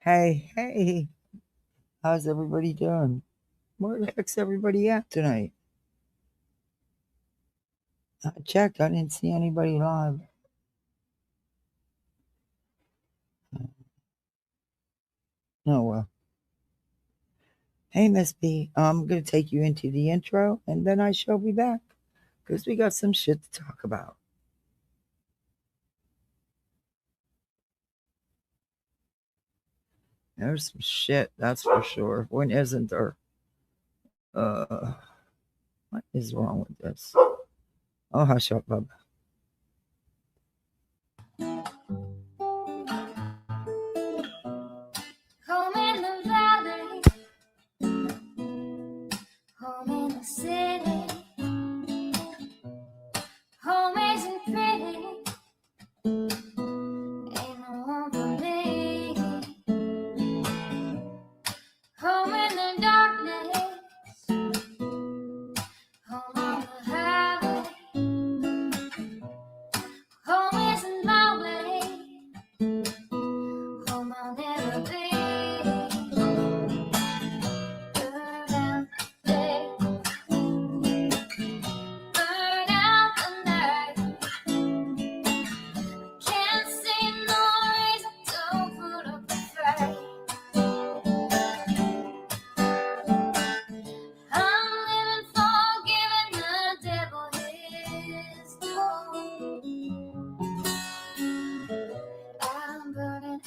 Hey, how's everybody doing? Where the heck's everybody at tonight? I checked, I didn't see anybody live. Oh well. Hey, Miss B, I'm gonna take you into the intro and then I shall be back because we got some shit to talk about. There's some shit, that's for sure. When isn't there? Uh, what is wrong with this? Oh, hush up, bub. Home in the valley, home in the city, home isn't pretty, ain't no home for me. Home in the darkness, home on the highway, home isn't my way, home I'll never be. Burn out the day, burn out the night. Can't see no reason to put up a fight. I'm living for giving the devil his due. I'm burning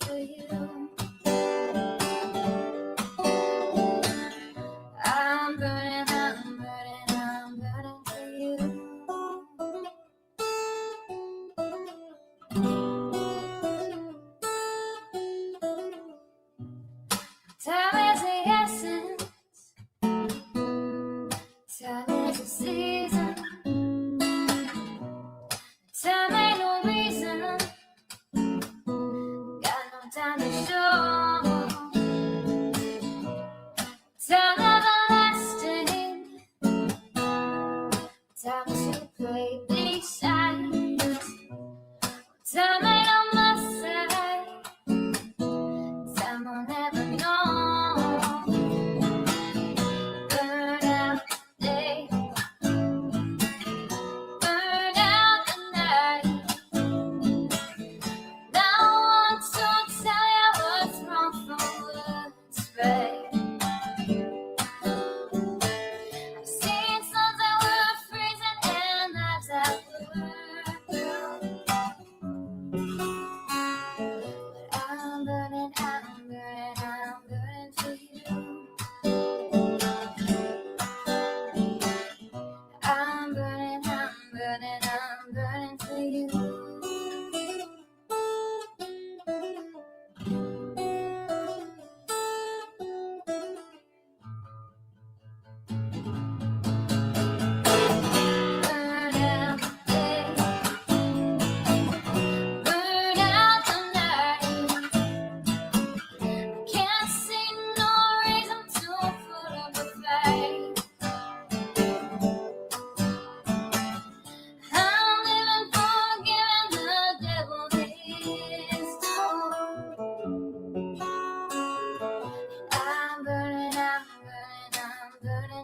for you. I'm burning for you. Time is the essence, time is the season, time ain't no reason, got no time to show. Time everlasting, time to play these sides, time ain't on my side, time I'll never know. Burn out the day, burn out the night. Now I want to tell you what's wrong from what's right. I've seen suns that were freezing and nights that were blue. But I'm burning for you. I'm burning for you. Burn out the day, burn out the night. Can't see no reason to put up a fight. I'm living for giving the devil his due. I'm burning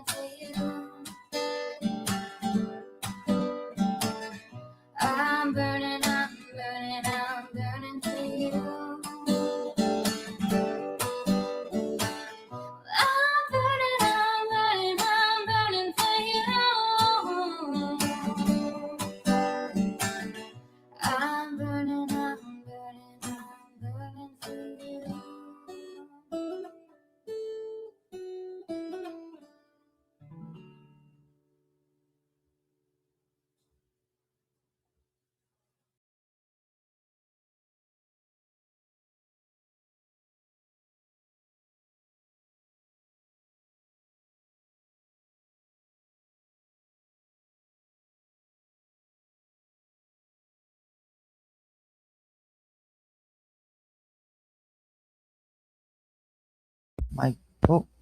for you. I'm burning for you. I'm burning for you. I'm burning for you.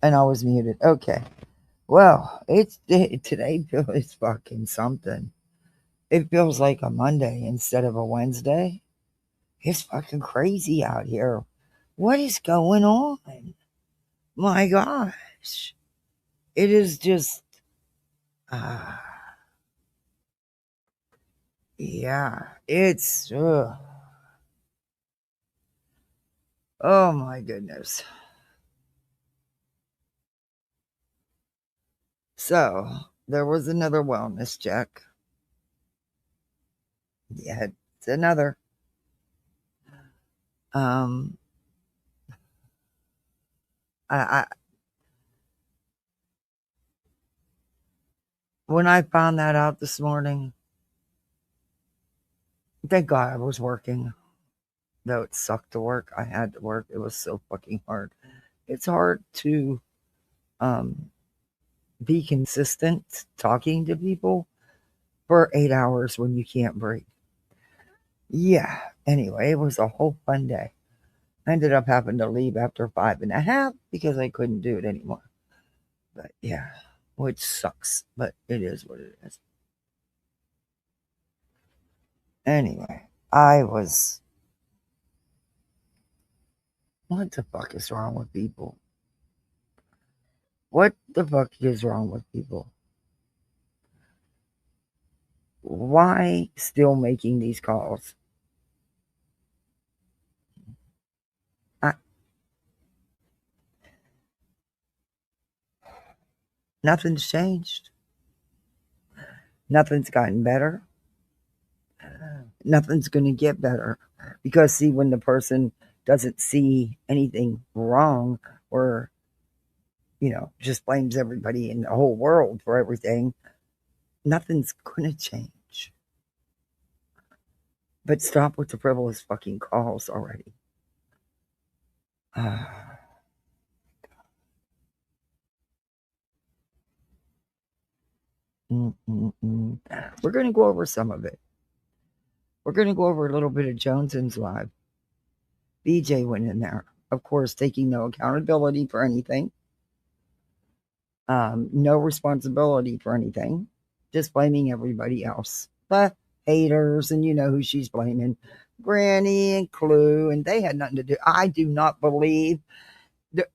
And I was muted. Okay. Well, today is fucking something. It feels like a Monday instead of a Wednesday. It's fucking crazy out here. What is going on? My gosh. It is just, uh, yeah, it's, oh my goodness. So there was another wellness check. Yeah, it's another. Um, I when I found that out this morning, thank God I was working. Though it sucked to work, I had to work. It was so fucking hard. It's hard to um, be consistent talking to people for 8 hours when you can't breathe. Yeah. Anyway, it was a whole fun day. I ended up having to leave after 5.5 because I couldn't do it anymore. But yeah, which sucks, but it is what it is. Anyway, I was. What the fuck is wrong with people? What the fuck is wrong with people? Why still making these calls? I, nothing's changed. Nothing's gotten better. Nothing's going to get better. Because, see, when the person doesn't see anything wrong or, just blames everybody in the whole world for everything, nothing's going to change. But stop with the frivolous fucking calls already. We're going to go over some of it. We're going to go over a little bit of Jonesn's live. BJ went in there, of course, taking no accountability for anything, no responsibility for anything, just blaming everybody else. The haters, and you know who she's blaming, Granny and Clue, and they had nothing to do. I do not believe that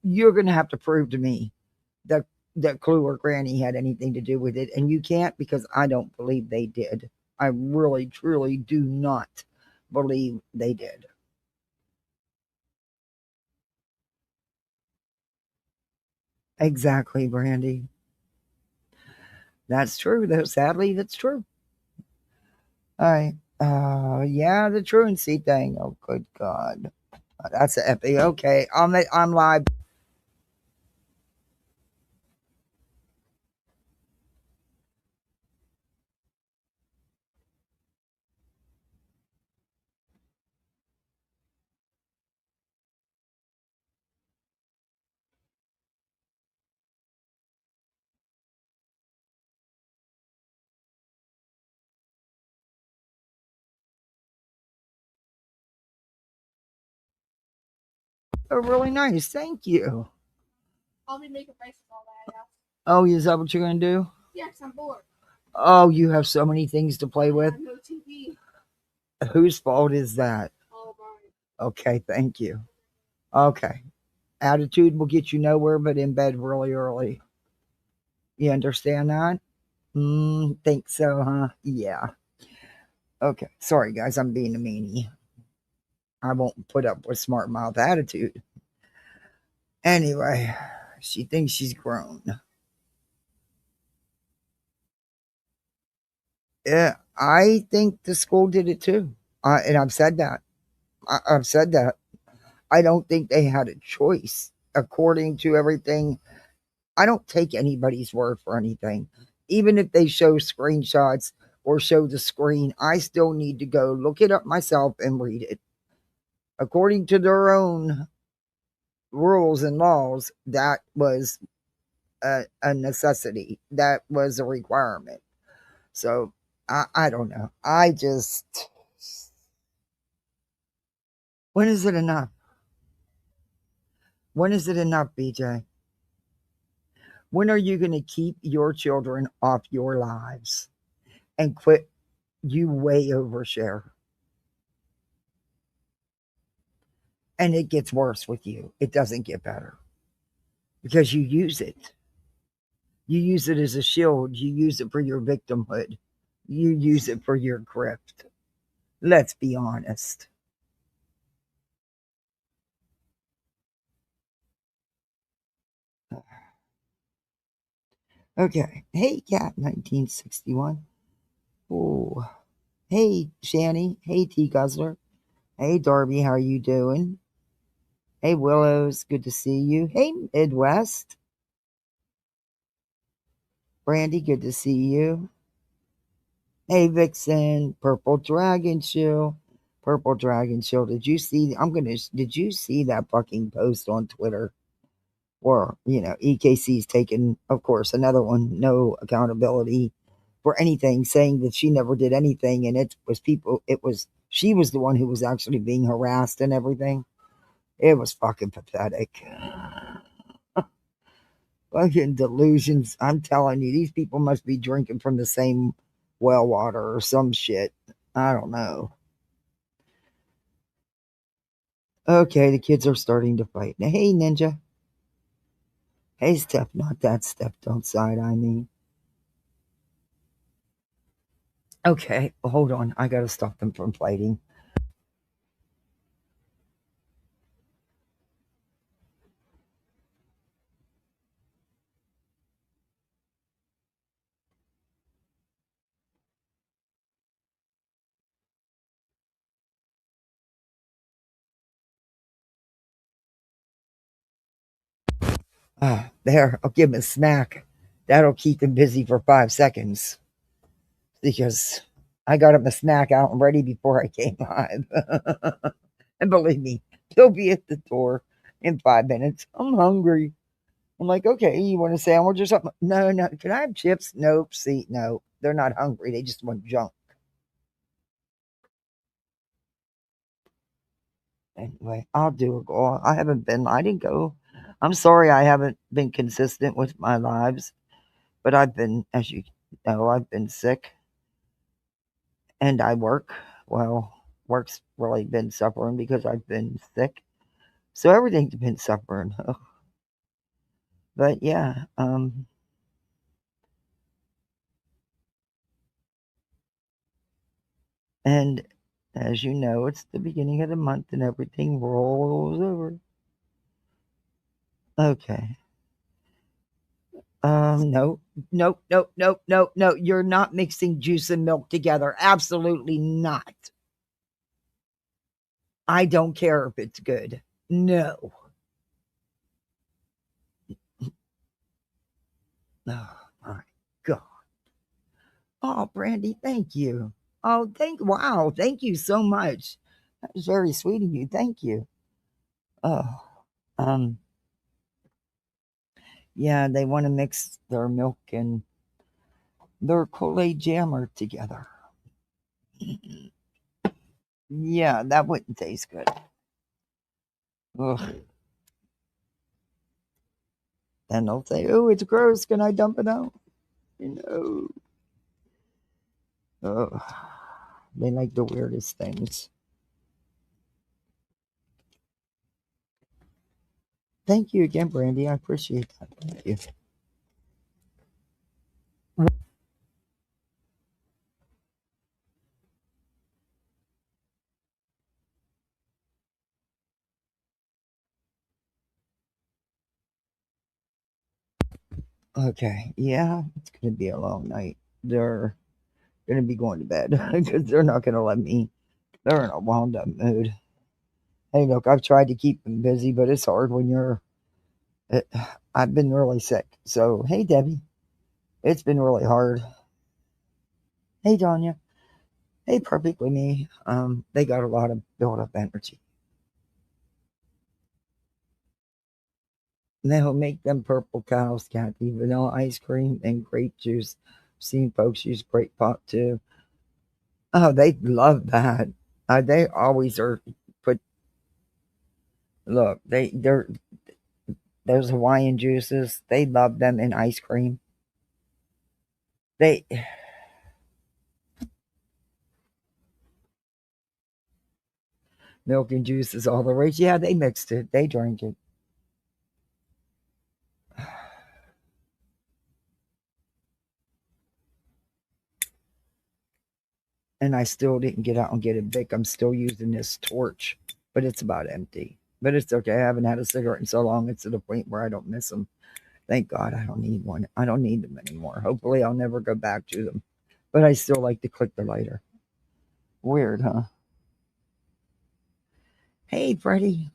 you're going to have to prove to me that Clue or Granny had anything to do with it, and you can't, because I don't believe they did. I really, truly do not believe they did. Exactly, Brandy. That's true, though. Sadly, that's true. All right. Yeah, the truancy thing. Oh, good God. That's an epic. Okay, I'm live. Oh, really nice. Thank you. I'll be making faces all that. Yeah. Oh, is that what you're gonna do? Yes, I'm bored. Oh, you have so many things to play with. No TV. Whose fault is that? All mine. Okay, thank you. Okay. Attitude will get you nowhere but in bed really early. You understand that? Think so, huh? Yeah. Okay. Sorry, guys. I'm being a meanie. I won't put up with smart mouth attitude. Anyway, she thinks she's grown. Yeah, I think the school did it too. And I've said that. I've said that. I don't think they had a choice. According to everything, I don't take anybody's word for anything. Even if they show screenshots or show the screen, I still need to go look it up myself and read it. According to their own rules and laws, that was a necessity. That was a requirement. So I don't know. I just, when is it enough? When is it enough, BJ? When are you going to keep your children off your lives and quit? You way overshare. And it gets worse with you. It doesn't get better because you use it. You use it as a shield. You use it for your victimhood. You use it for your grift. Let's be honest. Okay. Hey, Cat 1961. Oh. Hey, Shanny. Hey, T Guzzler. Hey, Darby. How are you doing? Hey, Willows. Good to see you. Hey, Midwest. Brandy. Good to see you. Hey, Vixen. Purple Dragon Shield. Purple Dragon Shield. Did you see? Did you see that fucking post on Twitter? Or, EKC's taken, of course, another one, no accountability for anything, saying that she never did anything. And she was the one who was actually being harassed and everything. It was fucking pathetic. Fucking delusions. I'm telling you, these people must be drinking from the same well water or some shit. I don't know. Okay, the kids are starting to fight. Now, hey, Ninja. Hey, Steph. Not that Steph. Don't side eye me. Okay, well, hold on. I gotta stop them from fighting. There, I'll give him a snack. That'll keep him busy for 5 seconds because I got him a snack out and ready before I came live. And believe me, he'll be at the door in 5 minutes. I'm hungry. I'm like, okay, you want a sandwich or something? No, no. Can I have chips? Nope. See, no, they're not hungry. They just want junk. Anyway, I'll do a goal. I didn't go. I'm sorry I haven't been consistent with my lives, but I've been, as you know, I've been sick and I work. Well, work's really been suffering because I've been sick. So everything's been suffering. But yeah, and as you know, it's the beginning of the month and everything rolls over. Okay. No, no, no, no, no, no. You're not mixing juice and milk together. Absolutely not. I don't care if it's good. No. Oh my God. Oh, Brandy, thank you. Wow. Thank you so much. That was very sweet of you. Thank you. Oh, um, yeah, they want to mix their milk and their Kool-Aid jammer together. Yeah, that wouldn't taste good. Ugh. Then they'll say, "Oh, it's gross. Can I dump it out?" You know. Ugh. They like the weirdest things. Thank you again, Brandy. I appreciate that. Thank you. Okay. Yeah, it's going to be a long night. They're going to be going to bed because they're not going to let me. They're in a wound up mood. Hey, look, I've tried to keep them busy, but it's hard when you're. It, I've been really sick. So, hey, Debbie. It's been really hard. Hey, Danya. Hey, perfectly me. They got a lot of built up energy. They'll make them purple cows, Kathy, vanilla ice cream and grape juice. Seen folks use grape pop too. Oh, they love that. They always are put. Look, they're those Hawaiian juices. They love them in ice cream. They, Milk and juice is all the rage. Yeah, they mixed it. They drank it. And I still didn't get out and get a Bic. I'm still using this torch, but it's about empty. But it's okay. I haven't had a cigarette in so long. It's to the point where I don't miss them. Thank God I don't need one. I don't need them anymore. Hopefully I'll never go back to them. But I still like to click the lighter. Weird, huh? Hey, Freddie.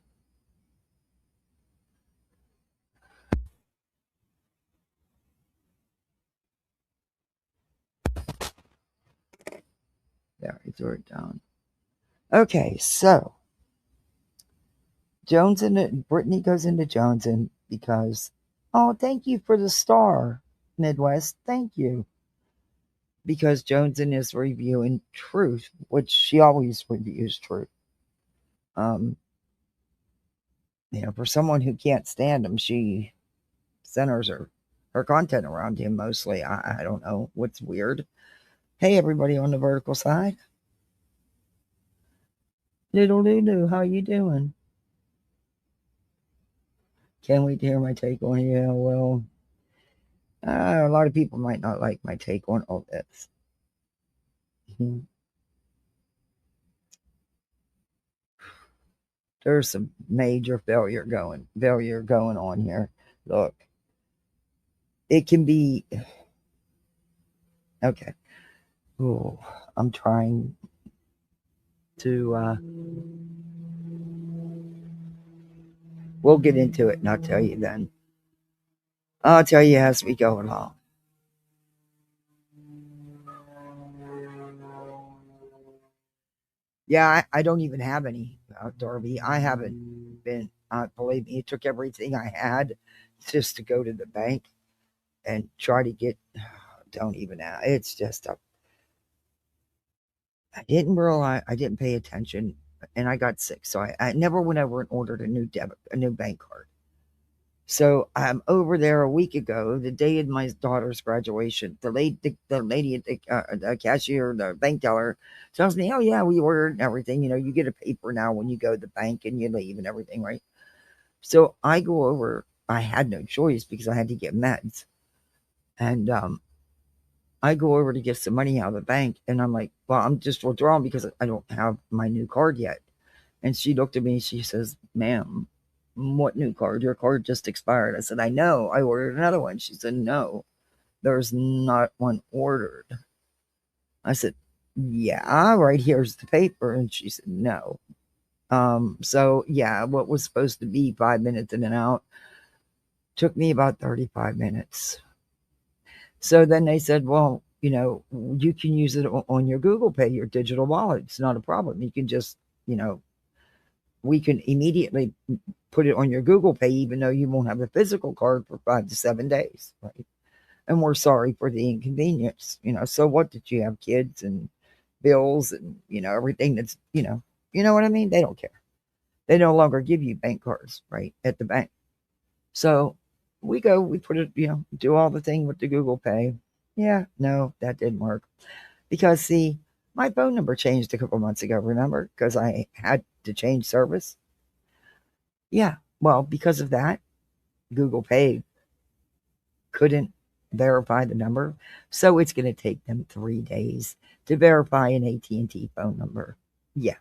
There, I threw it down. Okay, so Brittany goes into Jonesn because, oh, thank you for the star, Midwest. Thank you. Because Jonesn is reviewing truth, which she always reviews truth. Um, for someone who can't stand him, she centers her content around him mostly. I don't know what's weird. Hey, everybody on the vertical side. Little Lulu, how you doing? Can't wait to hear my take on it. Yeah, well, a lot of people might not like my take on all this. Mhm. There's some major failure going on here. Look, it can be okay. Ooh, I'm trying to. We'll get into it, and I'll tell you then. I'll tell you as we go along. Yeah, I don't even have any, Darby. I haven't been. Believe me, it took everything I had just to go to the bank and try to get. Don't even. It's just a. I didn't realize. I didn't pay attention, and I got sick, so I never went over and ordered a new bank card. So I'm over there a week ago, the day of my daughter's graduation. The lady at the cashier, the bank teller, tells me, "Oh yeah, we ordered and everything. You get a paper now when you go to the bank and you leave and everything, right?" So I go over. I had no choice because I had to get meds, and I go over to get some money out of the bank, and I'm like, "Well, I'm just withdrawing because I don't have my new card yet." And she looked at me and she says, "Ma'am, what new card? Your card just expired." I said, "I know. I ordered another one." She said, "No, there's not one ordered." I said, "Yeah, right here's the paper." And she said, "No." So yeah, what was supposed to be 5 minutes in and out took me about 35 minutes. So then they said, "Well, you can use it on your Google Pay, your digital wallet. It's not a problem. You can just, you know, we can immediately put it on your Google Pay, even though you won't have a physical card for 5 to 7 days, right? And we're sorry for the inconvenience. So what did you have kids and bills and everything that's you know what I mean? They don't care. They no longer give you bank cards, right, at the bank. So we put it, do all the thing with the Google Pay. Yeah, no, that didn't work because see, my phone number changed a couple months ago. Remember, because I had to change service. Yeah, well, because of that, Google Pay couldn't verify the number, so it's going to take them 3 days to verify an AT&T phone number. Yeah.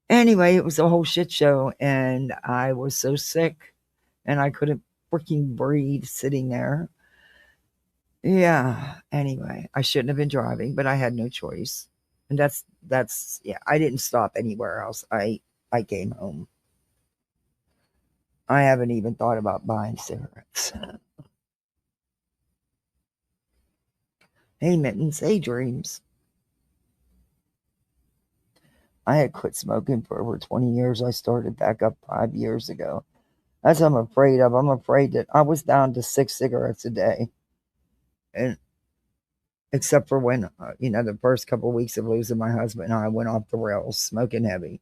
Anyway, it was a whole shit show, and I was so sick, and I couldn't freaking breathe sitting there. Yeah. Anyway, I shouldn't have been driving, but I had no choice, and that's yeah. I didn't stop anywhere else. I came home. I haven't even thought about buying cigarettes. Hey, Mittens. Hey, Dreams. I had quit smoking for over 20 years. I started back up 5 years ago. That's what I'm afraid of. I'm afraid that I was down to 6 cigarettes a day. And except for when, the first couple of weeks of losing my husband, I went off the rails, smoking heavy.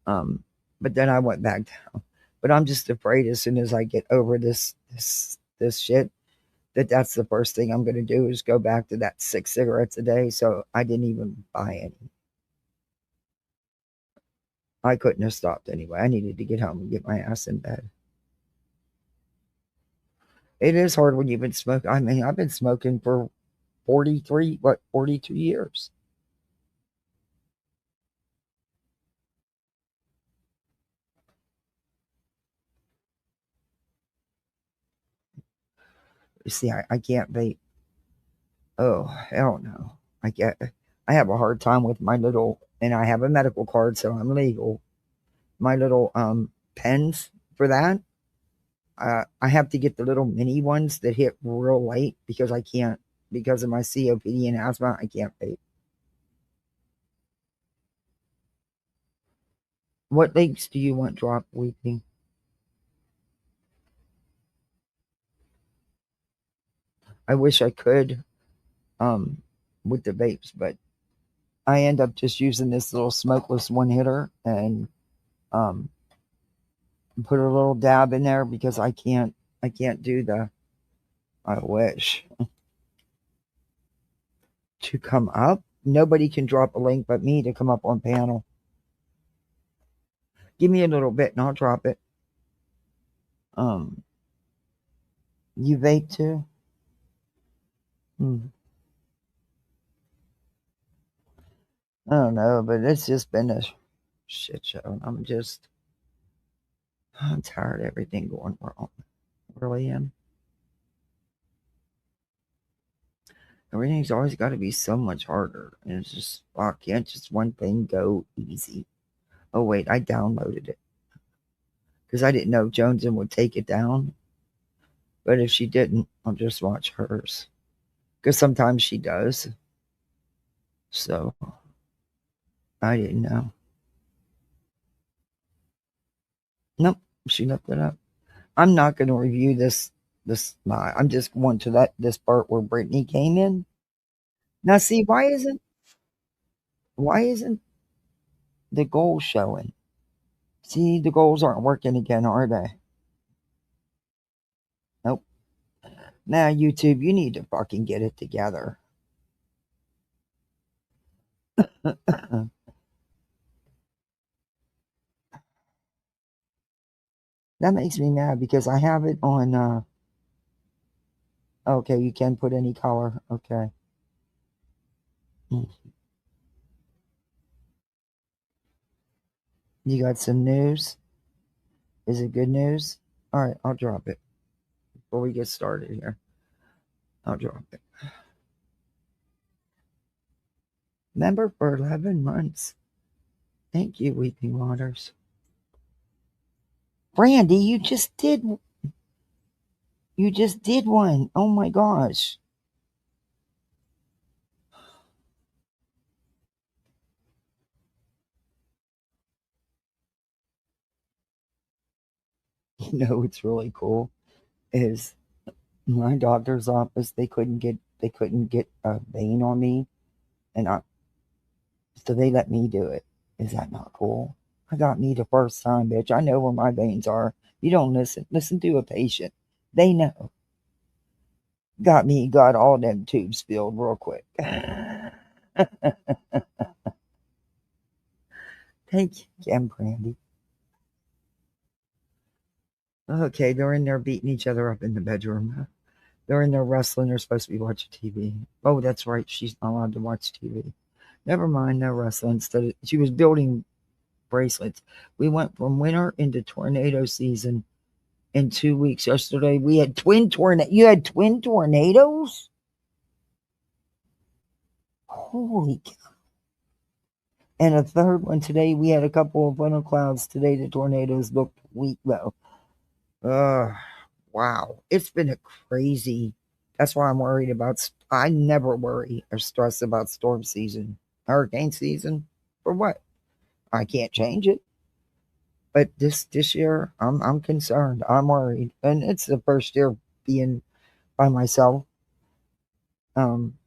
Um, but then I went back down. But I'm just afraid as soon as I get over this shit, that's the first thing I'm going to do is go back to that 6 cigarettes a day. So I didn't even buy any. I couldn't have stopped anyway. I needed to get home and get my ass in bed. It is hard when you've been smoking. I mean, I've been smoking for 42 years. You see, I can't vape. Oh, hell no. I have a hard time with my little, and I have a medical card, so I'm legal. My little pens for that. I have to get the little mini ones that hit real light because I can't, because of my COPD and asthma, I can't vape. What links do you want drop weeping? I wish I could um with the vapes, but I end up just using this little smokeless one hitter and um put a little dab in there because I can't do the I wish to come up. Nobody can drop a link but me to come up on panel. Give me a little bit and I'll drop it. Um you vape too? Hmm. I don't know, but it's just been a shit show. I'm tired of everything going wrong. I really am. Everything's always got to be so much harder. And it's just, why can't just one thing go easy? Oh, wait, I downloaded it because I didn't know Jonesn would take it down. But if she didn't, I'll just watch hers because sometimes she does. So I didn't know. Nope, she left it up. I'm not going to review this. I'm just going to let this part where Brittany came in. Now, see, why isn't the goal showing? See, the goals aren't working again, are they? Nope. Now, YouTube, you need to fucking get it together. That makes me mad because I have it on. Okay, you can put any color. Okay. Mm. You got some news? Is it good news? All right, I'll drop it before we get started here. I'll drop it. Member for 11 months. Thank you, Weeping Waters. Brandy, you just did one. Oh my gosh. You know what's really cool is my doctor's office. They couldn't get a vein on me, and so they let me do it. Is that not cool? I got me the first time, bitch. I know where my veins are. You don't listen. Listen to a patient. They know. Got all them tubes filled real quick. Thank you, Kim Brandy. Okay, they're in there beating each other up in the bedroom. They're in there wrestling. They're supposed to be watching TV. Oh, that's right. She's not allowed to watch TV. Never mind. They're wrestling. She was building bracelets. We went from winter into tornado season in 2 weeks. Yesterday we had twin tornado. You had twin tornadoes? Holy cow. And a third one today. We had a couple of winter clouds today. The tornadoes looked weak though. Uh, wow. It's been a crazy. That's why I'm worried about. I never worry or stress about storm season, hurricane season. For what? I can't change it. But this year, I'm concerned. I'm worried, and it's the first year being by myself. Um,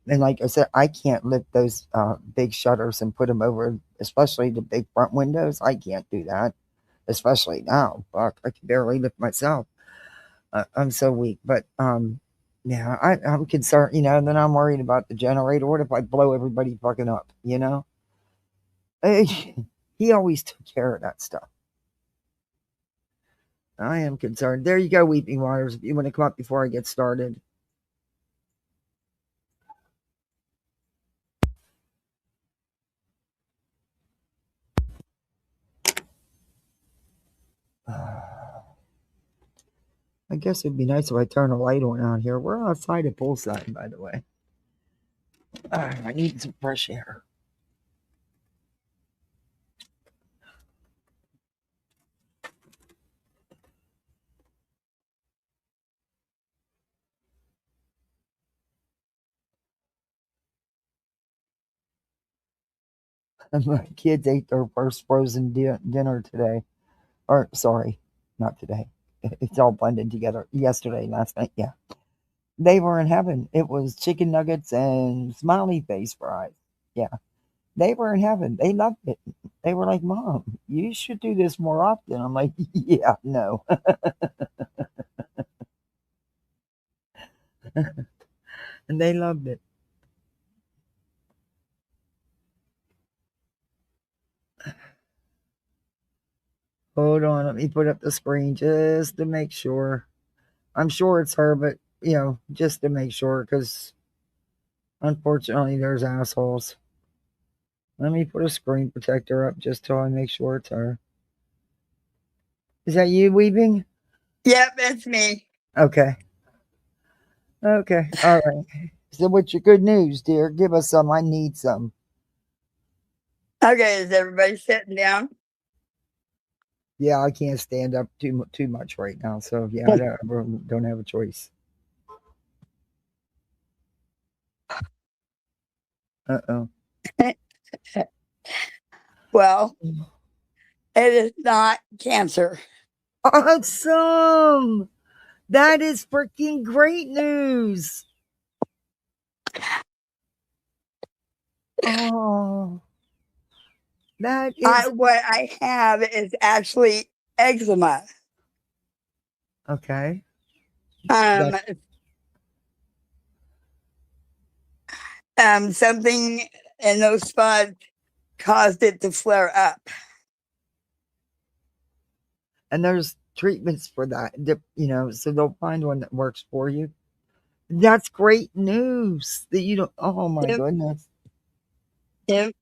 and like I said, I can't lift those big shutters and put them over, especially the big front windows. I can't do that, especially now. Fuck, I can barely lift myself. I'm so weak. But yeah, I'm concerned. And then I'm worried about the generator. What if I blow everybody fucking up? He always took care of that stuff. I am concerned. There you go, Weeping Waters. If you want to come up before I get started. I guess it'd be nice if I turn a light on out here. We're outside at poolside, by the way. I need some fresh air. My kids ate their first frozen dinner today. Or, sorry, not today. It's all blended together. Yesterday, last night, yeah. They were in heaven. It was chicken nuggets and smiley face fries. Yeah. They were in heaven. They loved it. They were like, Mom, you should do this more often. I'm like, yeah, no. And they loved it. Hold on, let me put up the screen just to make sure. I'm sure it's her, but just to make sure, because unfortunately there's assholes. Let me put a screen protector up just till I make sure it's her. Is that you, Weaving? Yep, it's me. Okay. Okay. All right. So what's your good news, dear? Give us some. I need some. Okay, is everybody sitting down? Yeah, I can't stand up too much right now. So yeah, I don't have a choice. Uh-oh. Well, it is not cancer. Awesome. That is freaking great news. Oh, that is What I have is actually eczema. okay. Um, something in those spots caused it to flare up. And there's treatments for that. So they'll find one that works for you. That's great news that you don't. Oh my Yep. goodness. Yep.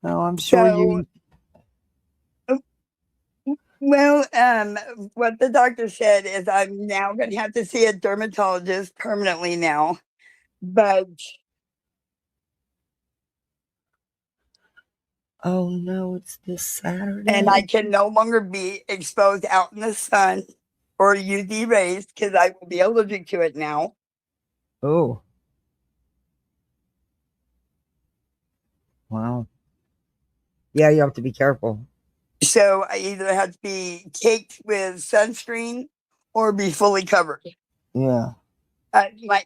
Oh, I'm sure you. Well, what the doctor said is I'm now going to have to see a dermatologist permanently now, but Oh no, it's this Saturday. and I can no longer be exposed out in the sun or UV rays because I will be allergic to it now. Oh. Wow. Yeah, you have to be careful. So I either have to be caked with sunscreen or be fully covered. Yeah. My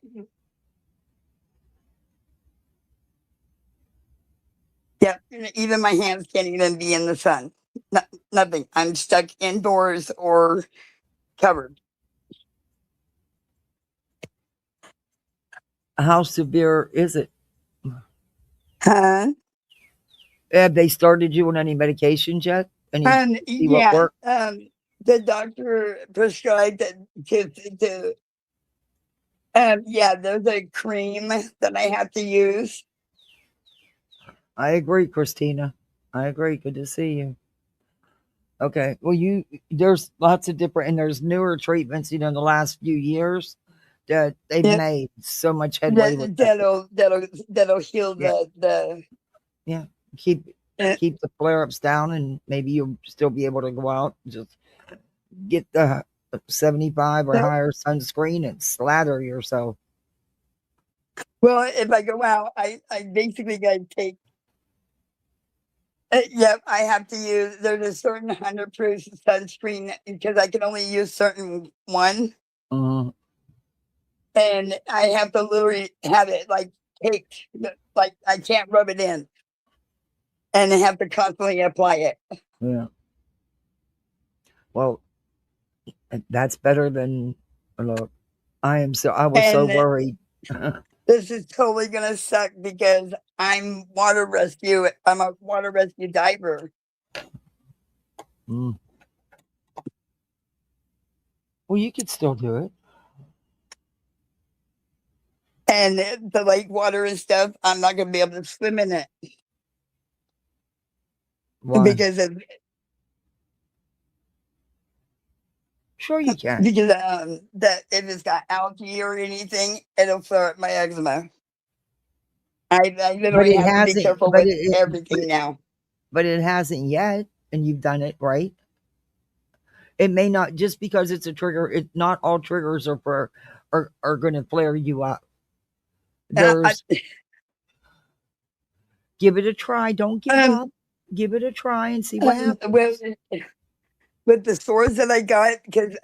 Yeah, even my hands can't even be in the sun. Nothing. I'm stuck indoors or covered. How severe is it? Huh? Have they started you on any medications yet? See what Yeah. works? The doctor prescribed to yeah, there's a cream that I have to use. I agree, Christina. I agree. Good to see you. Okay. Well, there's lots of different, and there's newer treatments. In the last few years, that they've Yeah, made so much headway with that. that'll heal Yeah. the Yeah. Keep the flare ups down, and maybe you'll still be able to go out. Just get the 75 or higher sunscreen and slather yourself. Well, if I go out, I basically got to take. Yep, I have to use. There's a certain 100 proof sunscreen because I can only use certain one, Mhm. and I have to literally have it like caked, like I can't rub it in, and I have to constantly apply it. Yeah. Well, that's better than look. I was so And worried. this is totally gonna suck because I'm water rescue. I'm a water rescue diver. Mm. Well, you could still do it. And the lake water and stuff, I'm not going to be able to swim in it Why? because of Sure, you can. because that if it's got algae or anything, it'll flare up my eczema. I But literally it have to be hasn't. careful But with it. everything now. But it hasn't yet, and you've done it right. It may not just because it's a trigger. It not all triggers are for are going to flare you up. I, There's give it a try. Don't give um, up. Give it a try and see what happens. with the sores that I got, because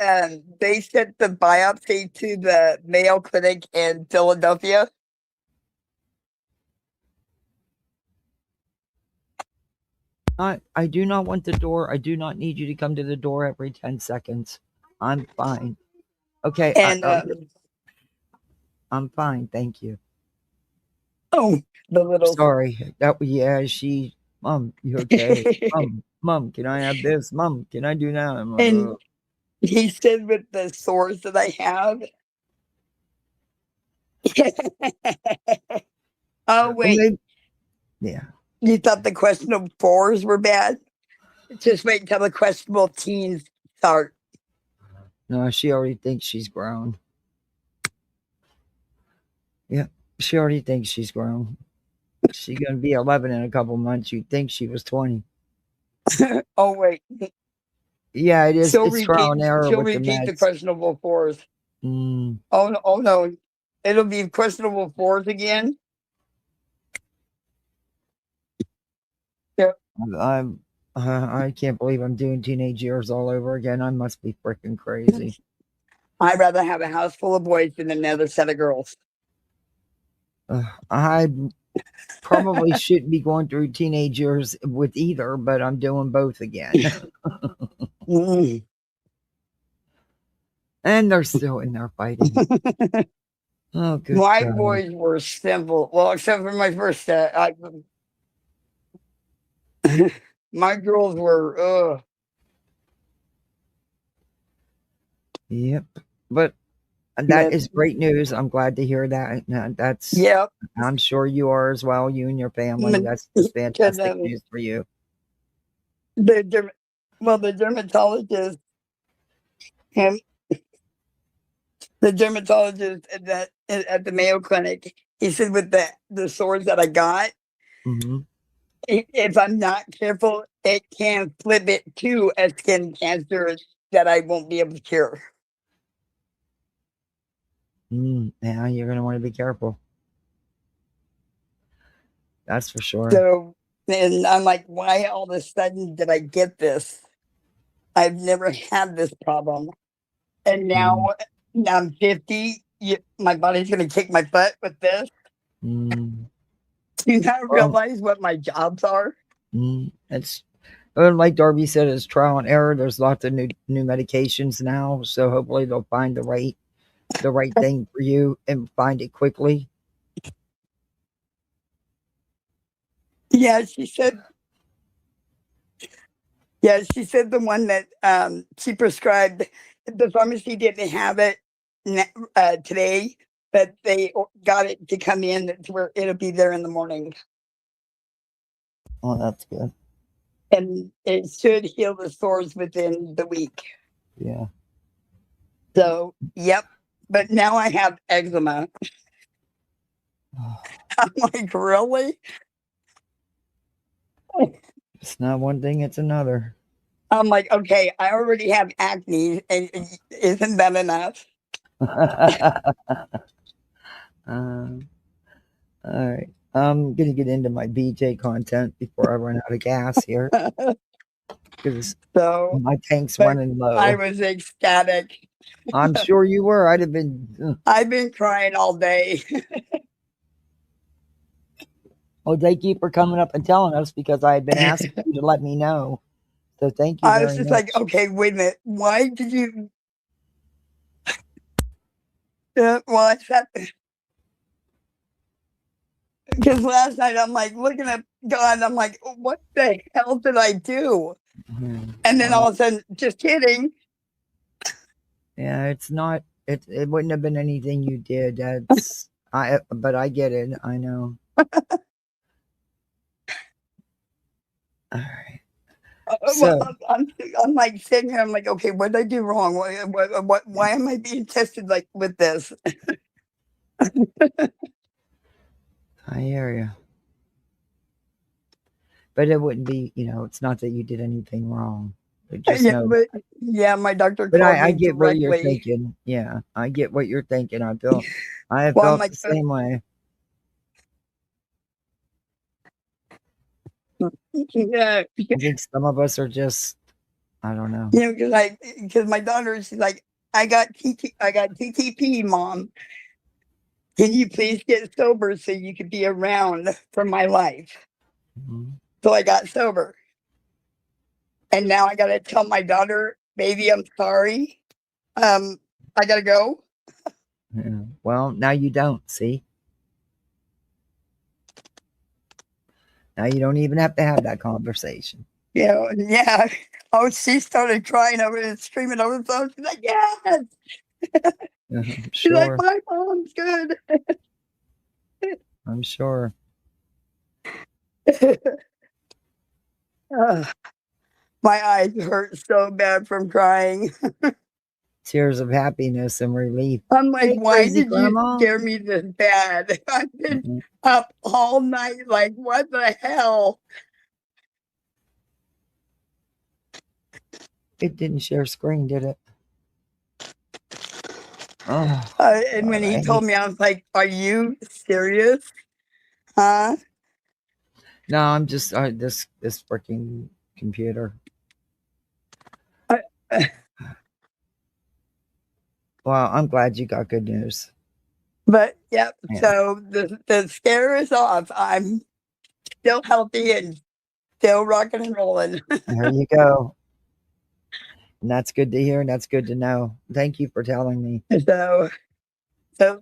they sent the biopsy to the Mayo Clinic in Philadelphia. I do not want the door. I do not need you to come to the door every 10 seconds. I'm fine. Okay, And I'm fine. Thank you. oh, the little Sorry. Yeah, Mom, you okay? Mom, can I have this? Mom, can I do that? I'm like, and oh. he said with the sores that I have. Oh Well, wait, maybe, yeah. you thought the questionable fours were bad? Just wait until the questionable teens start. No, she already thinks she's grown. Yeah, she already thinks she's grown. She's gonna be 11 in a couple months. You'd think she was 20. Oh wait, Yeah, it is. she'll It's trial repeat. and error She'll with the repeat the meds. questionable fours. Mm, Oh no! Oh no! It'll be questionable fours again. Yeah. I'm. I can't believe I'm doing teenage years all over again. I must be freaking crazy. I'd rather have a house full of boys than another set of girls. I probably shouldn't be going through teenage years with either, but I'm doing both again. Mm. And they're still in there fighting. Oh, good My God. boys were simple. Well, except for my first set. My girls were. Yep. But that is great news. I'm glad to hear that. That's Yep. I'm sure you are as well, you and your family. That's just fantastic news for you. The dermatologist, him, the dermatologist at the Mayo Clinic, he said with the sores that I got, Mm-hmm. if I'm not careful, it can flip it to a skin cancer that I won't be able to cure. Yeah, you're going to want to be careful. That's for sure. So, and I'm like, why all of a sudden did I get this? I've never had this problem. And now I'm 50. My body's going to kick my butt with this. Mm. Do you not Well, realize what my jobs are? it's like Darby said, it's trial and error. There's lots of new medications now, so hopefully they'll find the right thing for you and find it quickly. Yeah, she said. Yeah, she said the one that she prescribed. The pharmacy didn't have it today, but they got it to come in to where it'll be there in the morning, Oh, that's good. and it should heal the sores within the week. Yeah. So, yep. But now I have eczema. I'm like, really? It's not one thing, it's another. I'm like, okay, I already have acne, and isn't that enough? All right. I'm gonna get into my BJ content before I run out of gas here because So, my tank's but running I low. was ecstatic. I'm sure you were. I'd have been. I've been crying all day. Oh, they keep her coming up and telling us because I had been asking you to let me know. So thank you I was very just much. like, okay, wait a minute. Why did you? Well, I said, Because last night I'm like looking at God, I'm like, what the hell did I do? And then all of a sudden, just kidding. Yeah, it's not. It wouldn't have been anything you did. But I get it. I know. All right. Well, So I'm like sitting here. I'm like, okay, what did I do wrong? Why am I being tested like with this? I hear you. But it wouldn't be. It's not that you did anything wrong. Just Yeah, know. but yeah, my doctor But called I me get where you're directly. thinking. Yeah, I get what you're thinking. I have Well, I'm felt like, the same way. yeah, I think some of us are just. I don't know. because my daughter, she's like, I got TTP, mom. Can you please get sober so you could be around for my life? Mhm. So I got sober. And now I gotta tell my daughter, baby, I'm sorry. I gotta go. Yeah. Well, now you don't see. Now you don't even have to have that conversation. Yeah. Oh, she started crying over and screaming over the phone. She's like, yes. I'm She's like, sure. my mom's good. I'm sure. uh, my eyes hurt so bad from crying. Tears of happiness and relief. I'm like, Hey, why crazy did you grandma. scare me this bad? I've been Mhm. up all night. Like, what the hell? It didn't share screen, did it? Oh And God, when I he told hate. me, I was like, are you serious? Huh? No, I'm just this freaking computer. Uh, Well, I'm glad you got good news. But yeah, Yeah, so the scare is off. I'm still healthy and still rocking and rolling. there you go. And that's good to hear, and that's good to know. Thank you for telling me. so so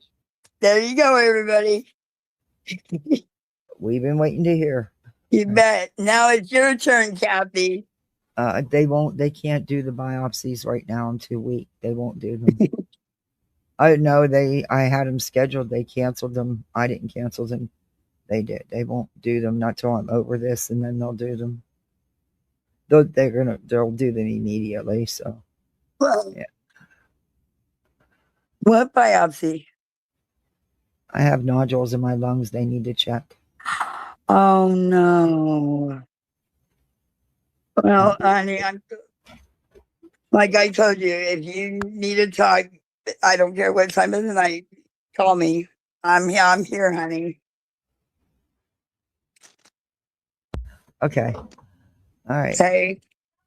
there you go, everybody. We've been waiting to hear. You bet. Now it's your turn, Kathy. They can't do the biopsies right now. I'm too weak. They won't do them. I know I had them scheduled. They canceled them. I didn't cancel them. They did. They won't do them not till I'm over this, and then they'll do them. They'll do them immediately. So Well, yeah, what biopsy? I have nodules in my lungs. They need to check. Oh no. Uh, Well, honey, like I told you, if you need to talk, I don't care what time of the night, call me. I'm here, honey. okay. All right. Okay.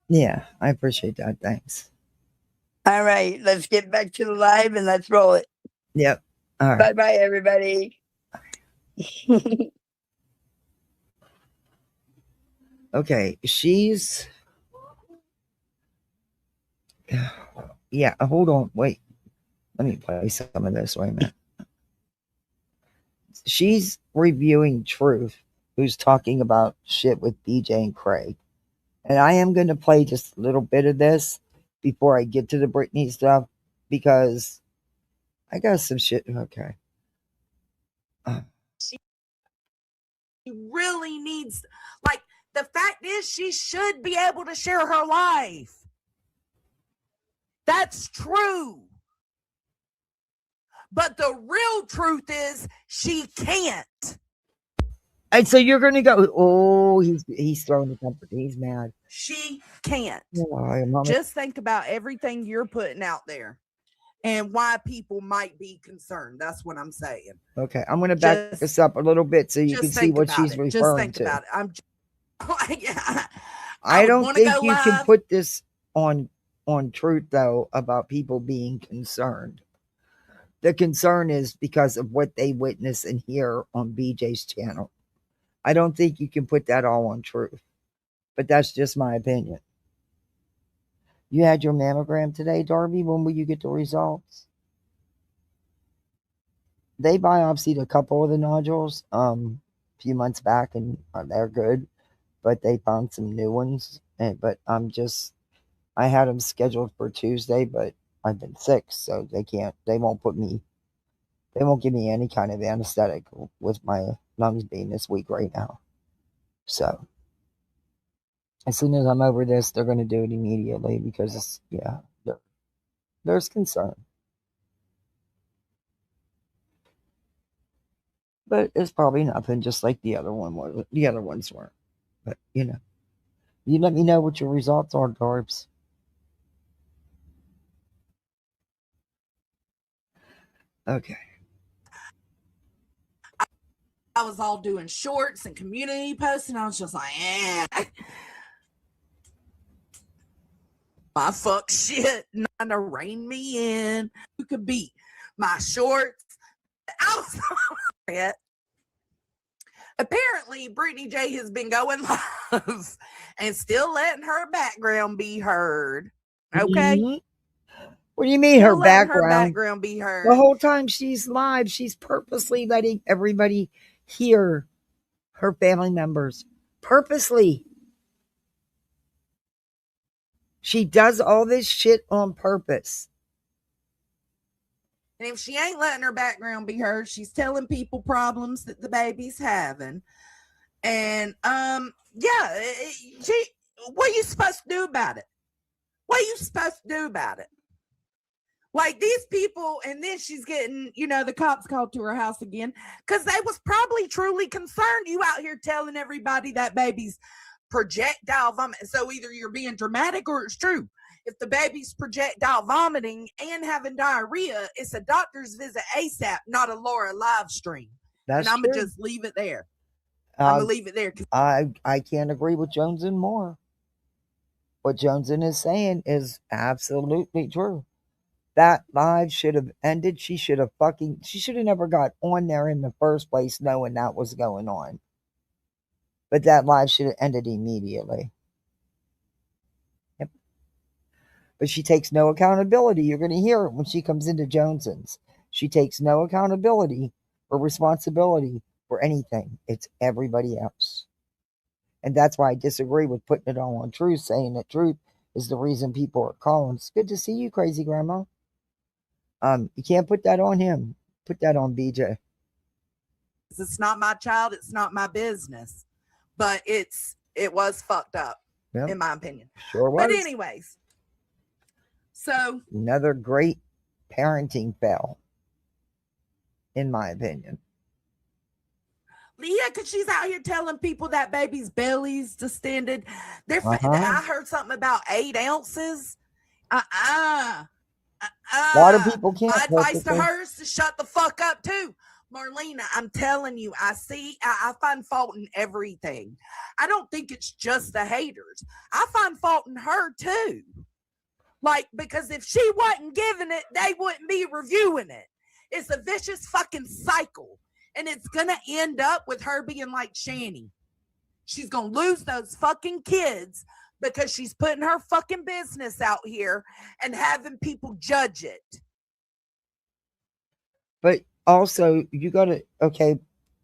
Yeah, I appreciate that. Thanks. All right, let's get back to the live and let's roll it. Yep. All right. Bye bye, everybody. Okay. She's. Yeah. Hold on. Wait. Let me play some of this. Wait a minute. She's reviewing Truth, who's talking about shit with BJ and Craig. And I am going to play just a little bit of this before I get to the Britney stuff because I got some shit. Okay. She really needs, like, the fact is, she should be able to share her life. That's true. But the real truth is, she can't. And so you're going to go, oh, he's throwing the temper. He's mad. She can't. Oh, Mama. Just think about everything you're putting out there and why people might be concerned. That's what I'm saying. Okay, I'm going to back this up a little bit so you can see what she's referring to. About it. I'm I don't think you can live. put this on Truth though about people being concerned. The concern is because of what they witness and hear on BJ's channel. I don't think you can put that all on Truth, but that's just my opinion. You had your mammogram today, Darby. When will you get the results? They biopsied a couple of the nodules. few months back, and they're good. But they found some new ones. But I had them scheduled for Tuesday, but I've been sick, so they can't. They won't put me. They won't give me any kind of anesthetic with my lungs being this week right now. So as soon as I'm over this, they're going to do it immediately because there's concern. But it's probably nothing, just like the other one was. The other ones weren't. But you let me know what your results are, Darbs. Okay. I was all doing shorts and community posts, and I was just like, my fuck shit, trying to rein me in. You could beat my shorts. I was it. Apparently, Brittany J has been going live and still letting her background be heard. Okay. Mm-hmm. What do you mean Still her background? be heard. The whole time she's live, she's purposely letting everybody hear her family members. Purposely. She does all this shit on purpose. And if she ain't letting her background be heard, she's telling people problems that the baby's having. And yeah, what are you supposed to do about it? What are you supposed to do about it? Like these people, and then she's getting, the cops called to her house again because they was probably truly concerned. You out here telling everybody that baby's projectile vomit. So either you're being dramatic or it's true. If the baby's projectile vomiting and having diarrhea, it's a doctor's visit ASAP, not a Laura live stream. That's and I'm true. gonna just leave it there. I'm gonna leave it there. I can't agree with Jonesn more. What Jonesn is saying is absolutely true. That live should have ended. She should have never got on there in the first place knowing that was going on. But that live should have ended immediately. Yep. But she takes no accountability. You're going to hear it when she comes into Jonesn's. She takes no accountability or responsibility for anything. It's everybody else. And that's why I disagree with putting it all on Truth, saying that Truth is the reason people are calling. It's good to see you, crazy grandma. You can't put that on him. Put that on BJ. It's not my child. It's not my business. But it was fucked up, in my opinion. Sure was. But anyways, so another great parenting fail, in my opinion. Yeah, because she's out here telling people that baby's belly's distended. I heard something about 8 ounces. A lot of people can't. My advice to her is to shut the fuck up too. Marlena, I'm telling you, I find fault in everything. I don't think it's just the haters. I find fault in her too. Like, because if she wasn't giving it, they wouldn't be reviewing it. It's a vicious fucking cycle. And it's going to end up with her being like Shani. She's going to lose those fucking kids because she's putting her fucking business out here and having people judge it. But also, you got to, okay,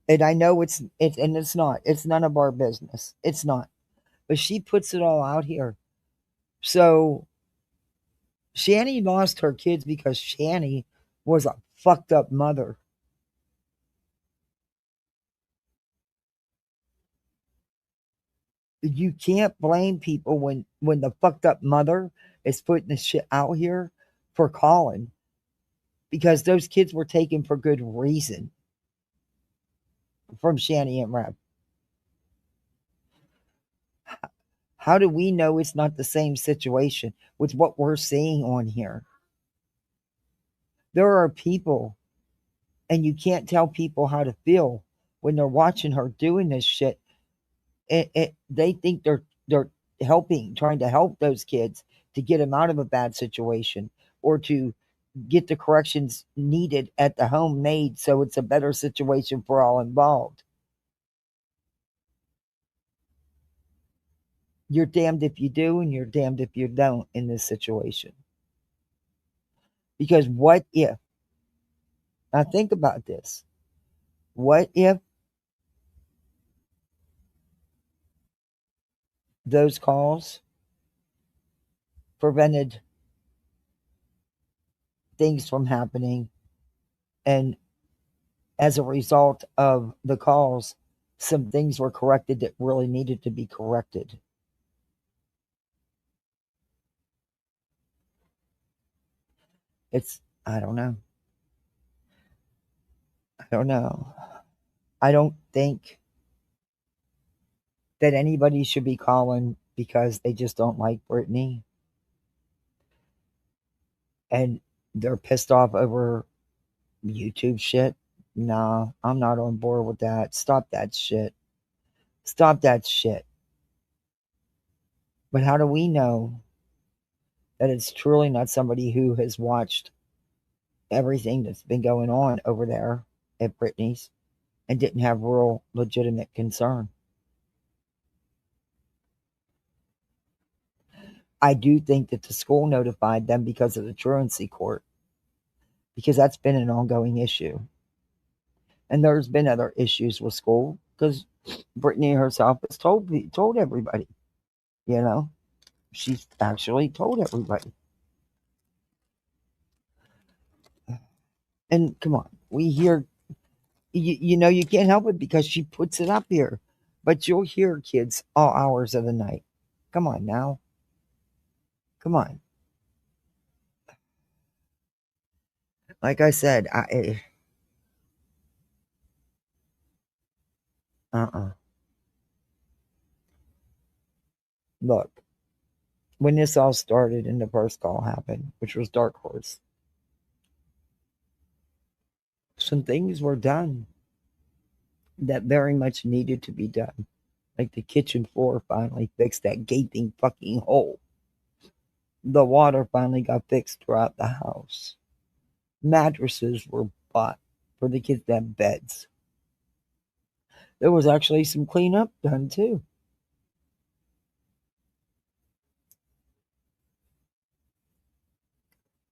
and I know it's not. It's none of our business. It's not. But she puts it all out here. So, Shani lost her kids because Shani was a fucked up mother. You can't blame people when the fucked up mother is putting this shit out here for calling, because those kids were taken for good reason from Shani and Reb. How do we know it's not the same situation with what we're seeing on here? There are people, and you can't tell people how to feel when they're watching her doing this shit. They think they're trying to help those kids to get them out of a bad situation, or to get the corrections needed at the home made so it's a better situation for all involved. You're damned if you do, and you're damned if you don't in this situation. Because what if, now think about this, what if those calls prevented things from happening. And as a result of the calls, some things were corrected that really needed to be corrected. I don't know. I don't know. I don't think that anybody should be calling because they just don't like Britney and they're pissed off over YouTube shit. Nah, I'm not on board with that. Stop that shit. Stop that shit. But how do we know that it's truly not somebody who has watched everything that's been going on over there at Britney's and didn't have real legitimate concern? I do think that the school notified them because of the truancy court, because that's been an ongoing issue. And there's been other issues with school because Britney herself has told everybody, you know, she's actually told everybody. And come on, we hear, you know, you can't help it because she puts it up here, but you'll hear kids all hours of the night. Come on now. Come on. Like I said, look, when this all started and the first call happened, which was Dark Horse, some things were done that very much needed to be done. Like the kitchen floor finally fixed that gaping fucking hole. The water finally got fixed throughout the house. Mattresses were bought for the kids to have beds. There was actually some cleanup done too.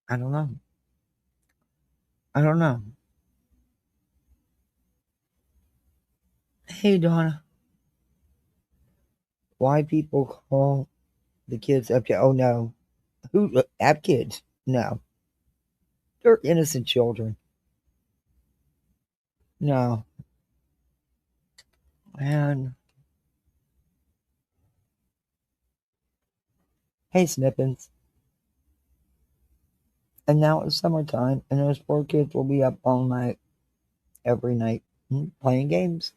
I don't know. I don't know. Hey, Donna. Why people call the kids up to, oh no. Who have kids? No. They're innocent children. No. And hey, Snippins. And now it's summertime, and those poor kids will be up all night, every night, playing games.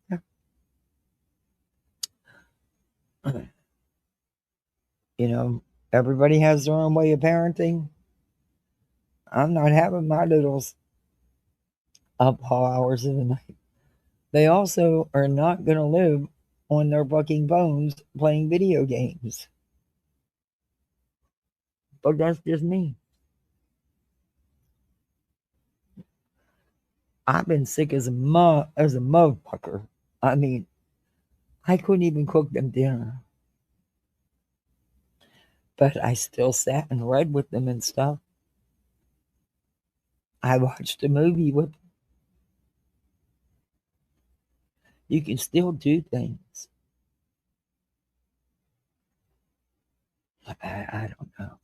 Yeah. You know, everybody has their own way of parenting. I'm not having my littles up all hours of the night. They also are not going to live on their fucking phones playing video games. But that's just me. I've been sick as a motherfucker. I mean, I couldn't even cook them dinner. But I still sat and read with them and stuff. I watched a movie with them. You can still do things. I don't know.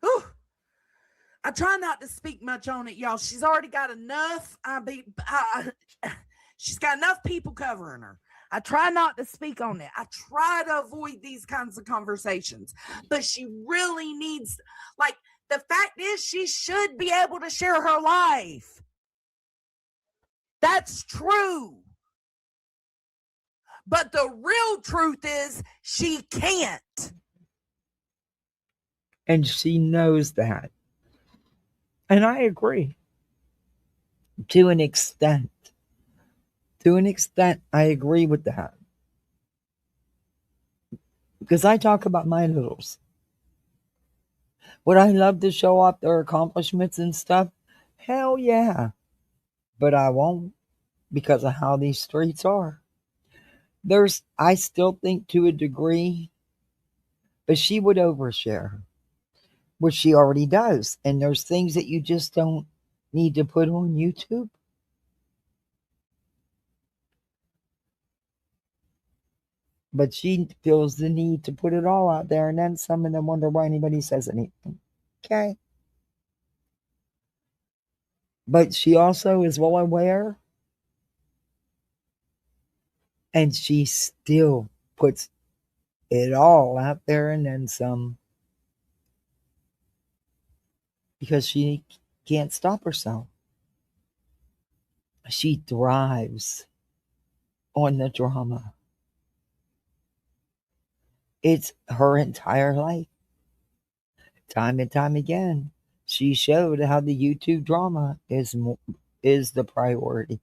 Whew. I try not to speak much on it, y'all. She's already got enough. She's got enough people covering her. I try not to speak on it. I try to avoid these kinds of conversations, but she really needs, like, the fact is, she should be able to share her life. That's true. But the real truth is, she can't. And she knows that. And I agree. To an extent. To an extent, I agree with that. Because I talk about my littles. Would I love to show off their accomplishments and stuff? Hell yeah. But I won't because of how these streets are. I still think to a degree, but she would overshare, which she already does. And there's things that you just don't need to put on YouTube? But she feels the need to put it all out there, and then some of them wonder why anybody says anything. Okay. But she also is well aware, and she still puts it all out there and then some, because she can't stop herself. She thrives on the drama. It's her entire life. Time and time again, she showed how the YouTube drama is the priority.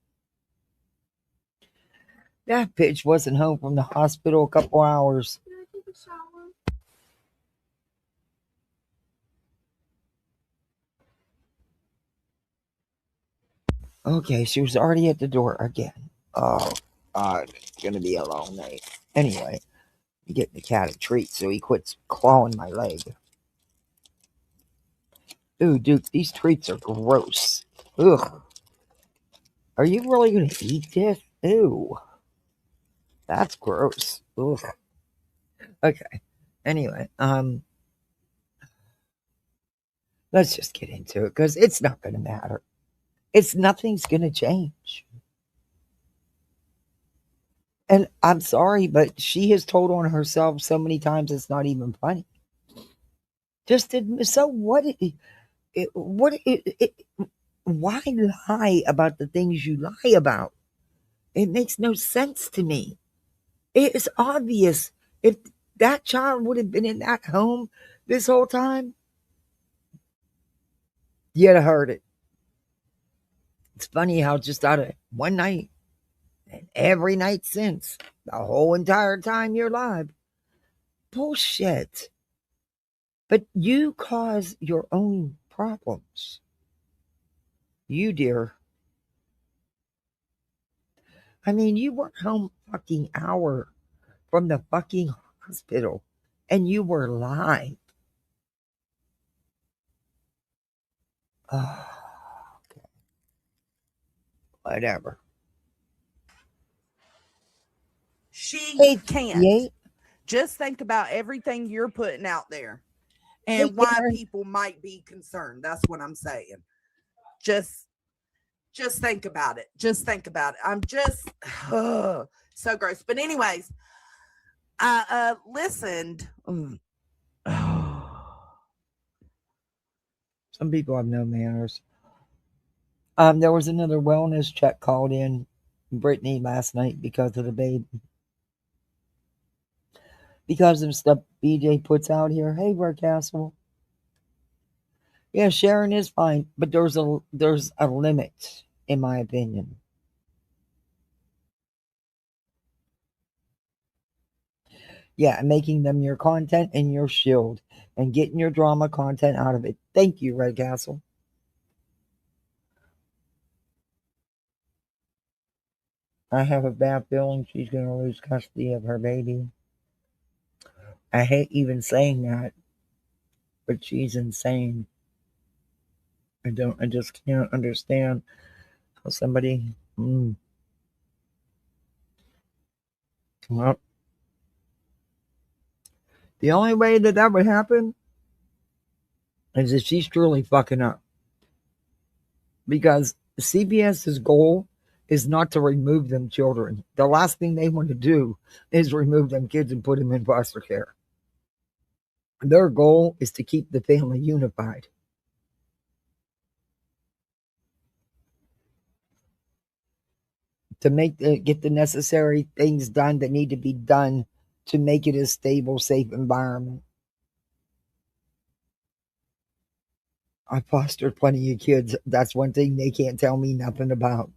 That bitch wasn't home from the hospital a couple hours. Did I take a shower? Okay, she was already at the door again. Oh, God, it's gonna be a long night. Anyway, I'm getting the cat a treat so he quits clawing my leg. Ooh, Duke, these treats are gross. Ugh. Are you really gonna eat this? Ew. That's gross. Ugh. Okay. Anyway, let's just get into it because it's not gonna matter. Nothing's gonna change. And I'm sorry, but she has told on herself so many times it's not even funny. Just admit, so what? Why lie about the things you lie about? It makes no sense to me. It is obvious. If that child would have been in that home this whole time, you'd have heard it. It's funny how just out of one night and every night since, the whole entire time you're alive, bullshit. But you cause your own problems. You, dear. I mean, you were home fucking hour from the fucking hospital and you were live. Oh, okay. Whatever. She can't. 58. Just think about everything you're putting out there Hey, and why Karen. people might be concerned. That's what I'm saying. Just think about it. Just think about it. I'm just so gross. But anyways, I listened. Some people have no manners. There was another wellness check called in Brittany last night because of the baby. Because of stuff BJ puts out here. Hey, Red Castle. Yeah, Sharon is fine, but there's a limit, in my opinion. Yeah, making them your content and your shield and getting your drama content out of it. Thank you, Red Castle. I have a bad feeling she's going to lose custody of her baby. I hate even saying that, but she's insane. I just can't understand how somebody. Well, the only way that would happen is if she's truly fucking up. Because CBS's goal is not to remove them children. The last thing they want to do is remove them kids and put them in foster care. Their goal is to keep the family unified. To get the necessary things done that need to be done to make it a stable, safe environment. I fostered plenty of kids. That's one thing they can't tell me nothing about.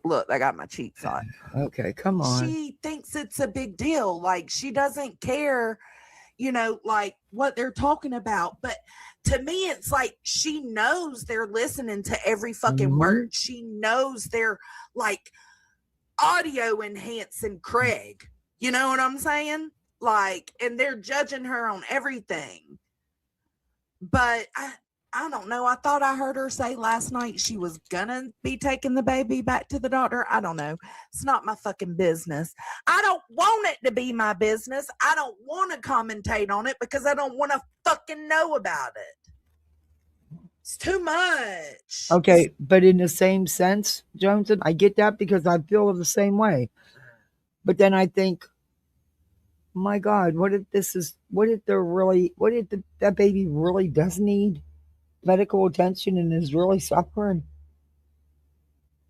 Look, I got my cheeks hot. Okay, come on. She thinks it's a big deal. Like she doesn't care, like what they're talking about. But to me, it's like she knows they're listening to every fucking word. She knows they're like audio enhancing Craig. You know what I'm saying? like, and they're judging her on everything. But I don't know. I thought I heard her say last night she was gonna be taking the baby back to the doctor. I don't know. It's not my fucking business. I don't want it to be my business. I don't want to commentate on it because I don't want to fucking know about it. It's too much. Okay, but in the same sense, Jonesn, I get that because I feel the same way. But then I think, my God, what if that baby really does need medical attention and is really suffering?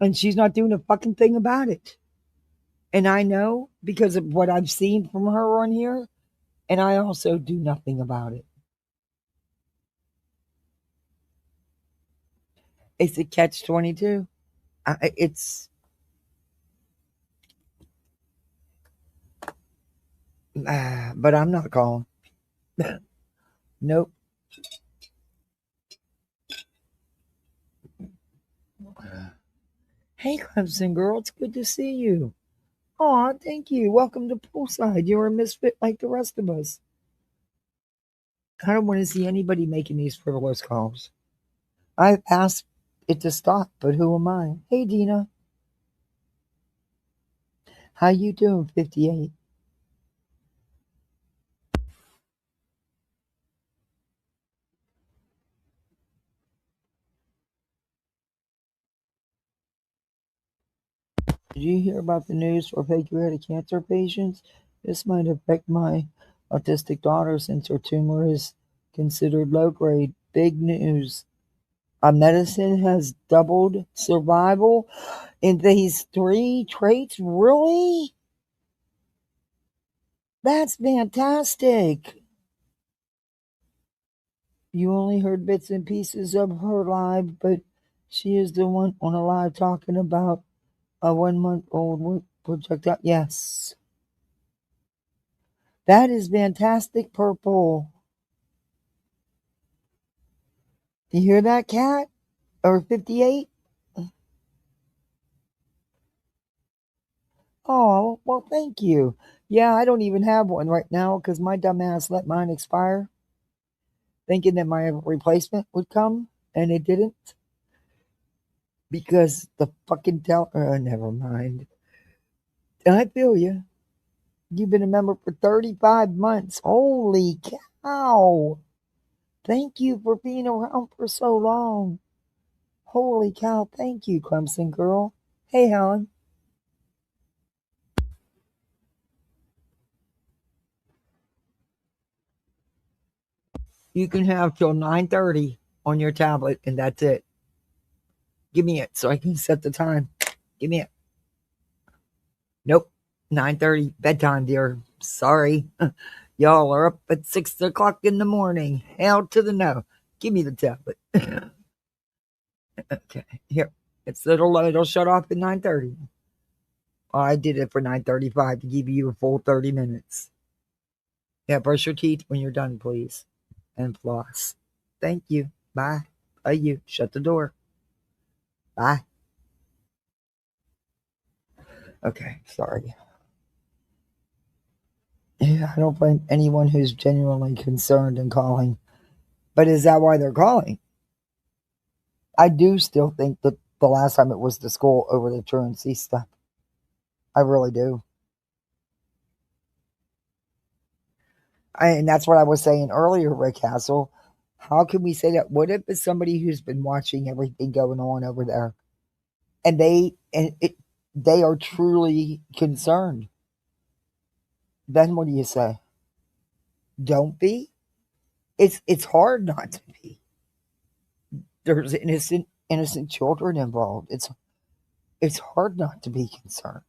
And she's not doing a fucking thing about it. And I know because of what I've seen from her on here, and I also do nothing about it. It's a catch-22. But I'm not calling. Nope. Hey, Clemson girl, it's good to see you. Aw, thank you. Welcome to Poolside. You're a misfit like the rest of us. I don't want to see anybody making these frivolous calls. I've asked it to stop, but who am I? Hey, Dina. How you doing, 58? Did you hear about the news for pancreatic cancer patients? This might affect my autistic daughter since her tumor is considered low grade. Big news. A medicine has doubled survival in these 3 traits? Really? That's fantastic. You only heard bits and pieces of her live, but she is the one on a live talking about a 1-month-old projectile. Yes. That is fantastic, Purple. You hear that, Cat? Or 58? Oh, well, thank you. Yeah, I don't even have one right now because my dumbass let mine expire, thinking that my replacement would come, and it didn't. Because the fucking never mind. I feel you. You've been a member for 35 months. Holy cow. Thank you for being around for so long. Holy cow. Thank you, Clemson girl. Hey, Helen. You can have till 9:30 on your tablet, and that's it. Give me it so I can set the time. Give me it. Nope. 9:30 bedtime, dear. Sorry. Y'all are up at 6 o'clock in the morning. Hell to the no. Give me the tablet. Okay. Here. It'll shut off at 9:30. I did it for 9:35 to give you a full 30 minutes. Yeah, brush your teeth when you're done, please. And floss. Thank you. Bye. Bye you. Shut the door. Bye. Okay, sorry. Yeah, I don't blame anyone who's genuinely concerned and calling. But is that why they're calling? I do still think that the last time it was the school over the truancy stuff. I really do. And that's what I was saying earlier, Rick Hassel. How can we say that? What if it's somebody who's been watching everything going on over there, and they are truly concerned? Then what do you say? Don't be. It's hard not to be. There's innocent children involved. It's hard not to be concerned.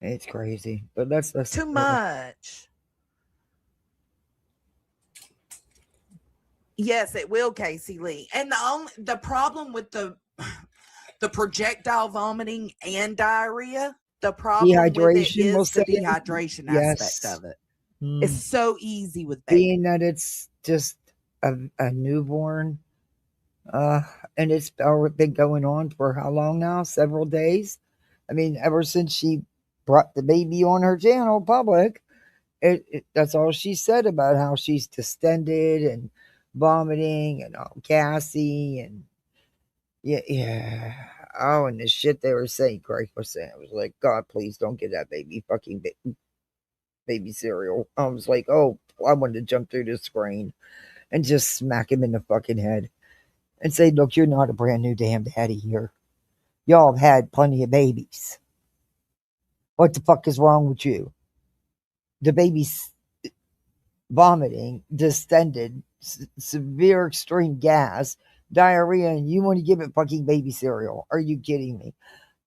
It's crazy, but that's Too much. Yes, it will, Casey Lee. And the problem with the projectile vomiting and diarrhea, the problem with it dehydration. is the dehydration aspect Yes. of it. It's so easy with babies. Being that it's just a newborn. Uh, and it's been going on for how long now? Several days. I mean, ever since she brought the baby on her channel public, that's all she said about how she's distended and vomiting and all gassy and yeah, yeah. Oh, and the shit they were saying, Greg was saying, I was like, God, please don't get that baby fucking baby cereal. I was like, oh, I wanted to jump through the screen and just smack him in the fucking head and say, look, you're not a brand new damn daddy here. Y'all have had plenty of babies. What the fuck is wrong with you? The baby's vomiting, distended, severe extreme gas, diarrhea, and you want to give it fucking baby cereal. Are you kidding me?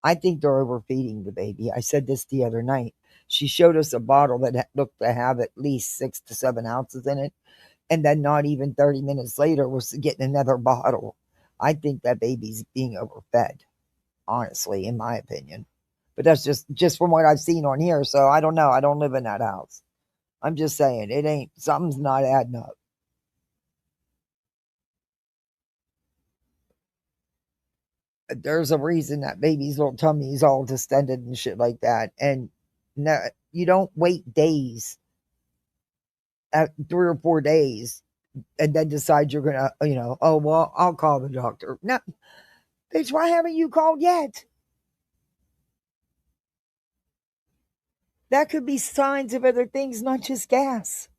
I think they're overfeeding the baby. I said this the other night. She showed us a bottle that looked to have at least 6 to 7 ounces in it. And then not even 30 minutes later was getting another bottle. I think that baby's being overfed, honestly, in my opinion. But that's just from what I've seen on here. So I don't know. I don't live in that house. I'm just saying it ain't, something's not adding up. There's a reason that baby's little tummy's all distended and shit like that. And no, you don't wait days, 3 or 4 days, and then decide you're gonna, oh well, I'll call the doctor. No, bitch, why haven't you called yet? That could be signs of other things, not just gas.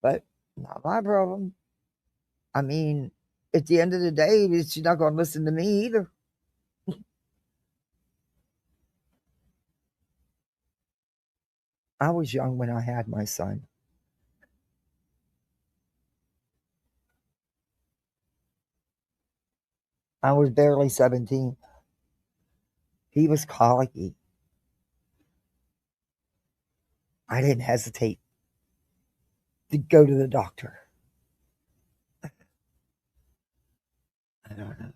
But not my problem. I mean, at the end of the day, she's not going to listen to me either. I was young when I had my son. I was barely 17. He was colicky. I didn't hesitate to go to the doctor. I don't know.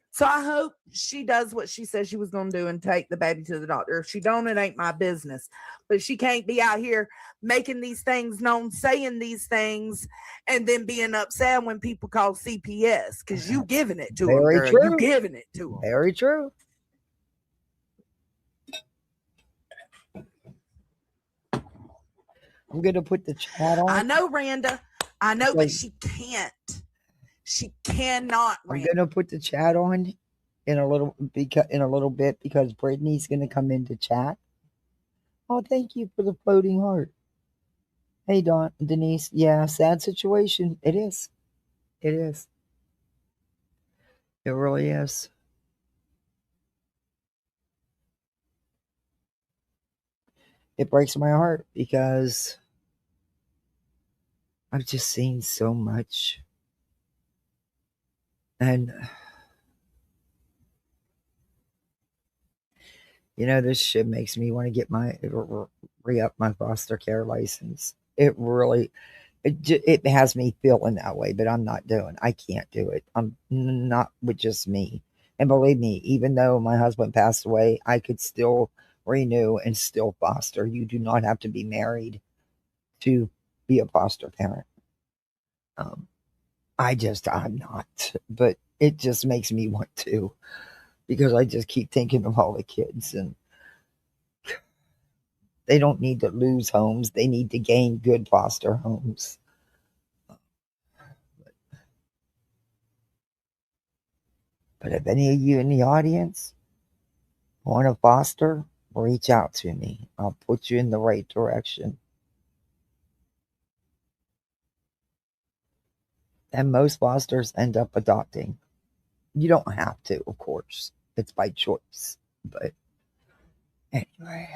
So I hope she does what she says she was going to do and take the baby to the doctor. If she don't, it ain't my business. But she can't be out here making these things known, saying these things, and then being upset when people call CPS because you giving it to them, Very girl. true. You giving it to them. Very true. I'm going to put the chat on. I know, Randa. I know, but she can't. She cannot. Randa. I'm going to put the chat on in a little bit because Brittany's going to come into chat. Oh, thank you for the floating heart. Hey, Denise. Yeah, sad situation. It is. It is. It really is. It breaks my heart because I've just seen so much. And, this shit makes me want to get re-up my foster care license. It really, it has me feeling that way, but I'm not doing. I can't do it. I'm not with just me. And believe me, even though my husband passed away, I could still renew and still foster. You do not have to be married to be a foster parent. I'm not, but it just makes me want to because I just keep thinking of all the kids and they don't need to lose homes. They need to gain good foster homes. But if any of you in the audience want to foster, reach out to me. I'll put you in the right direction. And most fosters end up adopting. You don't have to, of course. It's by choice. But anyway,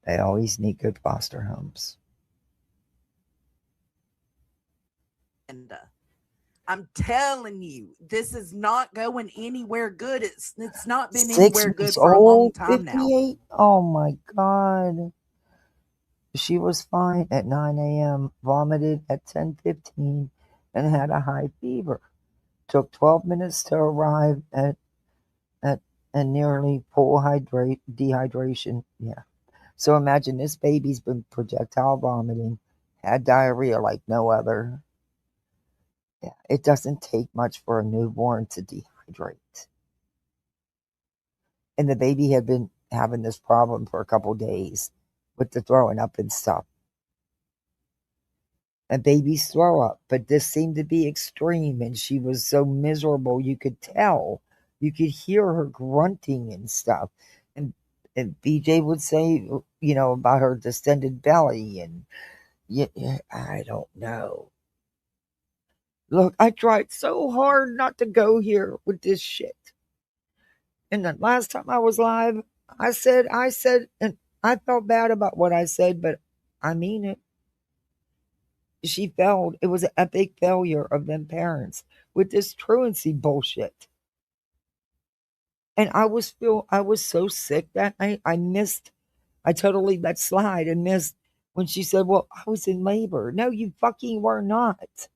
they always need good foster homes. And I'm telling you, this is not going anywhere good. It's not been anywhere good for a long time 58? Now. Oh my God. She was fine at 9 a.m., vomited at 10:15, and had a high fever. Took 12 minutes to arrive at and nearly full dehydration. Yeah. So imagine this baby's been projectile vomiting, had diarrhea like no other. Yeah. It doesn't take much for a newborn to dehydrate. And the baby had been having this problem for a couple days with the throwing up and stuff. And babies throw up, but this seemed to be extreme, and she was so miserable. You could tell, you could hear her grunting and stuff. And and BJ would say, about her distended belly, and yeah, I don't know. Look, I tried so hard not to go here with this shit. And the last time I was live, I said, and I felt bad about what I said, but I mean it. She failed. It was an epic failure of them parents with this truancy bullshit. And I was so sick that night. I totally let slide and missed when she said, well, I was in labor. No, you fucking were not.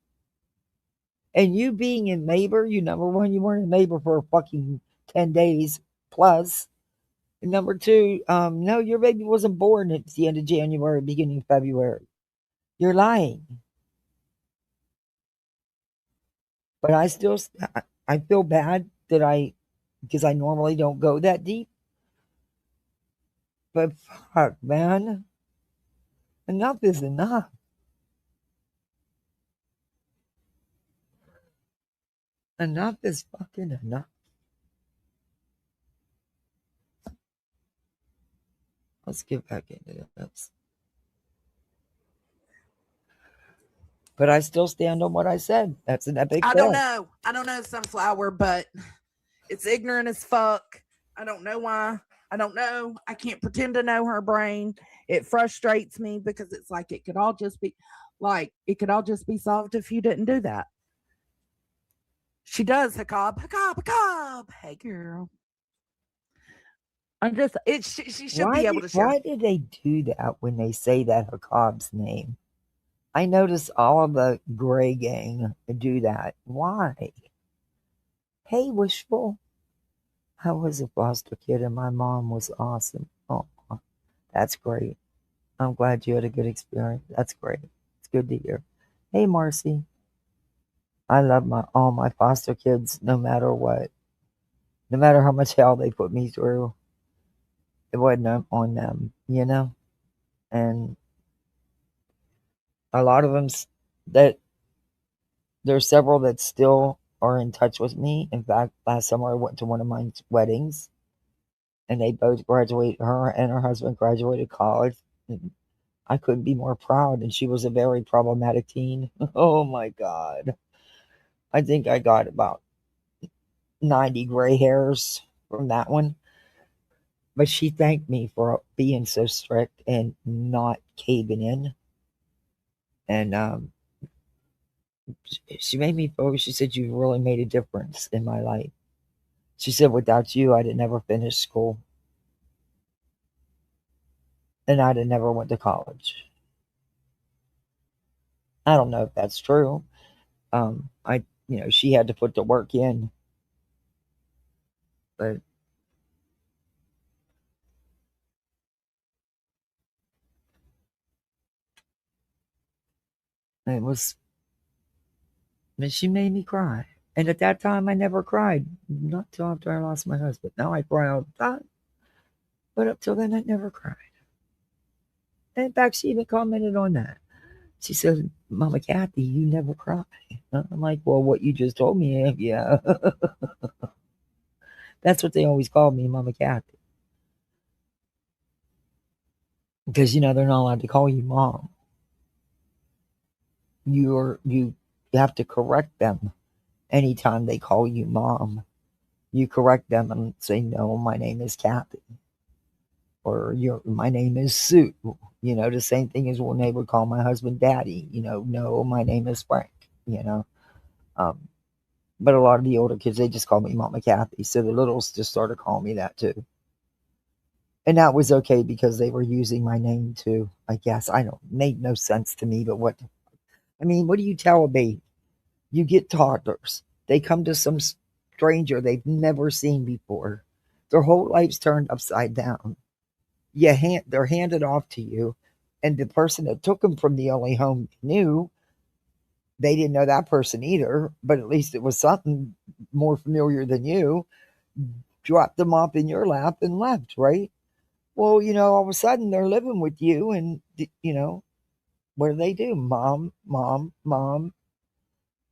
And you being in labor, number one, you weren't in labor for fucking 10 days plus. And number two, no, your baby wasn't born at the end of January, beginning of February. You're lying. But I feel bad that because I normally don't go that deep. But fuck, man. Enough is enough. Enough is fucking enough. Let's get back into this. But I still stand on what I said. That's an epic I fail. don't know, Sunflower, but it's ignorant as fuck. I don't know why. I don't know. I can't pretend to know her brain. It frustrates me because it's like it could all just be solved if you didn't do that. She does, Hakob. Hey, girl. I'm just, she should be able to share. Why did they do that when they say that Hakab's name? I notice all of the gray gang do that. Why? Hey, Wishful. I was a foster kid and my mom was awesome. Oh, that's great. I'm glad you had a good experience. That's great. It's good to hear. Hey, Marcy. I love all my foster kids, no matter what. No matter how much hell they put me through, it wasn't on them, And a lot of them that there's several that still are in touch with me. In fact, last summer I went to one of my weddings, and they both graduated. Her and her husband graduated college. And I couldn't be more proud. And she was a very problematic teen. Oh my God. I think I got about 90 gray hairs from that one. But she thanked me for being so strict and not caving in. And she made me feel, she said, you really made a difference in my life. She said, without you, I'd have never finished school. And I'd have never went to college. I don't know if that's true. She had to put the work in. But it was, and she made me cry. And at that time, I never cried. Not till after I lost my husband. Now I cry all the time. But up till then, I never cried. And in fact, she even commented on that. She said, Mama Kathy, you never cry. I'm like, well, what you just told me, yeah. That's what they always called me, Mama Kathy. Because, they're not allowed to call you mom. You have to correct them anytime they call you mom. You correct them and say, no, my name is Kathy. Or my name is Sue. The same thing as when they would call my husband daddy. No, my name is Frank. But a lot of the older kids, they just call me Mama Kathy. So the littles just started calling me that too. And that was okay because they were using my name too, I guess. I don't, made no sense to me, but what do you tell a baby? You get toddlers. They come to some stranger they've never seen before. Their whole life's turned upside down. They're handed off to you, and the person that took them from the only home they knew, they didn't know that person either, but at least it was something more familiar than you, dropped them off in your lap and left, right? Well, all of a sudden they're living with you, and, what do? Mom, mom, mom,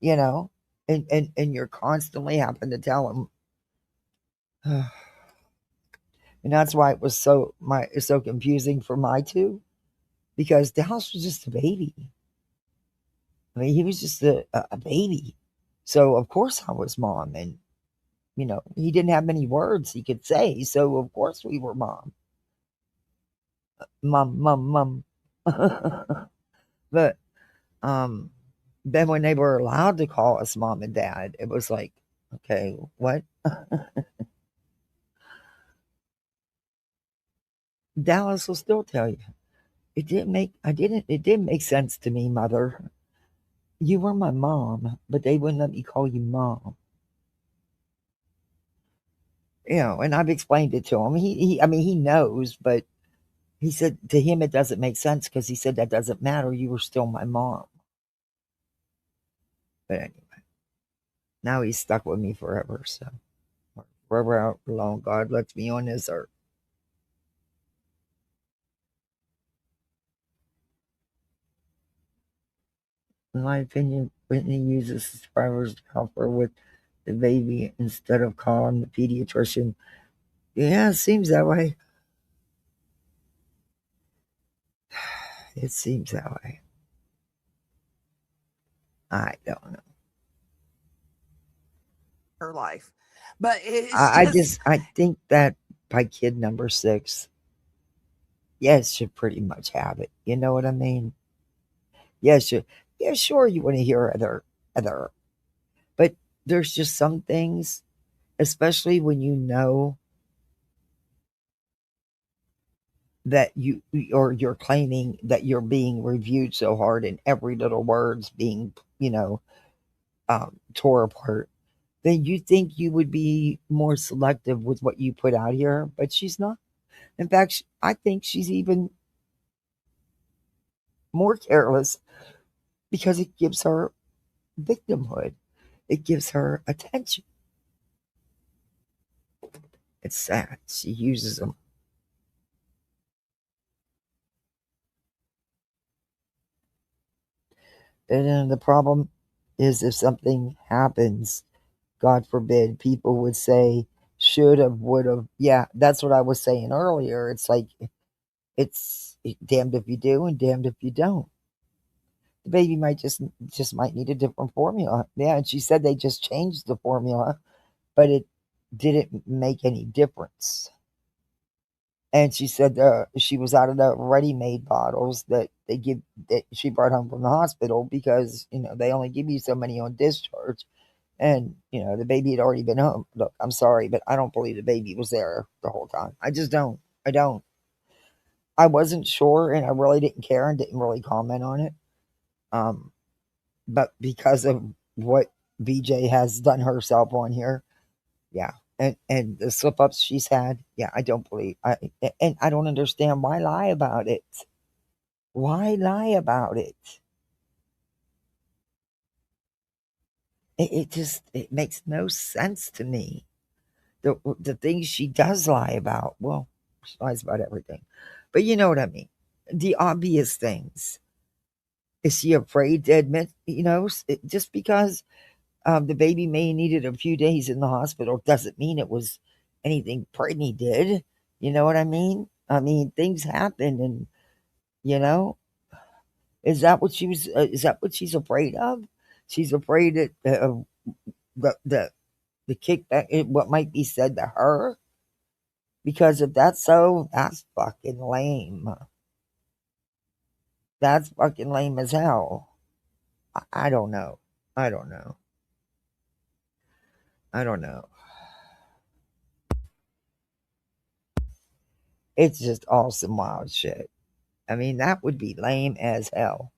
you know, and you're constantly having to tell them. And that's why it was so confusing for my two, because Dallas was just a baby. I mean, he was just a baby. So of course I was mom, and he didn't have many words he could say, so of course we were mom, mom, mom, mom. But um, then when they were allowed to call us mom and dad, it was like, okay, what? Dallas will still tell you it didn't make sense to me, mother. You were my mom, but they wouldn't let me call you mom. And I've explained it to him. I mean, he knows, but he said to him it doesn't make sense, because he said that doesn't matter. You were still my mom. But anyway, now he's stuck with me forever. So forever out alone, God lets me on this earth. In my opinion, Whitney uses subscribers to help her with the baby instead of calling the pediatrician. Yeah, it seems that way. It seems that way. I don't know. Her life, but it's just I think that by kid number 6, yes, should pretty much have it. You know what I mean? Yes, yeah, sure. You want to hear other, but there's just some things, especially when that you're claiming that you're being reviewed so hard, and every little word's being tore apart. Then you think you would be more selective with what you put out here, but she's not. In fact, I think she's even more careless, because it gives her victimhood. It gives her attention. It's sad. She uses them. And then the problem is, if something happens, God forbid, people would say, should have, would have. Yeah, that's what I was saying earlier. It's like, it's damned if you do and damned if you don't. The baby might just might need a different formula. Yeah, and she said they just changed the formula, but it didn't make any difference. And she said she was out of the ready-made bottles that they give, that she brought home from the hospital, because they only give you so many on discharge. And the baby had already been home. Look, I'm sorry, but I don't believe the baby was there the whole time. I just don't. I don't. I wasn't sure, and I really didn't care and didn't really comment on it. Um, but because of what BJ has done herself on here, yeah, and the slip ups she's had, yeah, I don't believe. And I don't understand, why lie about it. Why lie about it? It makes no sense to me. The things she does lie about, well, she lies about everything, but you know what I mean. The obvious things. Is she afraid to admit? Just because the baby may needed a few days in the hospital doesn't mean it was anything Brittany did. You know what I mean? I mean, things happen, and you know, is that what she was? Is that what she's afraid of? She's afraid that the kickback, what might be said to her. Because if that's so, that's fucking lame. That's fucking lame as hell. I don't know. I don't know. I don't know. It's just awesome wild shit. I mean, that would be lame as hell,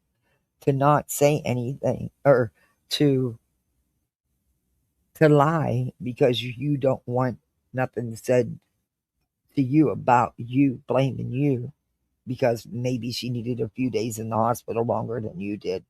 to not say anything, or to to lie because you don't want nothing said to you about you blaming you because maybe she needed a few days in the hospital longer than you did.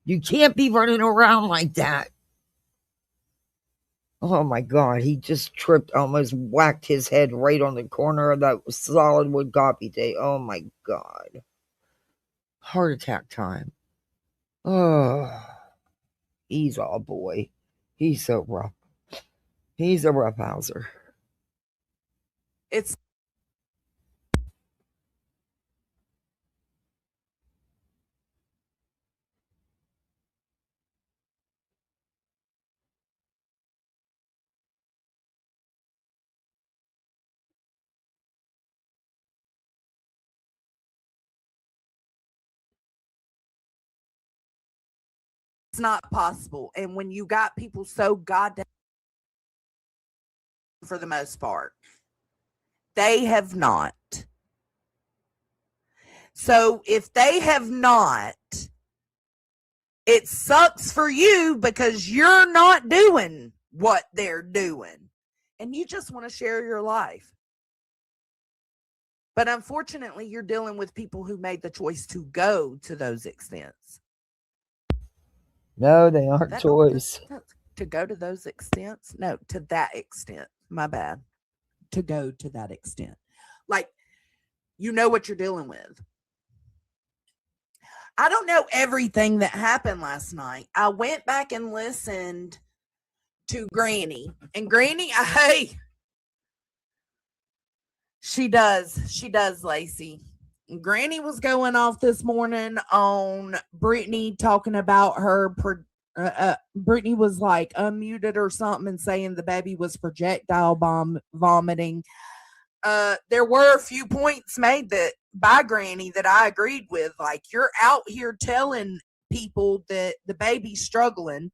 You can't be running around like that. Oh my God, he just tripped, almost whacked his head right on the corner of that solid wood coffee table. Oh my God. Heart attack time. Oh, he's all boy. He's so rough. He's a roughhouser. It's not possible. And when you got people so goddamn, for the most part, they have not. So if they have not, it sucks for you because you're not doing what they're doing and you just want to share your life. But unfortunately, you're dealing with people who made the choice to go to those extents. No, they aren't toys. To go to those extents? No, to that extent. My bad. To go to that extent. Like, you know what you're dealing with. I don't know everything that happened last night. I went back and listened to Granny. And Granny, hey, she does, Lacey. Granny was going off this morning on Brittany talking about her. Brittany was like unmuted or something and saying the baby was projectile vomiting. There were a few points made that by Granny that I agreed with. Like, you're out here telling people that the baby's struggling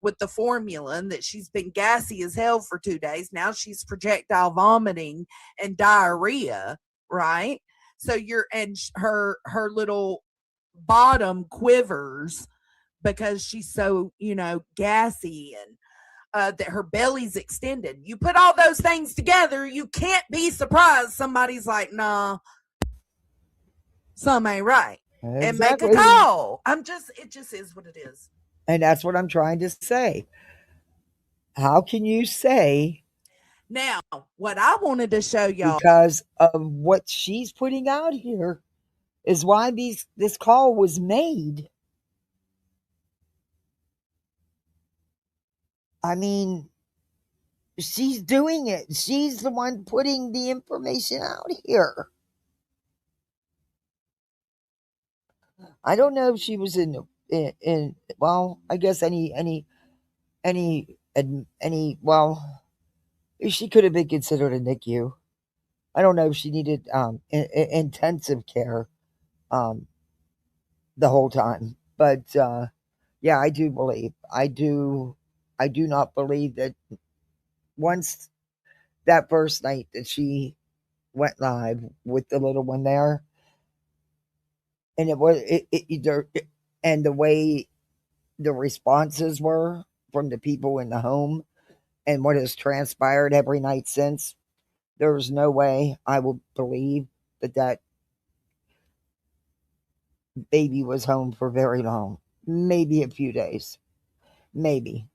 with the formula and that she's been gassy as hell for 2 days. Now she's projectile vomiting and diarrhea, right? So her little bottom quivers because she's so, gassy and that her belly's extended. You put all those things together, you can't be surprised somebody's like, nah, something ain't right. Exactly. And make a call. It just is what it is. And that's what I'm trying to say. How can you say? Now, what I wanted to show y'all, because of what she's putting out here, is why this call was made. I mean, she's doing it. She's the one putting the information out here. I don't know if she was in well, I guess well, she could have been considered a NICU. I don't know if she needed intensive care the whole time, but yeah, I do not believe that once that first night that she went live with the little one there, and and the way the responses were from the people in the home and what has transpired every night since, there's no way I will believe that baby was home for very long. Maybe a few days. Maybe.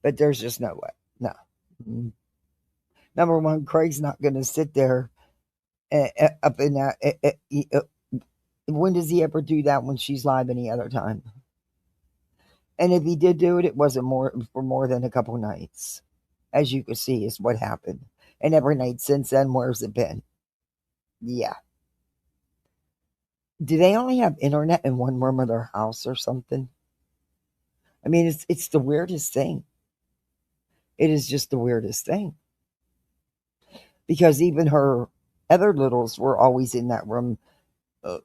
But there's just no way. No. Number one, Craig's not going to sit there up in that. When does he ever do that when she's live any other time? And if he did do it, it wasn't for more than a couple nights. As you can see, is what happened. And every night since then, where's it been? Yeah. Do they only have internet in one room of their house or something? I mean, it's the weirdest thing. It is just the weirdest thing. Because even her other littles were always in that room,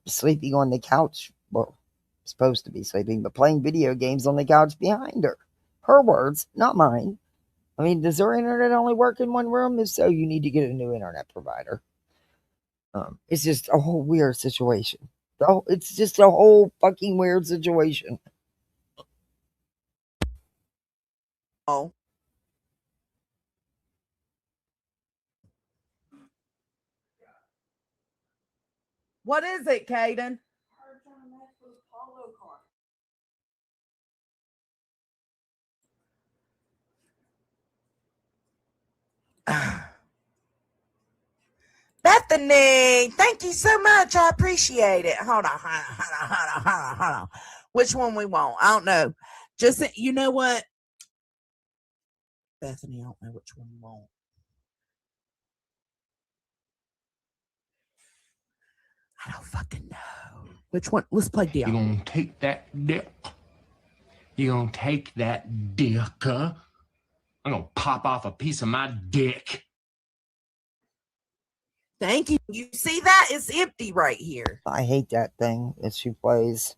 sleeping on the couch. Well, supposed to be sleeping, but playing video games on the couch behind her. Her words, not mine. I mean, does her internet only work in one room? If so, you need to get a new internet provider. It's just a whole weird situation. It's just a whole fucking weird situation. Oh. What is it, Caden? Bethany, thank you so much. I appreciate it. Hold on. Hold on. Which one we want? I don't know. Just, you know what? Bethany, I don't know which one you want. I don't fucking know. Which one? Let's play Dick. You gonna take that dick? You gonna take that dick, huh? I'm gonna pop off a piece of my dick. Thank you. You see that? It's empty right here. I hate that thing that she plays.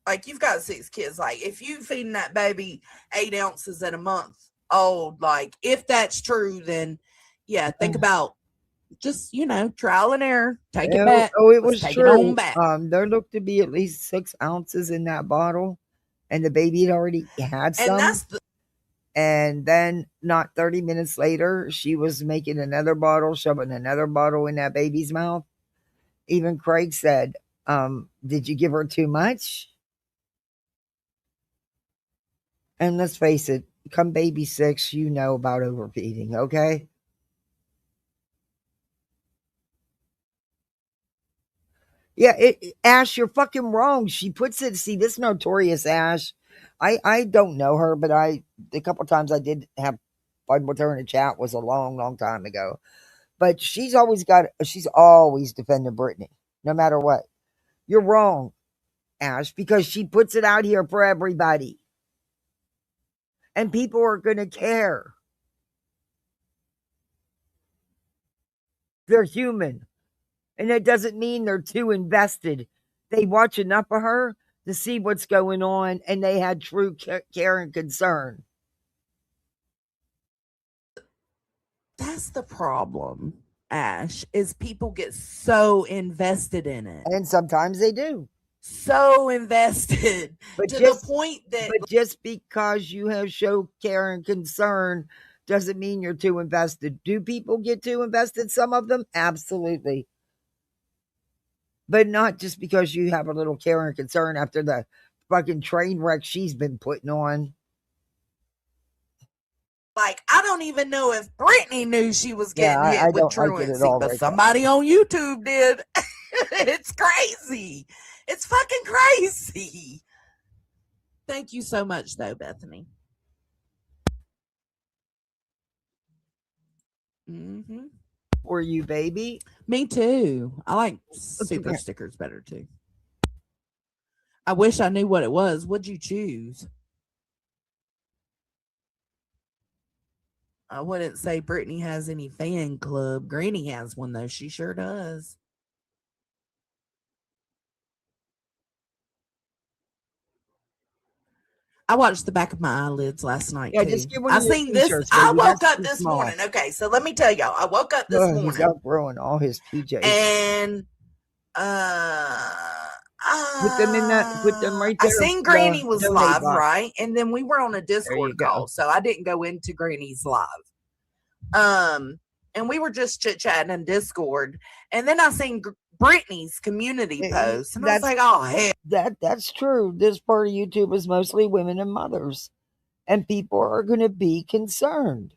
Like, you've got 6 kids. Like, if you feeding that baby 8 ounces in a month old, like, if that's true, then yeah, think about just, trial and error. Take it back. Oh, it was take true. It on back. There looked to be at least 6 ounces in that bottle, and the baby had already had some. And then, not 30 minutes later, she was making another bottle, shoving another bottle in that baby's mouth. Even Craig said, did you give her too much? And let's face it, come baby 6, you know about overfeeding, okay? Yeah, Ash, you're fucking wrong. She puts it, see, this notorious Ash, I don't know her, but the couple times I did have fun with her in the chat was a long, long time ago. But she's always defending Brittany, no matter what. You're wrong, Ash, because she puts it out here for everybody. And people are going to care. They're human. And that doesn't mean they're too invested. They watch enough of her to see what's going on, and they had true care and concern. That's the problem, Ash, is people get so invested in it. And sometimes they do. So invested but to the point that... But just because you have show care and concern doesn't mean you're too invested. Do people get too invested? Some of them? Absolutely. But not just because you have a little care and concern after the fucking train wreck she's been putting on. Like, I don't even know if Brittany knew she was getting hit with truancy, but right somebody on YouTube did. It's crazy. It's fucking crazy. Thank you so much, though, Bethany. Mm-hmm. For you, baby. Me too. I like super stickers better too. I wish I knew what it was. What'd you choose? I wouldn't say Brittany has any fan club. Granny has one though. She sure does. I watched the back of my eyelids last night. Yeah, too. just get one I of your seen this. t-shirts, I baby. woke That's up this small. morning. Okay, so let me tell y'all. I woke up this morning. He's outgrowing all his PJs. And put them right there. I seen Granny was live, box. right? And then we were on a Discord call, so I didn't go into Granny's live. And we were just chit-chatting in Discord, and then I seen Brittany's community post, and I was like, oh, hell. That's true. This part of YouTube is mostly women and mothers, and people are going to be concerned.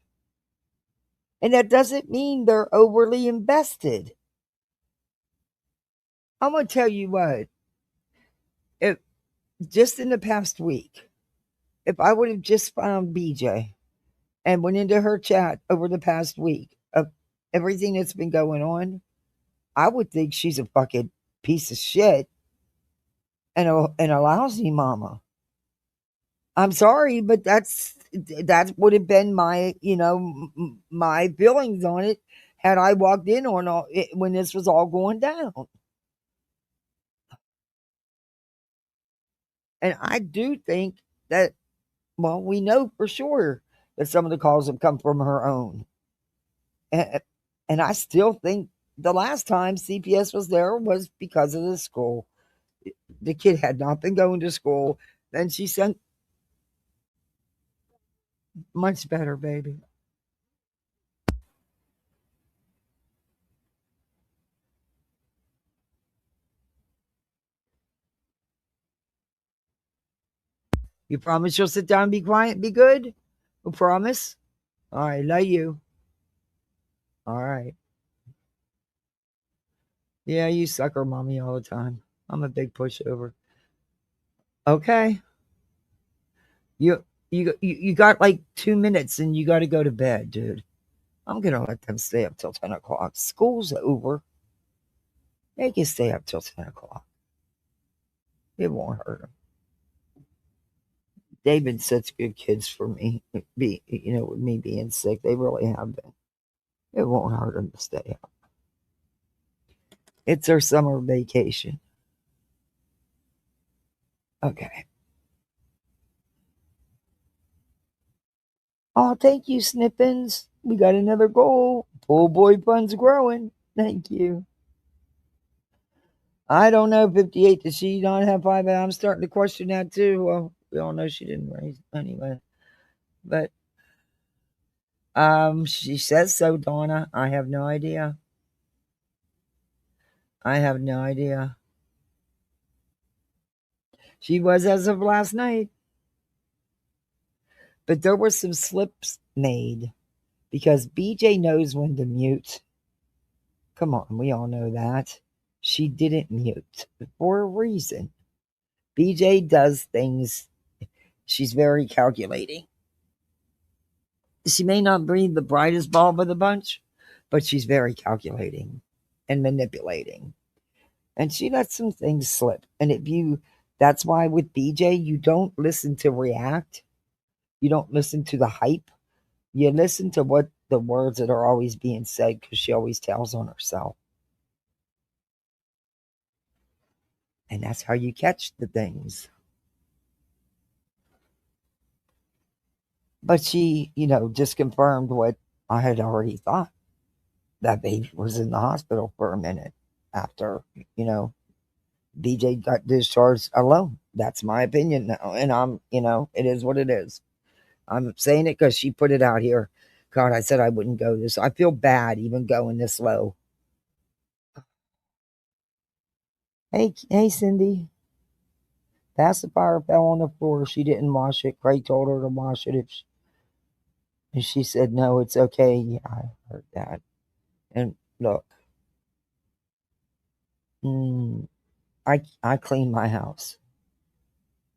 And that doesn't mean they're overly invested. I'm going to tell you what, if just in the past week, if I would have just found BJ and went into her chat over the past week of everything that's been going on, I would think she's a fucking piece of shit and a lousy mama. I'm sorry, but that would have been my, my feelings on it had I walked in on it when this was all going down. And I do think that, well, we know for sure that some of the calls have come from her own. And I still think the last time CPS was there was because of the school. The kid had not been going to school. Then she sent, much better, baby. You promise you'll sit down and be quiet and be good? You promise? All right, love you. All right. Yeah, you sucker mommy all the time. I'm a big pushover. Okay. You got like 2 minutes and you got to go to bed, dude. I'm gonna let them stay up till 10 o'clock. School's over. They can stay up till 10 o'clock. It won't hurt them. They've been such good kids for me. With me being sick, they really have been. It won't hurt them to stay up. It's their summer vacation. Okay. Oh, thank you, Snippins. We got another goal. Pool boy fun's growing. Thank you. I don't know, 58. Does she not have 5? I'm starting to question that too. Well, we all know she didn't raise anyway. But she says so, Donna. I have no idea. I have no idea. She was as of last night. But there were some slips made because BJ knows when to mute. Come on, we all know that. She didn't mute for a reason. BJ does things, she's very calculating. She may not be the brightest bulb of the bunch, but she's very calculating and manipulating. And she lets some things slip. And that's why with BJ, you don't listen to react. You don't listen to the hype. You listen to what the words that are always being said because she always tells on herself. And that's how you catch the things. But she, just confirmed what I had already thought. That baby was in the hospital for a minute after, BJ got discharged alone. That's my opinion now. And it is what it is. I'm saying it because she put it out here. God, I said I wouldn't go this. I feel bad even going this low. Hey, Cindy. Pacifier fell on the floor. She didn't wash it. Craig told her to wash it. And she said, no, it's okay. Yeah, I heard that. And look, I clean my house.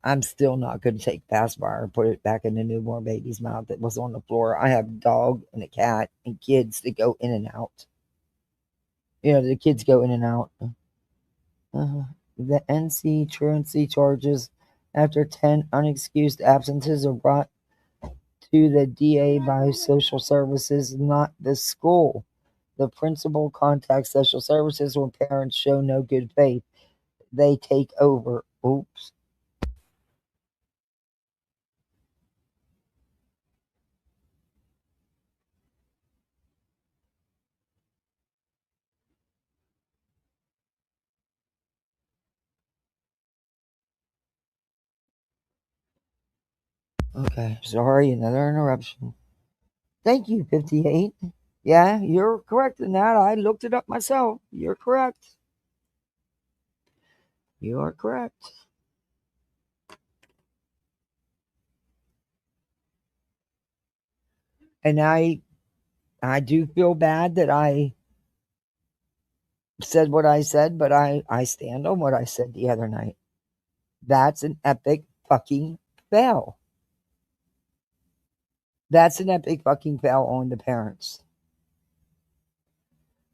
I'm still not going to take pacifier and put it back in the newborn baby's mouth that was on the floor. I have a dog and a cat and kids that go in and out. The kids go in and out. The NC truancy charges after 10 unexcused absences are brought to the DA by social services, not the school. The principal contacts social services when parents show no good faith. They take over. Oops. Okay, sorry, another interruption. Thank you, 58. Yeah, you're correct in that. I looked it up myself. You're correct. You are correct. And I do feel bad that I said what I said, but I stand on what I said the other night. That's an epic fucking fail. That's an epic fucking fail on the parents.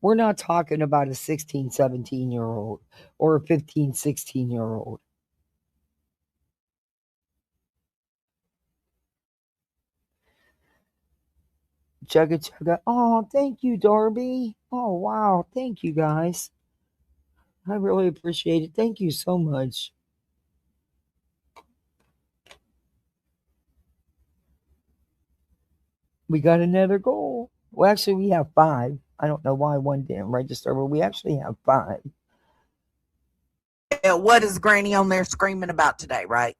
We're not talking about a 16, 17-year-old or a 15, 16-year-old. Chugga chugga. Oh, thank you, Darby. Oh, wow. Thank you, guys. I really appreciate it. Thank you so much. We got another goal. Well, actually, we have 5. I don't know why one didn't register, but we actually have 5. What is Granny on there screaming about today, right?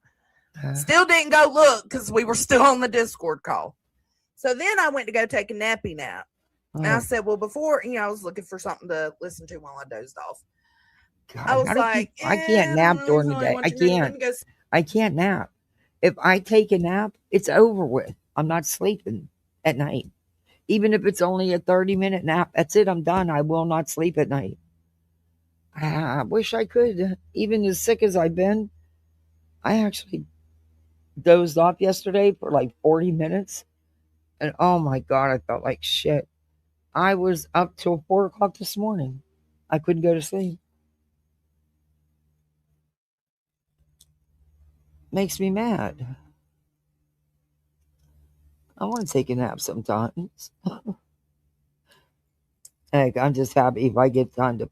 Uh, Still didn't go look because we were still on the Discord call. So then I went to go take a nappy nap. And I oh, said, well, before, I was looking for something to listen to while I dozed off. I God, was how do like, I can't I don't nap know, I during feel the like day. watching Granny. Let me go. I can't nap. If I take a nap, it's over with. I'm not sleeping at night. Even if it's only a 30-minute nap, that's it. I'm done. I will not sleep at night. I wish I could. Even as sick as I've been, I actually dozed off yesterday for like 40 minutes. And oh my God, I felt like shit. I was up till 4 o'clock this morning. I couldn't go to sleep. Makes me mad. I want to take a nap sometimes. Heck, I'm just happy if I get time to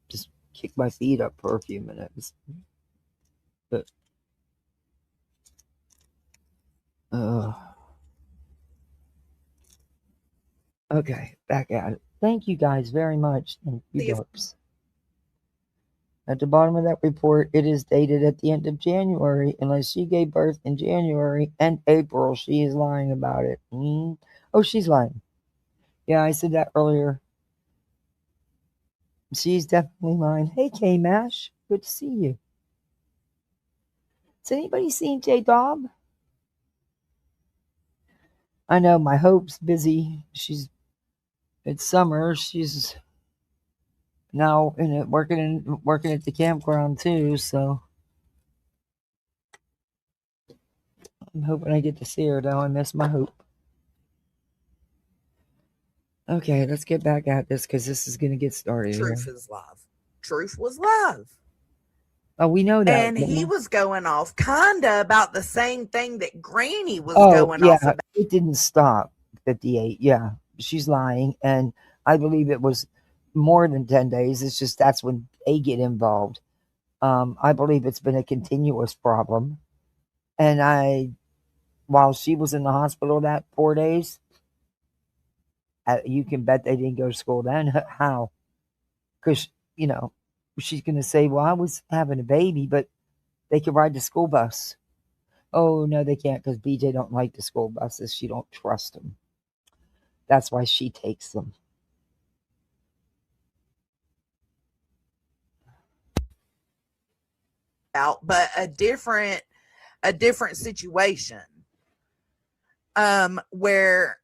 just kick my feet up for a few minutes. But, uh, okay, back at it. Thank you guys very much. Thank you, Dorps. At the bottom of that report, it is dated at the end of January. Unless she gave birth in January and April, she is lying about it. Oh, she's lying. Yeah, I said that earlier. She's definitely lying. Hey, K Mash. Good to see you. Has anybody seen J Dobb? I know my Hope's busy. It's summer. She's now working at the campground too, so I'm hoping I get to see her though. I miss my Hope. Okay, let's get back at this because this is gonna get started Truth here. is love. Truth was love. Oh, we know that. And he was going off kinda about the same thing that Granny was Oh, going off yeah, about. it didn't stop 58. Yeah, she's lying, and I believe it was more than 10 days. It's just that's when they get involved. I believe it's been a continuous problem. And while she was in the hospital that 4 days, you can bet they didn't go to school then. How? Because, you know, she's going to say, well, I was having a baby, but they could ride the school bus. Oh, no, they can't because BJ don't like the school buses. She don't trust them. That's why she takes them. But a different situation. Where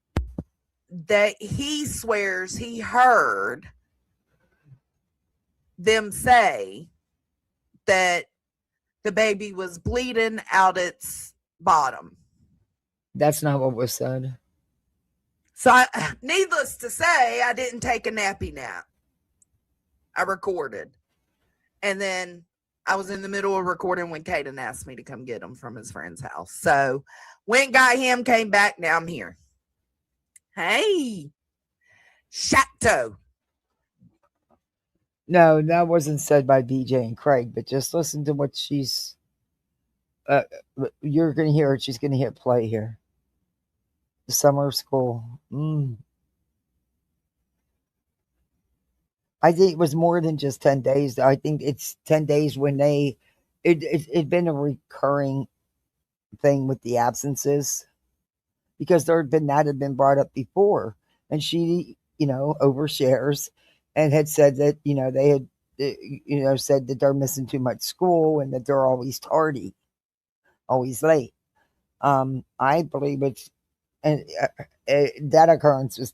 that he swears he heard them say that the baby was bleeding out its bottom. That's not what was said. So, needless to say, I didn't take a nappy nap. I recorded. And then I was in the middle of recording when Caden asked me to come get him from his friend's house. So, went, got him, came back. Now I'm here. Hey, Shato. No, that wasn't said by BJ and Craig, but just listen to what uh, you're going to hear it. She's going to hit play here. The summer of school. I think it was more than just 10 days. I think it's 10 days when it'd been a recurring thing with the absences because that had been brought up before. And she, overshares and had said that, they had, said that they're missing too much school and that they're always tardy, always late. I believe it's, and that occurrence was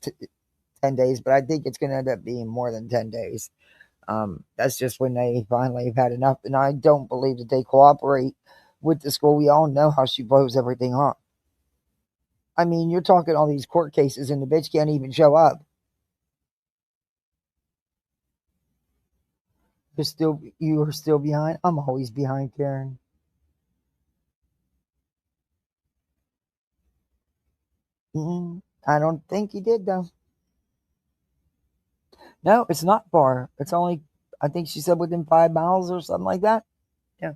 10 days, but I think it's going to end up being more than 10 days. That's just when they finally have had enough. And I don't believe that they cooperate with the school. We all know how she blows everything up. I mean, you're talking all these court cases and the bitch can't even show up. You are still behind. I'm always behind, Karen. I don't think he did though. No, it's not far. It's only, I think she said within 5 miles or something like that. Yeah.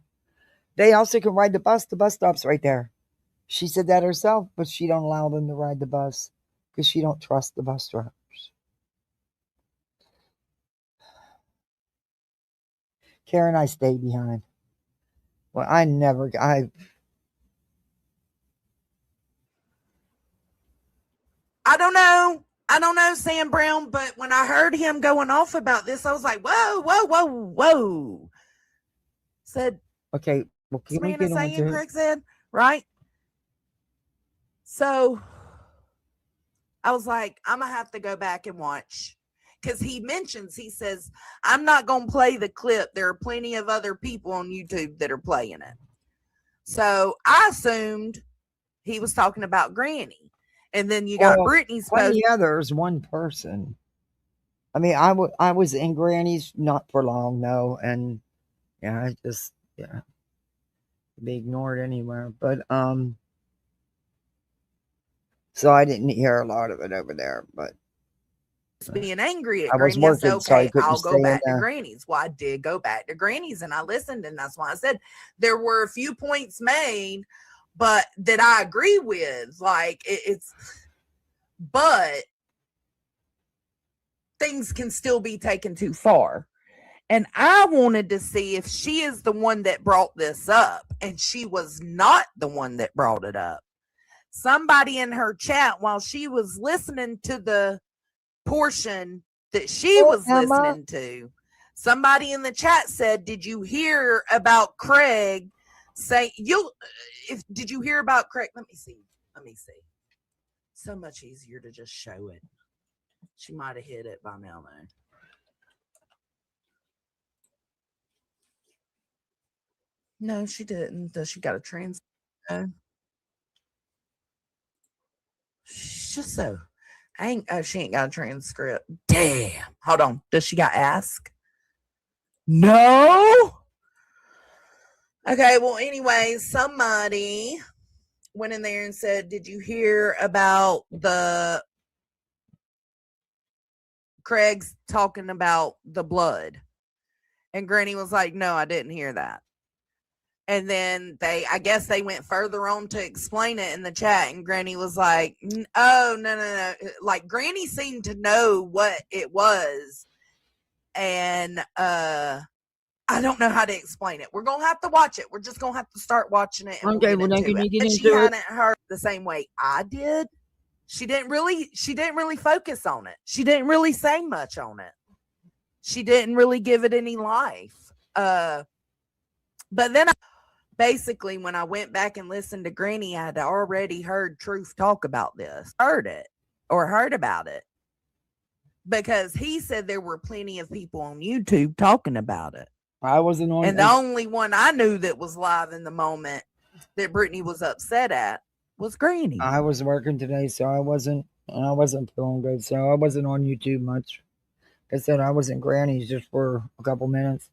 They also can ride the bus. The bus stop's right there. She said that herself, but she don't allow them to ride the bus. because she don't trust the bus drivers. Karen, I stayed behind. Well, I don't know, Sam Brown, but when I heard him going off about this, I was like, whoa, whoa, whoa, whoa. Said, okay, well, can we man get is on saying, to Craig it? said, right? So I was like, I'm going to have to go back and watch. Because he says, I'm not going to play the clip. There are plenty of other people on YouTube that are playing it. So I assumed he was talking about Granny. And then you got Brittany's post. Yeah, there's one person. I mean, I was in Granny's not for long, though. And yeah, I just, yeah, be ignored anywhere. But, so I didn't hear a lot of it over there, but being angry at I was Granny. I said, working, so I okay, couldn't I'll stay go in back to there. Granny's. Well, I did go back to Granny's and I listened, and that's why I said there were a few points made, but that I agree with. Like but things can still be taken too far. And I wanted to see if she is the one that brought this up, and she was not the one that brought it up. Somebody in her chat, while she was listening to the portion that she was listening to, somebody in the chat said, did you hear about Craig say did you hear about Craig? Let me see. So much easier to just show it. She might have hit it by now though. No, she didn't. Does she got a trans? Just so. She ain't got a transcript. Damn. Hold on. Does she got ask? No. Okay. Well, anyway, somebody went in there and said, "Did you hear about the Craig's talking about the blood?" And Granny was like, "No, I didn't hear that." And then I guess they went further on to explain it in the chat. And Granny was like, oh, no. Like, Granny seemed to know what it was. And I don't know how to explain it. We're going to have to watch it. We're just going to have to start watching it. And okay, well, then can you get into it? She hadn't heard the same way I did. She didn't really focus on it. She didn't really say much on it. She didn't really give it any life. But then basically, when I went back and listened to Granny, I had already heard Truth talk about this, heard about it, because he said there were plenty of people on YouTube talking about it. I wasn't on, and the only one I knew that was live in the moment that Brittany was upset at was Granny. I was working today, so I wasn't feeling good, so I wasn't on YouTube much. Like I said, I was in Granny's just for a couple minutes.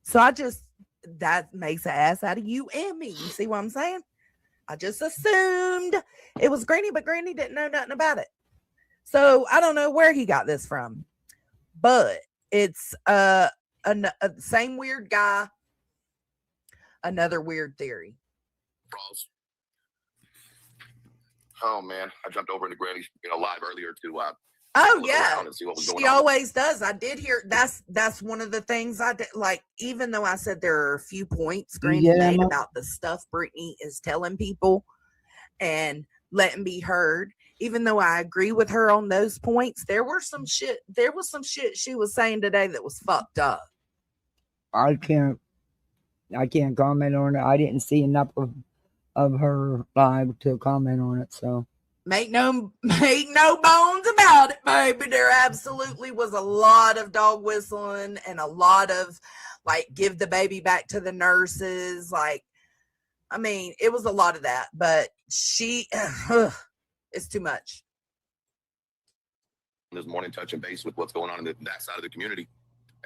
So that makes an ass out of you and me. You see what I'm saying? I just assumed it was Granny, but Granny didn't know nothing about it. So I don't know where he got this from, but it's a same weird guy, another weird theory. Oh man, I jumped over into Granny's live earlier to oh yeah, she always does. I did hear that's one of the things I did. Like, even though I said there are a few points Granny made about the stuff Brittany is telling people and letting be heard, even though I agree with her on those points, there was some shit she was saying today that was fucked up. I can't comment on it. I didn't see enough of her live to comment on it, so make no bones about it, baby. There absolutely was a lot of dog whistling and a lot of like, give the baby back to the nurses. Like, I mean, it was a lot of that, but it's too much. This morning, touching base with what's going on in that side of the community.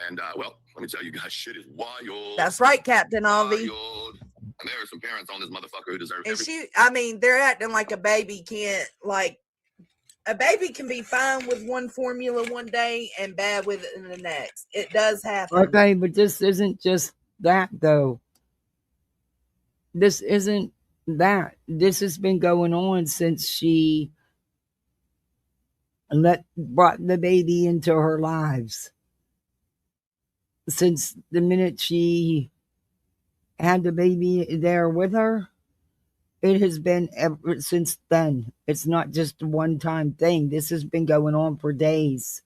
And well, let me tell you guys, shit is wild. That's right, Captain Avi. And there are some parents on this motherfucker who deserve they're acting like a baby can't, like, a baby can be fine with one formula one day and bad with it in the next. It does happen. Okay, but this isn't just that, though. This isn't that this has been going on since she brought the baby into her lives. Since the minute she had the baby there with her, it has been ever since then. It's not just a one time thing. This has been going on for days.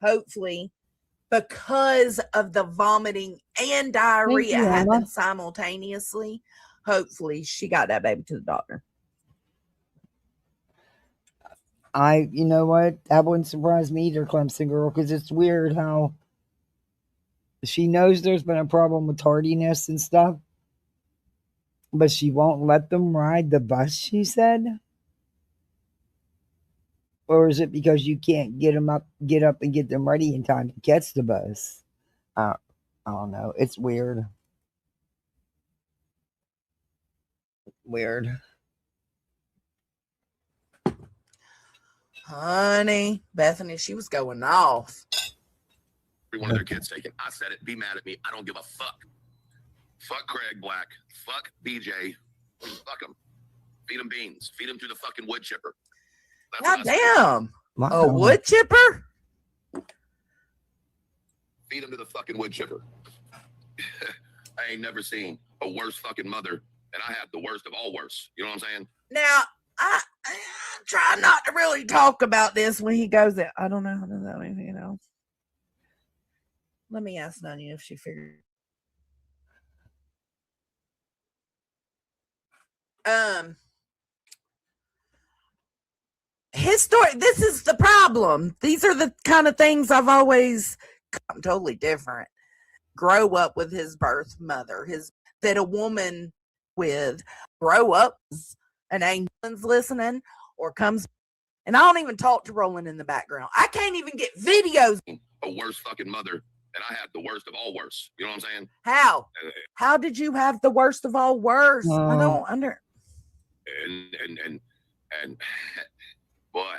Hopefully, because of the vomiting and diarrhea happened simultaneously, hopefully she got that baby to the doctor. You know what? That wouldn't surprise me either, Clemson girl, because it's weird how she knows there's been a problem with tardiness and stuff, but she won't let them ride the bus, she said. Or is it because you can't get up and get them ready in time to catch the bus? I don't know. It's weird. Weird. Honey, Bethany, she was going off. Every one of their kids taken. I said it. Be mad at me. I don't give a fuck. Fuck Craig Black. Fuck BJ. Fuck him. Feed him beans. Feed him to the fucking wood chipper. God damn. A wood chipper? Feed him to the fucking wood chipper. I ain't never seen a worse fucking mother, and I have the worst of all worse. You know what I'm saying? Now, I try not to really talk about this when he goes there. I don't know how to know anything else. Let me ask Nanya if she figured. His story, this is the problem. These are the kind of things I'm totally different. Grow up with his birth mother, that a woman with grow up, an angel's listening or comes, and I don't even talk to Roland in the background. I can't even get videos. A worse fucking mother, and I had the worst of all worse. You know what I'm saying? How did you have the worst of all worse? I don't under. And boy,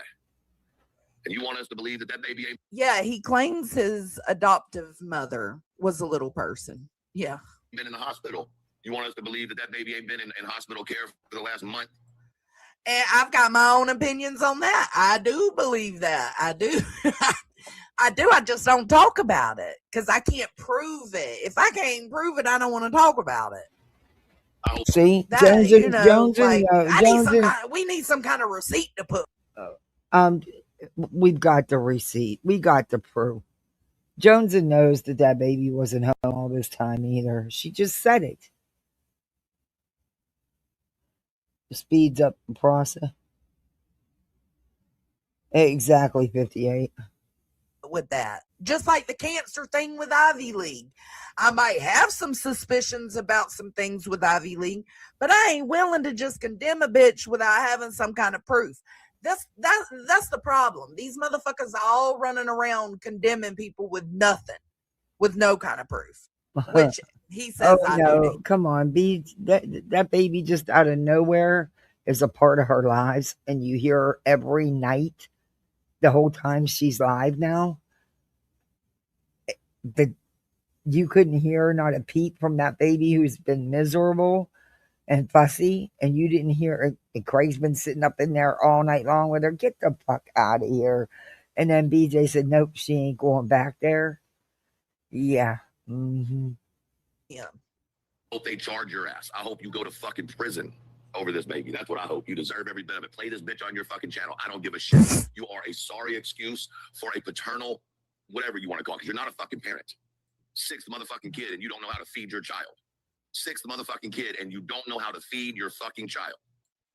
and you want us to believe that baby ain't? Yeah, he claims his adoptive mother was a little person. Yeah, been in the hospital. You want us to believe that baby ain't been in hospital care for the last month? And I've got my own opinions on that. I do believe that. I do. I do. I just don't talk about it because I can't prove it. If I can't prove it, I don't want to talk about it. See, we need some kind of receipt to put. We've got the receipt. We got the proof. Jonesn knows that baby wasn't home all this time either. She just said it. Speeds up the process. Exactly 58. With that, just like the cancer thing with Ivy League, I might have some suspicions about some things with Ivy League, but I ain't willing to just condemn a bitch without having some kind of proof. That's the problem. These motherfuckers are all running around condemning people with nothing, with no kind of proof. Which he says, no, come on, that baby just out of nowhere is a part of her lives, and you hear her every night, the whole time she's live now. You couldn't hear not a peep from that baby who's been miserable and fussy, and you didn't hear it. And Craig's been sitting up in there all night long with her. Get the fuck out of here. And then BJ said, nope, she ain't going back there. Yeah. Mm-hmm. Yeah. I hope they charge your ass. I hope you go to fucking prison over this baby. That's what I hope. You deserve every bit of it. Play this bitch on your fucking channel. I don't give a shit. You are a sorry excuse for a paternal, whatever you want to call it, because you're not a fucking parent. Sixth motherfucking kid, and you don't know how to feed your child. Sixth motherfucking kid, and you don't know how to feed your fucking child.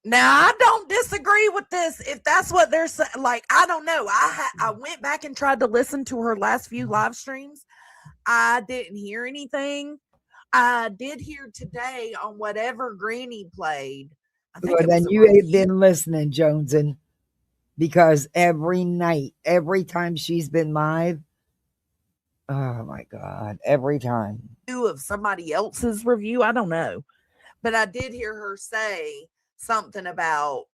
Now, I don't disagree with this. If that's what they're saying, like, I don't know. I went back and tried to listen to her last few live streams. I didn't hear anything. I did hear today on whatever Granny played. Well, then you ain't been listening, Jonesn, because every night, every time she's been live, oh my God, every time. Of somebody else's review, I don't know. But I did hear her say something about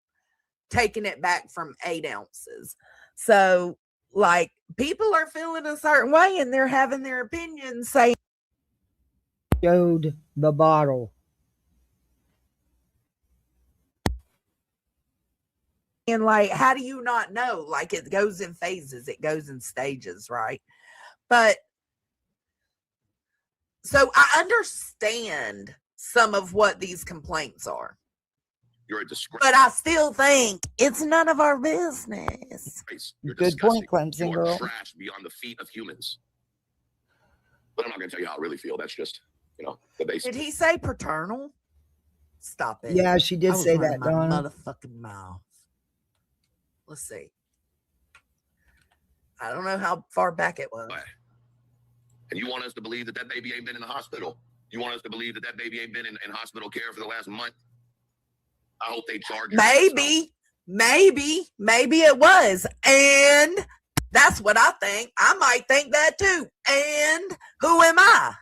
taking it back from 8 ounces. So, like, people are feeling a certain way and they're having their opinions saying. Showed the bottle. And like, how do you not know? Like, it goes in phases, it goes in stages, right? But so I understand some of what these complaints are. You're a disgrace. But I still think it's none of our business. You're Good disgusting. point, Clemson You are girl. trash beyond the feet of humans. But I'm not going to tell you how I really feel. That's just, the basic. Did he say paternal? Stop it. Yeah, she did I was say running that, my Donna. motherfucking mouth. Let's see. I don't know how far back it was. And you want us to believe that that baby ain't been in the hospital? You want us to believe that that baby ain't been in hospital care for the last month? I hope they charge you. Maybe it was. And that's what I think. I might think that too. And who am I?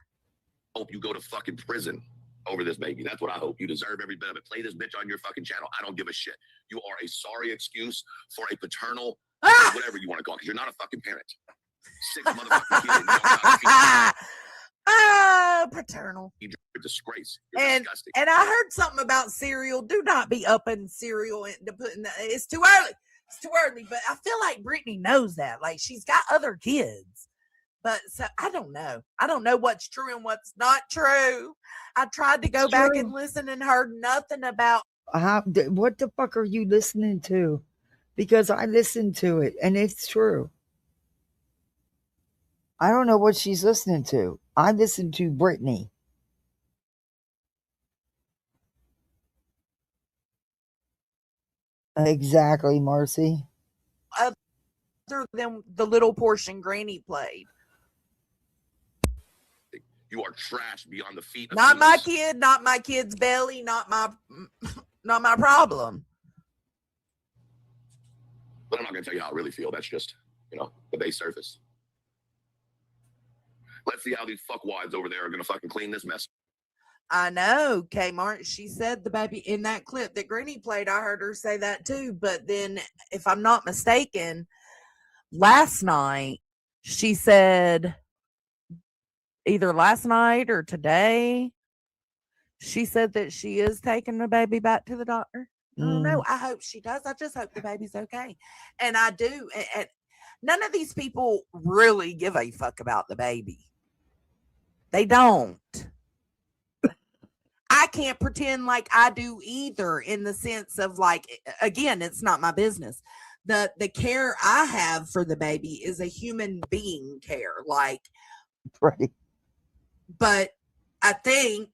Hope you go to fucking prison over this baby. That's what I hope. You deserve every bit of it. Play this bitch on your fucking channel. I don't give a shit. You are a sorry excuse for a paternal, whatever you want to call it, because you're not a fucking parent. 6 motherfucking kids. You don't know how to feed paternal. You're a disgrace. You're disgusting. And I heard something about cereal. Do not be upping cereal into putting that. It's too early. It's too early. But I feel like Brittany knows that. Like, she's got other kids. But so I don't know. I don't know what's true and what's not true. I tried to go back and listen and heard nothing about. What the fuck are you listening to? Because I listened to it and it's true. I don't know what she's listening to. I listened to Brittany. Exactly, Marcy. Other than the little portion Granny played. You are trash beyond the feet of Not humans. my kid, not my kid's belly, not my problem. But I'm not going to tell you how I really feel. That's just, the base surface. Let's see how these fuckwads over there are going to fucking clean this mess. I know, Kmart. She said the baby in that clip that Granny played. I heard her say that too. But then, if I'm not mistaken, last night she said, either last night or today, she said that she is taking the baby back to the doctor. I don't know. I hope she does. I just hope the baby's okay. And I do. And none of these people really give a fuck about the baby. They don't. I can't pretend like I do either, in the sense of, like, again, it's not my business. The care I have for the baby is a human being care, like, right. But I think,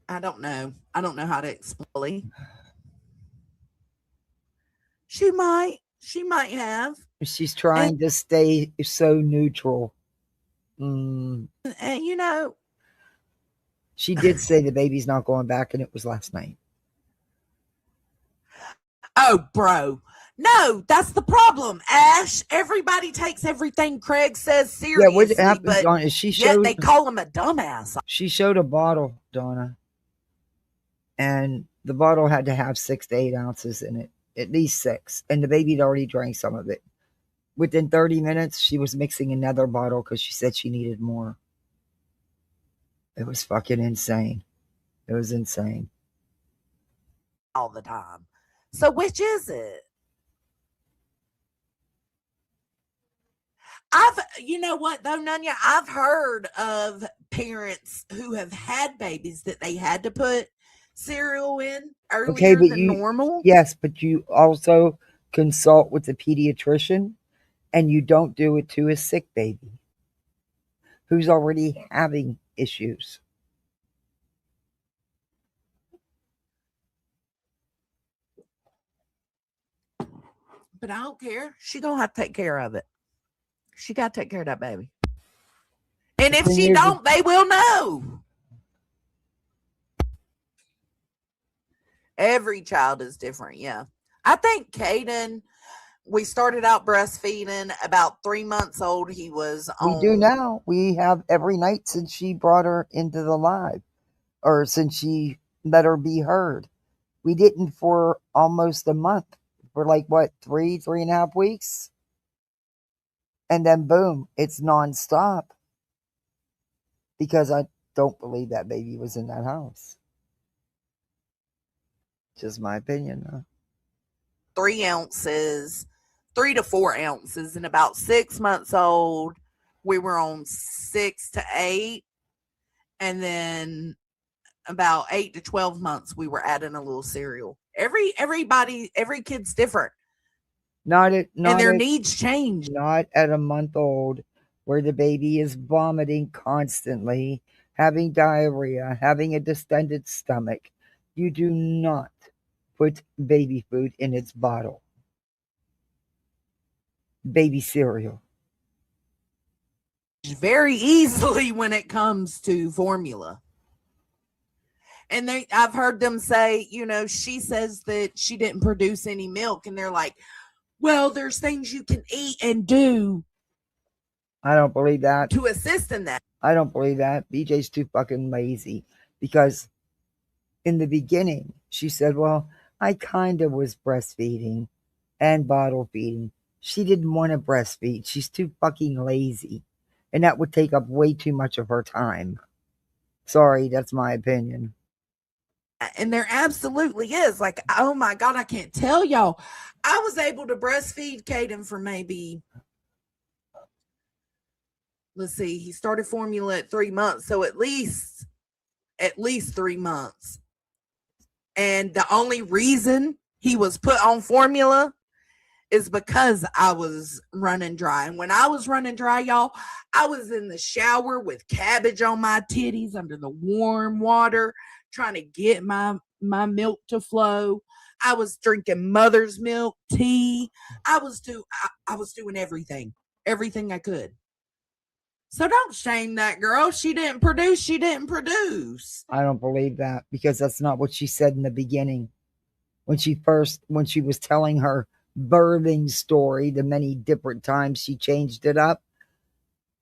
I don't know how to explain. She might have. She's trying to stay so neutral. And she did say the baby's not going back, and it was last night. Oh, bro. No, that's the problem, Ash. Everybody takes everything Craig says seriously. Yeah, what happened, but Donna, yet they call him a dumbass. She showed a bottle, Donna, and the bottle had to have 6 to 8 ounces in it, at least 6, and the baby had already drank some of it. Within 30 minutes, she was mixing another bottle because she said she needed more. It was fucking insane. It was insane. All the time. So which is it? You know what though, Nunya? I've heard of parents who have had babies that they had to put cereal in earlier than normal. Yes, but you also consult with the pediatrician, and you don't do it to a sick baby who's already having issues. But I don't care. She gonna have to take care of it. She got to take care of that baby. And if she don't, they will know. Every child is different, yeah. I think Caden, we started out breastfeeding about 3 months old. He was on. We do now. We have every night since she brought her into the live, or since she let her be heard. We didn't for almost a month. For like, what, 3.5 weeks? And then boom, it's nonstop. Because I don't believe that baby was in that house. Just my opinion. 3 ounces, 3 to 4 ounces, and about 6 months old, we were on 6 to 8, and then about 8 to 12 months, we were adding a little cereal. Every kid's different, and their needs change. Not at a month old, where the baby is vomiting constantly, having diarrhea, having a distended stomach. You do not put baby food in its bottle. Baby cereal. Very easily when it comes to formula. And I've heard them say, she says that she didn't produce any milk, and they're like, well, there's things you can eat and do I don't believe that. to assist in that. I don't believe that. BJ's too fucking lazy, because in the beginning she said, well, I kind of was breastfeeding and bottle feeding. She didn't want to breastfeed. She's too fucking lazy, and that would take up way too much of her time. Sorry, that's my opinion. And there absolutely is. Like, oh my God, I can't tell y'all. I was able to breastfeed Caden for maybe, let's see, he started formula at 3 months. So at least 3 months. And the only reason he was put on formula is because I was running dry. And when I was running dry, y'all, I was in the shower with cabbage on my titties under the warm water, trying to get my milk to flow. I was drinking mother's milk, tea. I was doing everything I could. So don't shame that girl. She didn't produce. I don't believe that, because that's not what she said in the beginning. When she was telling her birthing story, the many different times she changed it up,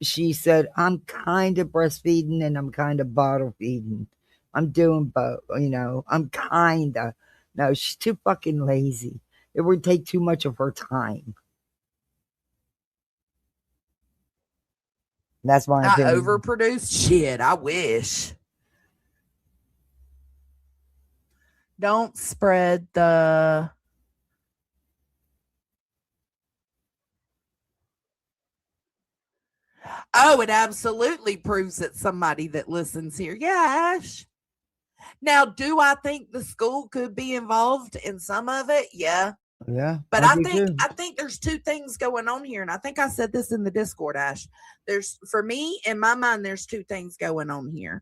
she said, I'm kind of breastfeeding and I'm kind of bottle feeding. I'm doing both, I'm kind of. No, she's too fucking lazy. It would take too much of her time. That's my opinion. I overproduced shit. I wish. Don't spread the... Oh, it absolutely proves that somebody that listens here. Yeah, Ash. Now, do I think the school could be involved in some of it? Yeah. Yeah. But I think there's two things going on here. And I think I said this in the Discord, Ash. For me, in my mind, there's two things going on here.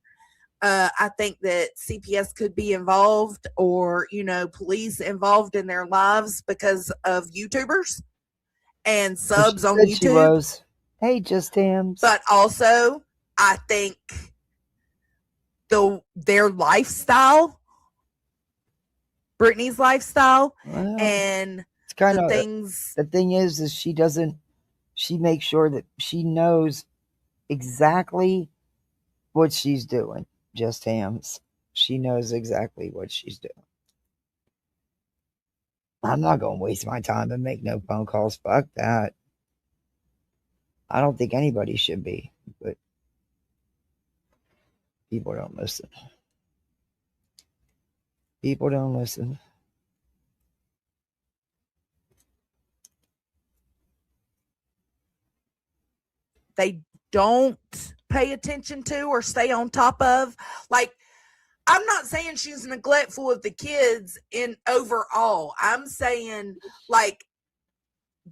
I think that CPS could be involved, or, police involved in their lives because of YouTubers and subs on YouTube. She was. Hey, Just Hams. But also, I think their lifestyle, Brittany's lifestyle, and it's kind the of things. The thing is she makes sure that she knows exactly what she's doing. Just Hams. She knows exactly what she's doing. I'm not going to waste my time and make no phone calls. Fuck that. I don't think anybody should be, but people don't listen. People don't listen. They don't pay attention to or stay on top of. Like, I'm not saying she's neglectful of the kids in overall. I'm saying, like,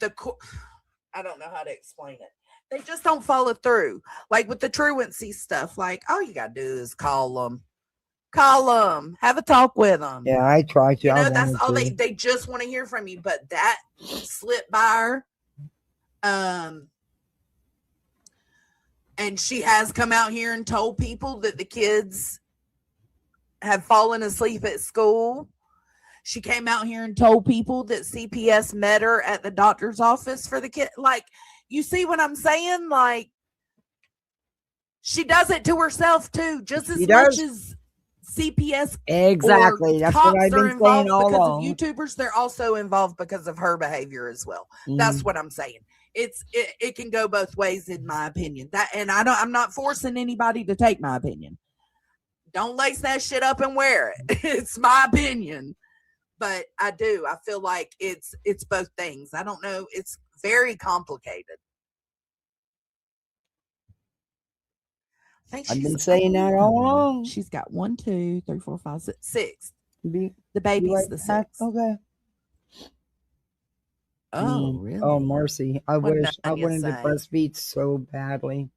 I don't know how to explain it. They just don't follow through. Like with the truancy stuff, like, all you got to do is call them, have a talk with them. Yeah, I try to. That's all they just want to hear from you. But that slipped by her. And she has come out here and told people that the kids have fallen asleep at school. She came out here and told people that CPS met her at the doctor's office for the kid. Like, you see what I'm saying? Like, she does it to herself too, just as much as CPS. Exactly. That's what I've been saying all along. Because of YouTubers, they're also involved because of her behavior as well. That's what I'm saying. It can go both ways, in my opinion. I'm not forcing anybody to take my opinion. Don't lace that shit up and wear it. It's my opinion. but I do. I feel like it's both things. I don't know. It's very complicated. I think I've been she's saying that all along. She's got 1, 2, 3, 4, 5, 6, 6. Be The baby's right the back. 6th. Okay. Oh, Oh, really? mercy. I What did wish I Anya wanted to say? breastfeed so badly.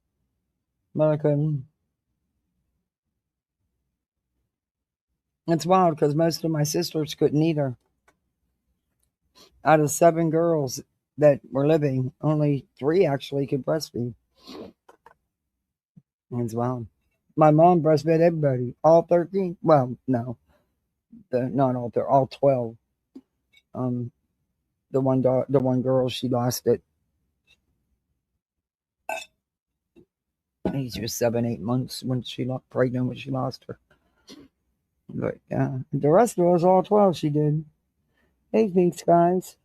But I couldn't. It's wild because most of my sisters couldn't either. Out of 7 girls that were living, only 3 actually could breastfeed. It's wild. My mom breastfed everybody, all 13. Well, no, not all 13, all 12. Um, the one girl, she lost it. I think she was 7, 8 months when she got pregnant when she lost her. But yeah, the rest of us, all 12, she did. Hey, thanks, guys.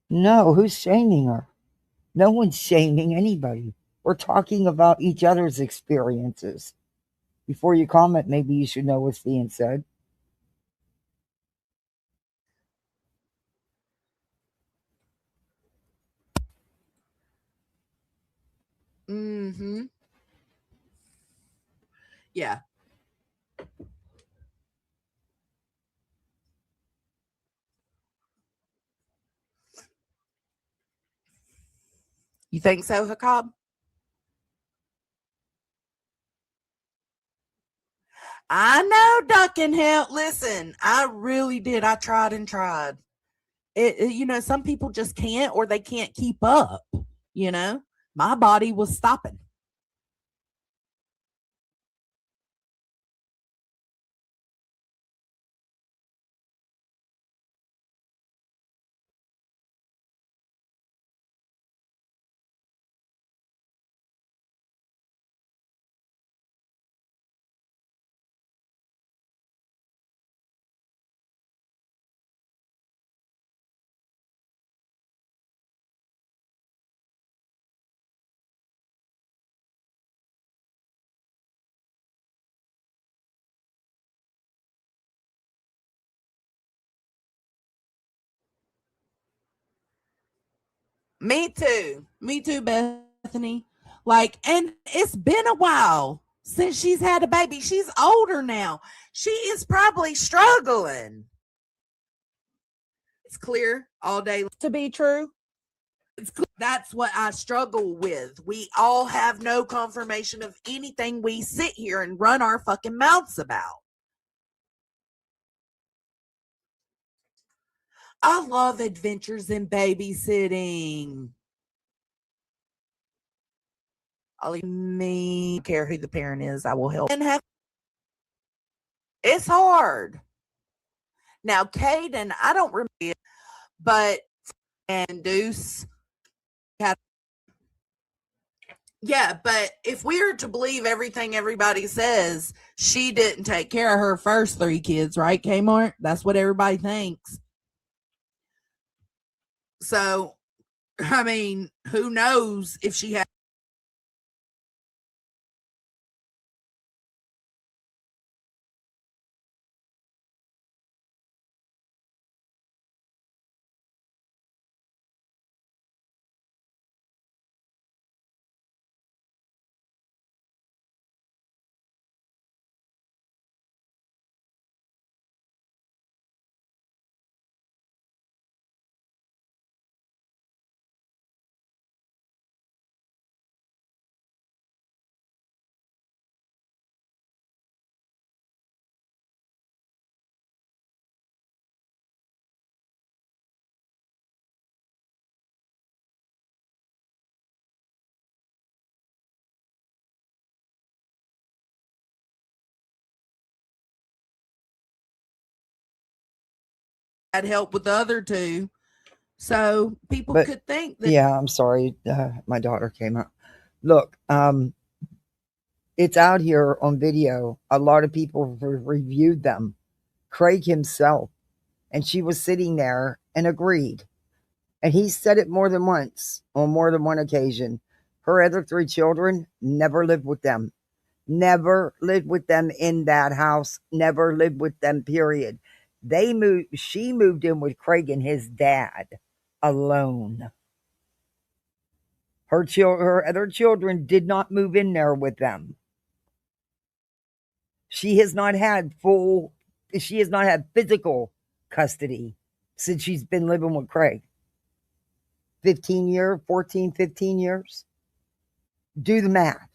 No, who's shaming her? No one's shaming anybody. We're talking about each other's experiences. Before you comment, maybe you should know what's being said. Mm-hmm. Yeah. You think so, Hakab? I know duck and help. Listen, I really did. I tried and tried. Some people just can't or they can't keep up. My body was stopping. Me too. Me too, Bethany. And it's been a while since she's had a baby. She's older now. She is probably struggling. It's clear all day to be true. That's what I struggle with. We all have no confirmation of anything we sit here and run our fucking mouths about. I love adventures in babysitting. I'll me care who the parent is. I will help. It's hard. Now, Caden, I don't remember it, but and Deuce had. Yeah, but if we are to believe everything everybody says, she didn't take care of her first 3 kids, right, Kmart? That's what everybody thinks. So, I mean, who knows if she had help with the other 2. So people But could think that. yeah, I'm sorry. My daughter came out. Look, it's out here on video. A lot of people reviewed them. Craig himself. And she was sitting there and agreed. And he said it more than once on more than one occasion. Her other 3 children never lived with them. Never lived with them in that house. Never lived with them, period. She moved in with Craig and his dad alone. Her other children did not move in there with them. She has not had physical custody since she's been living with Craig. 14, 15 years. Do the math.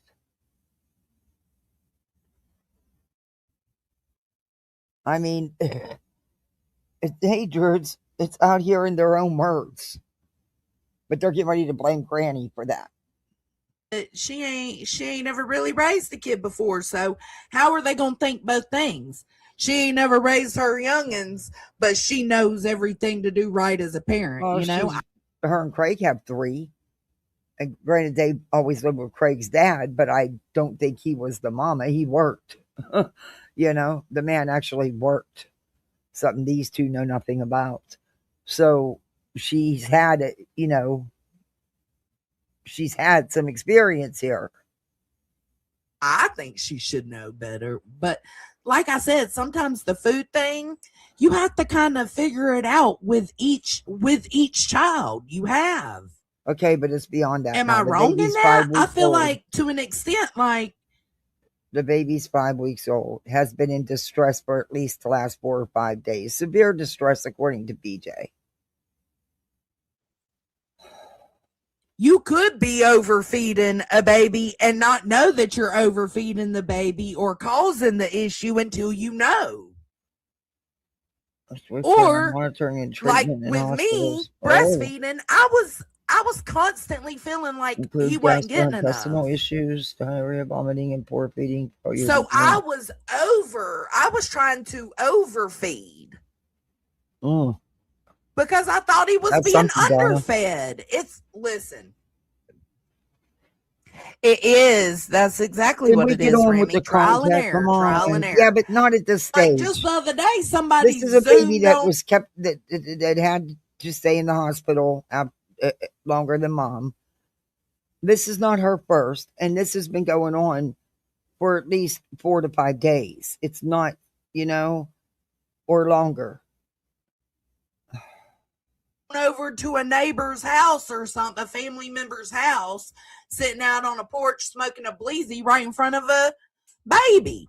I mean, hey, Druids, it's out here in their own words. But they're getting ready to blame Granny for that. She ain't ever really raised a kid before, so how are they gonna think both things? She ain't never raised her youngins, but she knows everything to do right as a parent. Well, her and Craig have 3. And granted, they always lived with Craig's dad, but I don't think he was the mama. He worked. The man actually worked. Something these two know nothing about. So she's had she's had some experience here. I think she should know better. But like I said, sometimes the food thing, you have to kind of figure it out with each child you have. Okay, but it's beyond that. Am I wrong in that? I feel like to an extent, like the baby's 5 weeks old, has been in distress for at least the last 4 or 5 days. Severe distress, according to BJ. You could be overfeeding a baby and not know that you're overfeeding the baby or causing the issue until you know. Or monitoring and like with me breastfeeding, I was constantly feeling like he wasn't getting enough. Issues, diarrhea, vomiting, and poor feeding. So I was trying to overfeed. Because I thought he was being underfed. It is. That's exactly what it is, Remy. Trial and error. Trial and error. Yeah, but not at this stage. Like just the other day, somebody This is a baby that was kept that had to stay in the hospital longer than mom. This is not her first, and this has been going on for at least 4 to 5 days. It's not, or longer. Over to a neighbor's house or something, a family member's house, sitting out on a porch smoking a bleezy right in front of a baby.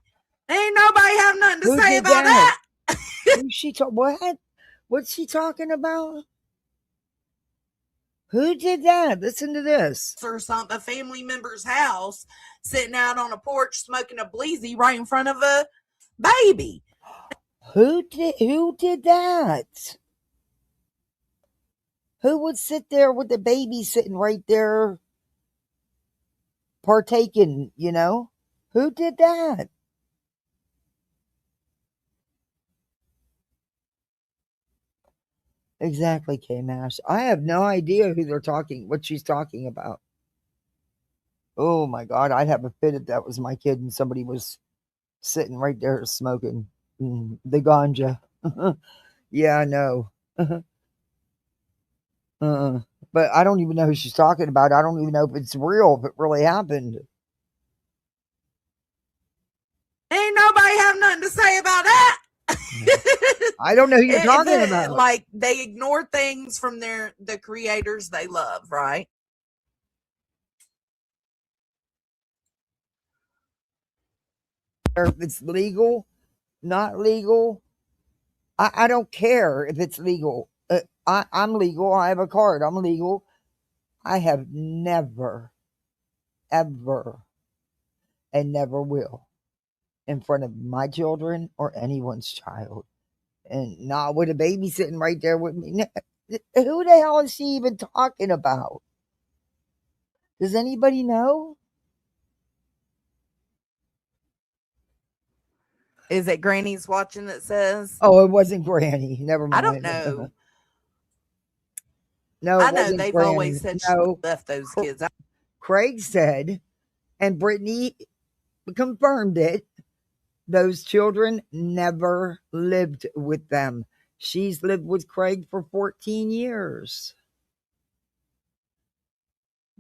Ain't nobody have nothing to say about that. What? What's she talking about? Who did that? Listen to this. Or something, a family member's house, sitting out on a porch smoking a bleezy right in front of a baby. Who did that? Who would sit there with the baby sitting right there partaking, Who did that? Exactly, K-Mash. I have no idea what she's talking about. Oh my God, I'd have a fit if that was my kid and somebody was sitting right there smoking the ganja. Yeah, I know. But I don't even know who she's talking about. I don't even know if it's real, if it really happened. Ain't nobody have nothing to say about that. I don't know who you're talking about. Like they ignore things from the creators they love, right? If it's legal, not legal, I don't care if it's legal. I'm legal. I have a card. I'm legal. I have never, ever, and never will, in front of my children or anyone's child, and not with a baby sitting right there with me. Who the hell is she even talking about? Does anybody know? Is it Granny's watching that says? Oh, it wasn't Granny. Never mind. I don't know. No, I know they've Granny. Always said she left those kids. Craig said, and Brittany confirmed it, those children never lived with them. She's lived with Craig for 14 years.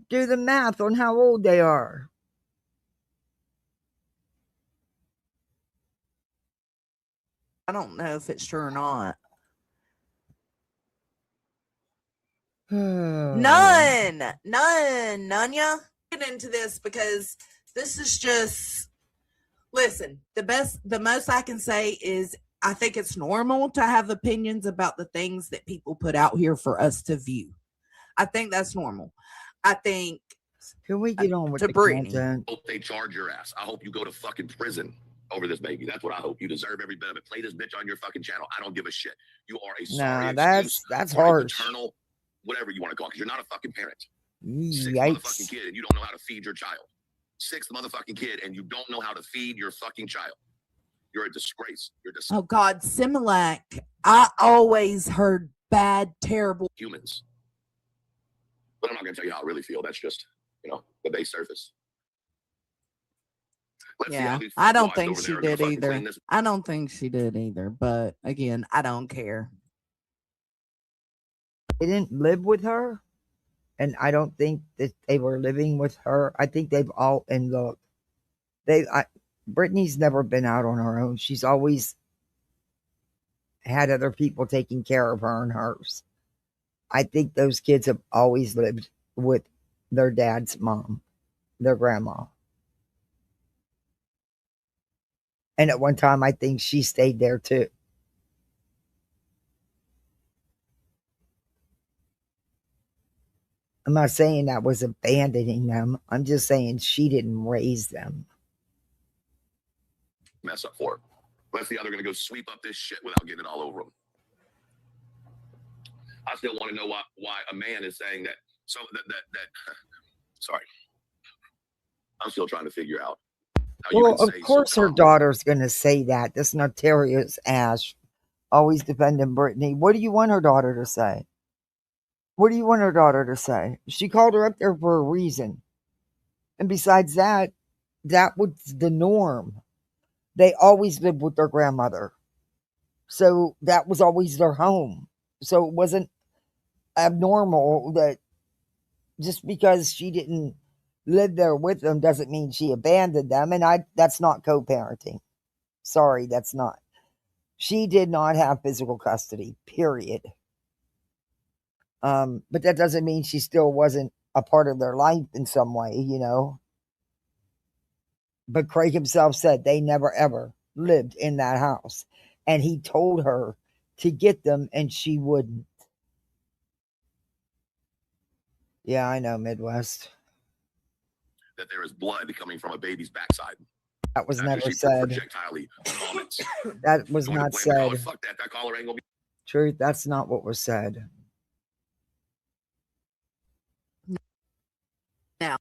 Do the math on how old they are. I don't know if it's true or not. None, ya. Get into this because this is just, listen, the most I can say is I think it's normal to have opinions about the things that people put out here for us to view. I think that's normal. I think Can we get on with to the Brittany. content? I hope they charge your ass. I hope you go to fucking prison over this baby. That's what I hope. You deserve every bit of it. Play this bitch on your fucking channel. I don't give a shit. You are a sorry excuse that's for harsh. a paternal, whatever you want to call it, because you're not a fucking parent. Sixth Yikes. motherfucking kid and you don't know how to feed your child. Sixth motherfucking kid and you don't know how to feed your fucking child. You're a disgrace. You're Oh God, Similac. I always heard bad, terrible humans. But I'm not gonna tell you how I really feel. That's just, the base surface. Yeah, I don't think she did either. I don't think she did either. But again, I don't care. They didn't live with her, and I don't think that they were living with her. I think they've all, and look, Brittany's never been out on her own. She's always had other people taking care of her and hers. I think those kids have always lived with their dad's mom, their grandma. And at one time, I think she stayed there too. I'm not saying that was abandoning them. I'm just saying she didn't raise them. Mess up for her. Unless the other going to go sweep up this shit without getting it all over them. I still want to know why a man is saying that. So sorry. I'm still trying to figure out. Well, of course her daughter's going to say that. This notorious ass always defending Brittany. What do you want her daughter to say? What do you want her daughter to say? She called her up there for a reason. And besides that, that was the norm. They always lived with their grandmother. So that was always their home. So it wasn't abnormal that just because she didn't live there with them doesn't mean she abandoned them. And that's not co-parenting. Sorry, that's not. She did not have physical custody, period. But that doesn't mean she still wasn't a part of their life in some way, But Craig himself said they never ever lived in that house. And he told her to get them and she wouldn't. Yeah, I know, Midwest. That there is blood coming from a baby's backside. That was never said. That was not said. Fuck that. That collar ain't gonna be. Truth, that's not what was said. Now,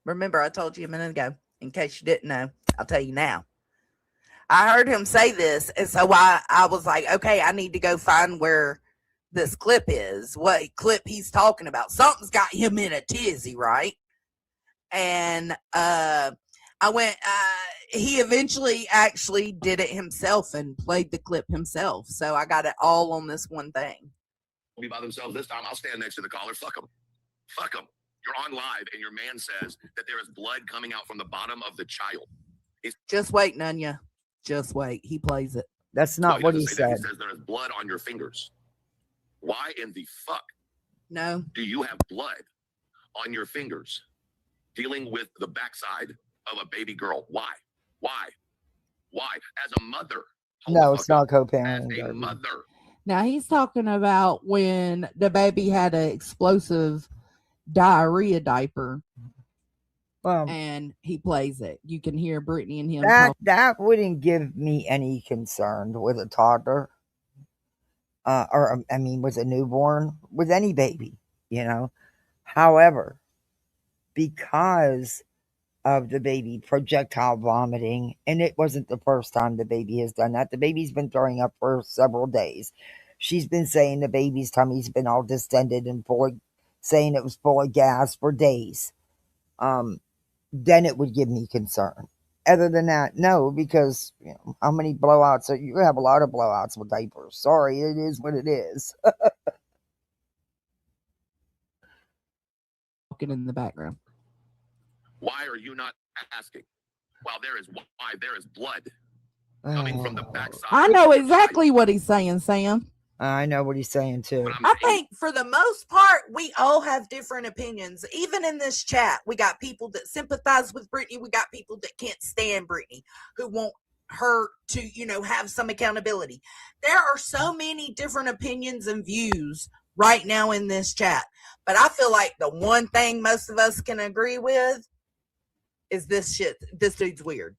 remember I told you a minute ago, in case you didn't know, I'll tell you now. I heard him say this, and so I was like, okay, I need to go find where this clip is, what clip he's talking about. Something's got him in a tizzy, right? And I went, he eventually actually did it himself and played the clip himself. So I got it all on this one thing. Be by themselves this time. I'll stand next to the caller. Fuck them. Fuck them. You're on live and your man says that there is blood coming out from the bottom of the child. Just wait, Nunya. Just wait. He plays it. That's not what he said. He says there is blood on your fingers. Why in the fuck? No. Do you have blood on your fingers dealing with the backside of a baby girl? Why? As a mother. No, it's not co-parenting. As a mother. Now he's talking about when the baby had an explosive diarrhea diaper. And he plays it. You can hear Brittany and him. That wouldn't give me any concern with a toddler. With a newborn, with any baby, However, because of the baby projectile vomiting, and it wasn't the first time the baby has done that. The baby's been throwing up for several days. She's been saying the baby's tummy's been all distended and saying it was full of gas for days. Then it would give me concern. Other than that, no, because how many blowouts? You have a lot of blowouts with diapers. Sorry, it is what it is. Walking in the background. Why are you not asking? There is blood. coming from the backside. I know exactly what he's saying, Sam. I know what he's saying too. I think for the most part, we all have different opinions. Even in this chat, we got people that sympathize with Brittany. We got people that can't stand Brittany, who want her to, have some accountability. There are so many different opinions and views right now in this chat. But I feel like the one thing most of us can agree with is this shit. This dude's weird.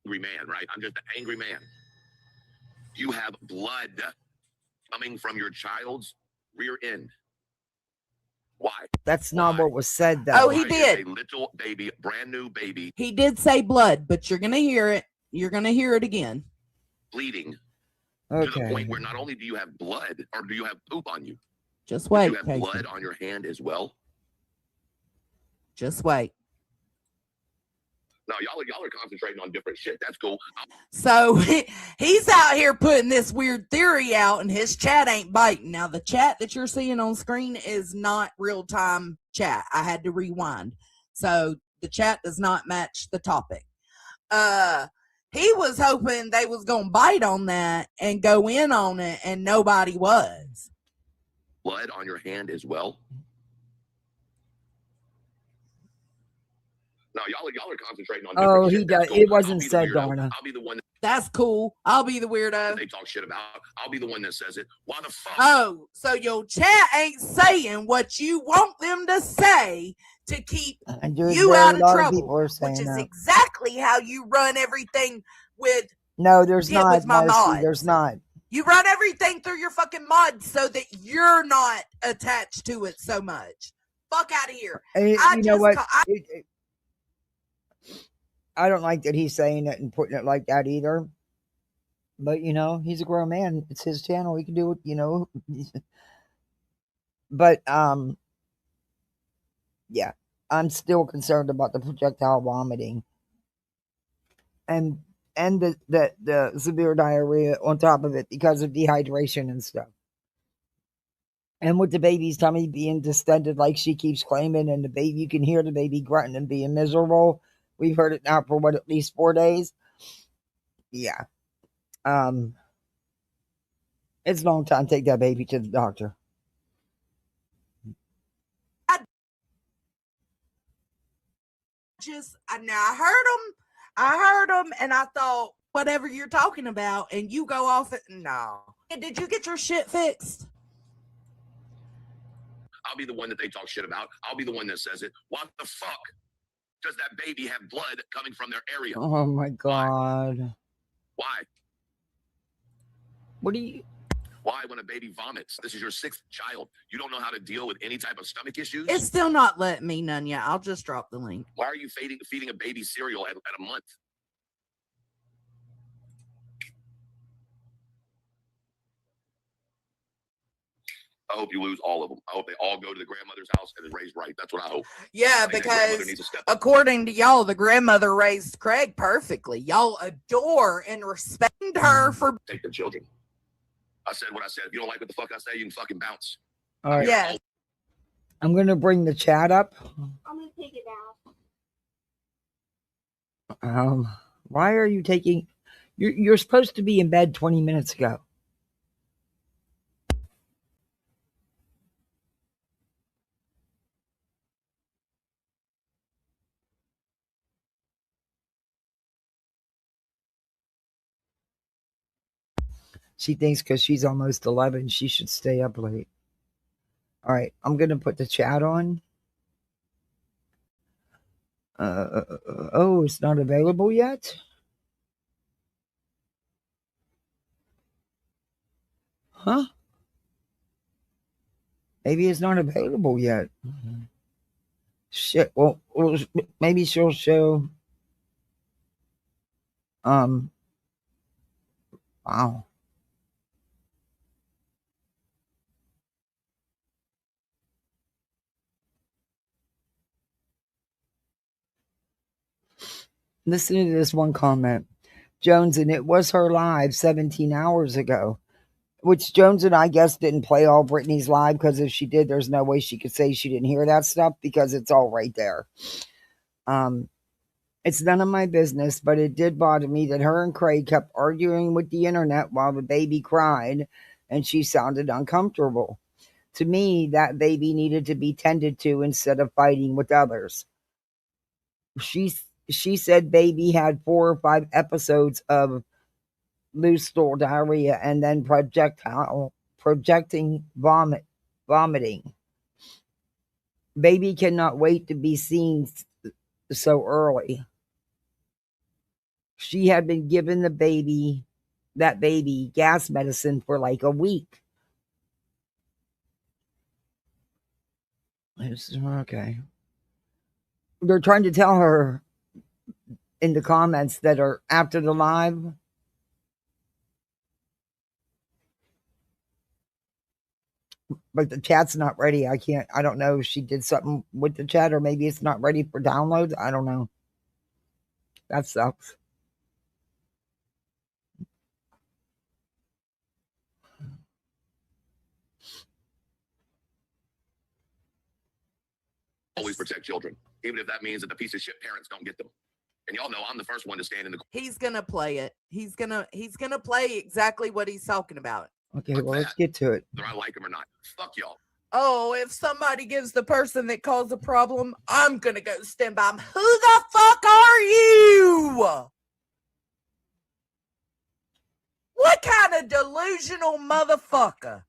Angry man, right? I'm just an angry man. You have blood coming from your child's rear end. Why? That's not what was said, though. Oh, he did. A little baby, brand new baby. He did say blood, but you're going to hear it. You're going to hear it again. Bleeding. Okay. To the point where not only do you have blood, or do you have poop on you? Just wait. You have Casey. blood on your hand as well. Just wait. No, y'all are concentrating on different shit. That's cool. So he's out here putting this weird theory out, and his chat ain't biting. Now, the chat that you're seeing on screen is not real-time chat. I had to rewind. So the chat does not match the topic. He was hoping they was going to bite on that and go in on it, and nobody was. Blood on your hand as well. No, y'all are concentrating on different shit. He does. Cool. It wasn't said, Darna. I'll be the one That's cool. I'll be the weirdo. they talk shit about. I'll be the one that says it. Why the fuck? Oh, so your chat ain't saying what you want them to say to keep you out of trouble, which is exactly how you run everything with. No, there's not. With my mods. There's not. You run everything through your fucking mods so that you're not attached to it so much. Fuck out of here. You know what? I don't like that he's saying it and putting it like that either. But, he's a grown man. It's his channel. He can do it, But, yeah. I'm still concerned about the projectile vomiting. And the severe diarrhea on top of it because of dehydration and stuff. And with the baby's tummy being distended like she keeps claiming, and the baby, you can hear the baby grunting and being miserable. We've heard it now for at least 4 days. Yeah. It's a long time to take that baby to the doctor. I heard him, and I thought, whatever you're talking about, and you go off it. No. Did you get your shit fixed? I'll be the one that they talk shit about. I'll be the one that says it. What the fuck does that baby have blood coming from their area? Oh my God. Why? What do you... Why, when a baby vomits? This is your 6th child. You don't know how to deal with any type of stomach issues? It's still not letting me none yet. I'll just drop the link. Why are you feeding a baby cereal at a month? I hope you lose all of them. I hope they all go to the grandmother's house and is raised right. That's what I hope. Yeah, because according to y'all, the grandmother raised Craig perfectly. Y'all adore and respect her for... Take the children. I said what I said. If you don't like what the fuck I say, you can fucking bounce. All right. Yeah. I'm going to bring the chat up. I'm going to take it down. Why are you taking... You're supposed to be in bed 20 minutes ago. She thinks because she's almost 11, she should stay up late. All right, I'm going to put the chat on. Oh, it's not available yet? Huh? Maybe it's not available yet. Shit, well, maybe she'll show... Wow. Listen to this one comment. Jonesn, it was her live 17 hours ago. Which Jonesn, I guess, didn't play all Brittany's live, because if she did, there's no way she could say she didn't hear that stuff, because it's all right there. It's none of my business, but it did bother me that her and Craig kept arguing with the internet while the baby cried and she sounded uncomfortable. To me, that baby needed to be tended to instead of fighting with others. She said baby had 4 or 5 episodes of loose stool diarrhea and then projecting vomiting. Baby cannot wait to be seen so early. She had been given that baby gas medicine for like a week. Okay. They're trying to tell her in the comments that are after the live. But the chat's not ready. I don't know if she did something with the chat or maybe it's not ready for download. I don't know. That sucks. Always protect children, even if that means that the piece of shit parents don't get them. And y'all know I'm the first one to stand in the. He's gonna play it. He's gonna play exactly what he's talking about. Okay, well, let's get to it. Whether I like him or not. Fuck y'all. Oh, if somebody gives the person that caused the problem, I'm gonna go stand by him. Who the fuck are you? What kind of delusional motherfucker?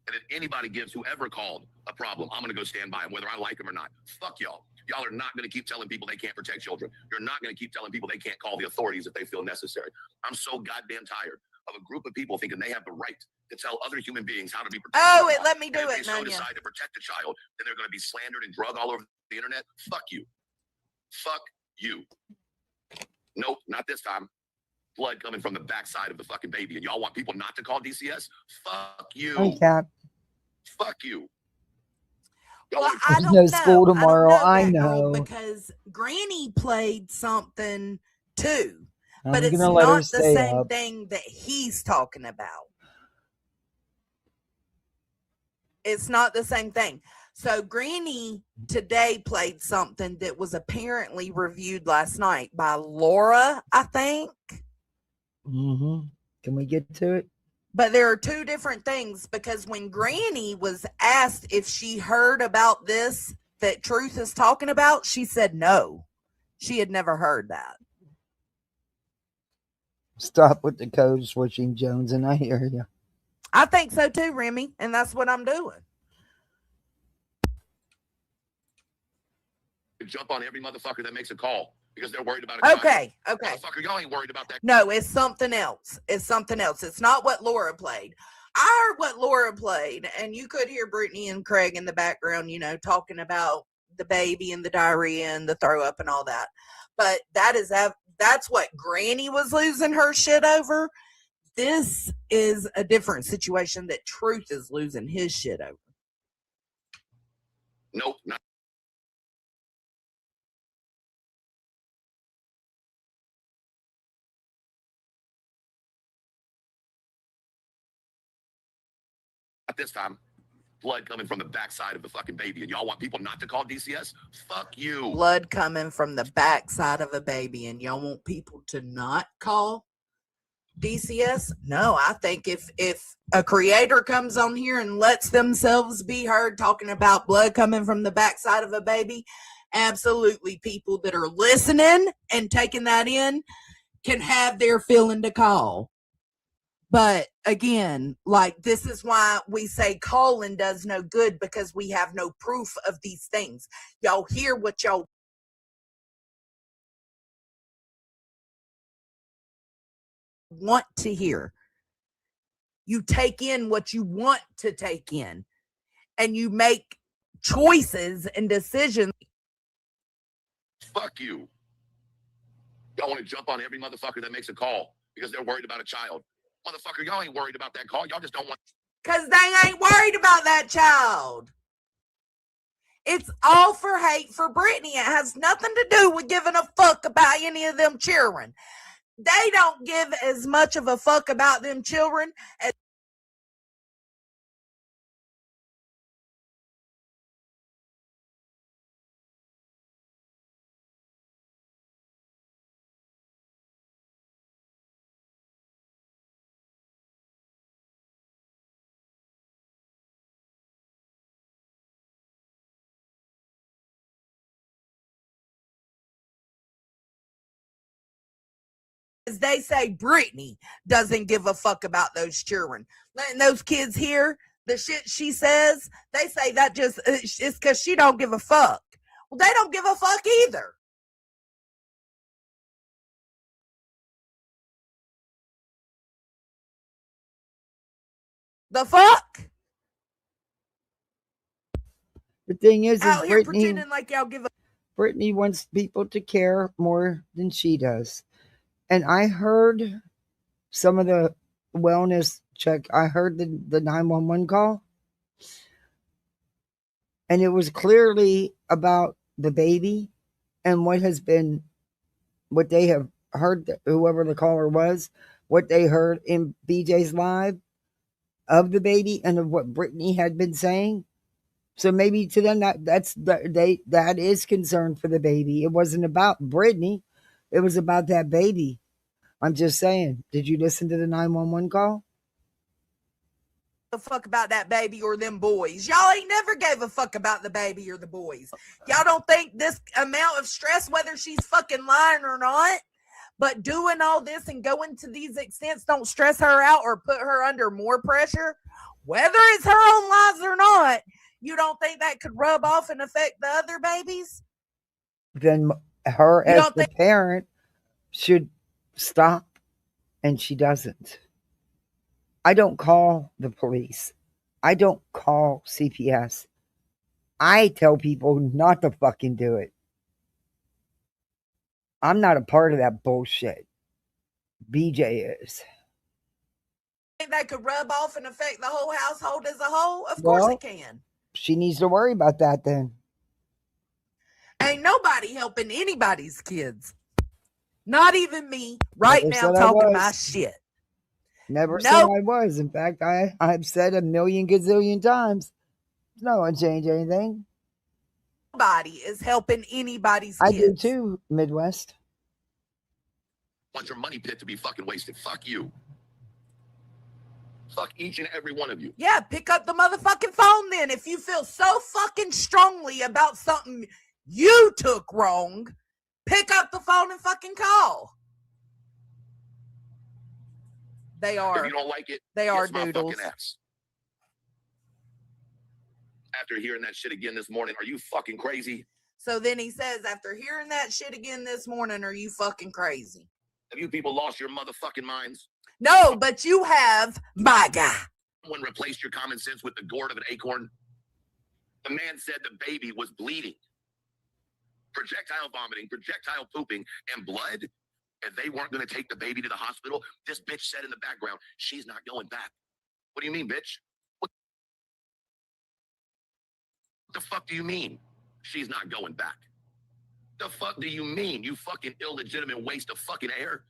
And if anybody gives whoever called a problem, I'm going to go stand by him, whether I like him or not. Fuck y'all. Y'all are not going to keep telling people they can't protect children. You're not going to keep telling people they can't call the authorities if they feel necessary. I'm so goddamn tired of a group of people thinking they have the right to tell other human beings how to be protected. Oh, it let me do and if it, they so Nanya. decide to protect a child, then they're going to be slandered and drug all over the internet. Fuck you. Fuck you. Nope, not this time. Blood coming from the backside of the fucking baby, and y'all want people not to call DCS? Fuck you. Hi, Cat. Fuck you. Well, I don't no school know. tomorrow. I I don't know, know. because Granny played something too, I'm but it's gonna let her not the stay same up. thing that he's talking about. It's not the same thing. So Granny today played something that was apparently reviewed last night by Laura, I think. Mm-hmm. Can we get to it? But there are two different things, because when Granny was asked if she heard about this that Truth is talking about, she said no. She had never heard that. Stop with the code switching, Jones, and I hear you. I think so too, Remy, and that's what I'm doing. Jump on every motherfucker that makes a call because they're worried about a Okay. Motherfucker, y'all ain't worried about that. No, it's something else. It's something else. It's not what Laura played. I heard what Laura played, and you could hear Brittany and Craig in the background, talking about the baby and the diarrhea and the throw up and all that. But that's what Granny was losing her shit over. This is a different situation that Truth is losing his shit over. Nope, not this time. Blood coming from the backside of the fucking baby, and y'all want people not to call DCS? Fuck you. Blood coming from the backside of a baby, and y'all want people to not call DCS? No, I think if a creator comes on here and lets themselves be heard talking about blood coming from the backside of a baby, absolutely, people that are listening and taking that in can have their feeling to call. But again, like, this is why we say calling does no good, because we have no proof of these things. Y'all hear what y'all want to hear. You take in what you want to take in, and you make choices and decisions. Fuck you. Y'all want to jump on every motherfucker that makes a call because they're worried about a child. Motherfucker, y'all ain't worried about that call. Y'all just don't want. Because they ain't worried about that child. It's all for hate for Brittany. It has nothing to do with giving a fuck about any of them children. They don't give as much of a fuck about them children as they say Brittany doesn't give a fuck about those children. Letting those kids hear the shit she says, they say that just it's because she don't give a fuck. Well, they don't give a fuck either. The fuck? The thing is Out here Brittany, pretending like y'all give a Brittany wants people to care more than she does. And I heard some of the wellness check. I heard the 911 call. And it was clearly about the baby and what they have heard, whoever the caller was, what they heard in BJ's live of the baby and of what Brittany had been saying. So maybe to them that is concern for the baby. It wasn't about Brittany. It was about that baby. I'm just saying. Did you listen to the 911 call? fuck about that baby or them boys. Y'all ain't never gave a fuck about the baby or the boys. Y'all don't think this amount of stress, whether she's fucking lying or not, but doing all this and going to these extents don't stress her out or put her under more pressure, whether it's her own lies or not. You don't think that could rub off and affect the other babies? Then her as the parent should stop, and she doesn't. I don't call the police. I don't call CPS. I tell people not to fucking do it. I'm not a part of that bullshit. BJ is. Think that could rub off and affect the whole household as a whole? Of course it can. She needs to worry about that then. Ain't nobody helping anybody's kids. Not even me right Never now talking my shit. Never said I was. In fact, I've said a million gazillion times. It's not going to change anything. Nobody is helping anybody's kids. I do too, Midwest. Want your money pit to be fucking wasted. Fuck you. Fuck each and every one of you. Yeah, pick up the motherfucking phone then. If you feel so fucking strongly about something you took wrong, pick up the phone and fucking call. They are. If you don't like it, they are my doodles. fucking ass. After hearing that shit again this morning, are you fucking crazy? So then he says, after hearing that shit again this morning, are you fucking crazy? Have you people lost your motherfucking minds? No, but you have, my guy. Someone replaced your common sense with the gourd of an acorn. The man said the baby was bleeding. Projectile vomiting, projectile pooping, and blood. And they weren't going to take the baby to the hospital. This bitch said in the background, she's not going back. What do you mean, bitch? What the fuck do you mean? She's not going back. The fuck do you mean? You fucking illegitimate waste of fucking air.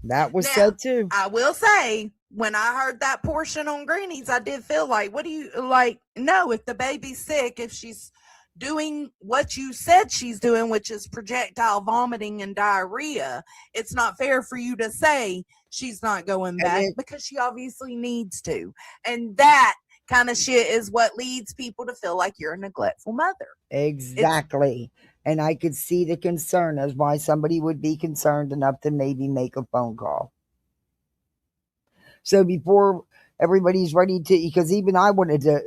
That was said too. I will say, when I heard that portion on Greenies, I did feel like, what do you like? No, if the baby's sick, if she's doing what you said she's doing, which is projectile vomiting and diarrhea, it's not fair for you to say she's not going back because she obviously needs to. And that kind of shit is what leads people to feel like you're a neglectful mother. Exactly. And I could see the concern as why somebody would be concerned enough to maybe make a phone call. So before everybody's ready to, because even I wanted to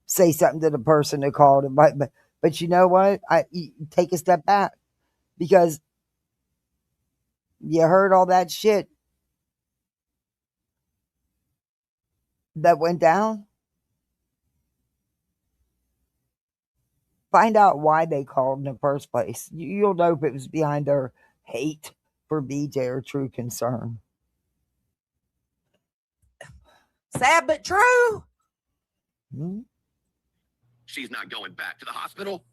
say something to the person that called, but you know what? You take a step back, because you heard all that shit that went down. Find out why they called in the first place. You'll know if it was behind their hate for BJ or true concern. Sad but true. Hmm? She's not going back to the hospital.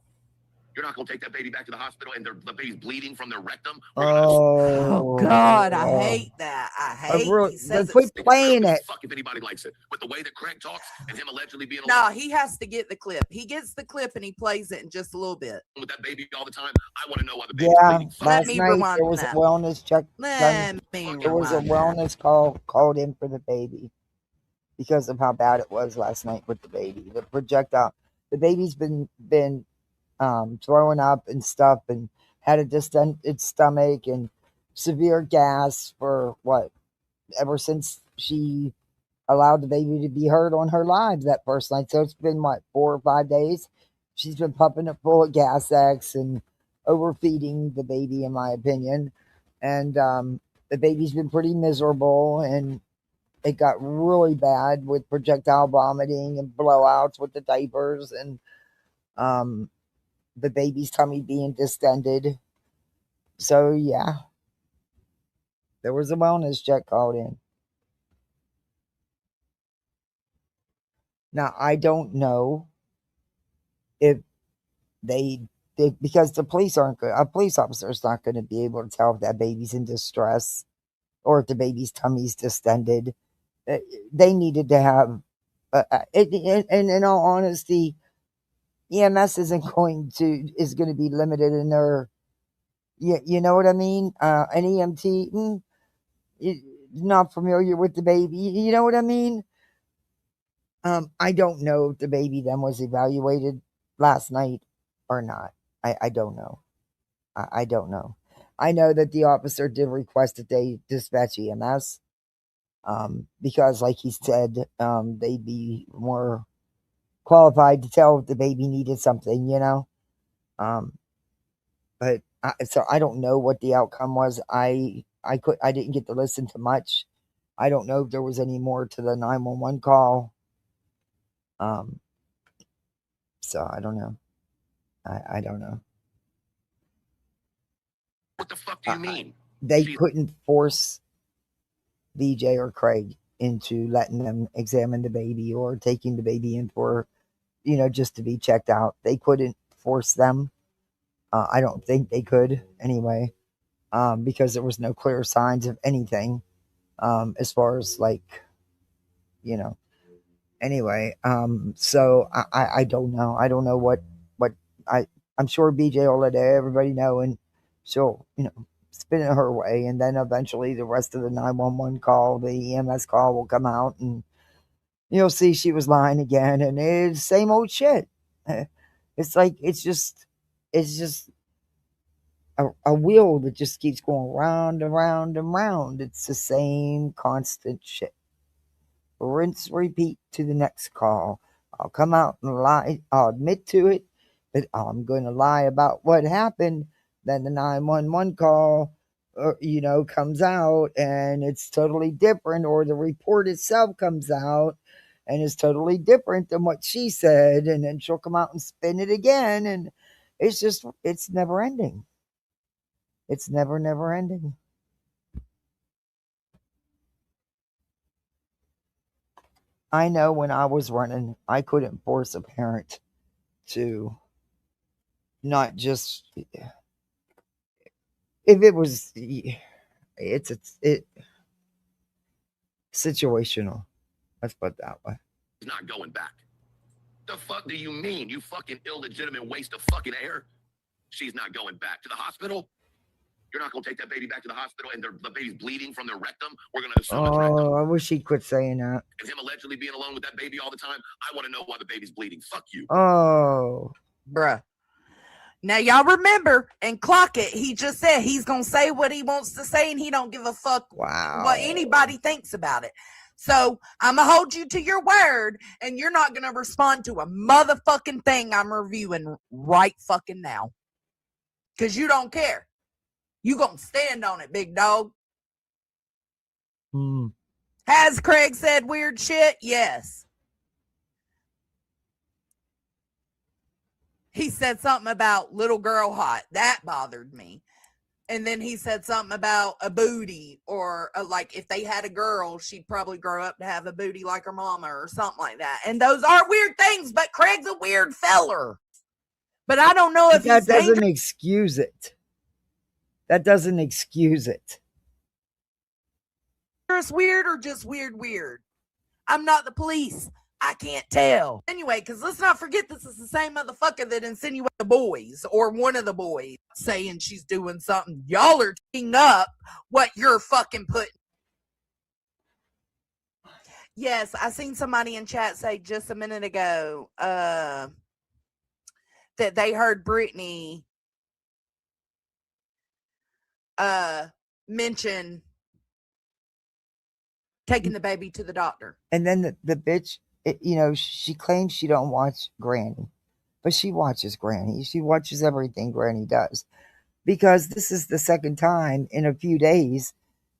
You're not going to take that baby back to the hospital and the baby's bleeding from their rectum? Oh, God, I hate that. I hate he says quit playing it. Fuck if anybody likes it. With the way that Craig talks and him allegedly being No, he has to get the clip. He gets the clip and he plays it in just a little bit. With that baby all the time, I want to know why the baby's bleeding. Last night there was a wellness check. There was a wellness call called in for the baby because of how bad it was last night with the baby. The projectile. The baby's been throwing up and stuff and had a distended stomach, and severe gas for what? Ever since she allowed the baby to be heard on her live that first night. So it's been what, 4 or 5 days? She's been pumping it full of gas X and overfeeding the baby, in my opinion. And the baby's been pretty miserable, and it got really bad with projectile vomiting and blowouts with the diapers, and um, the baby's tummy being distended. So yeah, there was a wellness check called in. Now I don't know if they did, because the police aren't good. A police officer is not going to be able to tell if that baby's in distress or if the baby's tummy's distended. Uh, They needed to have, and in all honesty, EMS is going to be limited in their, you know what I mean? An EMT, not familiar with the baby, you know what I mean? I don't know if the baby then was evaluated last night or not. I don't know. I don't know. I know that the officer did request that they dispatch EMS, because, like he said, they'd be more qualified to tell if the baby needed something, you know. Um, but so I don't know what the outcome was. I didn't get to listen to much. I don't know if there was any more to the 911 call. Um, so I don't know. I don't know. What the fuck do you mean? They couldn't force BJ or Craig into letting them examine the baby or taking the baby in for, just to be checked out. They couldn't force them. I don't think they could anyway, because there was no clear signs of anything, as far as like, you know. Anyway, so I don't know. I don't know what I I'm sure BJ will let everybody know, and she'll spin it her way, and then eventually the rest of the 911 call, the EMS call will come out, and you'll see she was lying again, and it's same old shit. It's like it's just a wheel that just keeps going round and round and round. It's the same constant shit. Rinse, repeat to the next call. I'll come out and lie. I'll admit to it, but I'm going to lie about what happened. Then the 911 call, comes out and it's totally different, or the report itself comes out and it's totally different than what she said. And then she'll come out and spin it again. And it's never ending. It's never ending. I know when I was running, I couldn't force a parent to not just, if it was, it's situational. Let's put it that way. He's not going back. The fuck do you mean, you fucking illegitimate waste of fucking air? She's not going back to the hospital? You're not going to take that baby back to the hospital and the baby's bleeding from their rectum? We're going to assume it's rectum. Oh, I wish he'd quit saying that. And him allegedly being alone with that baby all the time? I want to know why the baby's bleeding. Fuck you. Oh, bruh. Now y'all remember and clock it. He just said he's gonna say what he wants to say, and he don't give a fuck what anybody thinks about it. So I'm gonna hold you to your word, and you're not gonna respond to a motherfucking thing I'm reviewing right fucking now, because you don't care. You gonna stand on it, big dog. Has Craig said weird shit? Yes. He said something about little girl hot. That bothered me. And then he said something about a booty, or like if they had a girl, she'd probably grow up to have a booty like her mama or something like that. And those are weird things, but Craig's a weird feller. But I don't know if that doesn't excuse it. That doesn't excuse it. It's weird or just weird. I'm not the police. I can't tell. Anyway, because let's not forget this is the same motherfucker that insinuated the boys, or one of the boys, saying she's doing something. Y'all are taking up what you're fucking putting. Yes, I seen somebody in chat say just a minute ago that they heard Brittany mention taking the baby to the doctor. And then the bitch, she claims she don't watch Granny, but she watches Granny. She watches everything Granny does, because this is the second time in a few days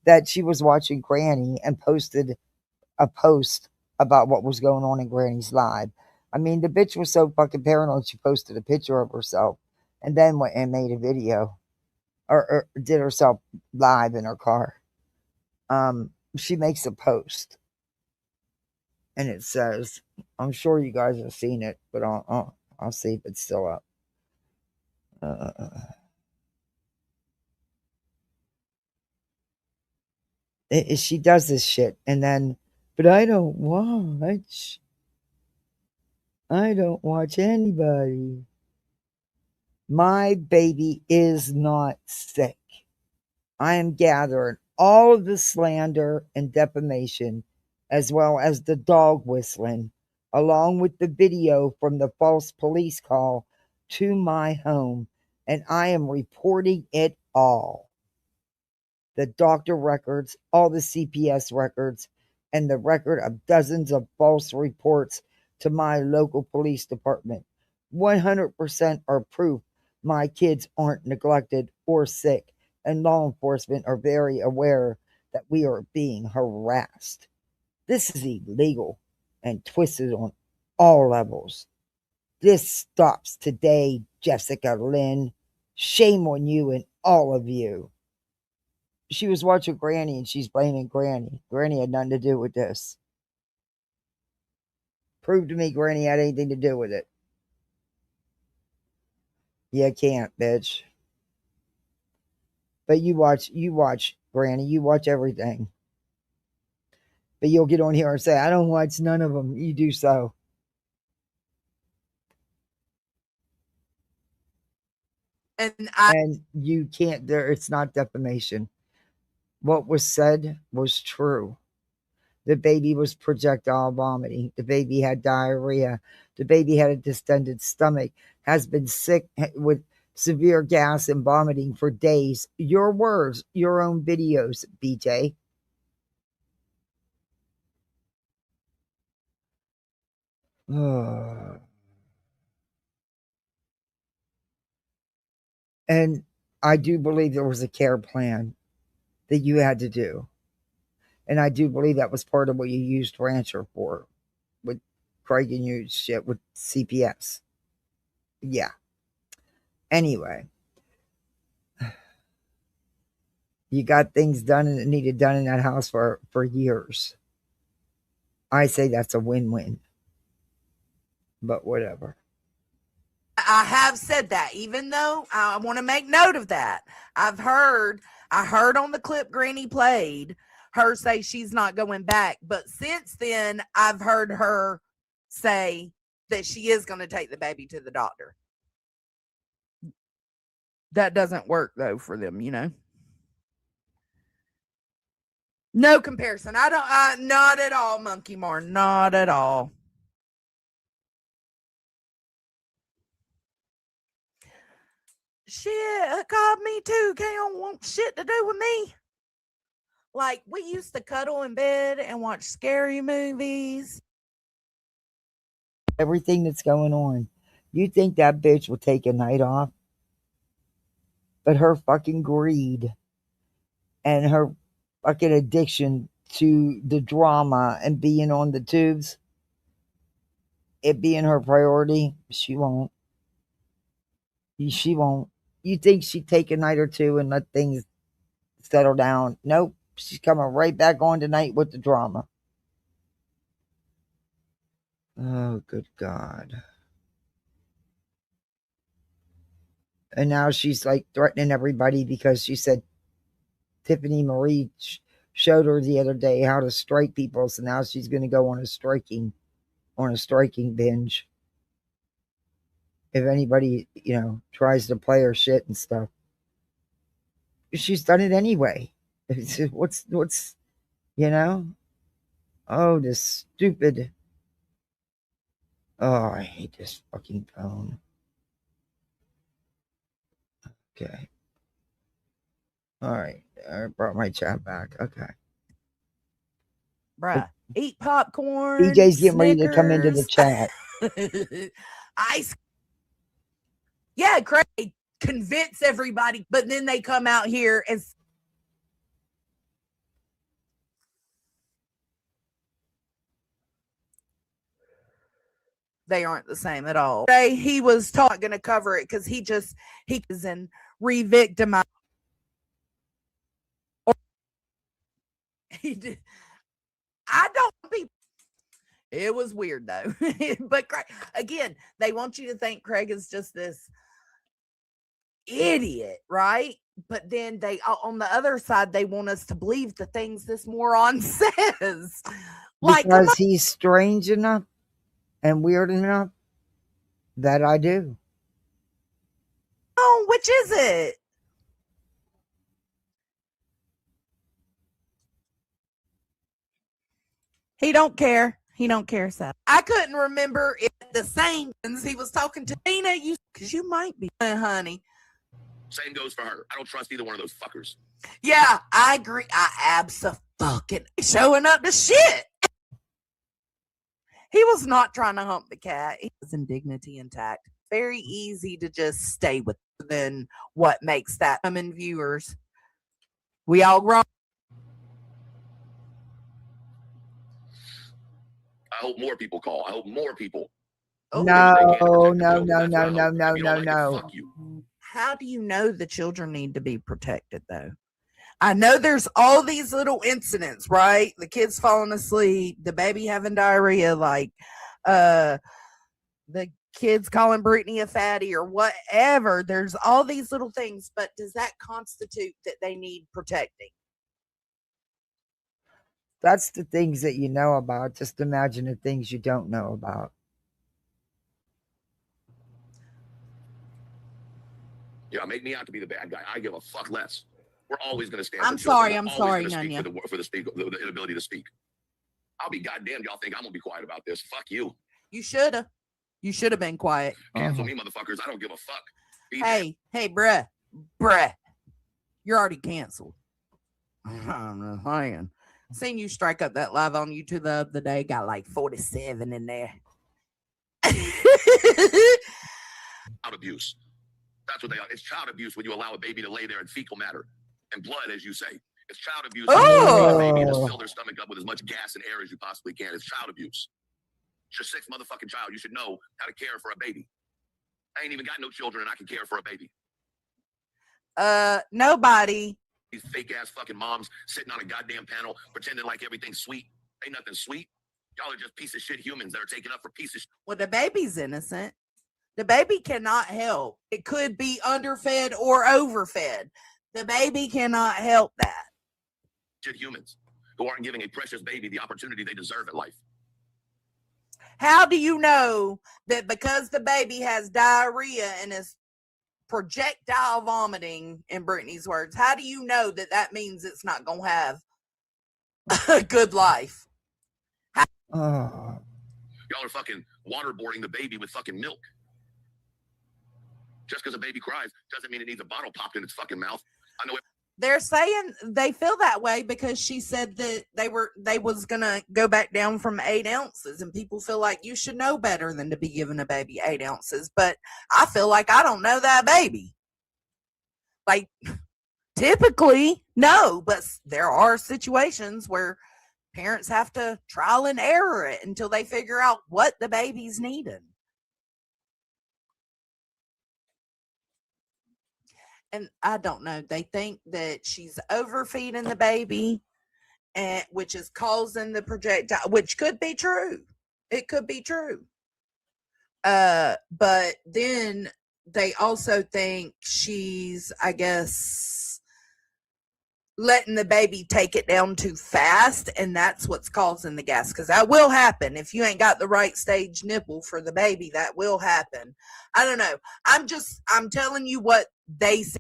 that she was watching Granny and posted a post about what was going on in Granny's live. I mean, the bitch was so fucking paranoid, she posted a picture of herself and then went and made a video, or did herself live in her car. She makes a post and it says, I'm sure you guys have seen it, but I'll see if it's still up. She does this shit, and then, but I don't watch. I don't watch anybody. My baby is not sick. I am gathering all of the slander and defamation, as well as the dog whistling, along with the video from the false police call to my home, and I am reporting it all. The doctor records, all the CPS records, and the record of dozens of false reports to my local police department. 100% are proof my kids aren't neglected or sick, and law enforcement are very aware that we are being harassed. This is illegal and twisted on all levels. This stops today, Jessica Lynn. Shame on you and all of you. She was watching Granny and she's blaming Granny. Granny had nothing to do with this. Prove to me Granny had anything to do with it. You can't, bitch. But you watch Granny, you watch everything. But you'll get on here and say, I don't watch none of them. You do so. And you can't, it's not defamation. What was said was true. The baby was projectile vomiting. The baby had diarrhea. The baby had a distended stomach, has been sick with severe gas and vomiting for days. Your words, your own videos, BJ. And I do believe there was a care plan that you had to do. And I do believe that was part of what you used Rancher for, with Craig and you shit with CPS. Yeah. Anyway, you got things done and it needed done in that house for years. I say that's a win-win. But whatever. I have said that, even though I want to make note of that. I heard on the clip Granny played her say she's not going back. But since then, I've heard her say that she is going to take the baby to the doctor. That doesn't work, though, for them, No comparison. Not at all, Monkey Mar. Not at all. Shit, called me too. Can't want shit to do with me. Like, we used to cuddle in bed and watch scary movies. Everything that's going on. You think that bitch will take a night off? But her fucking greed and her fucking addiction to the drama and being on the tubes, it being her priority, she won't. She won't. You think she'd take a night or two and let things settle down? Nope. She's coming right back on tonight with the drama. Oh, good God. And now she's like threatening everybody because she said Tiffany Marie showed her the other day how to strike people. So now she's going to go on a striking binge. If anybody, tries to play her shit and stuff. She's done it anyway. What's, oh, this stupid. Oh, I hate this fucking phone. Okay. All right. I brought my chat back. Okay. Bruh. Eat popcorn. BJ's getting ready to come into the Snickers. chat. Ice. Yeah, Craig, convince everybody, but then they come out here and they aren't the same at all. He was not going to cover it because he is in re-victimize. He did. I don't be. It was weird though, but Craig, again, they want you to think Craig is just this idiot, right? But then they, on the other side, they want us to believe the things this moron says. Like, because he's strange enough and weird enough that I do. Oh, which is it? He don't care. He don't care, Seth. I couldn't remember if the same he was talking to Tina, you because you might be, honey. Same goes for her. I don't trust either one of those fuckers. Yeah, I agree. I absolutely showing up to shit. He was not trying to hump the cat. He was in dignity intact. Very easy to just stay with than what makes that common viewers. We all grown. I hope more people call. I hope more people. No, no. Fuck you. How do you know the children need to be protected, though? I know there's all these little incidents, right? The kids falling asleep, the baby having diarrhea, like the kids calling Brittany a fatty or whatever. There's all these little things, but does that constitute that they need protecting? That's the things that you know about. Just imagine the things you don't know about. Yeah, make me out to be the bad guy. I give a fuck less. We're always going to stand. I'm sorry, Nanya. For the inability to speak. I'll be goddamn. Y'all think I'm gonna be quiet about this? Fuck you. You shoulda. You should have been quiet. Cancel me, motherfuckers. I don't give a fuck. Hey, bruh. You're already canceled. I'm saying. Seen you strike up that live on YouTube the other day. Got like 47 in there. Child abuse. That's what they are. It's child abuse when you allow a baby to lay there in fecal matter and blood, as you say. It's child abuse. When you allow a baby to fill their stomach up with as much gas and air as you possibly can. It's child abuse. It's your sixth motherfucking child. You should know how to care for a baby. I ain't even got no children and I can care for a baby. Nobody. These fake ass fucking moms sitting on a goddamn panel pretending like everything's sweet. Ain't nothing sweet. Y'all are just piece of shit humans that are taken up for piece of shit. Well, the baby's innocent. The baby cannot help. It could be underfed or overfed. The baby cannot help that. Shit humans who aren't giving a precious baby the opportunity they deserve in life. How do you know that because the baby has diarrhea and is projectile vomiting, in Brittany's words, how do you know that that means it's not going to have a good life? Y'all are fucking waterboarding the baby with fucking milk. Just because a baby cries doesn't mean it needs a bottle popped in its fucking mouth. I know it. They're saying they feel that way because she said that they was gonna go back down from 8 ounces, and people feel like you should know better than to be giving a baby 8 ounces. But I feel like I don't know that baby. Like typically, no, but there are situations where parents have to trial and error it until they figure out what the baby's needing. And I don't know. They think that she's overfeeding the baby, and which is causing the projectile, which could be true. It could be true. But then they also think she's, I guess, letting the baby take it down too fast, and that's what's causing the gas. Because that will happen if you ain't got the right stage nipple for the baby. That will happen. I don't know. I'm telling you what they say.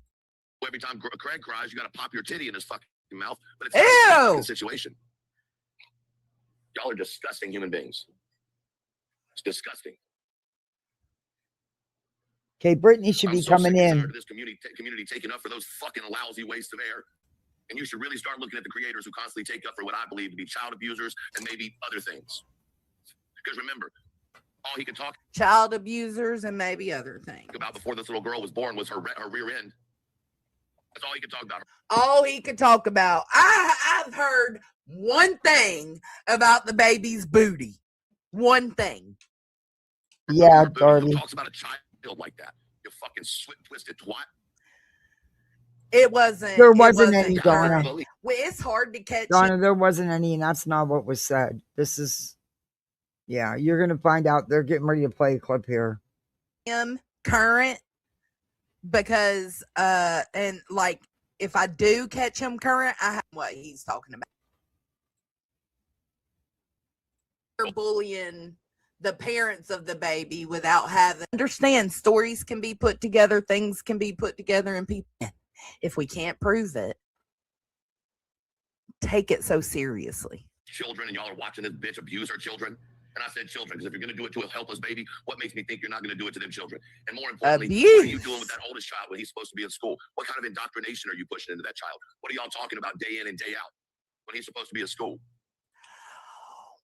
Every time Craig cries, you got to pop your titty in his fucking mouth. But it's not a situation. Y'all are disgusting human beings. It's disgusting. Okay, Brittany should I'm be so coming sick and in. tired of this community taking up for those fucking lousy wastes of air. And you should really start looking at the creators who constantly take up for what I believe to be child abusers and maybe other things. Because remember, all he could talk Child abusers and maybe other things. about before this little girl was born was her rear end. That's all he could talk about. All he could talk about. I've heard one thing about the baby's booty. One thing. Yeah, Who Darby. talks about a child like that? You fucking twisted twat. It wasn't. There wasn't any, current. Donna. Well, it's hard to catch. Donna, there wasn't any, and that's not what was said. This is, yeah, you're going to find out. They're getting ready to play a clip here. Him current because, and like, if I do catch him current, I have what he's talking about. They're bullying the parents of the baby without having understand stories can be put together, things can be put together, and people, if we can't prove it, take it so seriously. Children, and y'all are watching this bitch abuse her children. And I said children, because if you're going to do it to a helpless baby, what makes me think you're not going to do it to them children? And more importantly, what are you doing with that oldest child when he's supposed to be in school? What kind of indoctrination are you pushing into that child? What are y'all talking about day in and day out when he's supposed to be in school?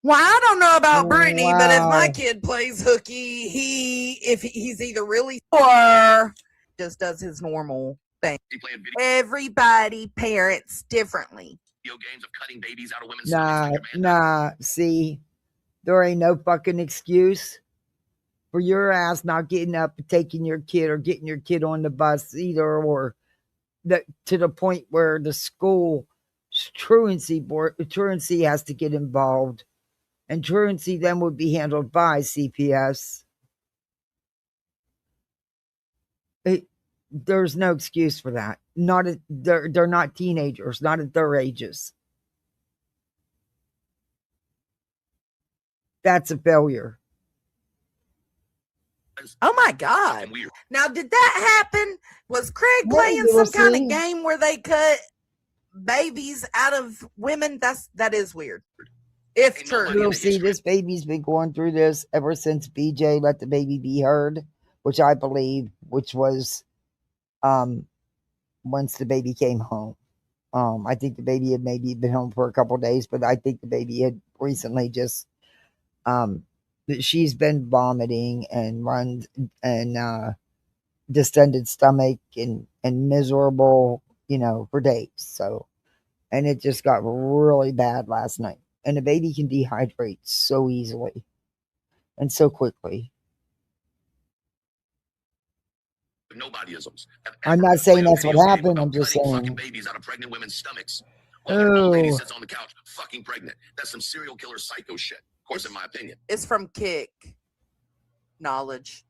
Well, I don't know about Brittany, Wow. but if my kid plays hooky, if he's either really or just does his normal thing. He playing Everybody parents differently. video games of cutting babies out of women's stomachs. Nah, see, there ain't no fucking excuse for your ass not getting up and taking your kid or getting your kid on the bus either, or that to the point where the school truancy has to get involved, and truancy then would be handled by CPS. There's no excuse for that. They're not teenagers, not at their ages. That's a failure. Oh my God. Now, did that happen? Was Craig playing some kind of game where they cut babies out of women? That is weird. If true. You'll see, this baby's been going through this ever since BJ let the baby be heard, which I believe, which was once the baby came home. I think the baby had maybe been home for a couple of days, but I think the baby had recently just she's been vomiting and runs and distended stomach and miserable, for days. So, and it just got really bad last night. And the baby can dehydrate so easily and so quickly. Nobodyisms. I'm not saying that's what happened. I'm just saying. Fucking babies out of pregnant women's stomachs. While your old lady sits on the couch, fucking pregnant. That's some serial killer psycho shit. Of course, in my opinion. It's from Kick Knowledge.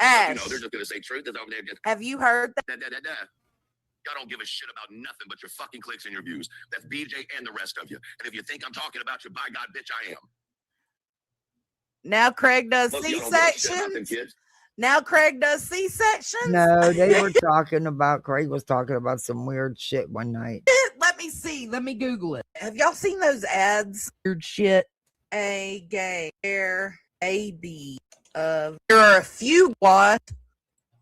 Ash, they're just gonna say truth. Is over there just, have you heard that? Y'all don't give a shit about nothing but your fucking clicks and your views. That's BJ and the rest of you. And if you think I'm talking about you, by God, bitch, I am. Now Craig does C-sections. Now Craig does C-sections. No, they were talking about, Craig was talking about some weird shit one night. Let me see. Let me Google it. Have y'all seen those ads? Weird shit. A gay air baby of. There are a few what?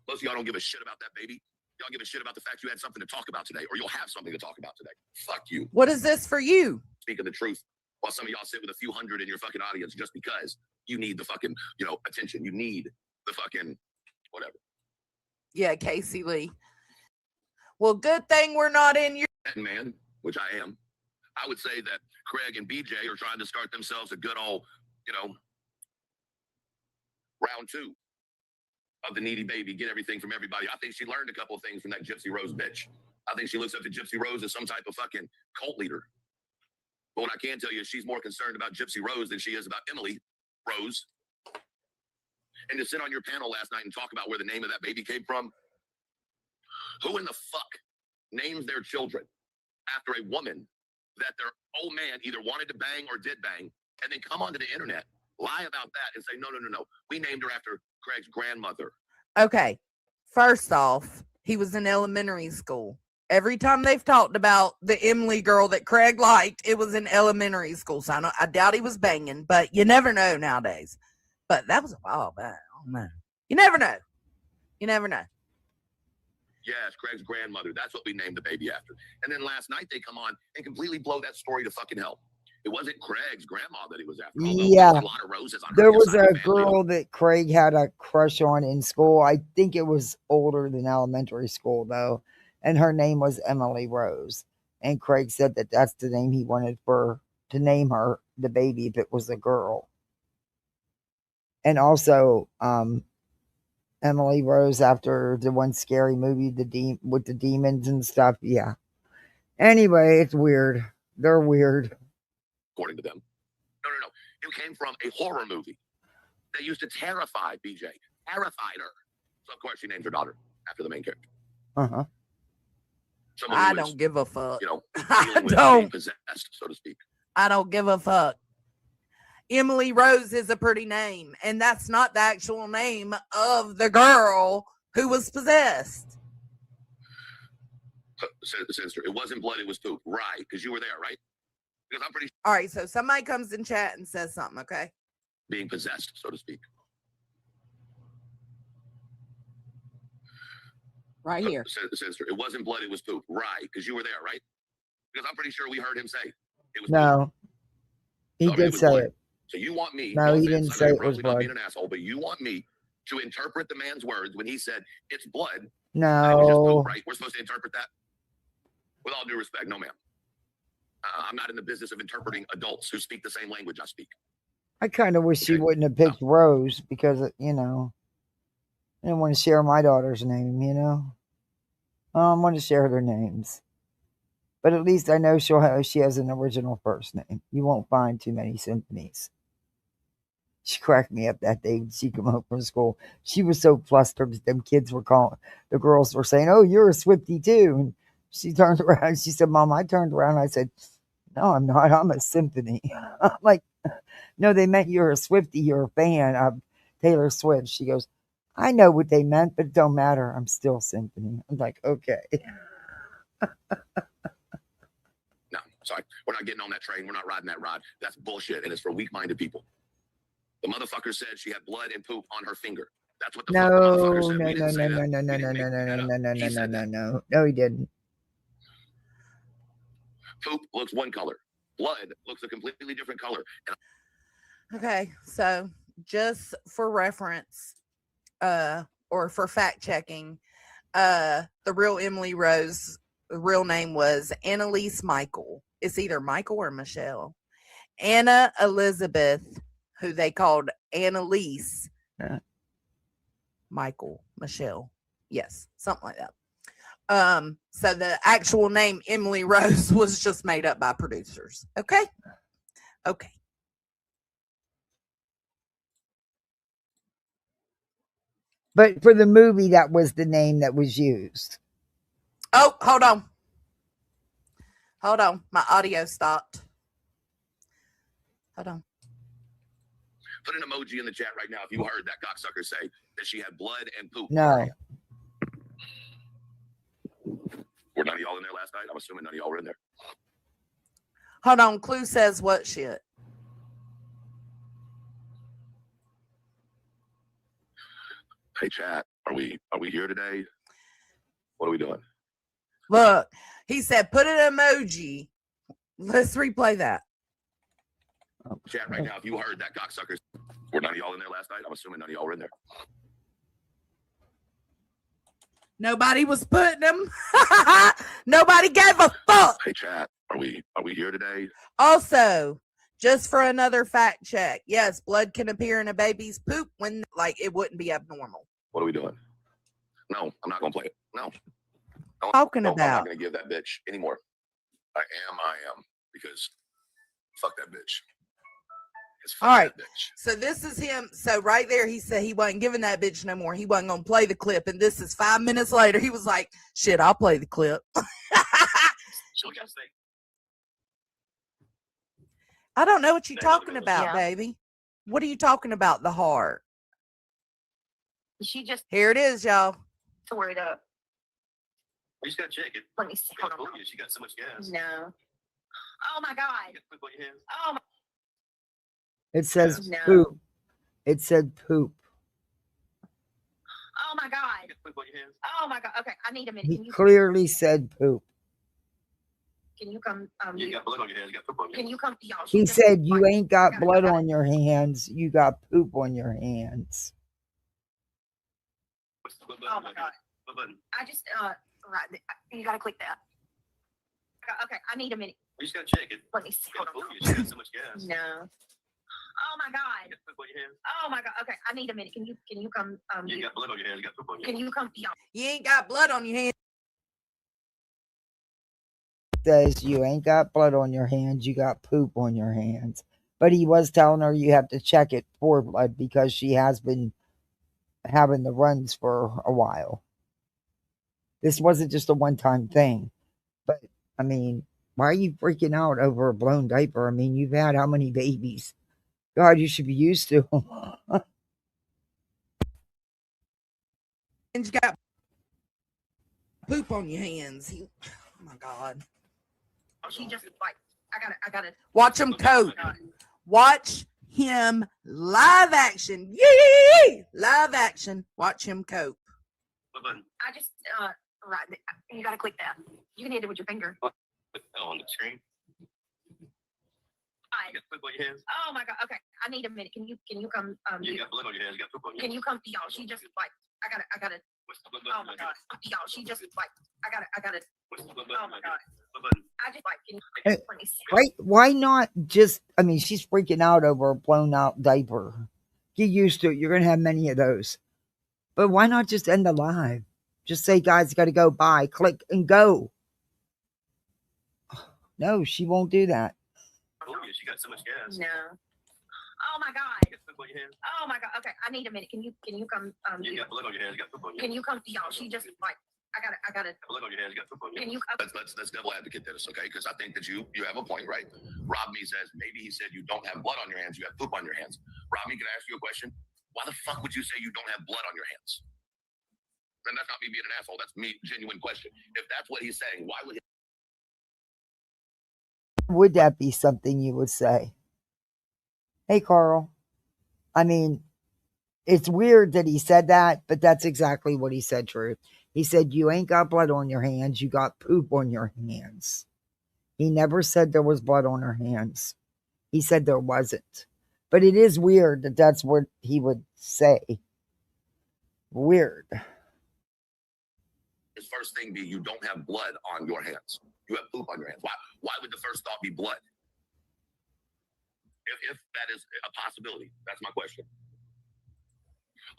Most of y'all don't give a shit about that baby. Y'all give a shit about the fact you had something to talk about today, or you'll have something to talk about today. Fuck you. What is this for you? Speaking the truth, while some of y'all sit with a few hundred in your fucking audience just because you need the fucking, attention. You need the fucking whatever. Yeah, Casey Lee. Well, good thing we're not in your man, which I am. I would say that Craig and BJ are trying to start themselves a good old, round two of the needy baby, get everything from everybody. I think she learned a couple of things from that Gypsy Rose bitch. I think she looks up to Gypsy Rose as some type of fucking cult leader. But what I can tell you is she's more concerned about Gypsy Rose than she is about Emily Rose. And to sit on your panel last night and talk about where the name of that baby came from. Who in the fuck names their children after a woman that their old man either wanted to bang or did bang, and then come onto the internet, lie about that, and say, no. We named her after Craig's grandmother. Okay. First off, he was in elementary school. Every time they've talked about the Emily girl that Craig liked, it was in elementary school. So I doubt he was banging, but you never know nowadays. But that was a while back. Oh, man. You never know. You never know. Yes, Craig's grandmother. That's what we named the baby after. And then last night they come on and completely blow that story to fucking hell. It wasn't Craig's grandma that he was after. Although Yeah. there was a lot of roses on her There was side a of the family. girl that Craig had a crush on in school. I think it was older than elementary school, though. And her name was Emily Rose. And Craig said that that's the name he wanted for to name her, the baby, if it was a girl. And also, Emily Rose after the one scary movie, with the demons and stuff. Yeah. Anyway, it's weird. They're weird. According to them. No. It came from a horror movie that used to terrify BJ. Terrified her. So, of course, she named her daughter after the main character. Uh-huh. Someone I who don't is, give a fuck. you know, I dealing with being don't. possessed, so to speak. I don't give a fuck. Emily Rose is a pretty name, and that's not the actual name of the girl who was possessed. Sister, it wasn't blood, it was poop. Right, because you were there, right? Because I'm pretty All right, so somebody comes in chat and says something, okay? being possessed, so to speak. Right here. Sister, it wasn't blood, it was poop. Right, because you were there, right? Because I'm pretty sure we heard him say it was No. poop. He So, I mean, it did was say blood. it. So you want me? No, he offense, didn't I know say you're it was probably not blood. being an asshole, but you want me to interpret the man's words when he said it's blood. It was just No. poop, right? We're supposed to interpret that. With all due respect, no, ma'am. I'm not in the business of interpreting adults who speak the same language I speak. I kind of wish she Okay. wouldn't have picked Rose because, you know, I didn't want to share my daughter's name, you know. I don't want to share their names. But at least I know she has an original first name. You won't find too many symphonies. She cracked me up that day when she came home from school. She was so flustered that them kids were calling, the girls were saying, "Oh, you're a Swiftie too." And she turned around. She said, "Mom," I turned around. I said, "No, I'm not. I'm a symphony." I'm like, "No, they meant you're a Swiftie. You're a fan of Taylor Swift." She goes, "I know what they meant, but it don't matter. I'm still symphony." I'm like, "Okay." No, sorry. We're not getting on that train. We're not riding that ride. That's bullshit, and it's for weak-minded people. The motherfucker said she had blood and poop on her finger. That's what the fuck the No, motherfucker said. no, We no, didn't say no, that. no, no, We no, didn't no, make no, that no, up. no, no, He no, said no, that. no. No, he didn't. Poop looks one color. Blood looks a completely different color. And Okay, so just for reference, or for fact checking, the real Emily Rose, the real name was Annalise Michael. It's either Michael or Michelle. Anna Elizabeth, who they called Annalise Yeah. Michael Michelle. Yes, something like that. So the actual name Emily Rose was just made up by producers. Okay. Okay. But for the movie, that was the name that was used. Oh, hold on. Hold on. My audio stopped. Hold on. put an emoji in the chat right now if you heard that cocksucker say that she had blood and poop. No. Were none of y'all in there last night? I'm assuming none of y'all were in there. Hold on. Clue says what shit? Hey chat, are we here today? What are we doing? Look, he said put an emoji. Let's replay that. Chat right now if you heard that cocksucker. Were none of y'all in there last night? I'm assuming none of y'all were in there. Nobody was putting them. Nobody gave a fuck. Hey chat, are we here today? Also, just for another fact check, yes, blood can appear in a baby's poop when it wouldn't be abnormal. What are we doing? No, I'm not gonna play it. No. Talking I'm about. not gonna give that bitch anymore. I am because fuck that bitch. All right. So this is him. So right there, he said he wasn't giving that bitch no more. He wasn't gonna play the clip. And this is 5 minutes later. He was like, "Shit, I'll play the clip." I don't know what you're talking about, baby. What are you talking about? The heart. She just Here it is, y'all. tore it up. You just gotta check it. Let me see. Hold on. She got so much gas. No. Oh my God. Oh my. It says No. poop. It said poop. Oh my God. Oh my god. Okay, I need a minute. He Can you clearly said poop. can you come? You got blood on your hands. You got poop on your hands. Can you come? Y'all, He said, "You ain't got I blood got on your hands. You got poop on your hands." Oh my god. I just right. You gotta click that. Okay, I need a minute. You just gotta check it. Let me see. Hold on. You got so much gas. No. Oh my god. Oh my god. Okay, I need a minute. Can you come? You got blood on your hands. You got poop on your Can you come? Y'all. You ain't got blood on your hands. Says, "You ain't got blood on your hands. You got poop on your hands." But he was telling her you have to check it for blood because she has been having the runs for a while. This wasn't just a one-time thing. But I mean, why are you freaking out over a blown diaper? I mean, you've had how many babies? God, you should be used to them. And you got poop on your hands. Oh my god. She just like I gotta Watch him coat. Watch him live action. Yee! Live action. Watch him cope. I just right. You gotta click that. You can hit it with your finger. on the screen. Hi. You got poop on your hands. Oh my god. Okay, I need a minute. Can you come? You got blood on your hands. You got poop on your Can hands. you come? Y'all, she just like I gotta. Oh my god. Y'all, she just like I gotta. Oh my god. I just like. Can you, Hey, let me see. Right? Why not just, I mean, she's freaking out over a blown out diaper. Get used to it. You're going to have many of those. But why not just end the live? Just say, guys, got to go. Bye. Click and go. No, she won't do that. Oh, yeah, she got so much gas. No. Oh my god. You got poop on your hands. Oh my god. Okay, I need a minute. Can you come? You got blood on your hands. You got poop on your Can hands. you come? Y'all, she just like I gotta. Blood on your hands. You got poop on your Can hands. you? Let's devil advocate this, okay? Because I think that you have a point, right? Rob me says maybe he said you don't have blood on your hands, you have poop on your hands. Rob me, can I ask you a question? Why the fuck would you say you don't have blood on your hands? And that's not me being an asshole. That's me, genuine question. If that's what he's saying, why would he? Would that be something you would say? Hey, Carl. I mean, it's weird that he said that, but that's exactly what he said, True. He said, you ain't got blood on your hands, you got poop on your hands. He never said there was blood on her hands. He said there wasn't. But it is weird that that's what he would say. Weird. His first thing be you don't have blood on your hands. You have poop on your hands. Why would the first thought be blood? If that is a possibility, that's my question.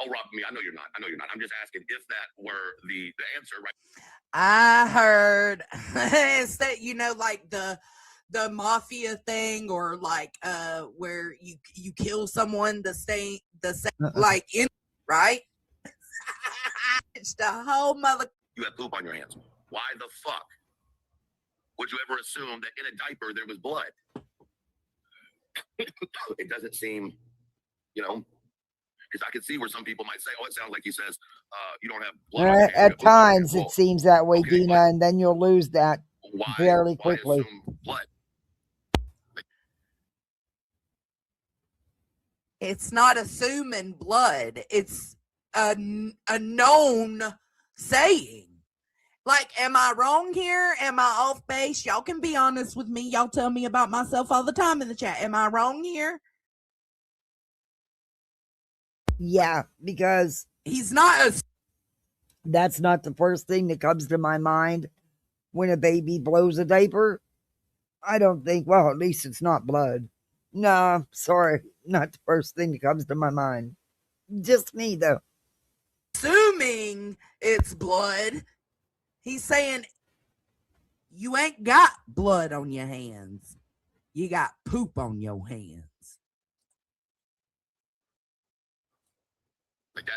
Oh, Rob, me, I know you're not. I'm just asking if that were the answer, right? I heard it's that, like the mafia thing, or like where you kill someone to stay like in, right? It's the whole mother. You have poop on your hands. Why the fuck would you ever assume that in a diaper there was blood? It doesn't seem, because I can see where some people might say, oh, it sounds like he says, you don't have blood on your hands, you have At poop on your times hands. it seems that way, okay, Dina, and then you'll lose that fairly quickly. Why assume blood? It's not assuming blood. It's a known saying. Like, am I wrong here? Am I off base? Y'all can be honest with me. Y'all tell me about myself all the time in the chat. Am I wrong here? Yeah, because he's not. That's not the first thing that comes to my mind when a baby blows a diaper. I don't think, well, at least it's not blood. Nah, sorry, not the first thing that comes to my mind. Just me, though. Assuming it's blood, he's saying you ain't got blood on your hands. You got poop on your hands. Like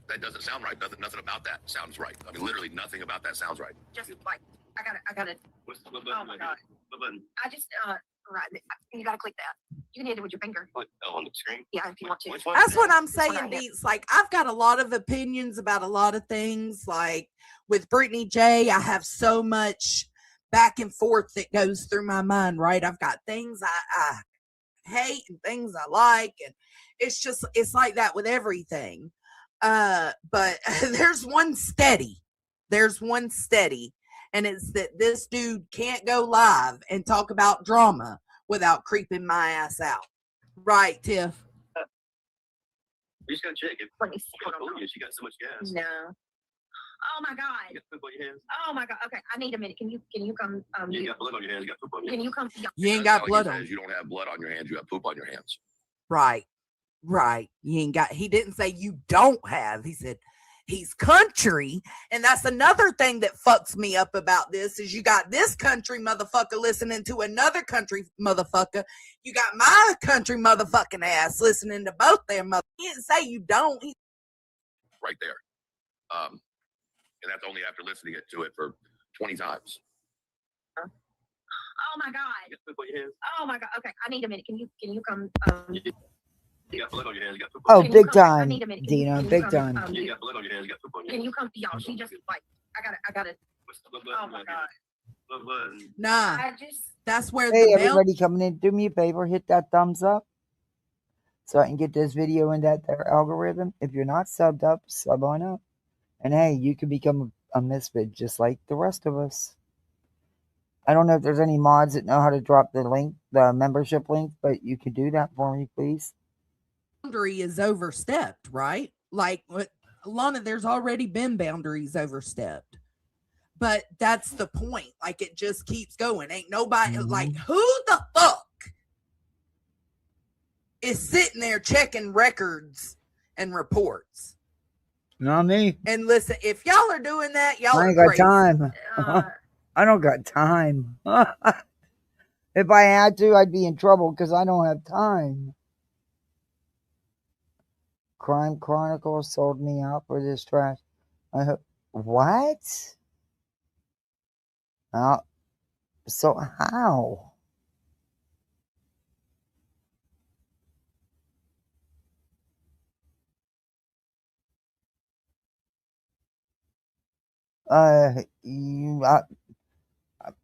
that doesn't sound right. Nothing about that sounds right. I mean, literally nothing about that sounds right. Just like I gotta. Oh my god. I just right. You gotta click that. You can hit it with your finger. On the screen? Yeah, if you want to. That's what I'm saying, Deets. Like, I've got a lot of opinions about a lot of things. Like with Brittany J, I have so much back and forth that goes through my mind, right? I've got things I hate and things I like, and it's like that with everything. But there's one steady. And it's that this dude can't go live and talk about drama without creeping my ass out. Right, Tiff? You just gotta check it. Let me see. You Hold on. she got so much gas. No. Oh my God. You got poop on your hands. Oh my God. Okay, I need a minute. Can you come? You got blood on your hands. You got poop on your Can hands. you come? You ain't got blood on. You don't have blood on your hands. You have poop on your hands. Right. You ain't got. He didn't say you don't have. He said he's country, and that's another thing that fucks me up about this is you got this country motherfucker listening to another country motherfucker. You got my country motherfucking ass listening to both their mother. He didn't say you don't. Right there. And that's only after listening to it for 20 times. Oh my God. You got poop on your hands. Oh my God. Okay, I need a minute. Can you come? You got blood on your hands. You got poop Oh, on your big I time, need a minute. Dina, you big come, time. hands. You got blood on your hands. You got poop on your Can hands. you come? Y'all, she just like I gotta. Oh my God. Nah, I just. that's where Hey, the mail. everybody coming in, do me a favor, hit that thumbs up so I can get this video in that their algorithm. If you're not subbed up, sub on up. And hey, you can become a misfit just like the rest of us. I don't know if there's any mods that know how to drop the link, the membership link, but you could do that for me, please. Boundary is overstepped, right? Like what Lana, there's already been boundaries overstepped. But that's the point. Like it just keeps going. Ain't nobody like who the fuck is sitting there checking records and reports? Not me. And listen, if y'all are doing that, y'all I are ain't got crazy. time. I don't got time. If I had to, I'd be in trouble because I don't have time. Crime Chronicles sold me out for this trash. What? So how?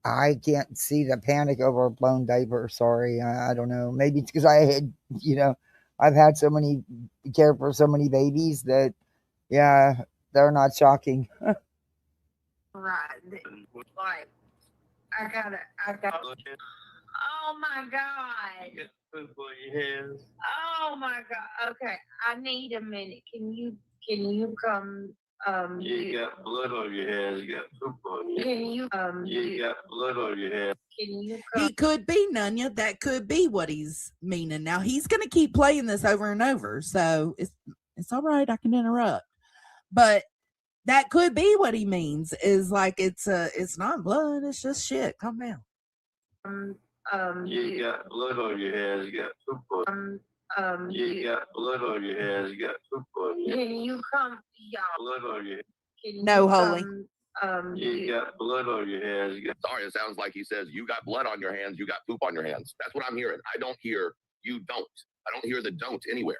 I can't see the panic over a blown diaper. Sorry, I don't know. Maybe it's because I had, I've had so many care for so many babies that, yeah, they're not shocking. Right. Like I gotta. Oh my God. You got poop on your hands. Oh my God. Okay, I need a minute. Can you come? You got blood on your hands. You got poop on your hands. Can you You got blood on your hands. Can you come? He could be Nunya. That could be what he's meaning. Now he's gonna keep playing this over and over. So it's all right, I can interrupt. But that could be what he means is like it's not blood, it's just shit. Calm down. You got blood on your hands. You got poop on. You got blood on your hands. You got poop on your hands. Can you come? Y'all. Blood on your hands. No, holy. You got blood on your hands. Sorry, it sounds like he says you got blood on your hands. You got poop on your hands. That's what I'm hearing. I don't hear you don't. I don't hear the don't anywhere.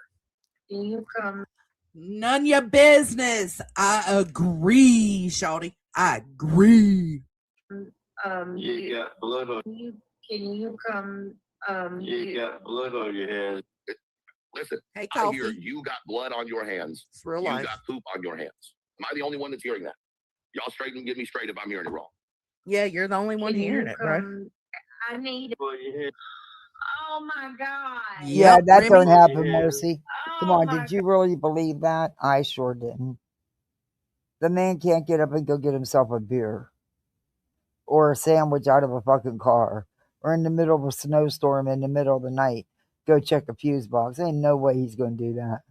Can you come? None of your business. I agree, Shawty. I agree. You got blood on. Can you come? You got blood on your hands. Listen, Hey, I Coffee. hear you got blood on your hands. It's real You life. got poop on your hands. Am I the only one that's hearing that? Y'all straight and get me straight if I'm hearing it wrong. Yeah, you're the only one Can hearing you it, bro. come? I need. Oh my God. Yeah, Yep, that Remy. don't happen, Mercy. Come Oh on, my did you really believe that? I sure didn't. The man can't get up and go get himself a beer or a sandwich out of a fucking car or in the middle of a snowstorm in the middle of the night go check a fuse box. Ain't no way he's going to do that.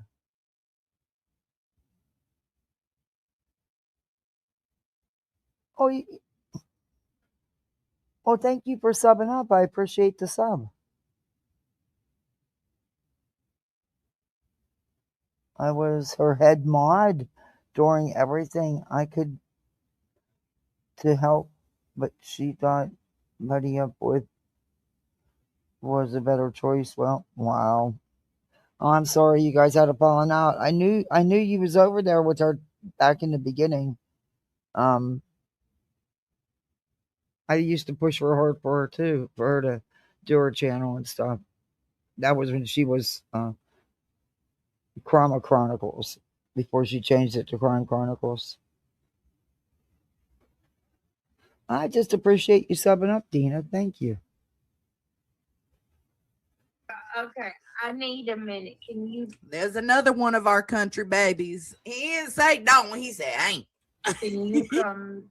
Oh, well, thank you for subbing up. I appreciate the sub. I was her head mod during everything I could to help, but she thought buddy up with was a better choice. Well, wow. Oh, I'm sorry you guys had a falling out. I knew you was over there with her back in the beginning. I used to push for her too, for her to do her channel and stuff. That was when she was Chroma Chronicles. before she changed it to Crime Chronicles. I just appreciate you subbing up, Dina. Thank you. Okay, I need a minute. Can you There's another one of our country babies. He didn't say don't. He said ain't. can you come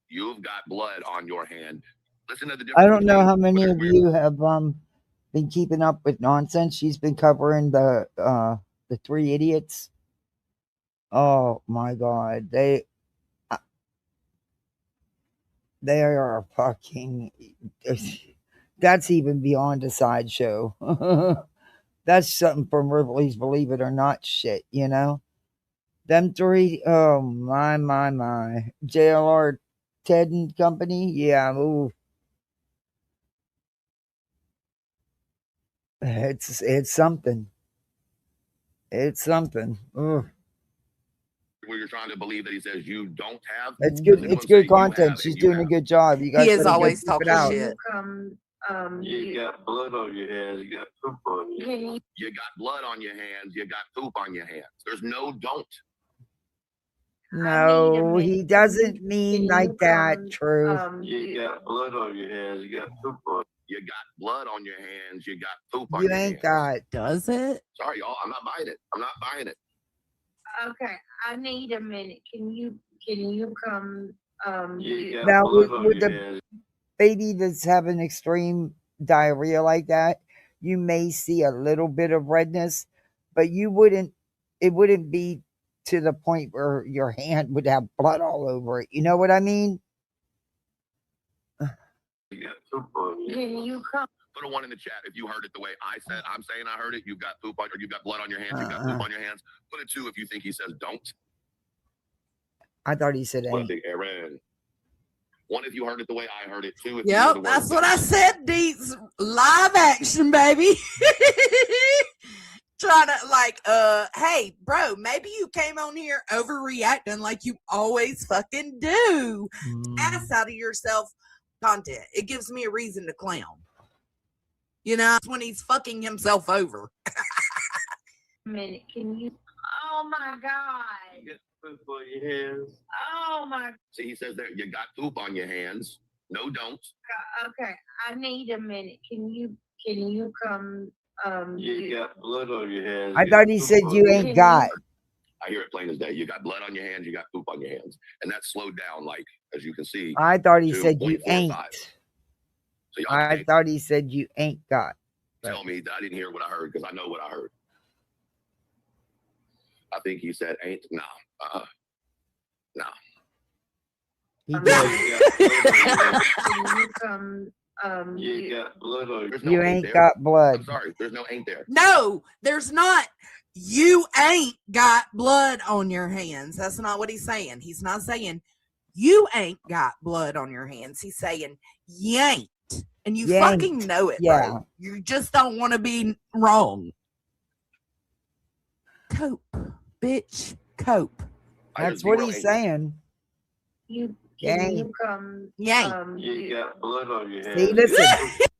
You've got blood on your hand. Listen to the difference. I don't know between how many where- of you have been keeping up with nonsense. She's been covering the three idiots. Oh my god, they are fucking. That's even beyond a sideshow. That's something from Ripley's Believe It or Not shit, you know? Them three, oh my. JLR, Ted and Company, yeah, ooh. It's something. It's something. Ooh. where you're trying to believe that he says you don't have. It's good. Listen to It's him good say you content. have She's and you doing a have. good job. You guys He is better go always check it talking out. shit. come You got blood on your hands. You got poop on your hands. You got blood on your hands. You got poop on your hands. There's no don't. No, he doesn't mean can you like that. come, True. You got blood on your hands. You got poop on. You got blood on your hands. You got poop on You your ain't hands. got. Does it? Sorry, y'all. I'm not buying it. I'm not buying it. Okay, I need a minute. Can you come You got Now blood on with your the hands. baby that's having extreme diarrhea like that, you may see a little bit of redness, but you wouldn't. It wouldn't be to the point where your hand would have blood all over it. You know what I mean? You got poop on your hands. can you come Put a one in the chat if you heard it the way I said. I'm saying I heard it. You've got poop on, or you've got blood on your hands. You've got poop on your hands. Put a two if you think he says don't. I thought he said What ain't. the Aaron? One if you heard it the way I heard it. Two if you heard Yep, the that's words what that I you said, Deets. Live action, baby. Trying to like, hey, bro, maybe you came on here overreacting like you always fucking do. Ass out of yourself content. It gives me a reason to clown. You know, it's when he's fucking himself over. minute? Can you oh my god. get poop on your hands. Oh my See, he says there, you got poop on your hands. No, don't. god. Okay, I need a minute. Can you come You got blood on your hands. I You thought got he poop said on you your ain't hands. got. I hear it plain as day. You got blood on your hands. You got poop on your hands, and that's slowed down, like as you can see. I thought he to said you 0.45. ain't. So y'all I can't thought he said you ain't got. tell me that I didn't hear what I heard because I know what I heard. I think he said ain't. Nah. Nah. He did. can you come You got blood on your. You ain't got blood. I'm sorry. There's no ain't there. No, there's not. You ain't got blood on your hands. That's not what he's saying. He's not saying you ain't got blood on your hands. He's saying you ain't. And you Yank. fucking know it, Yeah. bro. You just don't want to be wrong. Cope, bitch. Cope. That's what he's saying. you Yank. you come Yank. You got blood on your hands. See, listen.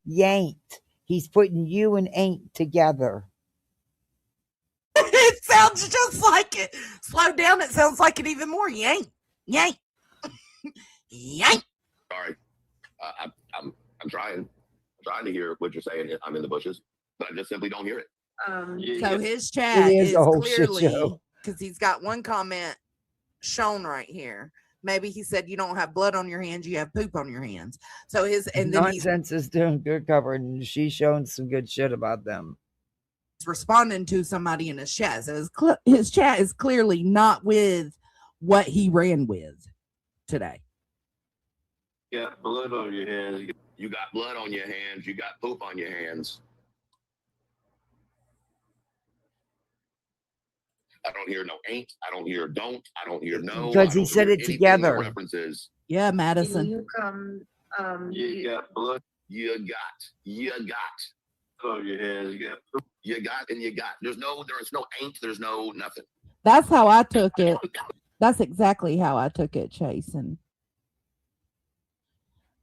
Yanked. He's putting you and ain't together. It sounds just like it. Slow down. It sounds like it even more. Yank. Yank. Yank. Sorry. I'm trying. I'm trying to hear what you're saying. I'm in the bushes, but I just simply don't hear it. So his chat It is is a whole shit clearly show. because he's got one comment shown right here. Maybe he said you don't have blood on your hands, you have poop on your hands. So his and then he's Nonsense is doing good cover, and she's showing some good shit about them. responding to somebody in his chat. So his chat is clearly not with what he ran with today. You got blood on your hands. You got blood on your hands. You got poop on your hands. I don't hear no ain't. I don't hear don't. I don't hear no. Because I he don't said hear it anything together. that references. Yeah, can Madison. you come You got blood. You got on your hands. You got poop. You got and you got. There's no ain't. There's no nothing. That's how I took it. That's exactly how I took it, Chase. And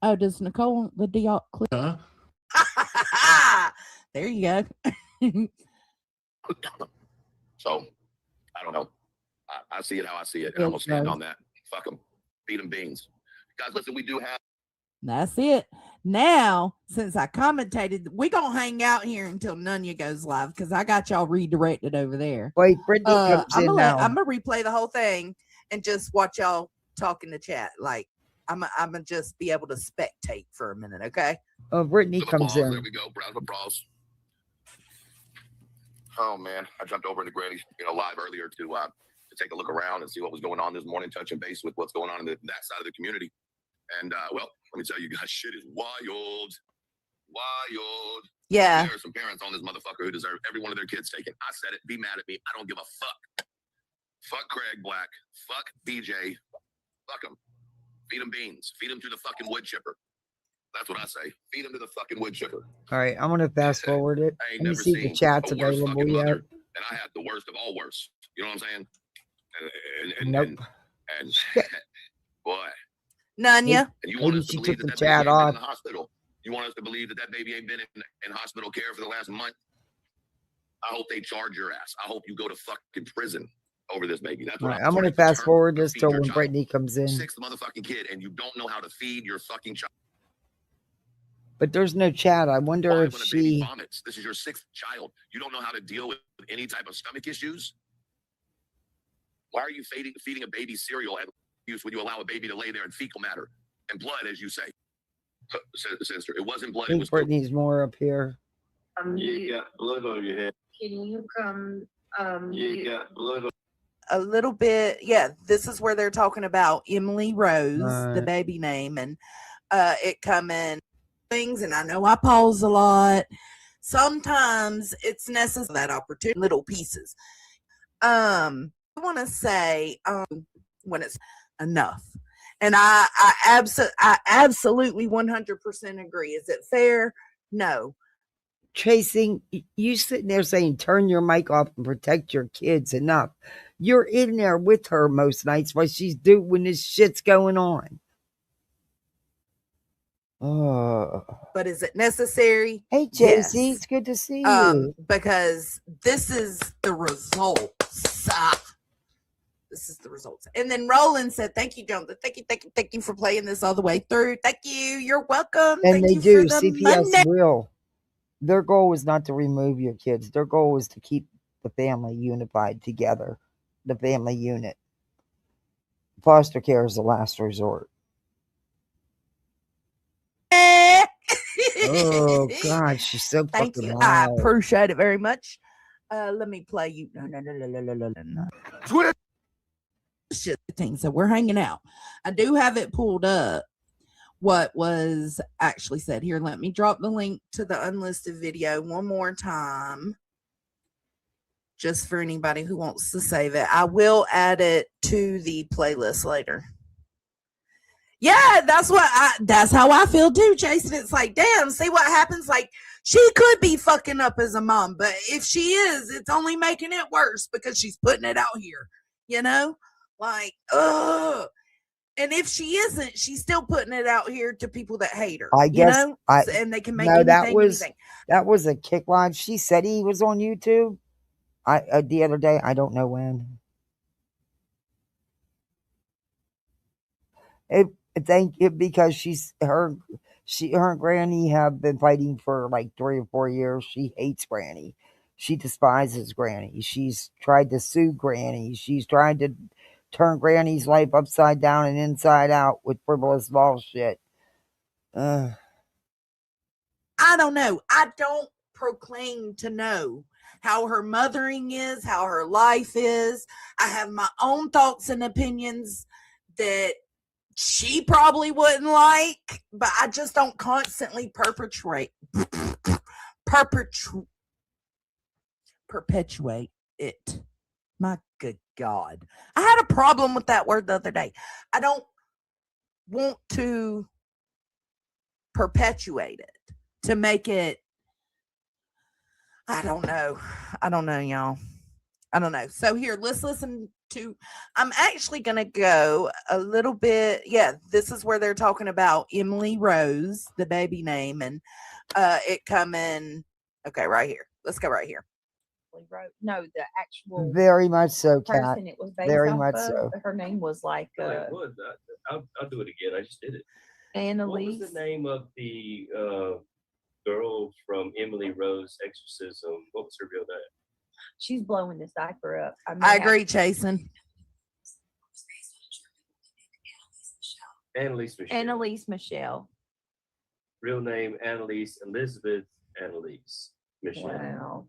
oh, does Nicole want the Diop clip? There you go. So I don't know. I see it how I see it, and I'm gonna stand on that. Fuck them. Feed them beans. Guys, listen, we do have. That's it. Now, since I commentated, we're going to hang out here until Nunya goes live because I got y'all redirected over there. Wait, Brittany comes I'm in now. going to replay the whole thing and just watch y'all talk in the chat. Like, I'm going to just be able to spectate for a minute, okay? Oh, Brittany comes in. There we go. Round of applause. Oh, man. I jumped over into Granny's live earlier to take a look around and see what was going on this morning, touching base with what's going on in that side of the community. And, well, let me tell you guys, shit is wild. Wild. Yeah. There are some parents on this motherfucker who deserve every one of their kids taken. I said it. Be mad at me. I don't give a fuck. Fuck Craig Black. Fuck BJ. Fuck them. Feed them beans. Feed them to the fucking wood chipper. That's what I say. Feed them to the fucking wood chipper. All right, I'm going to fast forward it. I ain't Let me never see seen the chat's a worse available fucking yet. mother, and I had the worst of all worst. You know what I'm saying? And boy. Nunya. And you want us to believe that baby ain't been in the hospital. You want us to believe that baby ain't been in hospital care for the last month. I hope they charge your ass. I hope you go to fucking prison over this baby. That's what I'm going to fast forward this till when Brittany comes in. Sixth motherfucking kid, and you don't know how to feed your fucking child. But there's no chat. I wonder if she vomits. This is your sixth child. You don't know how to deal with any type of stomach issues. Why are you feeding a baby cereal at use when you allow a baby to lay there in fecal matter and blood, as you say? Sister, it wasn't blood. I think Brittany's more up here. You got blood on your head. Can you come? You got blood on a little bit. Yeah, this is where they're talking about Emily Rose, the baby name, and it coming things. And I know I pause a lot. Sometimes it's necessary that opportunity, little pieces. I want to say when it's enough, and I absolutely 100% agree. Is it fair? No. Chasing, you sitting there saying, turn your mic off and protect your kids enough. You're in there with her most nights while she's doing when this shit's going on. But is it necessary? Hey, Josie, yes. It's good to see you. Because this is the results. This is the results. And then Roland said, thank you, Jonesn. Thank you for playing this all the way through. Thank you. You're welcome. And thank they you do. For the CPS money. will. Their goal is not to remove your kids. Their goal is to keep the family unified together, the family unit. Foster care is the last resort. Oh, God, she's so Thank fucking you. loud. I appreciate it very much. Let me play you. No. Twitter. Shit thing. So we're hanging out. I do have it pulled up. What was actually said here. Let me drop the link to the unlisted video one more time. Just for anybody who wants to save it. I will add it to the playlist later. Yeah, that's how I feel too, Jason. It's like, damn, see what happens? Like, she could be fucking up as a mom, but if she is, it's only making it worse because she's putting it out here, you know? Like, ugh. And if she isn't, she's still putting it out here to people that hate her. I guess, and they can make no, anything. That was a kick live. She said he was on YouTube. The other day, I don't know when. Thank you, because her and Granny have been fighting for like 3 or 4 years. She hates Granny. She despises Granny. She's tried to sue Granny. She's tried to turn Granny's life upside down and inside out with frivolous bullshit. I don't know. I don't proclaim to know how her mothering is, how her life is. I have my own thoughts and opinions that she probably wouldn't like, but I just don't constantly perpetuate it. My good God. I had a problem with that word the other day. I don't want to perpetuate it to make it. I don't know, y'all. I don't know. So here, let's listen to, I'm actually going to go a little bit. Yeah, this is where they're talking about Emily Rose, the baby name, and it coming. Okay, right here. Let's go right here. actually wrote. No, the actual Very much so, Kat. person it was based Very off much of. so. Her name was like I'll do it again. I just did it. Annalise. What was the name of the girl from Emily Rose Exorcism? What was her real name? She's blowing this diaper up. I agree, Jason. Annalise Michelle. Annalise Michelle. Real name Annalise Elizabeth Annalise Michelle. Wow.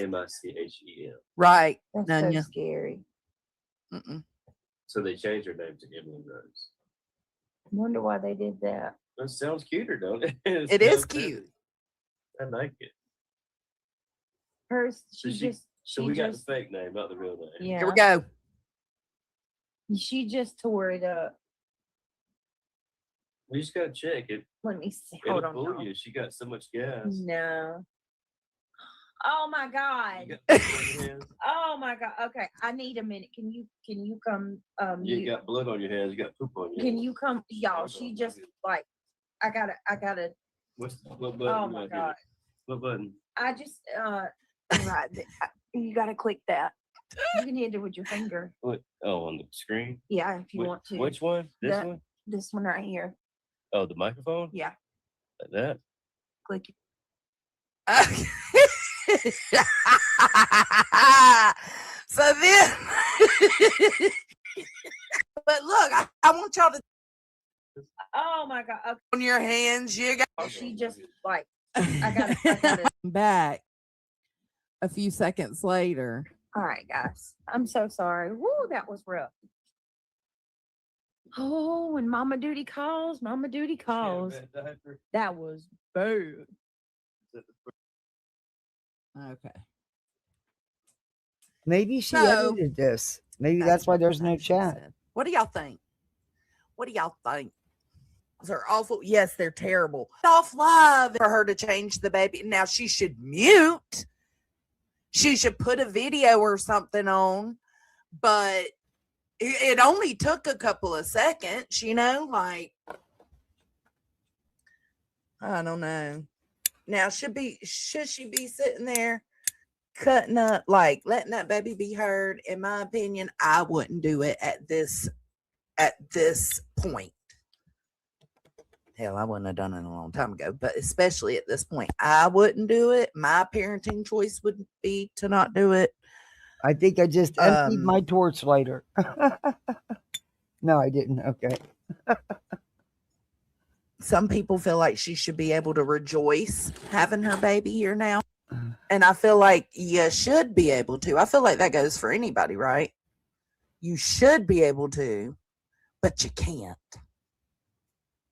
Michem. Right. That's Nanya. so scary. Mm-mm. So they changed her name to Emily Rose. I wonder why they did that. That sounds cuter, don't it? It is cute. I like it. Hers, So she we got just, the fake name, not the real name. yeah. Here we go. She just tore it up. We just gotta check it. Let me see. It'll Hold on. fool y'all. you. She got so much gas. No. Oh my God. You got poop on your hands? Oh my God. Okay. I need a minute. Can you come You got blood on your hands. You got poop on your can hands. you come y'all? She just like I gotta What button? oh you my gotta God. hit? What button? I just right you gotta click that. You can hit it with your finger. What? Oh, on the screen? Yeah, if you want to. Which one? This That- one? This one right here. Oh, the microphone? Yeah. Like that? Click it. So then, but look, I want y'all to Oh my God. Okay. on your hands. You got She just like I gotta Back a few seconds later. all right, guys. I'm so sorry. Woo, that was rough. Oh, when Mama Duty calls, Mama Duty calls. That was bad. Okay. Maybe she So- edited this. Maybe that's why there's no what she chat. said. What do y'all think? What do y'all think? They're awful. Yes, they're terrible. Off love for her to change the baby. Now she should mute. She should put a video or something on, but it only took a couple of seconds, like I don't know. Now should she be sitting there cutting up, like letting that baby be heard? In my opinion, I wouldn't do it at this point. Hell, I wouldn't have done it a long time ago, but especially at this point, I wouldn't do it. My parenting choice would be to not do it. I think I just emptied my torch lighter. No, I didn't. Okay. Some people feel like she should be able to rejoice having her baby here now. And I feel like you should be able to. I feel like that goes for anybody, right? You should be able to, but you can't.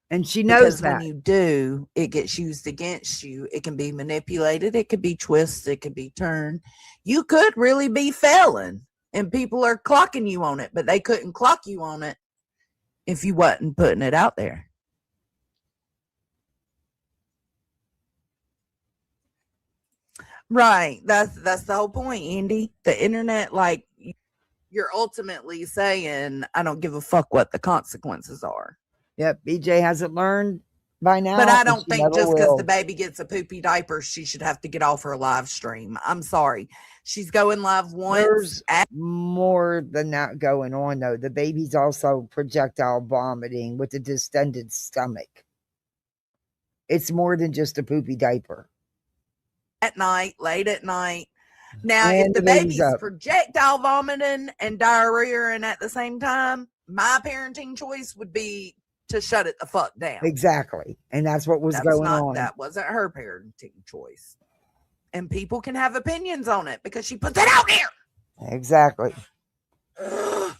And she knows Because that. when you do, it gets used against you. It can be manipulated. It could be twisted. It could be turned. You could really be failing, and people are clocking you on it, but they couldn't clock you on it if you wasn't putting it out there. Right. That's the whole point, Andy. The internet, like, you're ultimately saying, I don't give a fuck what the consequences are. Yep, BJ hasn't learned by now. But I and don't she think never just because will. the baby gets a poopy diaper, she should have to get off her live stream. I'm sorry. She's going live once. There's more than that going on, though. The baby's also projectile vomiting with a distended stomach. It's more than just a poopy diaper. At night, late at night. Now, And if the the baby's baby's up. projectile vomiting and diarrhea and at the same time, my parenting choice would be to shut it the fuck down. Exactly. And that's what was going on. That wasn't her parenting choice. And people can have opinions on it because she puts it out there. Exactly. Ugh.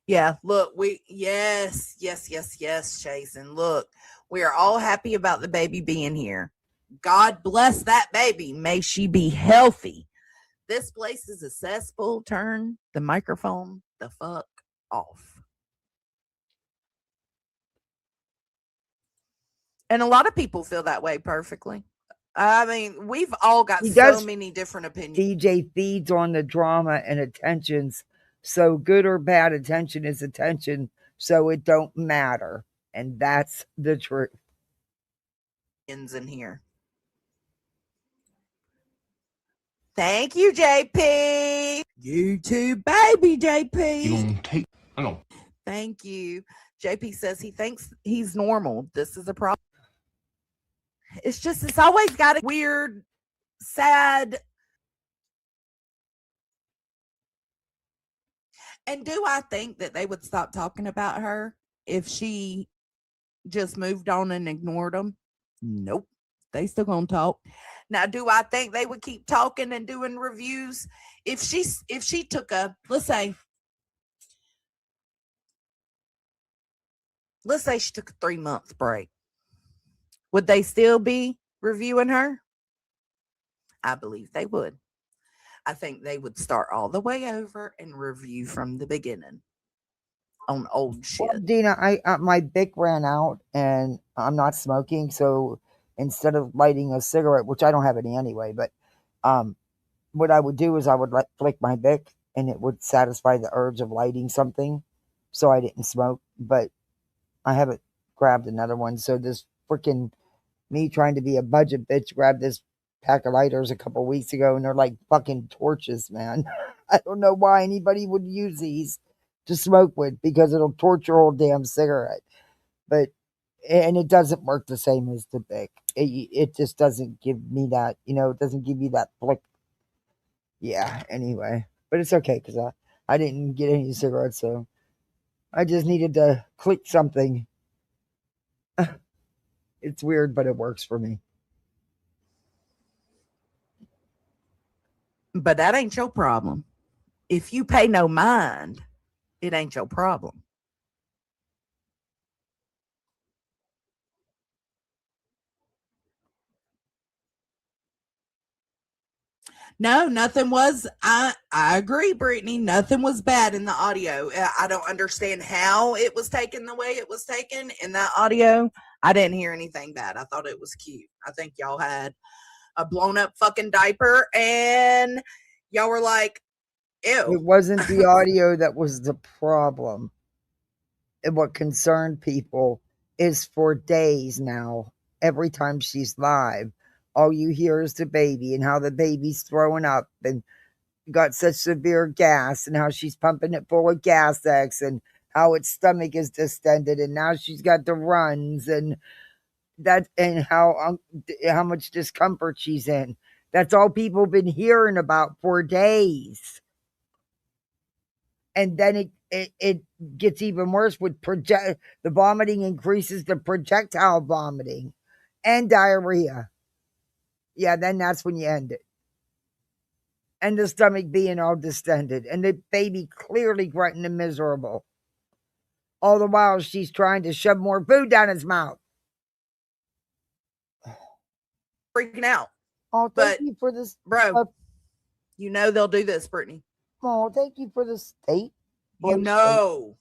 Yeah, look, yes, Jason. Look, we are all happy about the baby being here. God bless that baby. May she be healthy. This place is a cesspool. Turn the microphone the fuck off. And a lot of people feel that way perfectly. I mean, we've all got so many different opinions. DJ feeds on the drama and attentions. So good or bad attention is attention. So it don't matter. And that's the truth. ends in here. Thank you, JP. You too, baby, JP. You gonna take? I know. Thank you. JP says he thinks he's normal. This is a problem. It's just, it's always got a weird, sad. And do I think that they would stop talking about her if she just moved on and ignored them? Nope. They still gonna talk. Now, do I think they would keep talking and doing reviews if she took a, let's say she took a 3-month break? Would they still be reviewing her? I believe they would. I think they would start all the way over and review from the beginning on old shit. Well, Dina, my Bic ran out and I'm not smoking, so instead of lighting a cigarette, which I don't have any anyway, but what I would do is I would flick my Bic and it would satisfy the urge of lighting something, so I didn't smoke. But I haven't grabbed another one, so this freaking me trying to be a budget bitch grabbed this pack of lighters a couple weeks ago, and they're like fucking torches, man. I don't know why anybody would use these to smoke with, because it'll torch your whole damn cigarette. But and it doesn't work the same as the Bic. It just doesn't give me that, it doesn't give you that flick. Yeah, anyway. But it's okay, because I didn't get any cigarettes, so I just needed to click something. It's weird, but it works for me. But that ain't your problem. If you pay no mind, it ain't your problem. No, nothing was. I agree, Brittany. Nothing was bad in the audio. I don't understand how it was taken the way it was taken in that audio. I didn't hear anything bad. I thought it was cute. I think y'all had a blown up fucking diaper and y'all were like, ew. It wasn't the audio that was the problem. And what concerned people is for days now, every time she's live, all you hear is the baby and how the baby's throwing up and got such severe gas, and how she's pumping it full of gas X, and how its stomach is distended, and now she's got the runs, and that, and how much discomfort she's in. That's all people have been hearing about for days. And then it gets even worse with the vomiting increases to projectile vomiting and diarrhea. Yeah, then that's when you end it. And the stomach being all distended, and the baby clearly grunting and miserable. All the while she's trying to shove more food down his mouth. Freaking out. Oh, thank you for this. Bro, you know they'll do this, Brittany. Oh, thank you for the state. You know.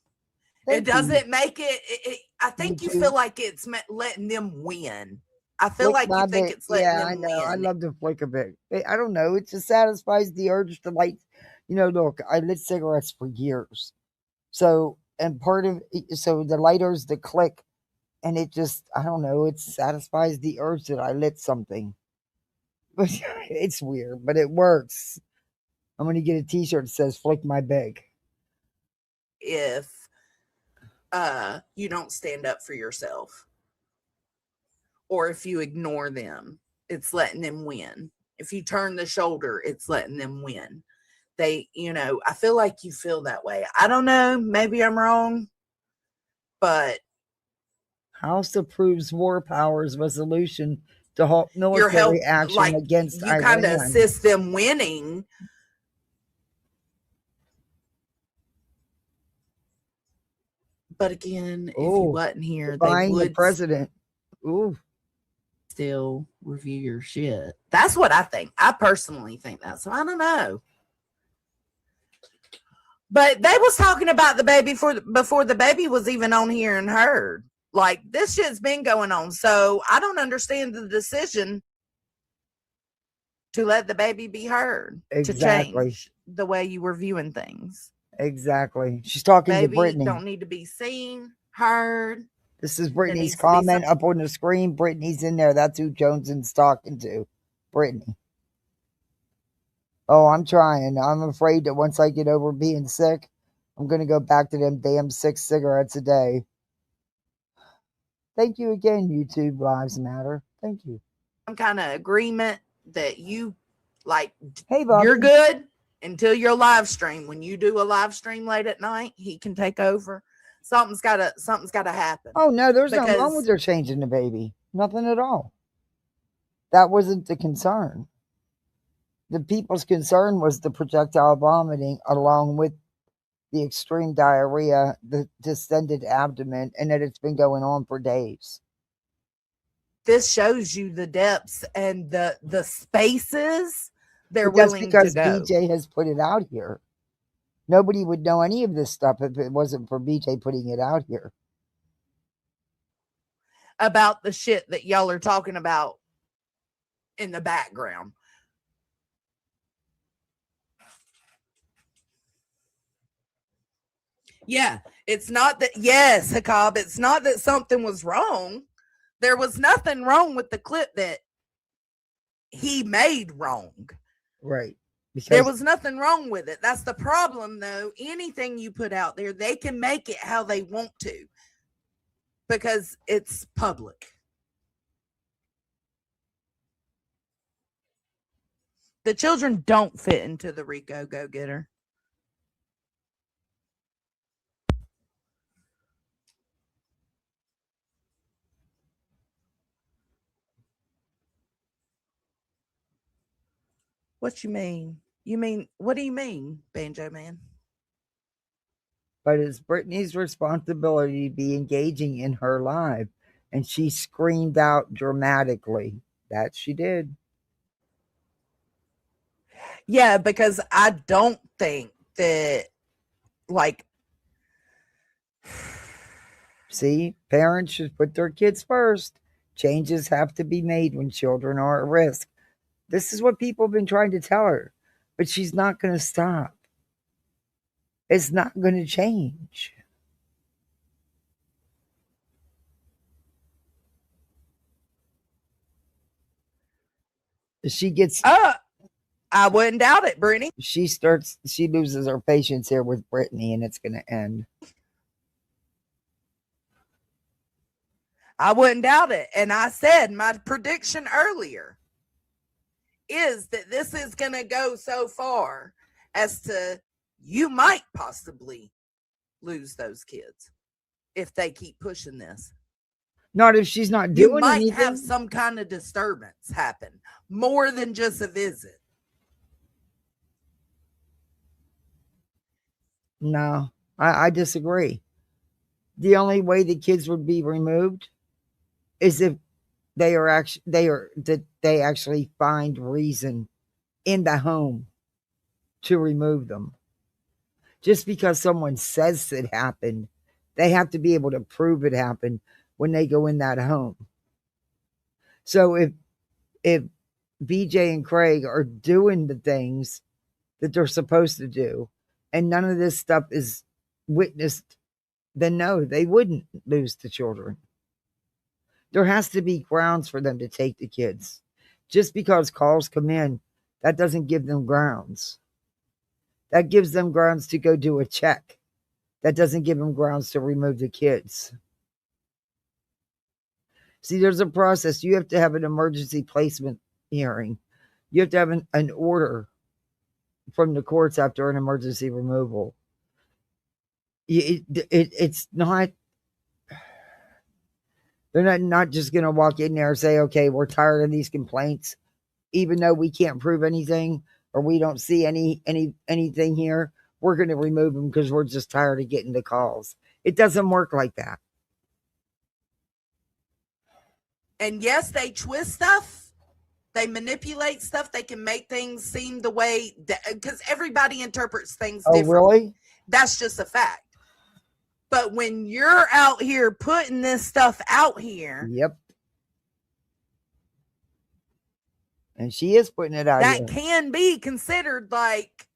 Thank it doesn't you. make it, I think you too. feel like it's letting them win. I feel like you think it's letting them I know. win. I love to flick a bit. I don't know. It just satisfies the urge to light. Look, I lit cigarettes for years. So, and the lighters, the click, and it just, I don't know, it satisfies the urge that I lit something. But it's weird, but it works. I'm going to get a t-shirt that says flick my Bic. If you don't stand up for yourself, or if you ignore them, it's letting them win. If you turn the shoulder, it's letting them win. I feel like you feel that way. I don't know, maybe I'm wrong, but House approves war powers resolution to halt military action against Iran. You kind of assist them winning. But again, if you wasn't here, they would. The president. Ooh. Still review your shit. That's what I think. I personally think that. So I don't know. But they was talking about the baby before the baby was even on here and heard. Like, this shit's been going on. So I don't understand the decision to let the baby be heard. Exactly. To change the way you were viewing things. Exactly. She's talking baby to Brittany. Don't need to be seen, heard. This is There Brittany's needs to be comment some. up on the screen. Brittany's in there. That's who Jonesn's talking to. Brittany. Oh, I'm trying. I'm afraid that once I get over being sick, I'm going to go back to them damn 6 cigarettes a day. Thank you again, YouTube Lives Matter. Thank you. Some kind of agreement that you like. Hey, Bobby. You're good until your live stream. When you do a live stream late at night, he can take over. Something's gotta happen. Oh no, there's because nothing wrong with her changing the baby. Nothing at all. That wasn't the concern. The people's concern was the projectile vomiting along with the extreme diarrhea, the distended abdomen, and that it's been going on for days. This shows you the depths and the spaces they're But that's willing because to go. BJ has put it out here. Nobody would know any of this stuff if it wasn't for BJ putting it out here. About the shit that y'all are talking about in the background. Yeah, it's not that, yes, Hakab, it's not that something was wrong. There was nothing wrong with the clip that he made wrong. Right. Because there was nothing wrong with it. That's the problem, though. Anything you put out there, they can make it how they want to because it's public. The children don't fit into the Rico go-getter. What you mean? What do you mean, Banjo Man? But it's Brittany's responsibility to be engaging in her live. And she screamed out dramatically. That she did. Yeah, because I don't think that, like... See, parents should put their kids first. Changes have to be made when children are at risk. This is what people have been trying to tell her. But she's not going to stop. It's not going to change. She gets... I wouldn't doubt it, Brittany. She loses her patience here with Brittany, and it's going to end. I wouldn't doubt it. And I said my prediction earlier is that this is going to go so far as to you might possibly lose those kids if they keep pushing this. Not if she's not doing anything. You might have some kind of disturbance happen more than just a visit. No, I disagree. The only way the kids would be removed is if they actually find reason in the home to remove them. Just because someone says it happened, they have to be able to prove it happened when they go in that home. So if BJ and Craig are doing the things that they're supposed to do, and none of this stuff is witnessed, then no, they wouldn't lose the children. There has to be grounds for them to take the kids. Just because calls come in, that doesn't give them grounds. That gives them grounds to go do a check. That doesn't give them grounds to remove the kids. See, there's a process. You have to have an emergency placement hearing. You have to have an order from the courts after an emergency removal. It's not... They're not just going to walk in there and say, okay, we're tired of these complaints. Even though we can't prove anything or we don't see anything here, we're going to remove them because we're just tired of getting the calls. It doesn't work like that. And yes, they twist stuff. They manipulate stuff. They can make things seem the way that, because everybody interprets things differently. Really? That's just a fact. But when you're out here putting this stuff out here. Yep. And she is putting it out that here. Can be considered like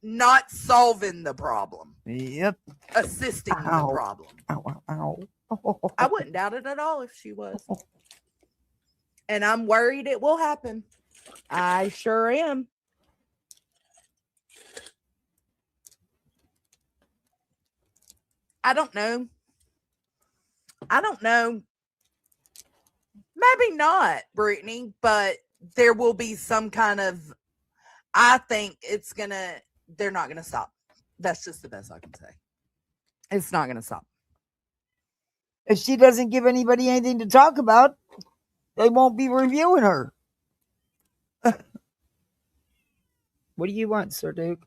not solving the problem. Yep. Assisting the problem. Ow, ow, ow. I wouldn't doubt it at all if she was. And I'm worried it will happen. I sure am. I don't know. Maybe not, Brittany, but there will be some kind of. I think they're not gonna stop. That's just the best I can say. It's not gonna stop. If she doesn't give anybody anything to talk about, they won't be reviewing her. What do you want, Sir Duke?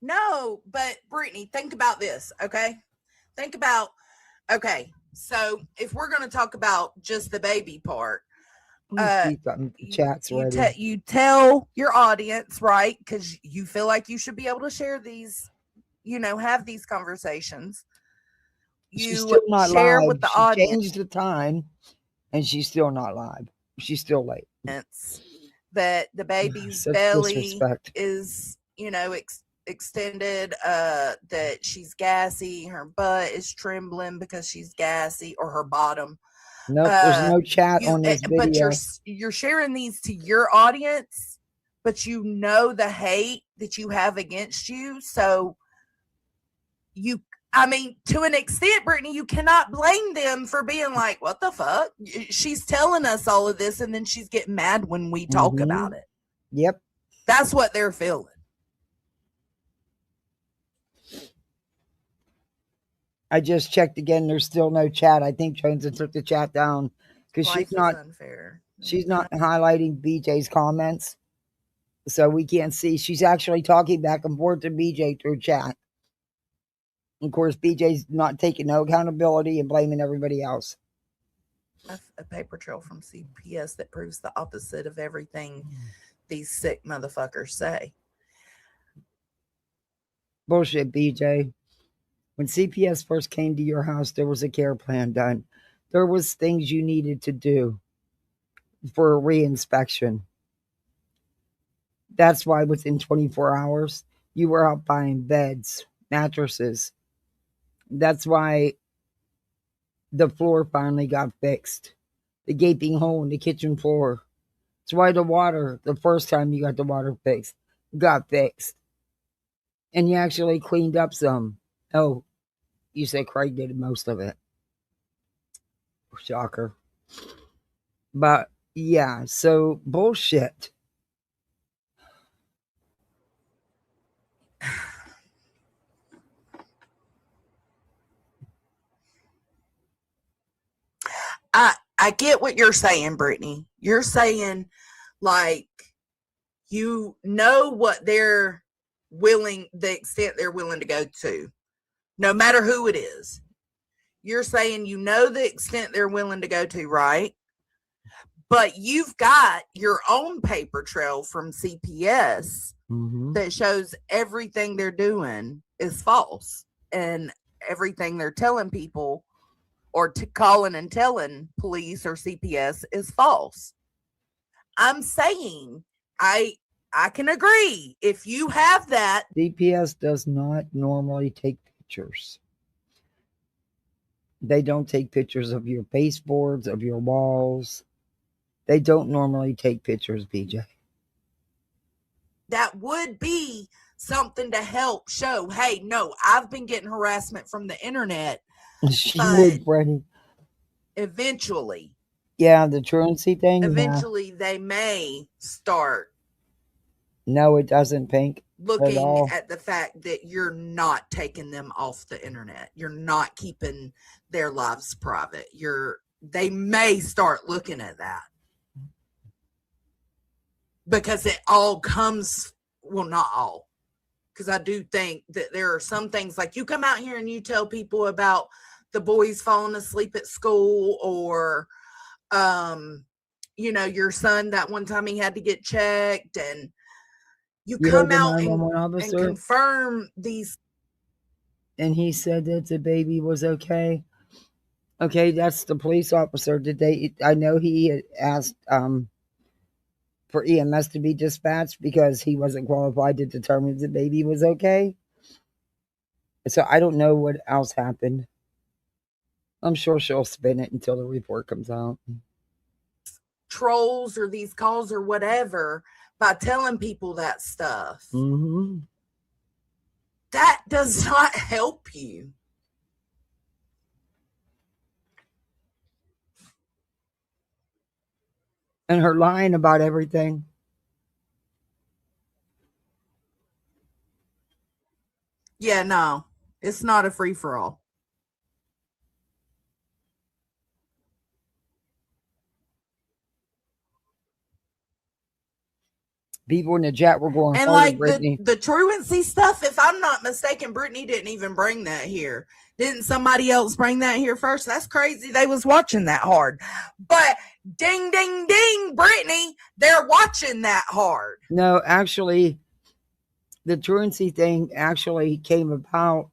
No, but Brittany, think about this, okay? Think about, okay, so if we're going to talk about just the baby part, The chat's ready. you tell your audience, right? Because you feel like you should be able to share these, have these conversations. She's still not share live. with the She audience. changed the time, and she's still not live. She's still late. That the baby's Such belly disrespect. is, extended, that she's gassy, her butt is trembling because she's gassy, or her bottom. Nope, there's no chat on this video. But you're sharing these to your audience, but you know the hate that you have against you. So to an extent, Brittany, you cannot blame them for being like, what the fuck? She's telling us all of this, and then she's getting mad when we talk about it. Yep. That's what they're feeling. I just checked again. There's still no chat. I think Jonesn took the chat down because she's not unfair. She's not highlighting BJ's comments, so we can't see. She's actually talking back and forth to BJ through chat. Of course, BJ's not taking no accountability and blaming everybody else. A paper trail from CPS that proves the opposite of everything these sick motherfuckers say. Bullshit, BJ. When CPS first came to your house, there was a care plan done. There was things you needed to do for a reinspection. That's why within 24 hours, you were out buying beds, mattresses. That's why the floor finally got fixed. The gaping hole in the kitchen floor. That's why the water, the first time you got the water fixed, got fixed. And you actually cleaned up some. Oh, you said Craig did most of it. Shocker. But yeah, so bullshit. I get what you're saying, Brittany. You're saying, like, you know what they're willing, the extent they're willing to go to, no matter who it is. You're saying you know the extent they're willing to go to, right? But you've got your own paper trail from CPS that shows everything they're doing is false, and everything they're telling people or calling and telling police or CPS is false. I'm saying I can agree. If you have that, CPS does not normally take pictures. They don't take pictures of your baseboards, of your walls. They don't normally take pictures, BJ. That would be something to help show, hey, no, I've been getting harassment from the internet. She would, Freddie. Eventually. Yeah, the truancy thing. Eventually, they may start. No, it doesn't, Pink. Looking at the fact that you're not taking them off the internet. You're not keeping their lives private. They may start looking at that. Because it all comes, well, not all. Because I do think that there are some things, like you come out here and you tell people about the boys falling asleep at school, or, your son, that one time he had to get checked, and you come out and confirm these. And he said that the baby was okay. Okay, that's the police officer. I know he had asked for EMS to be dispatched because he wasn't qualified to determine if the baby was okay. So I don't know what else happened. I'm sure she'll spin it until the report comes out. Trolls or these calls or whatever by telling people that stuff. Mm-hmm. That does not help you. And her lying about everything. Yeah, no, it's not a free for all. People in the chat were going And harder, like Brittany. the truancy stuff, if I'm not mistaken, Brittany didn't even bring that here. Didn't somebody else bring that here first? That's crazy. They was watching that hard. But ding, ding, ding, Brittany, they're watching that hard. No, actually, the truancy thing actually came about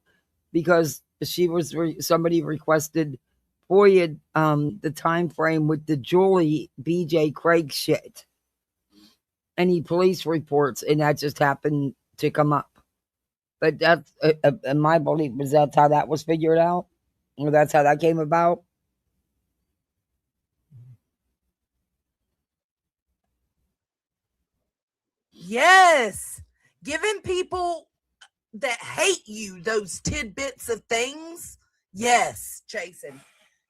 because somebody requested FOIA the time frame with the Julie BJ Craig shit. Any police reports, and that just happened to come up. But that's my belief was that's how that was figured out, or that's how that came about. Yes, giving people that hate you those tidbits of things. Yes, Jason.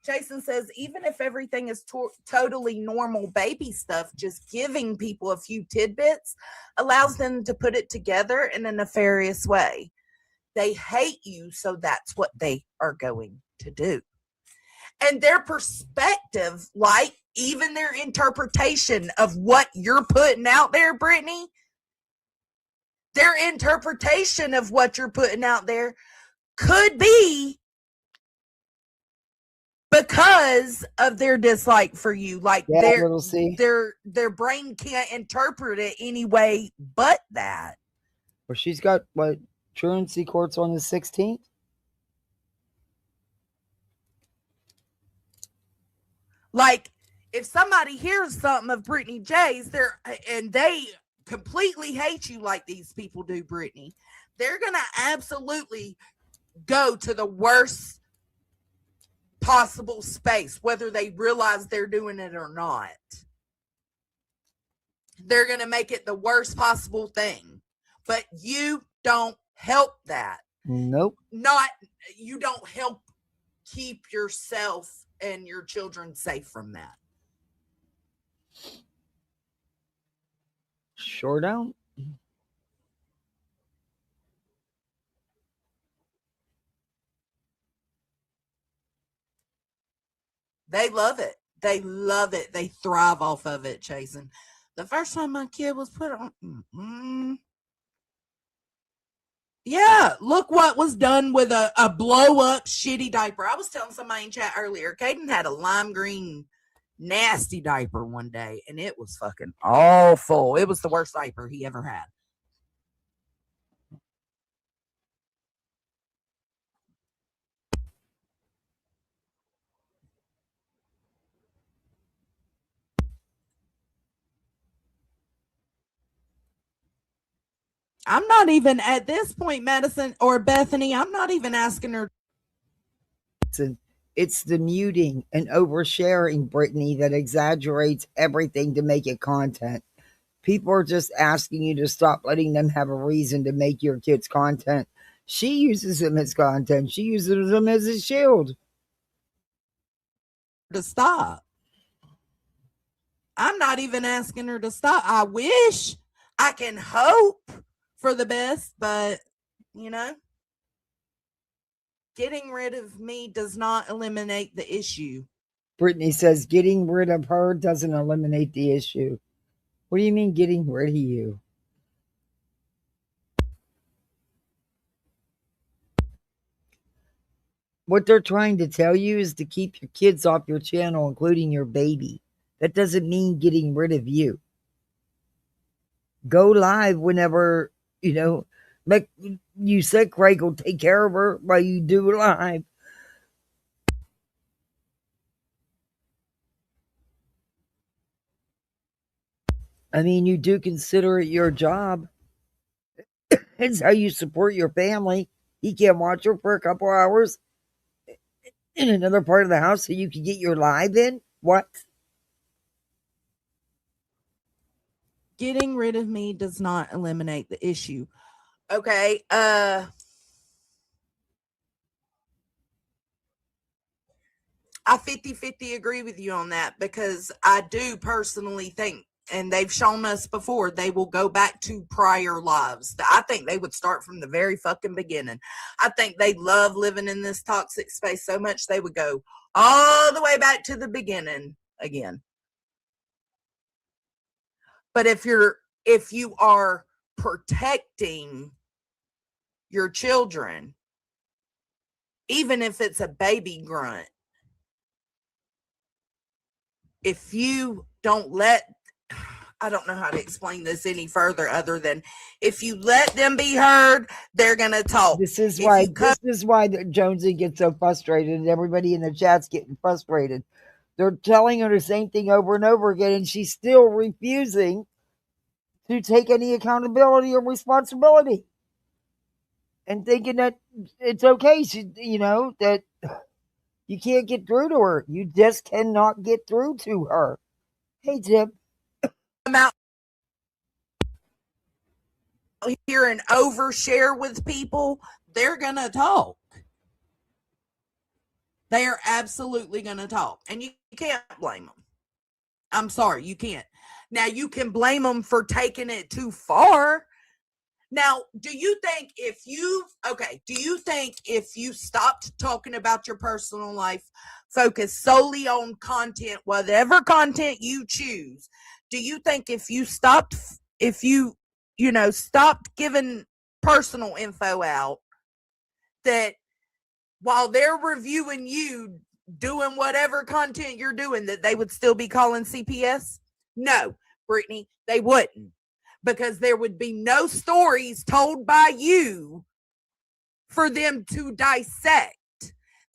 Jason says, even if everything is totally normal baby stuff, just giving people a few tidbits allows them to put it together in a nefarious way. They hate you, so that's what they are going to do. And their perspective, like even their interpretation of what you're putting out there, Brittany, their interpretation of what you're putting out there could be because of their dislike for you. Like Yeah, little C. their brain can't interpret it any way but that. Well, she's got what truancy courts on the 16th. Like if somebody hears something of Brittany J's, and they completely hate you like these people do, Brittany, they're gonna absolutely go to the worst possible space, whether they realize they're doing it or not. They're going to make it the worst possible thing. But you don't help that. Nope. You don't help keep yourself and your children safe from that. Sure don't. They love it. They love it. They thrive off of it, Jason. The first time my kid was put on, yeah, look what was done with a blow up shitty diaper. I was telling somebody in chat earlier, Caden had a lime green nasty diaper one day, and it was fucking awful. It was the worst diaper he ever had. I'm not even at this point, Madison or Bethany, I'm not even asking her. It's the muting and oversharing, Brittany, that exaggerates everything to make it content. People are just asking you to stop letting them have a reason to make your kids content. She uses them as content. She uses them as a shield. To stop. I'm not even asking her to stop. I wish, I can hope for the best, but getting rid of me does not eliminate the issue. Brittany says getting rid of her doesn't eliminate the issue. What do you mean getting rid of you? What they're trying to tell you is to keep your kids off your channel, including your baby. That doesn't mean getting rid of you. Go live whenever, make you said Craig will take care of her while you do live. I mean, you do consider it your job. It's how you support your family. He can't watch her for a couple hours in another part of the house so you can get your live in? What? Getting rid of me does not eliminate the issue. Okay. I 50-50 agree with you on that, because I do personally think, and they've shown us before, they will go back to prior lives. I think they would start from the very fucking beginning. I think they love living in this toxic space so much they would go all the way back to the beginning again. But if you are protecting your children, even if it's a baby grunt, if you don't let, I don't know how to explain this any further other than if you let them be heard, they're gonna talk. This is why Jonesy gets so frustrated, and everybody in the chat's getting frustrated. They're telling her the same thing over and over again, and she's still refusing to take any accountability or responsibility, and thinking that it's okay. That you can't get through to her. You just cannot get through to her. Hey, Jim. I'm out here and overshare with people, they're gonna talk. They are absolutely gonna talk, and you can't blame them. I'm sorry, you can't. Now you can blame them for taking it too far. Now, do you think if you stopped talking about your personal life, focus solely on content, whatever content you choose, do you think if you stopped giving personal info out, that while they're reviewing you doing whatever content you're doing, that they would still be calling CPS? No, Brittany, they wouldn't, because there would be no stories told by you for them to dissect.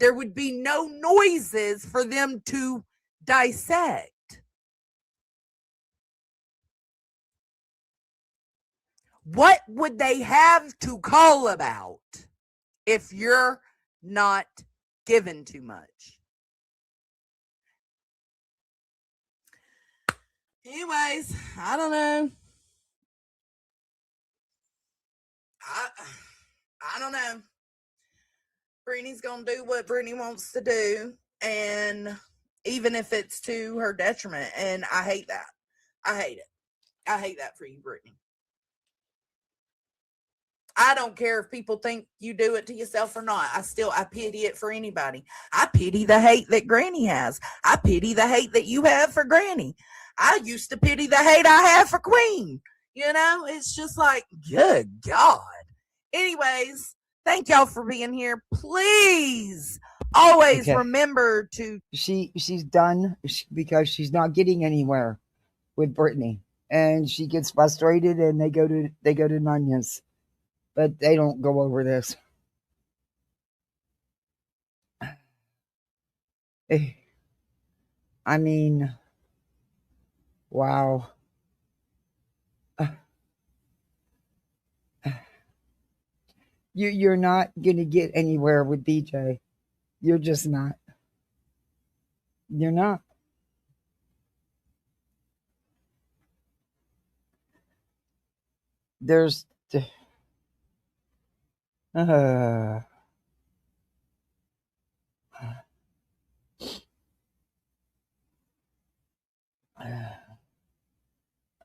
There would be no noises for them to dissect. What would they have to call about if you're not given too much? Anyways, I don't know. I don't know. Brittany's gonna do what Brittany wants to do, and even if it's to her detriment, and I hate that. I hate it. I hate that for you, Brittany. I don't care if people think you do it to yourself or not. I pity it for anybody. I pity the hate that Granny has. I pity the hate that you have for Granny. I used to pity the hate I have for Queen. It's just like, good God. Anyways, thank y'all for being here. Please always remember to. She's done because she's not getting anywhere with Brittany, and she gets frustrated, and they go to Nunez, but they don't go over this. I mean, wow. You're not gonna get anywhere with BJ. You're just not. You're not. There's I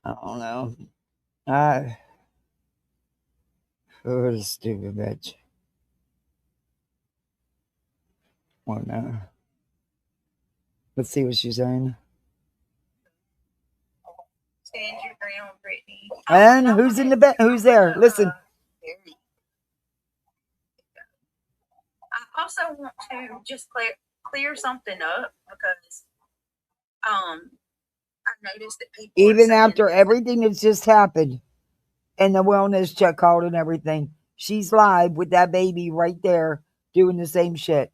don't know. Oh, the stupid bitch. Well, no. Let's see what she's saying. Stand your ground, Brittany. And who's in the bed? Who's there? Listen. I also want to just clear something up, because I noticed that people even after everything that's just happened and the wellness check called and everything, she's live with that baby right there doing the same shit.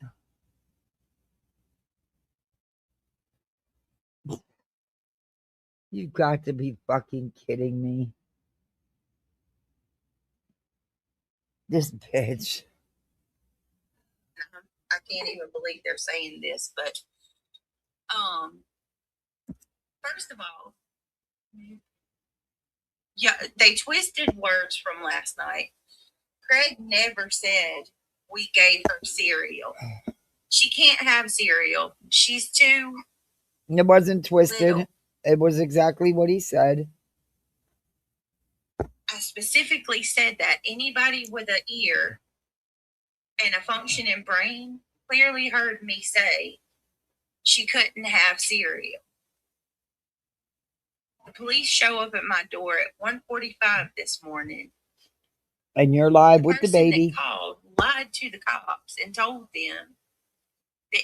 You've got to be fucking kidding me. This bitch. can't even believe they're saying this, but first of all, yeah, they twisted words from last night. Craig never said we gave her cereal. She can't have cereal. She's too. It wasn't twisted. Little. It was exactly what he said. I specifically said that anybody with an ear and a functioning brain clearly heard me say she couldn't have cereal. The police show up at my door at 1:45 this morning. And you're live with the baby. That called lied to the cops and told them the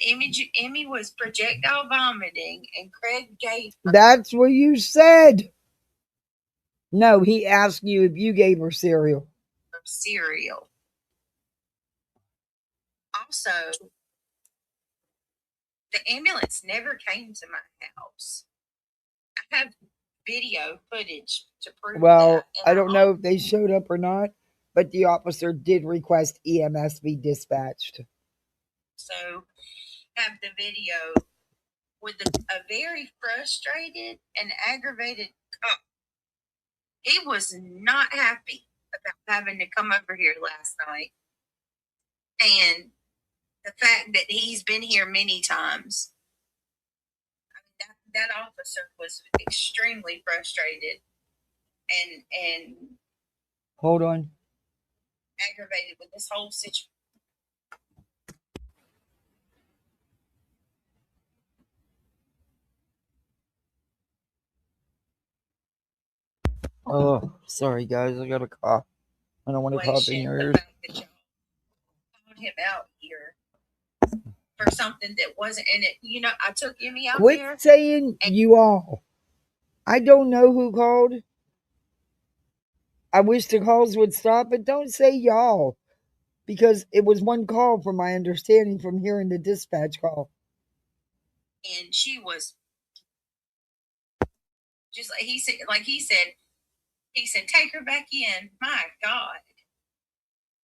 Emmy was projectile vomiting, and Craig gave her. That's what you said. No, he asked you if you gave her cereal. Cereal. Also, the ambulance never came to my house. I have video footage to prove that. Well, I don't know if they showed up or not, but the officer did request EMS be dispatched. So, have the video with a very frustrated and aggravated cop. He was not happy about having to come over here last night. And the fact that he's been here many times. I mean, that officer was extremely frustrated and hold on. Aggravated with this whole situation. Oh, sorry guys, I got a cough. I don't want to cough in your ears. Called him out here for something that wasn't in it. You know, I took Emmy out there. Quit saying you all. I don't know who called. I wish the calls would stop, but don't say y'all. Because it was one call from my understanding from hearing the dispatch call. And she was just like he said, take her back in. My God.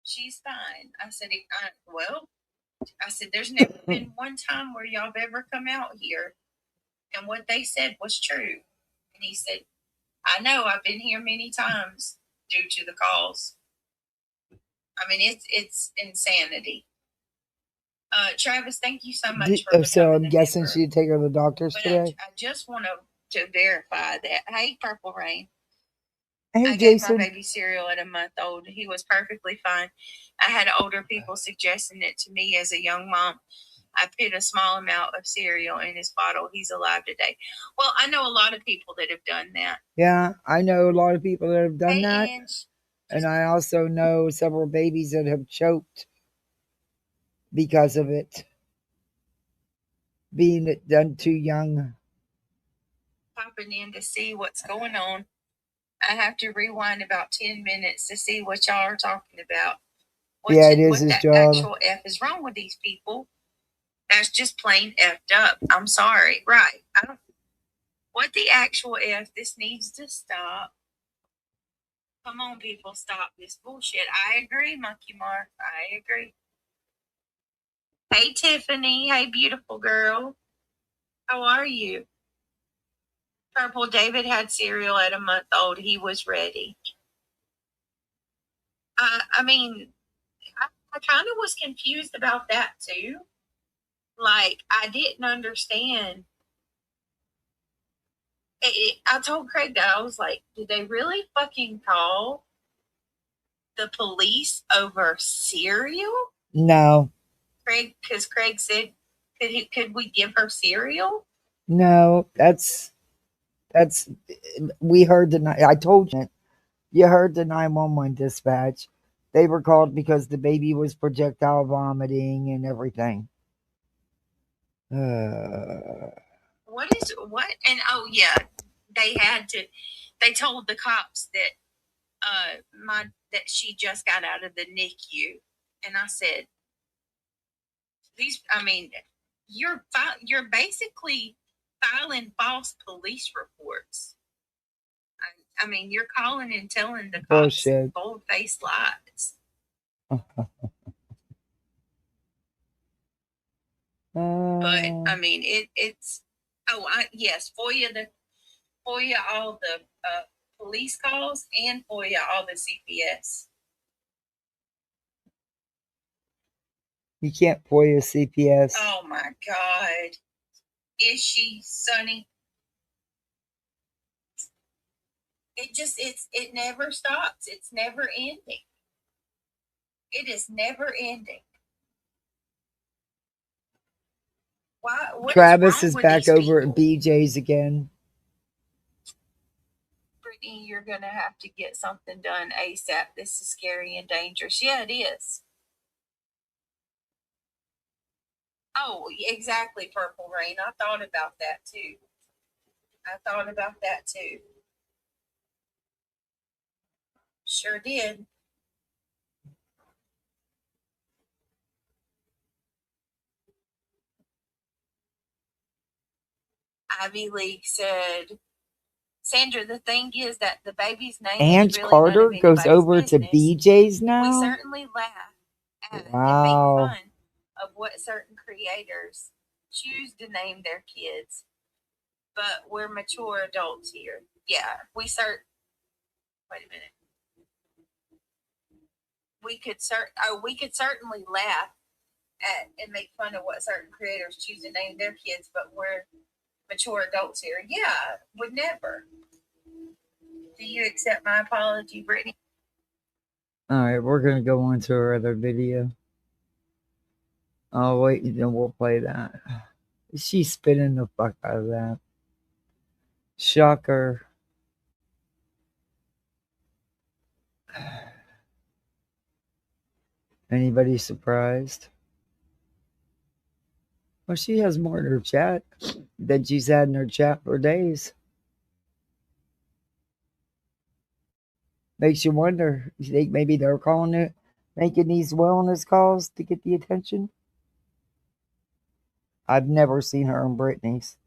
She's fine. I said, there's never been one time where y'all have ever come out here and what they said was true. And he said, I know, I've been here many times due to the calls. I mean, it's insanity. Travis, thank you so much for so I'm guessing she'd take her to the doctors today. I just want to verify that. Hey, Purple Rain. Hey, I Jason. gave my baby cereal at a month old. He was perfectly fine. I had older people suggesting it to me as a young mom. I put a small amount of cereal in his bottle. He's alive today. Well, I know a lot of people that have done that. Yeah, I know a lot of people that have done that. And I also know several babies that have choked because of it. Being done too young. Popping in to see what's going on. I have to rewind about 10 minutes to see what y'all are talking about. It is his job. Actual F is wrong with these people. That's just plain effed up. I'm sorry. Right. What the actual F? This needs to stop. Come on, people, stop this bullshit. I agree, Monkey Mark. I agree. Hey, Tiffany. Hey, beautiful girl. How are you? Purple David had cereal at a month old. He was ready. I mean, I kind of was confused about that too. Like, I didn't understand. I told Craig that I was like, did they really fucking call the police over cereal? No. Craig, because Craig said, could we give her cereal? No, that's we heard I told you heard the 911 dispatch. They were called because the baby was projectile vomiting and everything. What? And oh yeah, they told the cops that that she just got out of the NICU, and I said, you're basically filing false police reports. I mean, you're calling and telling the cops bold-faced lies. But I mean, it's. Oh, yes, FOIA all the police calls and FOIA all the CPS. You can't FOIA CPS. Oh my God. Is she, Sonny? It never stops. It's never ending. It is never ending. Why? Travis is back over at BJ's again. Brittany, you're going to have to get something done ASAP. This is scary and dangerous. Yeah, it is. Oh, exactly, Purple Rain. I thought about that too. Sure did. Ivy League said, Sandra, the thing is that the baby's name Ange is really Carter none of goes over business. to BJ's now? We certainly laugh at wow. and make fun of what certain creators choose to name their kids. But we're mature adults here. Yeah, wait a minute. We could certainly laugh at and make fun of what certain creators choose to name their kids, but we're mature adults here. Yeah, would never. Do you accept my apology, Brittany? Alright, we're gonna go on to our other video. Oh wait, then we'll play that. She's spinning the fuck out of that. Shocker. Anybody surprised? Well, she has more in her chat than she's had in her chat for days. Makes you wonder. You think maybe they're calling it, making these wellness calls to get the attention? I've never seen her on Britney's.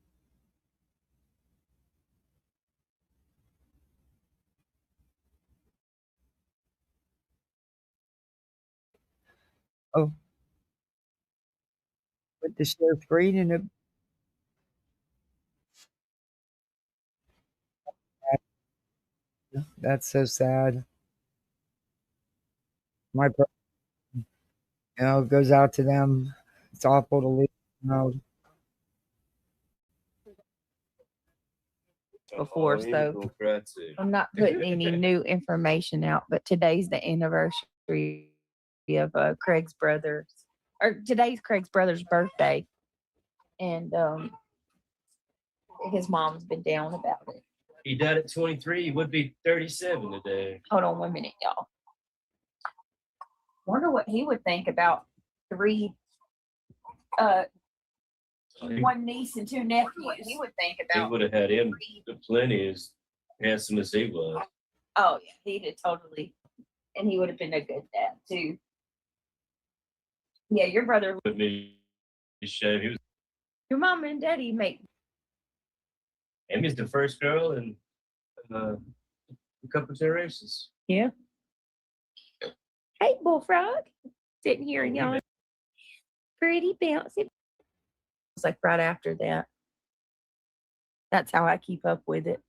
Oh, with the share screen and it. That's so sad. My, it goes out to them. It's awful to leave. Before, so I'm not putting any new information out, but today's the anniversary of Craig's brother's, or today's Craig's brother's birthday, and his mom's been down about it. He died at 23. He would be 37 today. Hold on 1 minute, y'all. Wonder what he would think about one niece and two nephews. He would think He about. would have had him plenty as handsome as he was. Oh yeah, he'd have totally, and he would have been a good dad too. Yeah, your brother. With me, shave. He was. Your mom and daddy make. Amy's the first girl in a couple generations. Yeah. Hey, Bullfrog, sitting here and y'all. Pretty bouncy. It's like right after that. That's how I keep up with it.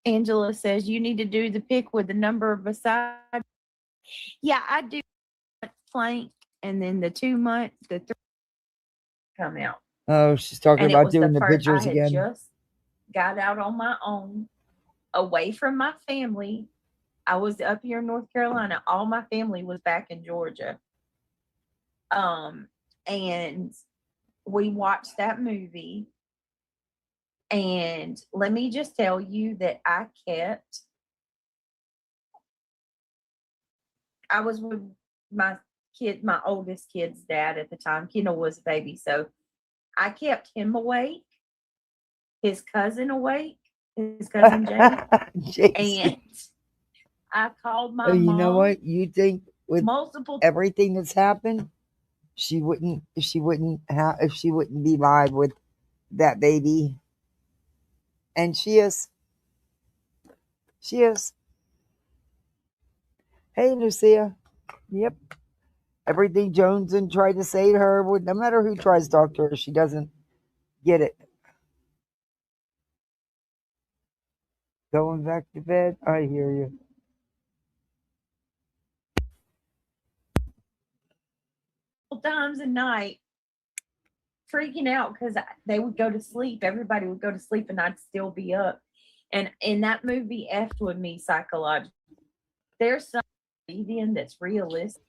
Angela says you need to do the pick with the number beside. Yeah, I do plank, and then the 2 months, the 3 come out. Oh, she's talking about doing the pictures again. I had just got out on my own, away from my family. I was up here in North Carolina. All my family was back in Georgia. And we watched that movie. And let me just tell you that I was with my oldest kid's dad at the time. Kendall was a baby. So I kept him awake, his cousin awake, his cousin Jake. And I called my mom. You know what? You think with everything that's happened, she wouldn't be live with that baby. And she is. Hey, Lucia. Yep. Everything Jonesn tried to say to her, no matter who tries to talk to her, she doesn't get it. Going back to bed? I hear you. Times a night, freaking out because they would go to sleep. Everybody would go to sleep, and I'd still be up. And in that movie, effed with me psychologically. There's some in that's realistic.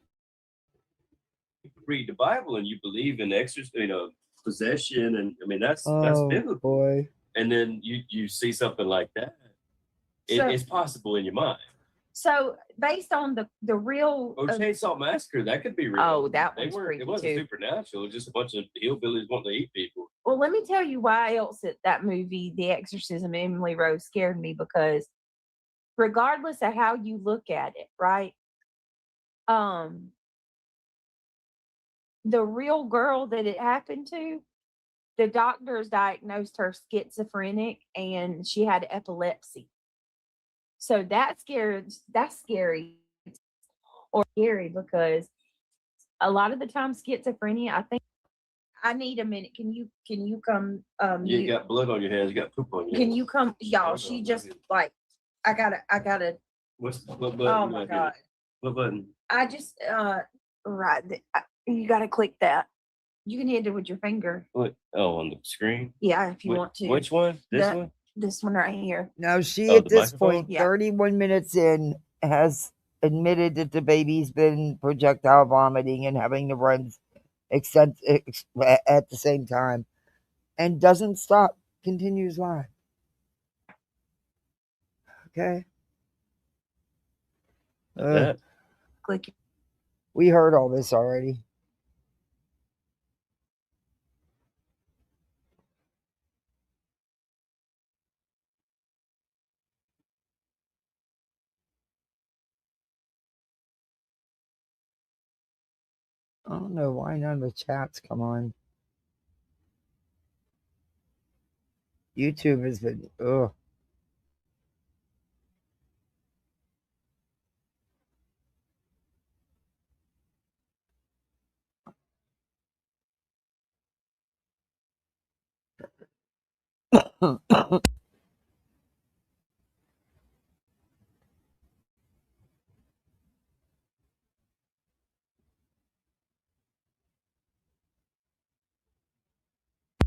You read the Bible and you believe in possession, and I mean that's Oh biblical. boy. And then you see something like that, it's possible in your mind. So based on the real Chainsaw Massacre, that could be real. Oh, that one's It creepy wasn't too. supernatural. It was just a bunch of hillbillies wanting to eat people. Well, let me tell you why else that movie, The Exorcism, Emily Rose, scared me, because regardless of how you look at it, right? The real girl that it happened to, the doctors diagnosed her schizophrenic and she had epilepsy. So that's scary or scary, because a lot of the time schizophrenia, I think I need a minute. Can you come? You got blood on your hands. You got poop on your hands. Can you come, y'all? She just like I gotta. What button? Oh my god! What button? I just right. You gotta click that. You can hit it with your finger. What? Oh, on the screen. Yeah, if you want to. Which one? This one? This one right here. Now she at this point, Yeah. 31 minutes in, has admitted that the baby's been projectile vomiting and having the runs at the same time, and doesn't stop. Continues live. Okay. Click. We heard all this already. I don't know why none of the chats come on. YouTube has been ugh.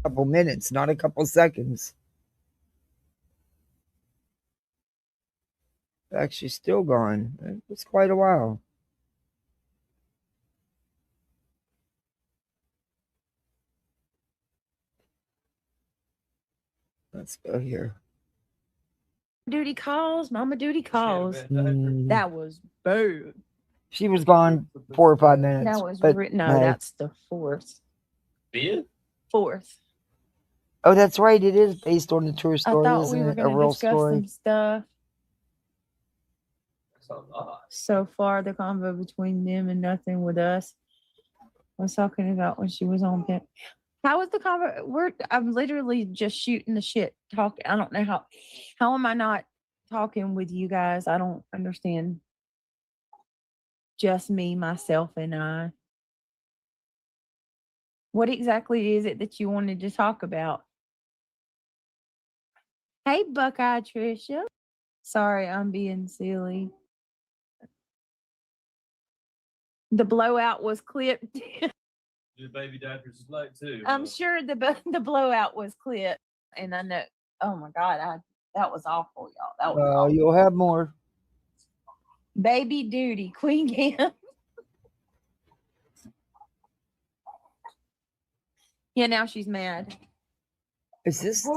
Couple minutes, not a couple seconds. Actually, still gone. It's quite a while. Let's go here. Duty calls, Mama Duty calls. That was bad. She was gone 4 or 5 minutes. That was that's the fourth. Fourth. Oh, that's right. It is based on the true story. I thought isn't we were it? A going to real discuss story. some stuff. That's a lot. So far, the convo between them and nothing with us. I was talking about when she was on Pimp. How was the convo? I'm literally just shooting the shit. Talking. I don't know how am I not talking with you guys? I don't understand. Just me, myself, and I. What exactly is it that you wanted to talk about? Hey, Buckeye Tricia. Sorry, I'm being silly. The blowout was clipped. The baby diapers is like too. I'm sure the blowout was clipped, and I know. Oh my god, that was awful, y'all. That was awful. You'll have more. Baby duty, Queen Cam. Yeah, now she's mad. Is this?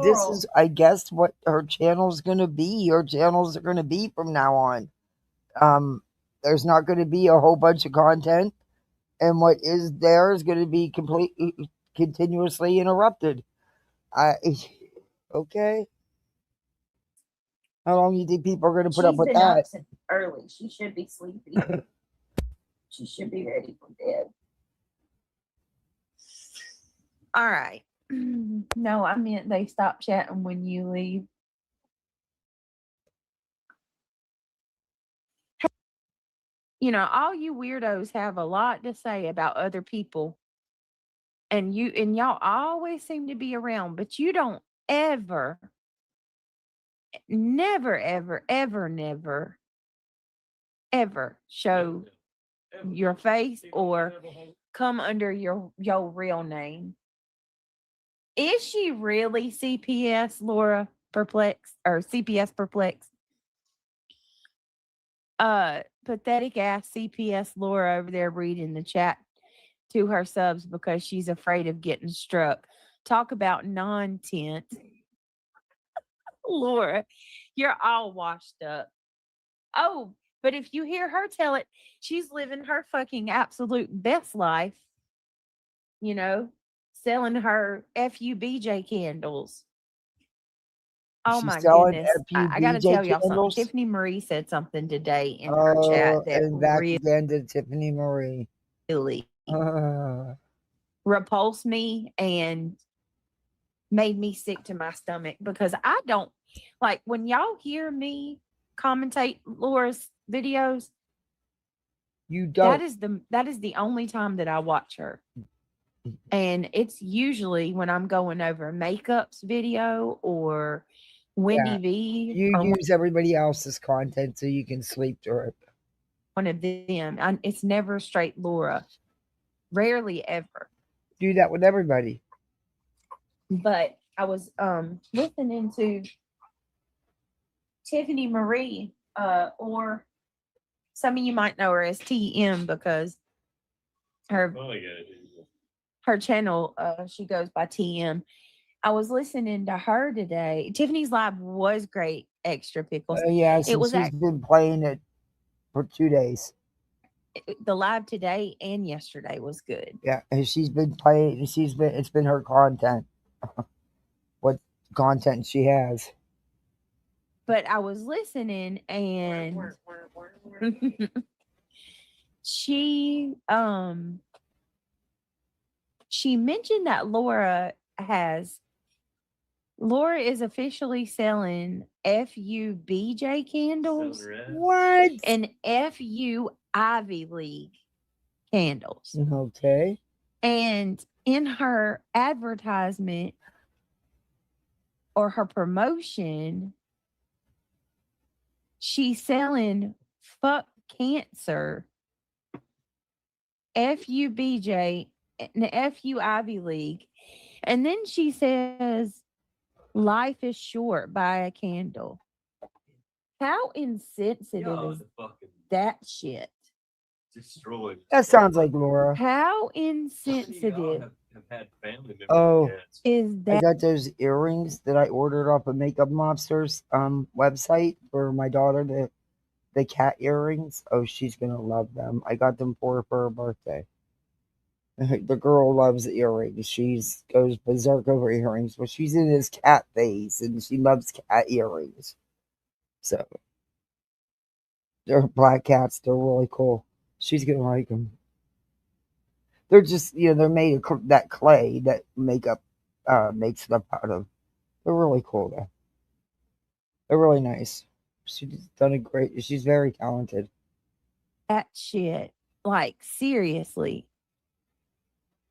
This is, I guess, what her channel's going to be. Her channels are going to be from now on. There's not going to be a whole bunch of content, and what is there is going to be continuously interrupted. Okay. How long do you think people are going to put up with that? She's been up early. She should be sleepy. She should be ready for bed. All right. No, I meant they stop chatting when you leave. all you weirdos have a lot to say about other people, and y'all always seem to be around, but you don't ever, never, ever, ever, never, ever show your face or come under your real name. Is she really CPS Laura perplexed or CPS perplexed? Pathetic ass CPS Laura over there reading the chat to her subs because she's afraid of getting struck. Talk about non-tent. Laura, you're all washed up. Oh, but if you hear her tell it, she's living her fucking absolute best life, selling her FUBJ candles. Oh She's my selling goodness. I got to FUBJ tell y'all something. candles. Tiffany Marie said something today in her chat that And back again to Tiffany Marie. really Uh, repulsed me and made me sick to my stomach because I don't like when y'all hear me commentate Laura's videos. you don't. That is the only time that I watch her. And it's usually when I'm going over Makeup's video or Wendy Yeah. V. You or use everybody else's content so you can sleep through it. one of them. It's never straight Laura. Rarely ever. Do that with everybody. But I was listening to Tiffany Marie, or some of you might know her as TM because her channel, she goes by TM. I was listening to her today. Tiffany's live was great. Extra pickles. Yeah, It so was she's been playing it for 2 days. the live today and yesterday was good. Yeah, and she's been playing. It's been her content. What content she has? But I was listening and she mentioned that Laura is officially selling FUBJ candles. What? And FU Ivy League candles. Okay. And in her advertisement or her promotion, she's selling fuck cancer, FUBJ, and FU Ivy League. And then she says, life is short, buy a candle. How insensitive is that shit? Destroyed. That sounds like Laura. How insensitive Have had family members. Oh, is I that? got those earrings that I ordered off of Makeup Mobster's website for my daughter. The cat earrings. Oh, she's gonna love them. I got them for her birthday. The girl loves earrings. She goes berserk over earrings, but she's in this cat phase and she loves cat earrings. So they're black cats. They're really cool. She's gonna like them. They're just they're made of that clay that makeup makes stuff out of. They're really cool though. They're really nice. She's done a great. She's very talented. That shit. Like, seriously.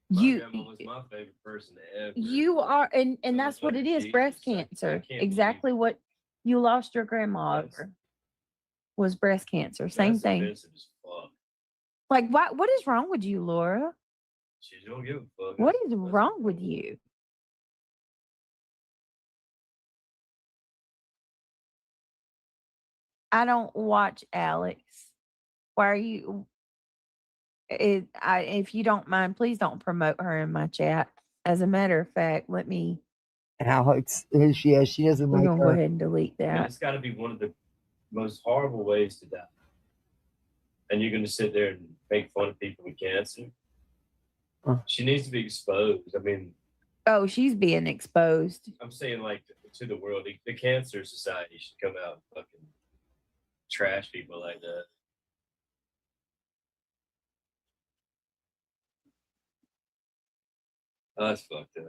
My grandma was my favorite person ever. You are, and that's what it is, breast cancer. Exactly what you lost your grandma over was breast cancer. Same thing. Offensive as fuck. Like, what is wrong with you, Laura? She don't give a fuck. What is wrong with you? I don't watch Alex. Why are you? If you don't mind, please don't promote her in my chat. As a matter of fact, Alex, she doesn't we're like gonna her. go ahead and delete that. It's got to be one of the most horrible ways to die. And you're gonna sit there and make fun of people with cancer. She needs to be exposed. I mean, oh, she's being exposed. I'm saying, like, to the world, the Cancer Society should come out and fucking trash people like that. Oh, that's fucked up.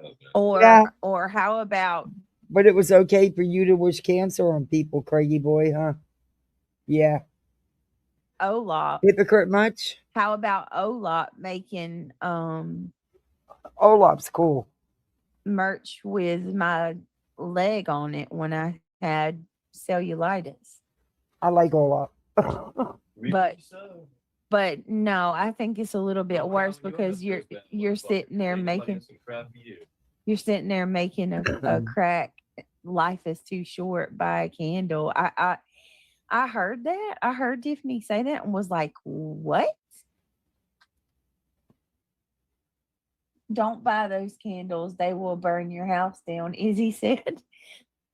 Man. Or how about? But it was okay for you to wish cancer on people, Craigie boy, huh? Yeah. Olop? Hypocrite much? How about Olop making Olap's cool. merch with my leg on it when I had cellulitis? I like Olap. But but no, I think it's a little bit worse because you're sitting there making a crack. Life is too short by a candle. I heard that. I heard Tiffany say that and was like, what? Don't buy those candles. They will burn your house down, Izzy said.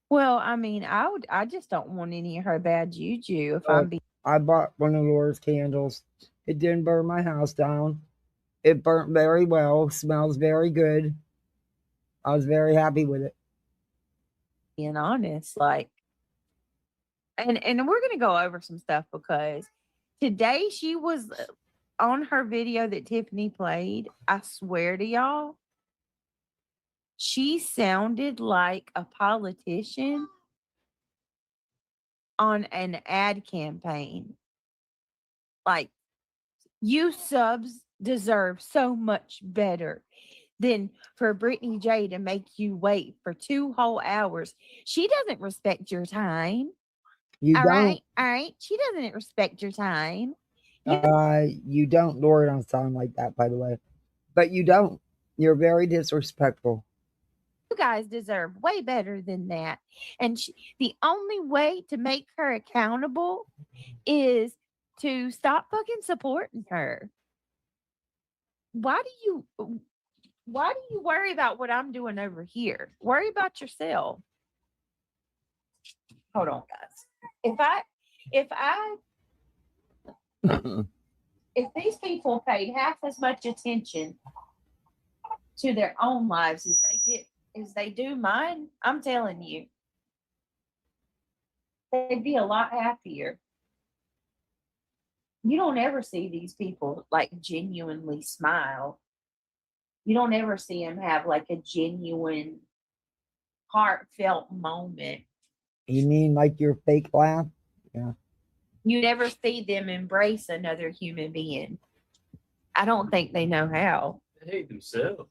Well, I mean, I just don't want any of her bad juju if I'm being. I bought one of Laura's candles. It didn't burn my house down. It burnt very well. Smells very good. I was very happy with it. Being honest, like, and we're gonna go over some stuff because today she was on her video that Tiffany played. I swear to y'all, she sounded like a politician on an ad campaign. Like, you subs deserve so much better than for Brittany J to make you wait for 2 whole hours. She doesn't respect your time. You All don't. right. She doesn't respect your time. You don't. Laura don't sound like that, by the way. But you don't. You're very disrespectful. You guys deserve way better than that. And the only way to make her accountable is to stop fucking supporting her. Why do you worry about what I'm doing over here? Worry about yourself. Hold on, guys. If these people paid half as much attention to their own lives as they do mine, I'm telling you, they'd be a lot happier. You don't ever see these people like genuinely smile. You don't ever see them have like a genuine, heartfelt moment. You mean like your fake laugh? Yeah. You never see them embrace another human being. I don't think they know how. They hate themselves.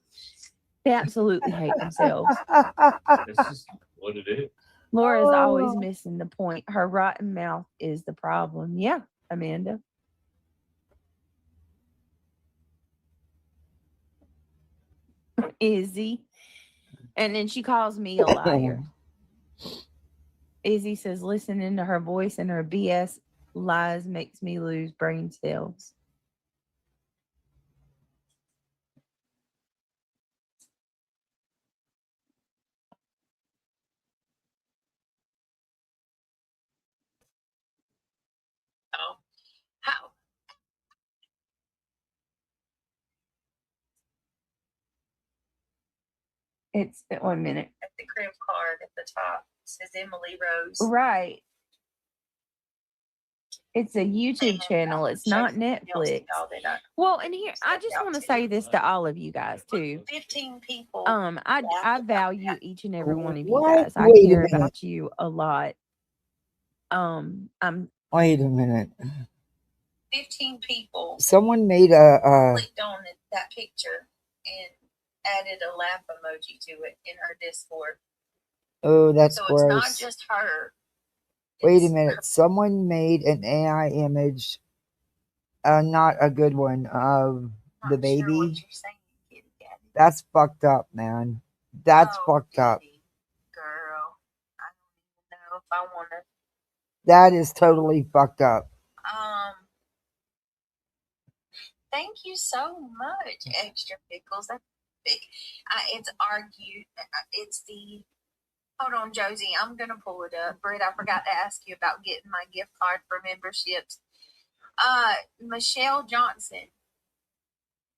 They absolutely hate themselves. That's just what it is. Laura's always missing the point. Her rotten mouth is the problem. Yeah, Amanda. Izzy. And then she calls me a liar. Izzy says, listening to her voice and her BS lies makes me lose brain cells. Oh, how? It's 1 minute. At the crib card at the top it says Emily Rose. Right. It's a YouTube channel. It's not Netflix. Well, and here I just want to say this to all of you guys too. 15 people. I value each and every one of you What? guys. I Wait a care minute. about you a lot. Wait a minute. 15 people Someone made clicked on that picture and added a laugh emoji to it in her Discord. Oh, that's So gross. it's not just her. Wait a It's minute. her. Someone made an AI image, not a good one, of the Not sure baby. what you're saying, kitty cat. That's fucked up, man. That's fucked up. Kitty girl, I don't even know if I want to. That is totally fucked up. Thank you so much, Extra Pickles. That's big. It's argued. It's the. Hold on, Josie. I'm gonna pull it up. Britt, I forgot to ask you about getting my gift card for memberships. Michelle Johnson.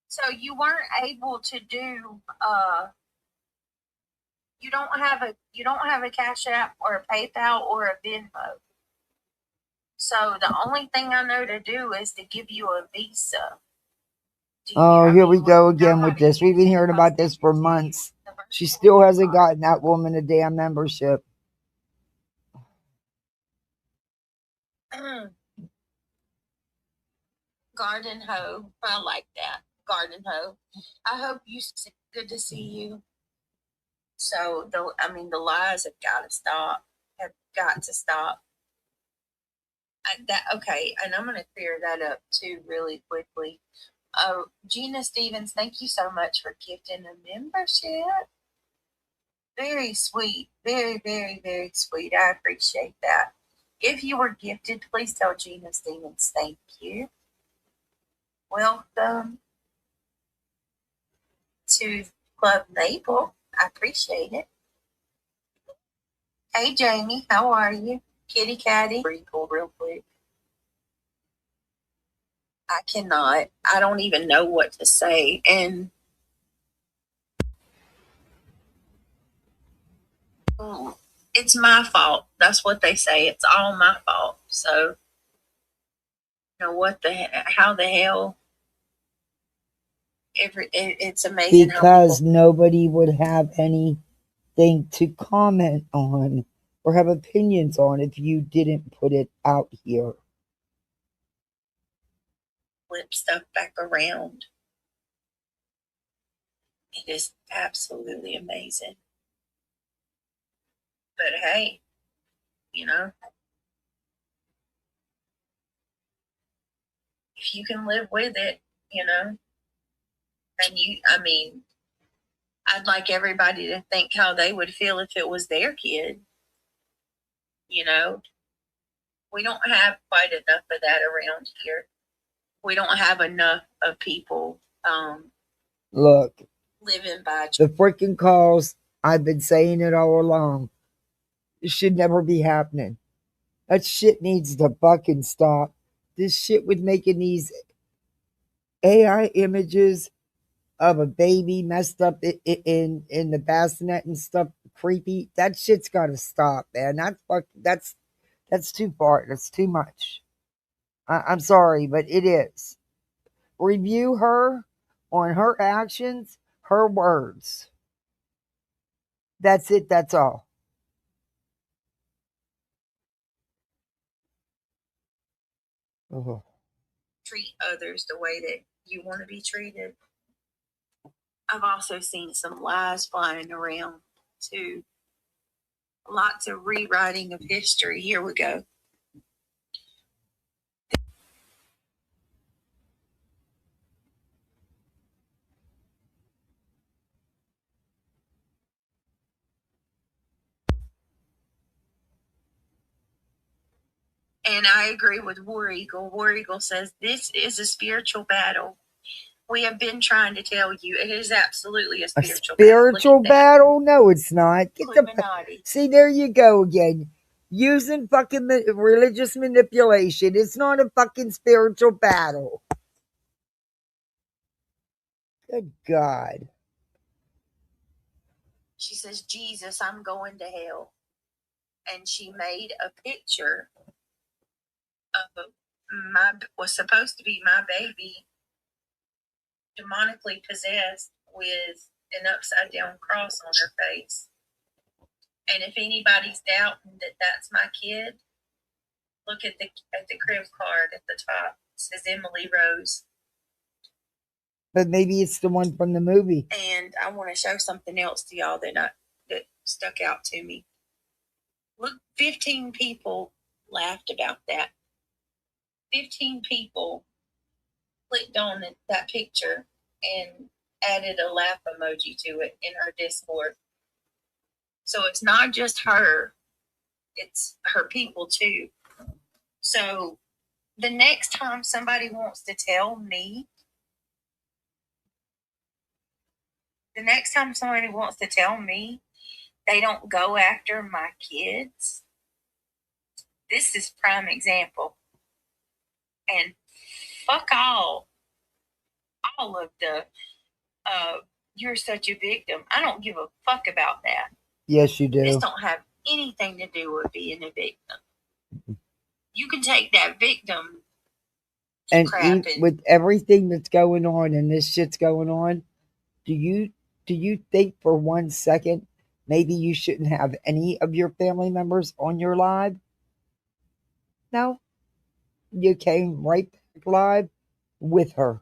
So you weren't able to do. You don't have a Cash App or a PayPal or a Venmo. So the only thing I know to do is to give you a Visa. Oh, here we go again with this. We've been hearing about this for months. She still hasn't gotten that woman a damn membership. Garden hoe. I like that. Garden hoe. I hope you. Good to see you. So the lies have got to stop. Have got to stop. Okay, and I'm going to clear that up too really quickly. Gina Stevens, thank you so much for gifting a membership. Very sweet. Very, very, very sweet. I appreciate that. If you were gifted, please tell Gina Stevens thank you. Welcome to Club Maple. I appreciate it. Hey, Jamie, how are you? Kitty Catty. Real quick. I cannot. I don't even know what to say. And it's my fault. That's what they say. It's all my fault. So, how the hell? It's amazing. Because nobody would have anything to comment on or have opinions on if you didn't put it out here. Flip stuff back around. It is absolutely amazing. But hey, if you can live with it, and I'd like everybody to think how they would feel if it was their kid. We don't have quite enough of that around here. We don't have enough of people Look, living by the freaking calls, I've been saying it all along. It should never be happening. That shit needs to fucking stop. This shit with making these AI images of a baby messed up in the bassinet and stuff creepy. That shit's gotta stop, man. That's too far. That's too much. I'm sorry, but it is. Review her on her actions, her words. That's it. That's all. Oh. Treat others the way that you want to be treated. I've also seen some lies flying around too. Lots of rewriting of history. Here we go. And I agree with War Eagle. War Eagle says this is a spiritual battle. We have been trying to tell you it is absolutely a spiritual battle. No, it's not. See, there you go again. Using fucking religious manipulation. It's not a fucking spiritual battle. Good God. She says, Jesus, I'm going to hell. And she made a picture of was supposed to be my baby, demonically possessed with an upside down cross on her face. And if anybody's doubting that that's my kid, look at the crib card at the top. It says Emily Rose. But maybe it's the one from the movie. And I want to show something else to y'all that stuck out to me. Look, 15 people laughed about that. 15 people clicked on that picture and added a laugh emoji to it in her Discord. So it's not just her, it's her people too. So the next time somebody wants to tell me, they don't go after my kids, this is prime example. And fuck all of the you're such a victim. I don't give a fuck about that. Yes, you do. This don't have anything to do with being a victim. You can take that victim and with everything that's going on and this shit's going on, do you think for 1 second maybe you shouldn't have any of your family members on your live? No. You came right back live with her.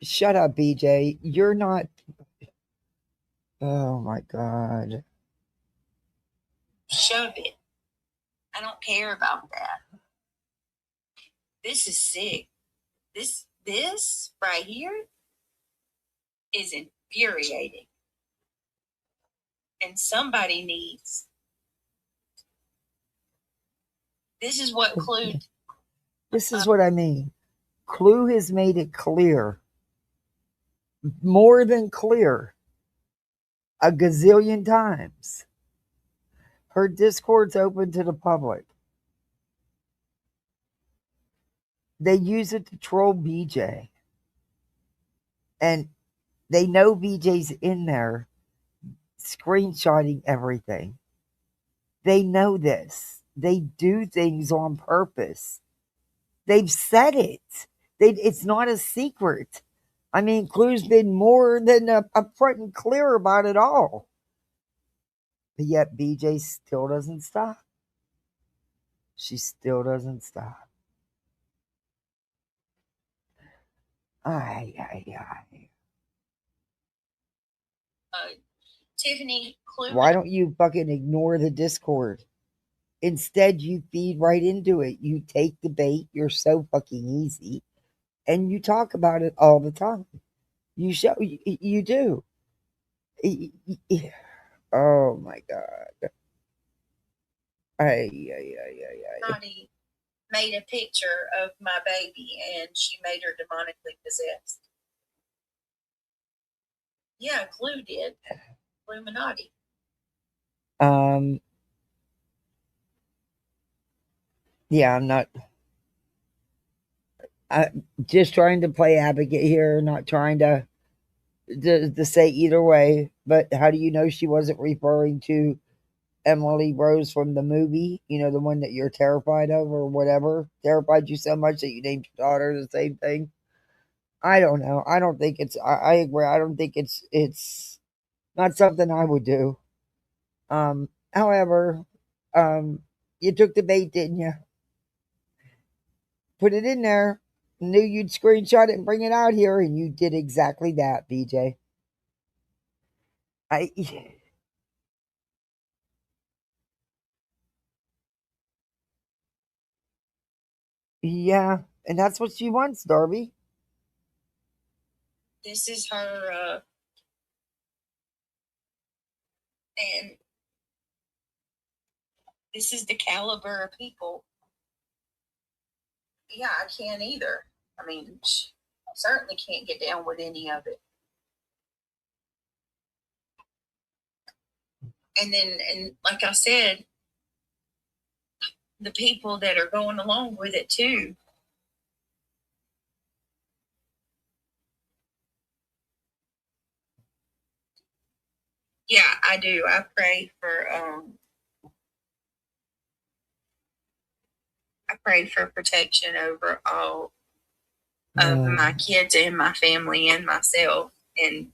Shut up, BJ. You're not. Oh my God. Shove it. I don't care about that. This is sick. This right here is infuriating. And somebody needs. This is what Clue. This is what I mean. Clue has made it clear, more than clear, a gazillion times. Her Discord's open to the public. They use it to troll BJ. And they know BJ's in there screenshotting everything. They know this. They do things on purpose. They've said it. It's not a secret. I mean, Clue's been more than upfront and clear about it all. But yet BJ still doesn't stop. She still doesn't stop. Ay. Tiffany, Clue. Why don't you fucking ignore the Discord? Instead, you feed right into it. You take the bait. You're so fucking easy. And you talk about it all the time. You do. Oh my God. Naughty made a picture of my baby and she made her demonically possessed. Yeah, Clue did. Illuminati. Yeah, I'm not. Just trying to play advocate here, not trying to say either way. But how do you know she wasn't referring to Emily Rose from the movie? You know, the one that you're terrified of or whatever. Terrified you so much that you named your daughter the same thing. I don't know. I don't think it's. I agree. I don't think it's not something I would do. However, you took the bait, didn't you? Put it in there. Knew you'd screenshot it and bring it out here, and you did exactly that, BJ. Yeah, and that's what she wants, Darby. This is her, and this is the caliber of people. Yeah, I can't either. I mean, certainly can't get down with any of it. And then, and like I said, the people that are going along with it too. Yeah, I do. I pray for protection over all of my kids and my family and myself. And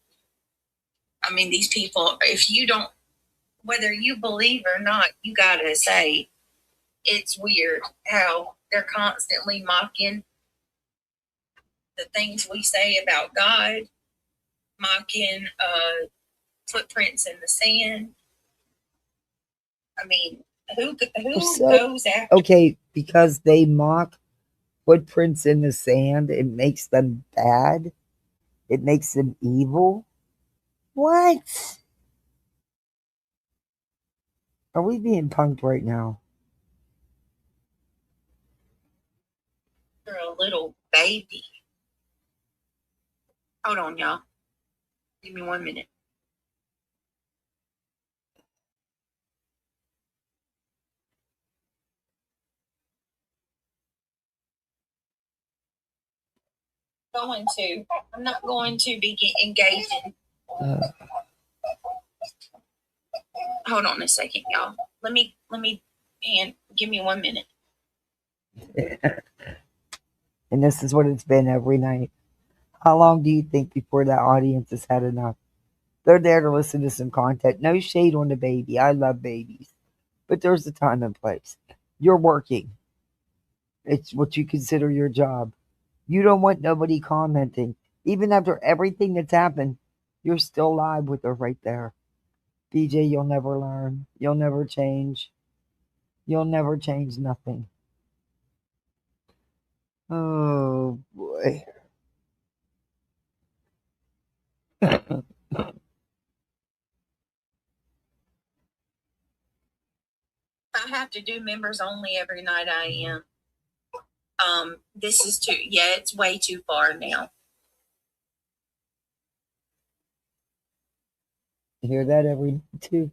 I mean, these people, if you don't, whether you believe or not, you gotta say it's weird how they're constantly mocking the things we say about God, mocking footprints in the sand. I mean, who goes after? Okay, because they mock footprints in the sand, it makes them bad. It makes them evil. What? Are we being punked right now? You're a little baby. Hold on, y'all. Give me 1 minute. I'm not going to be engaging. Hold on a second, y'all. Let me, and give me 1 minute. And this is what it's been every night. How long do you think before that audience has had enough? They're there to listen to some content. No shade on the baby. I love babies. But there's a time and place. You're working. It's what you consider your job. You don't want nobody commenting. Even after everything that's happened, you're still live with her right there. BJ, you'll never learn. You'll never change. You'll never change nothing. Oh boy. I have to do members only every night I am. This is too, yeah, it's way too far now. Hear that every too.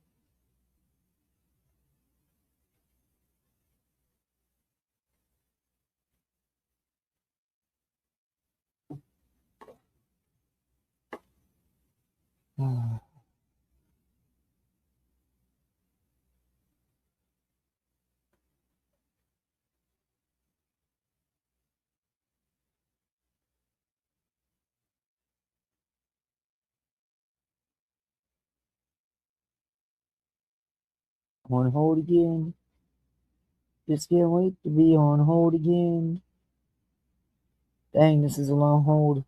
On hold again. Just can't wait to be on hold again. Dang, this is a long hold.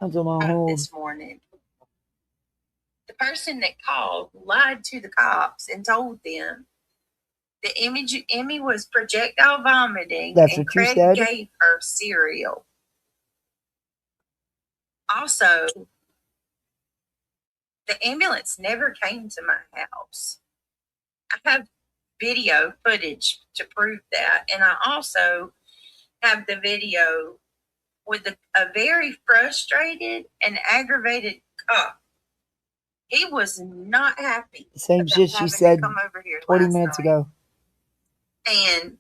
That's a long hold. This morning, the person that called lied to the cops and told them the Emmy was projectile vomiting. That's and what you Craig said? gave her cereal. Also, the ambulance never came to my house. I have video footage to prove that. And I also have the video with a very frustrated and aggravated cop. He was not happy. Same shit she said come over here 20 last minutes night. ago. And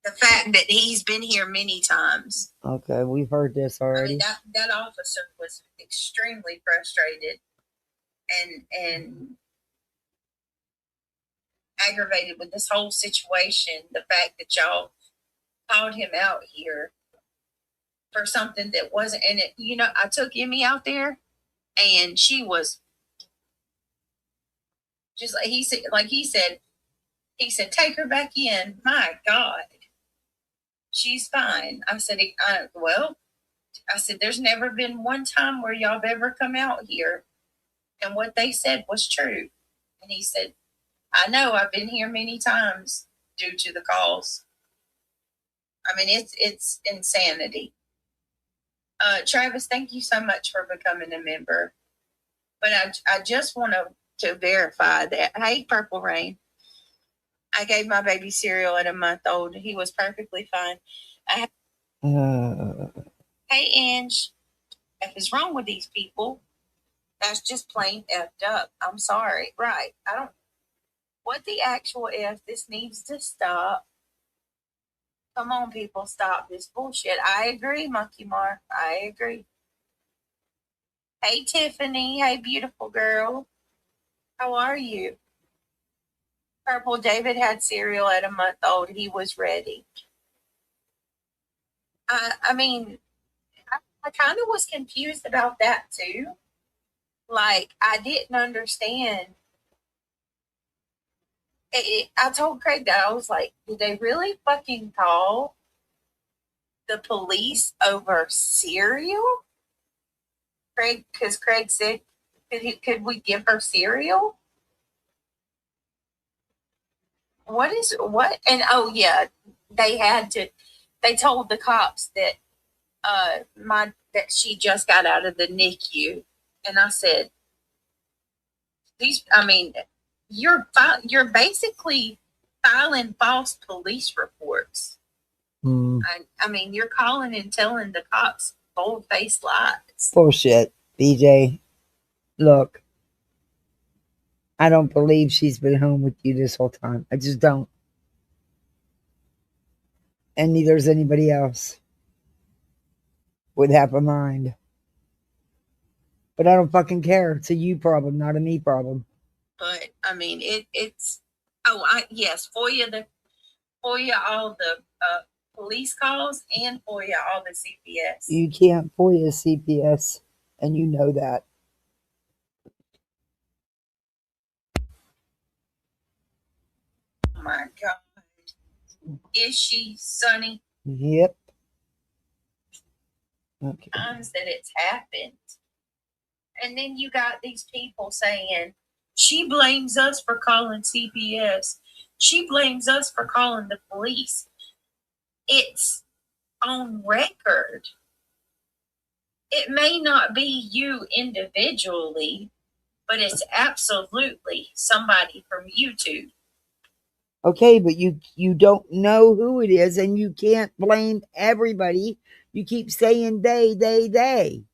the fact that he's been here many times. Okay, we've heard this already. I mean, that officer was extremely frustrated and aggravated with this whole situation. The fact that y'all called him out here for something that wasn't in it. You know, I took Emmy out there and she was just like he said, take her back in. My God, she's fine. I said, there's never been one time where y'all have ever come out here and what they said was true. And he said, I know, I've been here many times due to the calls. I mean, it's insanity. Travis, thank you so much for becoming a member. But I just want to verify that. Hey, Purple Rain. I gave my baby cereal at a month old. He was perfectly fine. Hey, Ange. F is wrong with these people. That's just plain effed up. I'm sorry. Right. I don't. What the actual F? This needs to stop. Come on, people. Stop this bullshit. I agree, Monkey Mark. I agree. Hey, Tiffany. Hey, beautiful girl. How are you? Purple David had cereal at a month old. He was ready. I mean, I kind of was confused about that too. Like, I didn't understand. I told Craig that I was like, did they really fucking call the police over cereal? Craig, because Craig said, could we give her cereal? What? And oh yeah, they told the cops that that she just got out of the NICU, and I said, you're basically filing false police reports. I mean, you're calling and telling the cops bold-faced lies. Bullshit, BJ. Look, I don't believe she's been home with you this whole time. I just don't. And neither is anybody else with half a mind. But I don't fucking care. It's a you problem, not a me problem. But I mean, it's yes, FOIA all the police calls and FOIA all the CPS. You can't FOIA CPS, and you know that. Oh my God. Is she, Sonny? Yep. Okay. Times that it's happened. And then you got these people saying, she blames us for calling CPS. She blames us for calling the police. It's on record. It may not be you individually, but it's absolutely somebody from YouTube. Okay, but you don't know who it is, and you can't blame everybody. You keep saying they.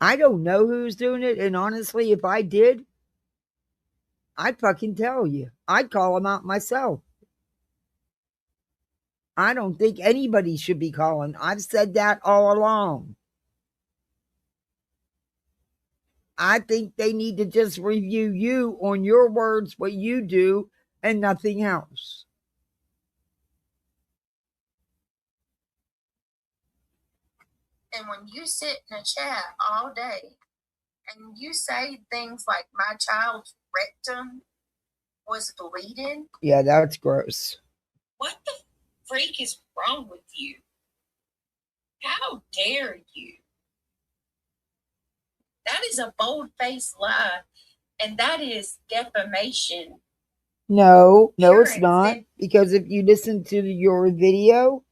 I don't know who's doing it, and honestly, if I did, I'd fucking tell you. I'd call them out myself. I don't think anybody should be calling. I've said that all along. I think they need to just review you on your words, what you do, and nothing else. And when you sit in a chat all day and you say things like my child's rectum was bleeding. Yeah, that's gross. What the freak is wrong with you? How dare you? That is a bold-faced lie, and that is defamation. No, it's not. Because if you listen to your video,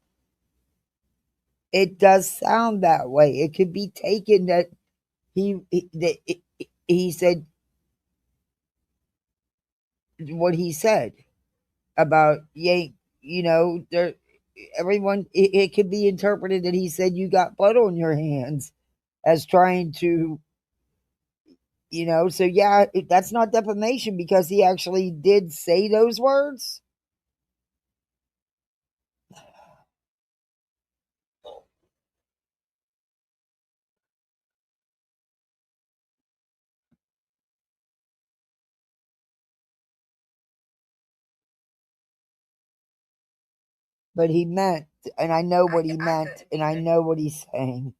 it does sound that way. It could be taken that he said what he said about there. Everyone, it could be interpreted that he said you got blood on your hands as trying to, so yeah, that's not defamation because he actually did say those words. But he meant, and I know what he meant, and I know what he's saying,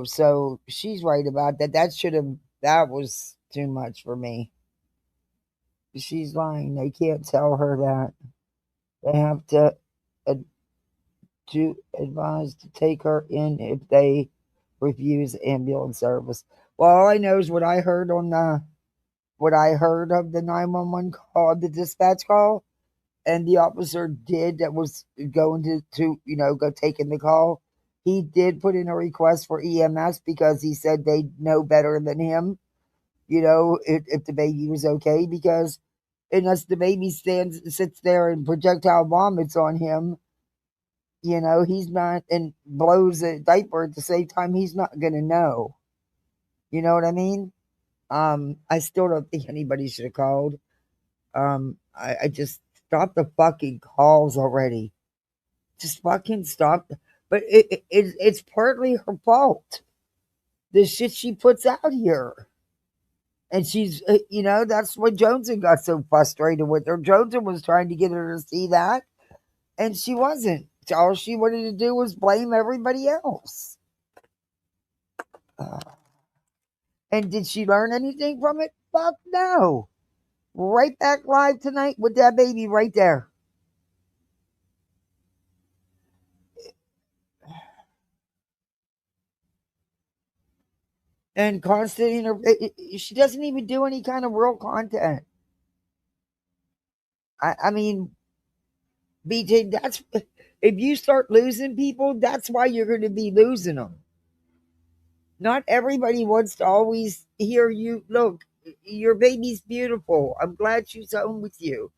so she's right about that. That was too much for me. She's lying. They can't tell her that. They have to advise to take her in if they refuse ambulance service. Well, all I know is what I heard of the 911 call, the dispatch call, and the officer that was going to go taking the call. He did put in a request for EMS because he said they know better than him, if the baby was okay, because unless the baby sits there and projectile vomits on him, he's not, and blows a diaper at the same time, he's not going to know. You know what I mean? I still don't think anybody should have called. I just stop the fucking calls already. Just fucking stop. But it's partly her fault. The shit she puts out here. And she's, that's what Jonesn got so frustrated with her. Jonesn was trying to get her to see that, and she wasn't. All she wanted to do was blame everybody else. And did she learn anything from it? Fuck no. Right back live tonight with that baby right there. And constant, she doesn't even do any kind of real content. I mean, BJ, that's, if you start losing people, that's why you're going to be losing them. Not everybody wants to always hear you. Look, your baby's beautiful. I'm glad she's home with you.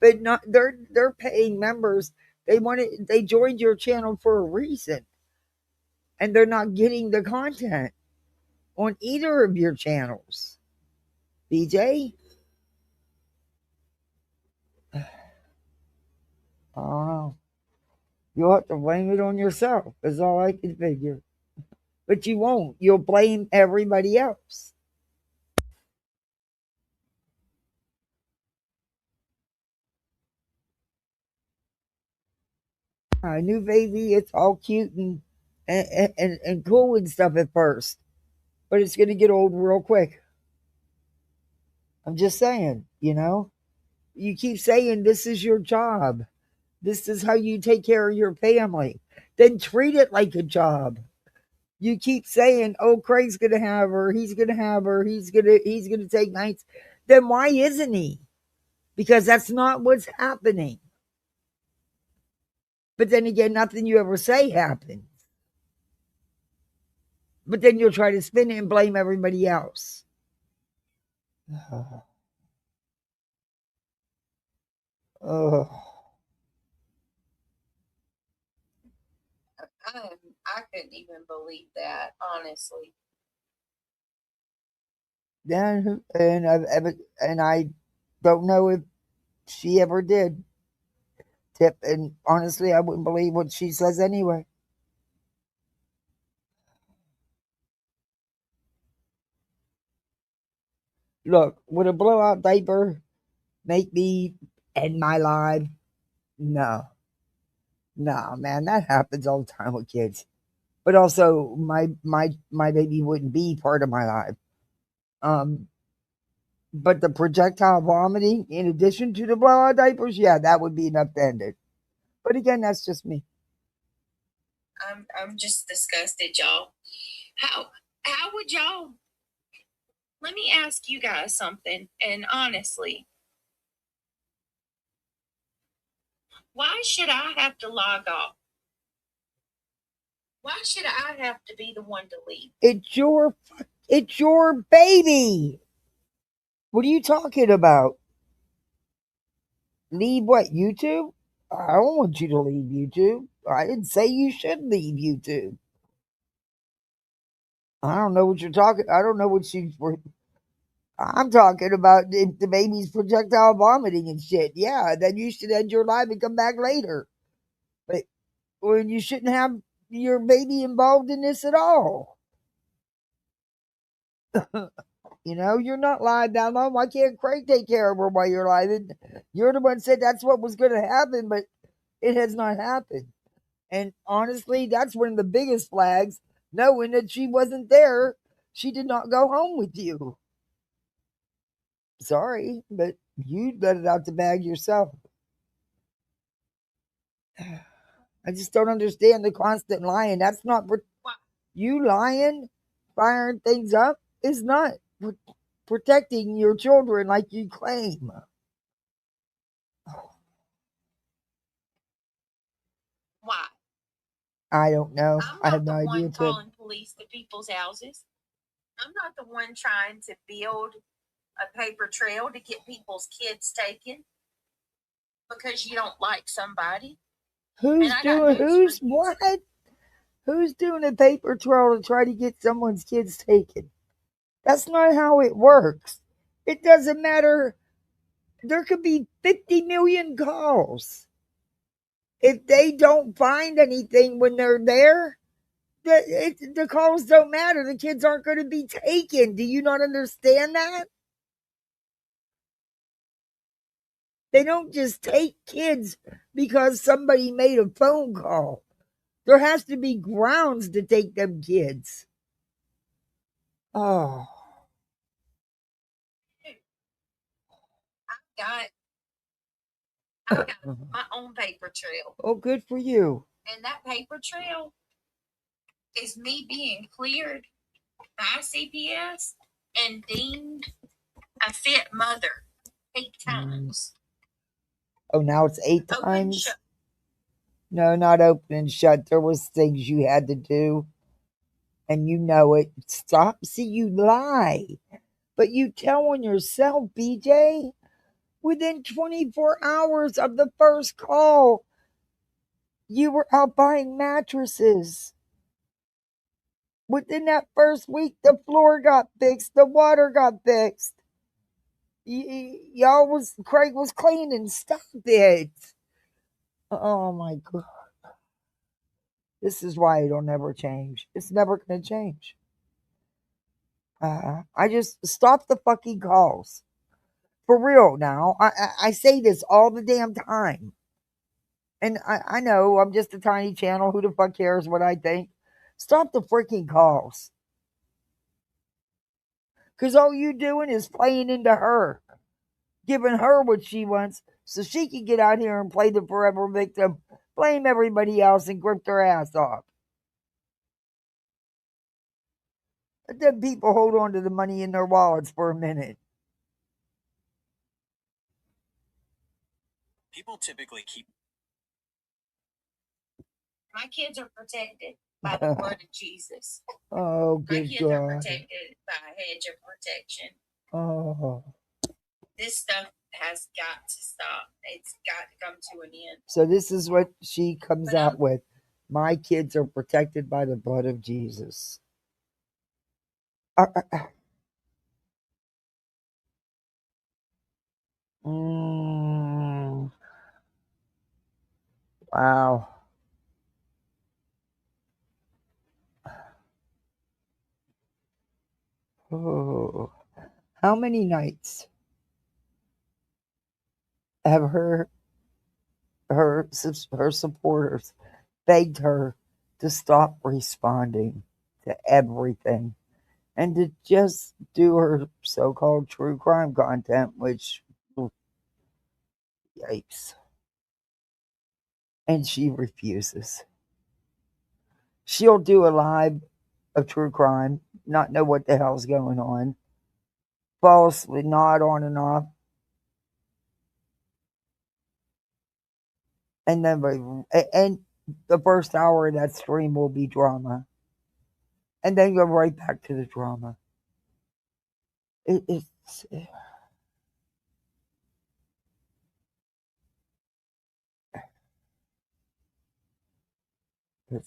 But not, they're paying members. They joined your channel for a reason. And they're not getting the content on either of your channels. BJ? I don't know. You'll have to blame it on yourself, is all I can figure. But you won't. You'll blame everybody else. A new baby, it's all cute and cool and stuff at first. But it's going to get old real quick. I'm just saying, You keep saying this is your job. This is how you take care of your family. Then treat it like a job. You keep saying, "Oh, Craig's gonna have her. He's gonna have her. He's gonna take nights." Then why isn't he? Because that's not what's happening. But then again, nothing you ever say happens. But then you'll try to spin it and blame everybody else. Oh. I couldn't even believe that, honestly. Then and I don't know if she ever did tip, and honestly, I wouldn't believe what she says anyway. Look, would a blowout diaper make me end my life? No, no, man, that happens all the time with kids. But also, my baby wouldn't be part of my life. Um, but the projectile vomiting, in addition to the blowout diapers, yeah, that would be enough to end it. But again, that's just me. I'm just disgusted, y'all. How would y'all? Let me ask you guys something, and honestly, why should I have to log off? Why should I have to be the one to leave? It's your baby. What are you talking about? Leave what, YouTube? I don't want you to leave YouTube. I didn't say you should leave YouTube. I don't know what you're talking. I don't know what you were. I'm talking about if the baby's projectile vomiting and shit. Yeah, then you should end your life and come back later. But when you shouldn't have your baby involved in this at all. You know, you're not lying down low. Why can't Craig take care of her while you're lying? You're the one said that's what was going to happen, but it has not happened. And honestly, that's one of the biggest flags, knowing that she wasn't there. She did not go home with you. Sorry, but you let it out the bag yourself. I just don't understand the constant lying. That's not you lying, firing things up is not protecting your children like you claim. Why? I don't know. I have I'm no not the idea. one calling police to people's houses. I'm not the one trying to build a paper trail to get people's kids taken because you don't like somebody. Who's doing a paper trail to try to get someone's kids taken? That's not how it works. It doesn't matter. There could be 50 million calls. If they don't find anything when they're there, the calls don't matter. The kids aren't going to be taken. Do you not understand that? They don't just take kids because somebody made a phone call. There has to be grounds to take them kids. Oh. I've got my own paper trail. Oh, good for you. And that paper trail is me being cleared by CPS and deemed a fit mother 8 times. Oh, now it's 8 times? No, not open and shut. There was things you had to do. And you know it. Stop. See, you lie. But you tell on yourself, BJ. Within 24 hours of the first call, you were out buying mattresses. Within that first week, the floor got fixed. The water got fixed. Craig was cleaning. Stop it. Oh my God. This is why it'll never change. It's never going to change. I just stop the fucking calls. For real now. I say this all the damn time. And I know I'm just a tiny channel. Who the fuck cares what I think? Stop the freaking calls. Because all you doing is playing into her. giving her what she wants so she can get out here and play the forever victim, blame everybody else, and grip their ass off. Let them people hold on to the money in their wallets for a minute. People typically keep. My kids are protected by the blood of Jesus. Oh, My good kids are God. protected by a hedge of protection. Oh. This stuff has got to stop. It's got to come to an end. So this is what she comes out with. My kids are protected by the blood of Jesus. Wow. Oh. How many nights have her supporters begged her to stop responding to everything and to just do her so-called true crime content, which, yikes. And she refuses. She'll do a live of true crime, not know what the hell's going on, falsely nod on and off, and then and the first hour of that stream will be drama, and then go right back to the drama. It's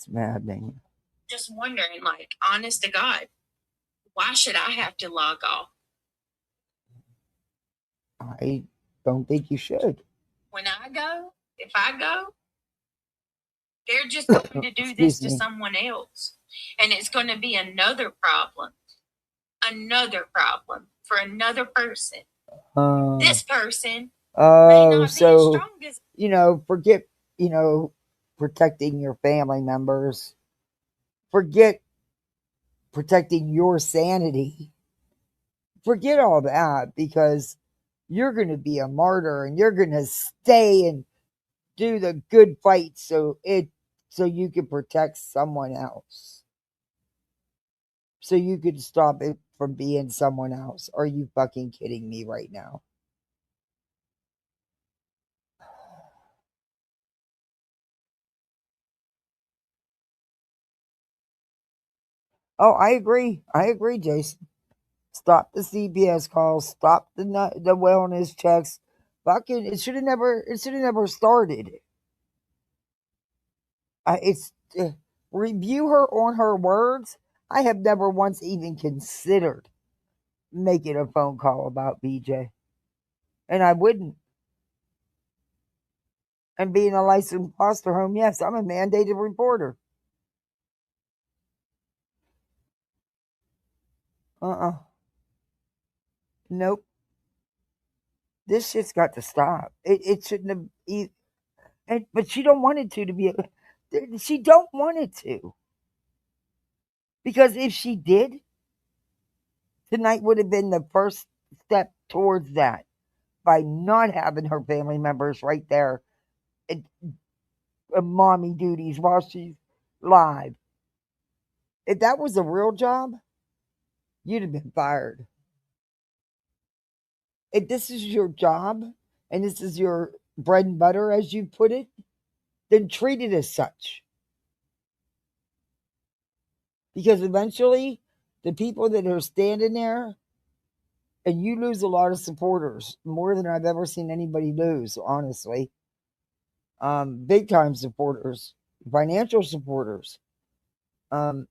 maddening. Just wondering, like, honest to God, why should I have to log off? I don't think you should. When I go, if I go, they're just going to do this to someone else. And it's going to be another problem for another person. This person may not be as strong as. Forget, protecting your family members. Forget protecting your sanity. Forget all that, because you're going to be a martyr and you're going to stay and do the good fight so you can protect someone else. So you can stop it from being someone else. Are you fucking kidding me right now? Oh, I agree, Jason. Stop the CPS calls. Stop the wellness checks. Fucking, it should have never started. It's review her on her words. I have never once even considered making a phone call about BJ, and I wouldn't. And being a licensed foster home, yes, I'm a mandated reporter. Nope. This shit's got to stop. It shouldn't have. But she don't want it to be. She don't want it to. Because if she did, tonight would have been the first step towards that, by not having her family members right there at mommy duties while she's live. If that was a real job, you'd have been fired. If this is your job and this is your bread and butter, as you put it, then treat it as such. Because eventually, the people that are standing there, and you lose a lot of supporters, more than I've ever seen anybody lose, honestly. Big time supporters, financial supporters. They're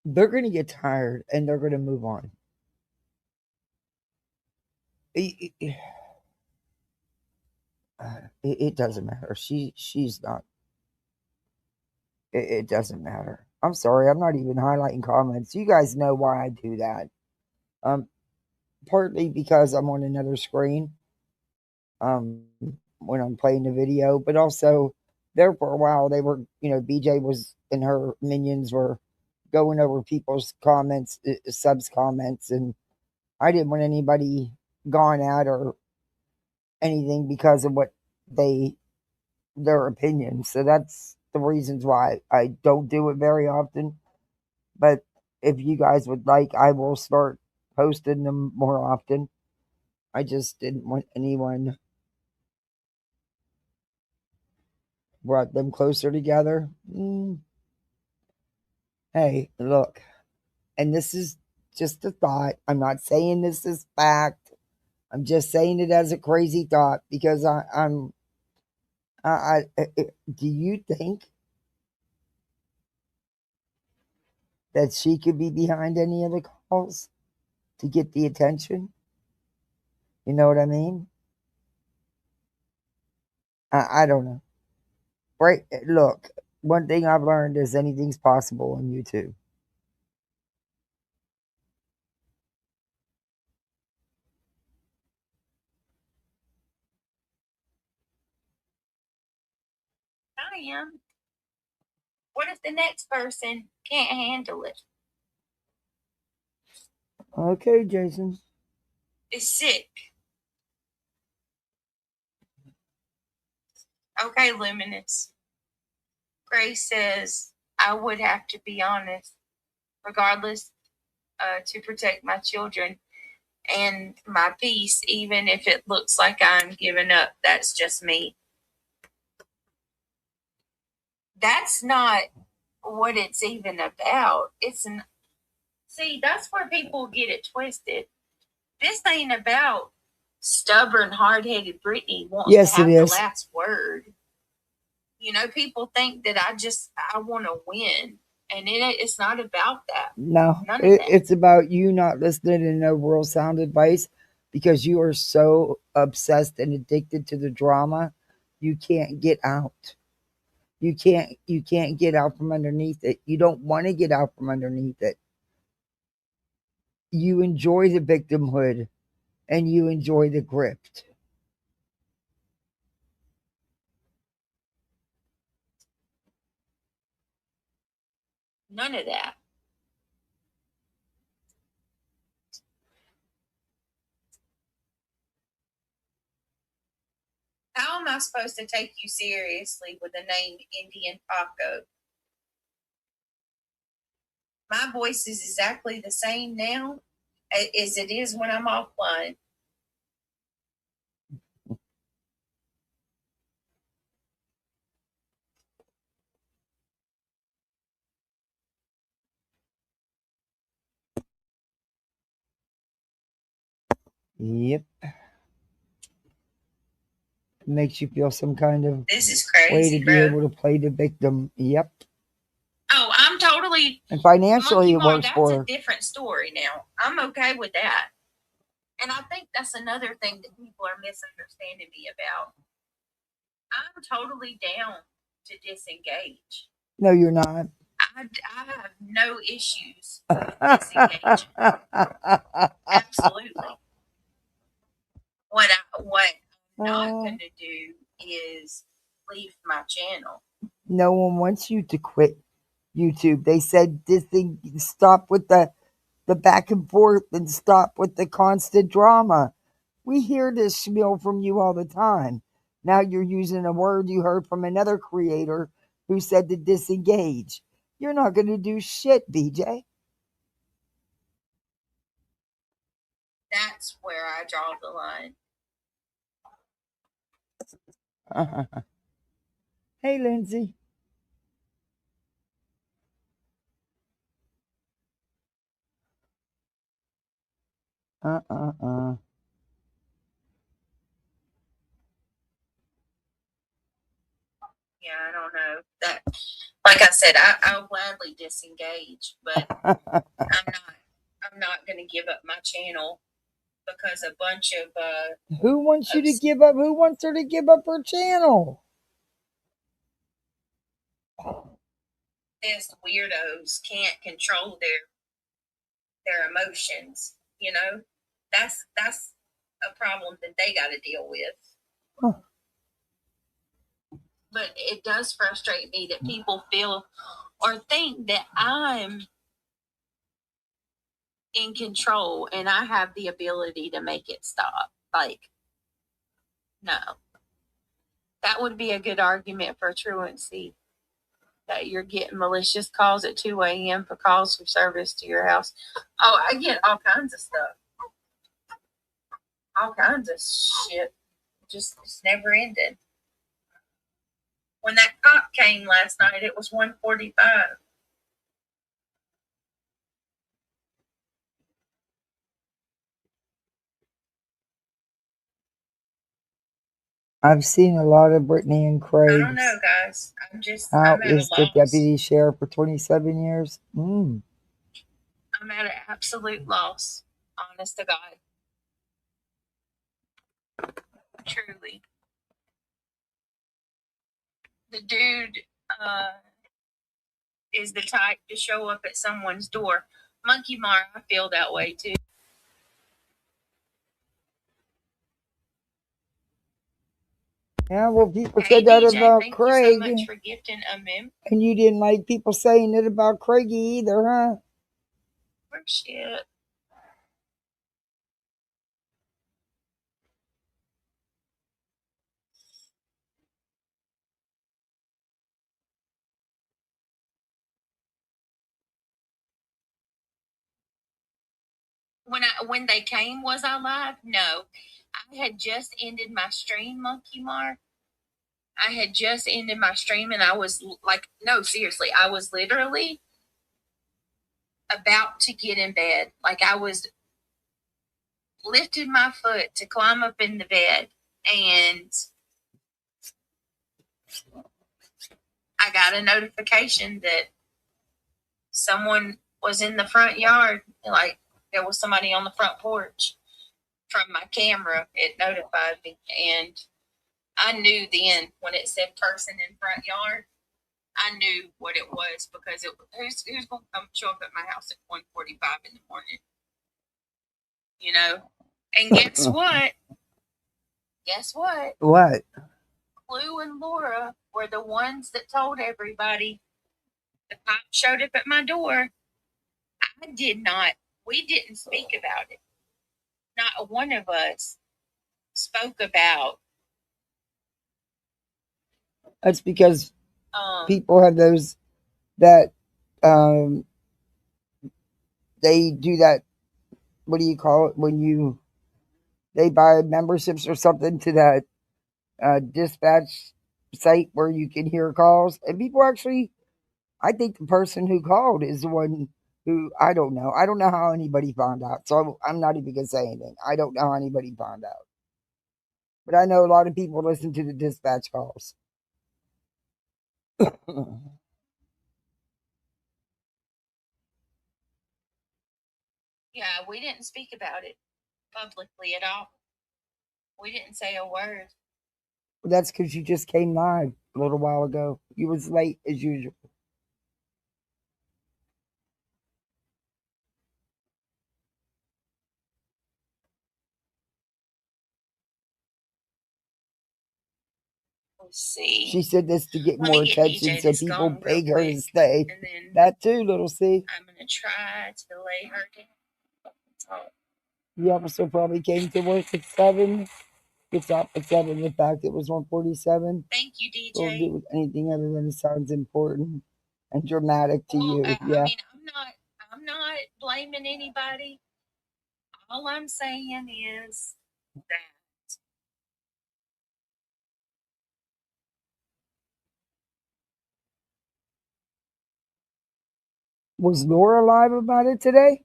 going to get tired and they're going to move on. It doesn't matter. She's not. It doesn't matter. I'm sorry. I'm not even highlighting comments. You guys know why I do that. Partly because I'm on another screen. When I'm playing the video, but also there for a while they were, BJ was and her minions were going over people's comments, subs comments, and I didn't want anybody gone at or anything because of what their opinions. So that's the reasons why I don't do it very often. But if you guys would like, I will start posting them more often. I just didn't want anyone brought them closer together. Hey, look, and this is just a thought. I'm not saying this is fact. I'm just saying it as a crazy thought because do you think that she could be behind any of the calls to get the attention? You know what I mean? I don't know. Right? Look, one thing I've learned is anything's possible on YouTube. I am. What if the next person can't handle it? Okay, Jason. Is sick. Okay, Luminous. Grace says I would have to be honest, regardless, to protect my children and my peace, even if it looks like I'm giving up. That's just me. That's not what it's even about. See, that's where people get it twisted. This ain't about stubborn, hard-headed Brittany wants Yes, to have it the is. last word. You know, people think that I want to win, and it's not about that. No, None of that. it's about you not listening to no real sound advice because you are so obsessed and addicted to the drama, you can't get out. You can't get out from underneath it. You don't want to get out from underneath it. You enjoy the victimhood and you enjoy the grift. None of that. How am I supposed to take you seriously with the name Indian Paco? My voice is exactly the same now as it is when I'm offline. Yep. It makes you feel some kind of This is way crazy, to be bro. able to play the victim. Yep. Oh, I'm totally And financially, Monkey it Mom. works That's for a her. different story now. I'm okay with that. And I think that's another thing that people are misunderstanding me about. I'm totally down to disengage. No, you're not. I have no issues with disengaging. Absolutely. What I'm not going to do is leave my channel. No one wants you to quit YouTube. They said this thing, stop with the back and forth and stop with the constant drama. We hear this spiel from you all the time. Now you're using a word you heard from another creator who said to disengage. You're not going to do shit, BJ. That's where I draw the line. Hey, Lindsay. Yeah, I don't know that. Like I said, I'll gladly disengage, but I'm not going to give up my channel because a bunch of Who wants you to give up? Who wants her to give up her channel? These weirdos can't control their emotions. You know, that's a problem that they got to deal with. Huh. But it does frustrate me that people feel or think that I'm in control and I have the ability to make it stop. Like, no. That would be a good argument for truancy. That you're getting malicious calls at 2 a.m. for calls for service to your house. Oh, I get all kinds of stuff. All kinds of shit. Just it's never ended. When that cop came last night, it was 1:45. I've seen a lot of Brittany and I Craig. don't know, guys. How I'm at is a the loss. deputy sheriff for 27 years? I'm at an absolute loss. Honest to God. Truly. The dude is the type to show up at someone's door. Monkey Mar, I feel that way too. Yeah, well, people Hey, said that DJ, about thank Craig. you so much for gifting a mem. And you didn't like people saying it about Craigie either, huh? Shit. When they came, was I live? No. I had just ended my stream, Monkey Mar. I had just ended my stream and I was like, no, seriously, I was literally about to get in bed. Like I was lifted my foot to climb up in the bed and I got a notification that someone was in the front yard. Like there was somebody on the front porch. From my camera, it notified me, and I knew then when it said person in front yard, I knew what it was because who's going to come show up at my house at 1:45 in the morning, you know? And guess what? Guess what? What? Clue and Laura were the ones that told everybody the cop showed up at my door. I did not. We didn't speak about it. Not one of us spoke about. That's because people have those that they do that. What do you call it when they buy memberships or something to that dispatch site where you can hear calls, and people actually. I think the person who called is the one who I don't know. I don't know how anybody found out, so I'm not even gonna say anything. I don't know how anybody found out, but I know a lot of people listen to the dispatch calls. Yeah, we didn't speak about it publicly at all. We didn't say a word. Well, that's because you just came live a little while ago. You was late as usual. Let's see. She said this to get Let more me get attention, DJ so this people gone real beg her to quick, stay. and then That too, little C. I'm gonna try to lay her down. Oh, The officer probably came to work at 7. Gets off at 7. In fact, it was 1:47. thank you, DJ. Don't do with anything other than it sounds important and dramatic to you. Yeah. I mean, I'm not blaming anybody. All I'm saying is that Was Laura live about it today?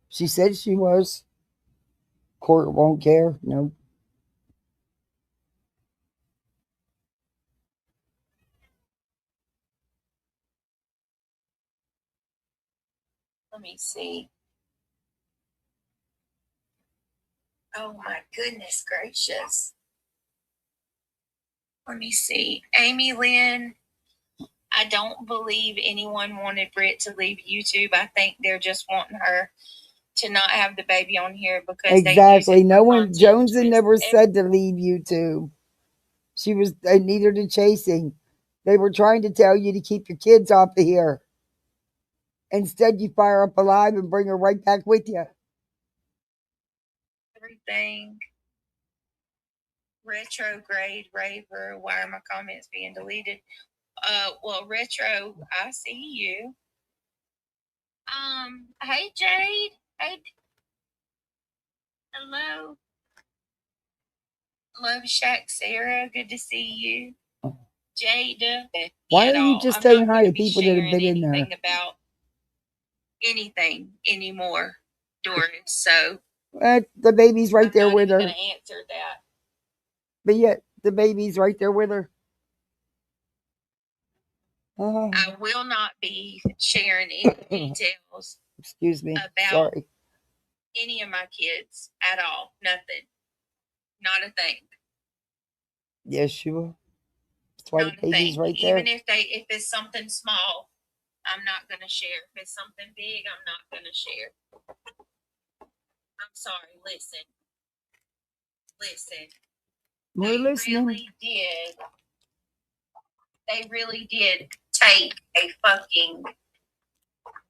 She said she was. Court won't care. No. let me see. Oh my goodness gracious. Let me see. Amy Lynn, I don't believe anyone wanted Britt to leave YouTube. I think they're just wanting her to not have the baby on here because exactly. No one. Jonesn never said to leave YouTube. She was neither did Chasing. They were trying to tell you to keep your kids off of here. Instead, you fire up alive and bring her right back with you. Everything. Retrograde raver. Why are my comments being deleted? Well, retro, I see you. Hey Jade. Hey. Hello. Love Shack Sarah. Good to see you. Jada. Why are you just saying hi to people that have been in there? Anything about anything anymore, Doris. So the baby's right there with her. I'm not going to answer that. But yet, the baby's right there with her. I will not be sharing any details. Excuse me. About Sorry. Any of my kids at all. Nothing. Not a thing. Yes, you will. That's why not the baby's right there. Even if it's something small, I'm not going to share. If it's something big, I'm not going to share. I'm sorry. Listen. We're listening. They really did take a fucking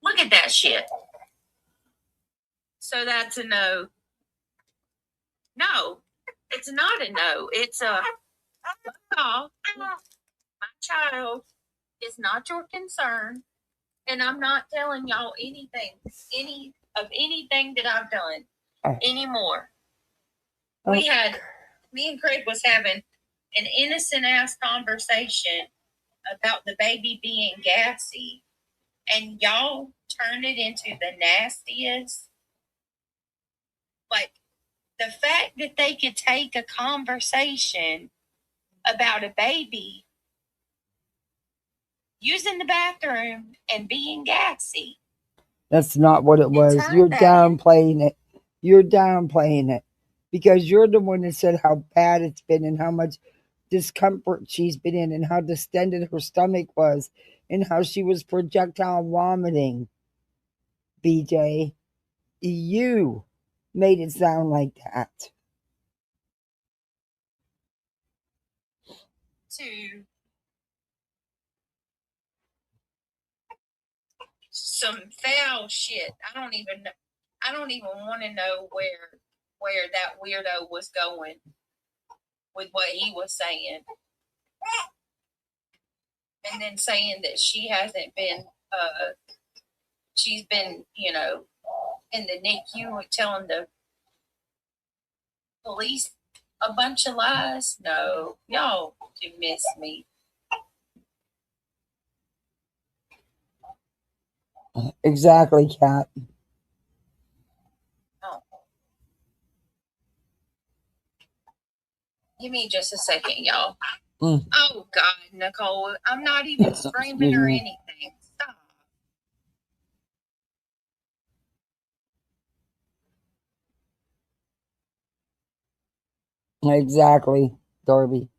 look at that shit. So that's a no. No, it's not a no. It's a fuck off. My child is not your concern, and I'm not telling y'all anything that I've done anymore. Me and Craig was having an innocent ass conversation about the baby being gassy, and y'all turn it into the nastiest. Like, the fact that they could take a conversation about a baby using the bathroom and being gassy. That's not what it was. You're downplaying it. You're downplaying it. Because you're the one that said how bad it's been and how much discomfort she's been in and how distended her stomach was and how she was projectile vomiting. BJ, you made it sound like that. To some foul shit. I don't even want to know where that weirdo was going with what he was saying. And then saying that she hasn't been she's been, in the NICU telling the police a bunch of lies. No, y'all do miss me. Exactly, Kat. Oh. Give me just a second, y'all. Oh, God, Nicole. I'm not even screaming or anything. Stop. Exactly, Darby.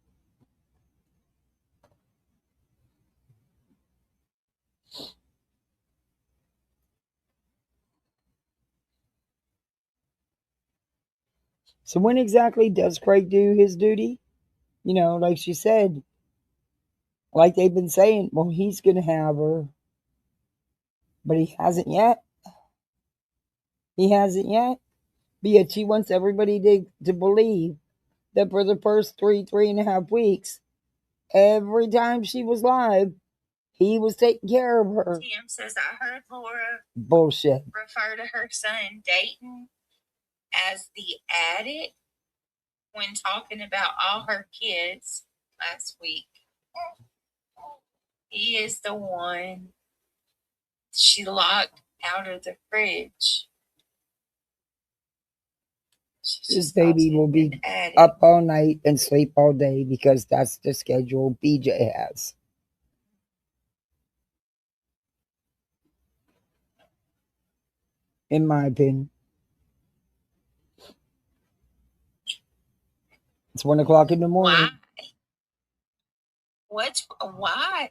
So when exactly does Craig do his duty? Like she said, like they've been saying, well, he's going to have her. But he hasn't yet. He hasn't yet. But yet she wants everybody to believe that for the first 3.5 weeks, every time she was live, he was taking care of her. Tim says, I heard Laura Bullshit. refer to her son Dayton as the addict when talking about all her kids last week. He is the one she locked out of the fridge. This baby will be up all night and sleep all day because that's the schedule BJ has. In my opinion. It's 1 o'clock in the morning. Why?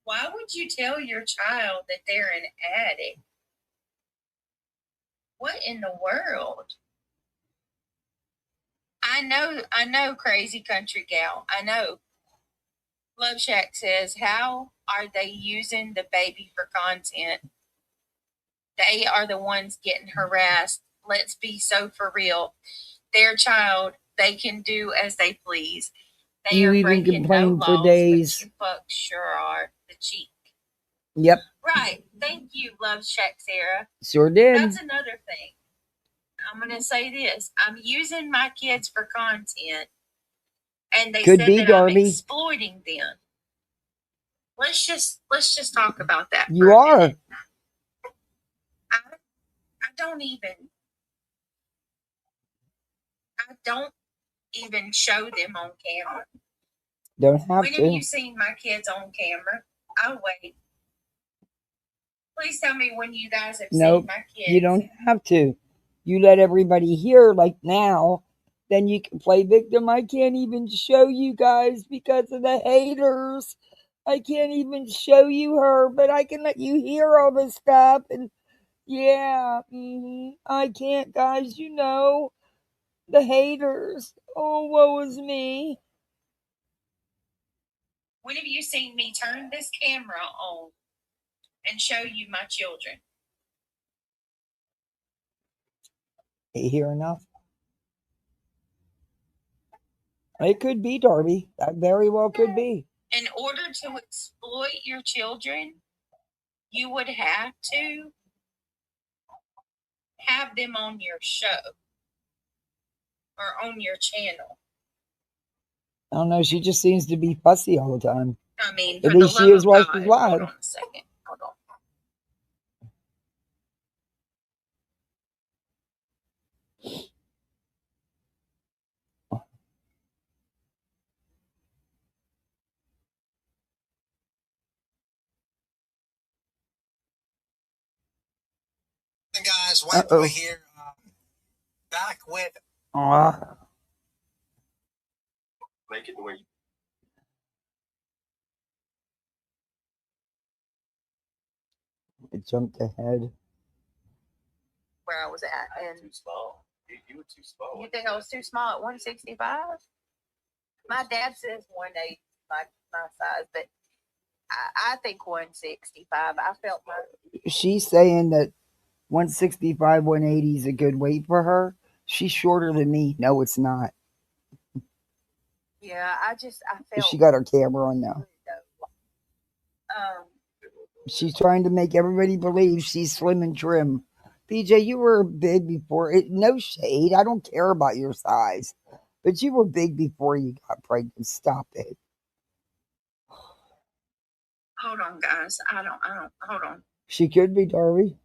Why would you tell your child that they're an addict? What in the world? I know, crazy country gal. I know. Love Shack says, how are they using the baby for content? They are the ones getting harassed. Let's be so for real. Their child, they can do as they please. They You are even breaking complained no for laws, days. but you fucks sure are the cheek. Yep. Right. Thank you, Love Shack Sarah. Sure did. That's another thing. I'm gonna say this. I'm using my kids for content, and they Could said be, that Darby. I'm exploiting them. Let's just talk about that. You for a are. minute. I don't even show them on camera. Don't have When to. have you seen my kids on camera? I'll wait. Please tell me when you guys have Nope. seen my kids. You don't have to. You let everybody hear, like now, then you can play victim. I can't even show you guys because of the haters. I can't even show you her, but I can let you hear all this stuff. And yeah, I can't, guys. You know, the haters. Oh, woe is me. When have you seen me turn this camera on and show you my children? You hear enough? It could be, Darby. That very well could be. In order to exploit your children, you would have to have them on your show or on your channel. I don't know. She just seems to be fussy all the time. I mean, At for the least she love is of while God. she's live. Hold on a second. Hold on. Guys, White Boy here. Back with Make it the way you it jumped ahead. Where I was at. And too small. You were too small. you think I was too small at 165? My dad says 180, my size, but I think 165. I felt my. She's saying that 165, 180 is a good weight for her. She's shorter than me. No, it's not. Yeah, I felt. She got her camera on now. She's trying to make everybody believe she's slim and trim. PJ, you were big before. No shade. I don't care about your size. But you were big before you got pregnant. Stop it. Hold on, guys. I don't. Hold on. She could be, Darby.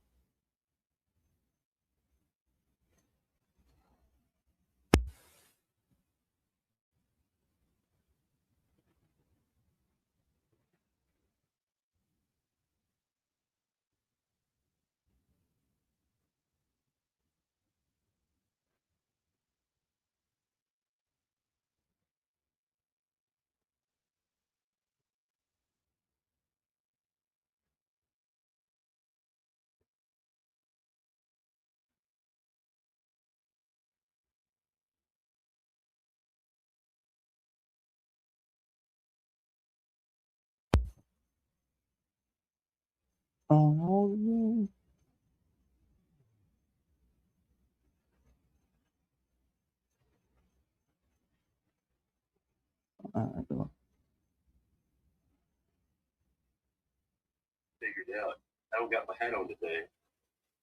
Oh, no. figured out. I don't got my hat on today.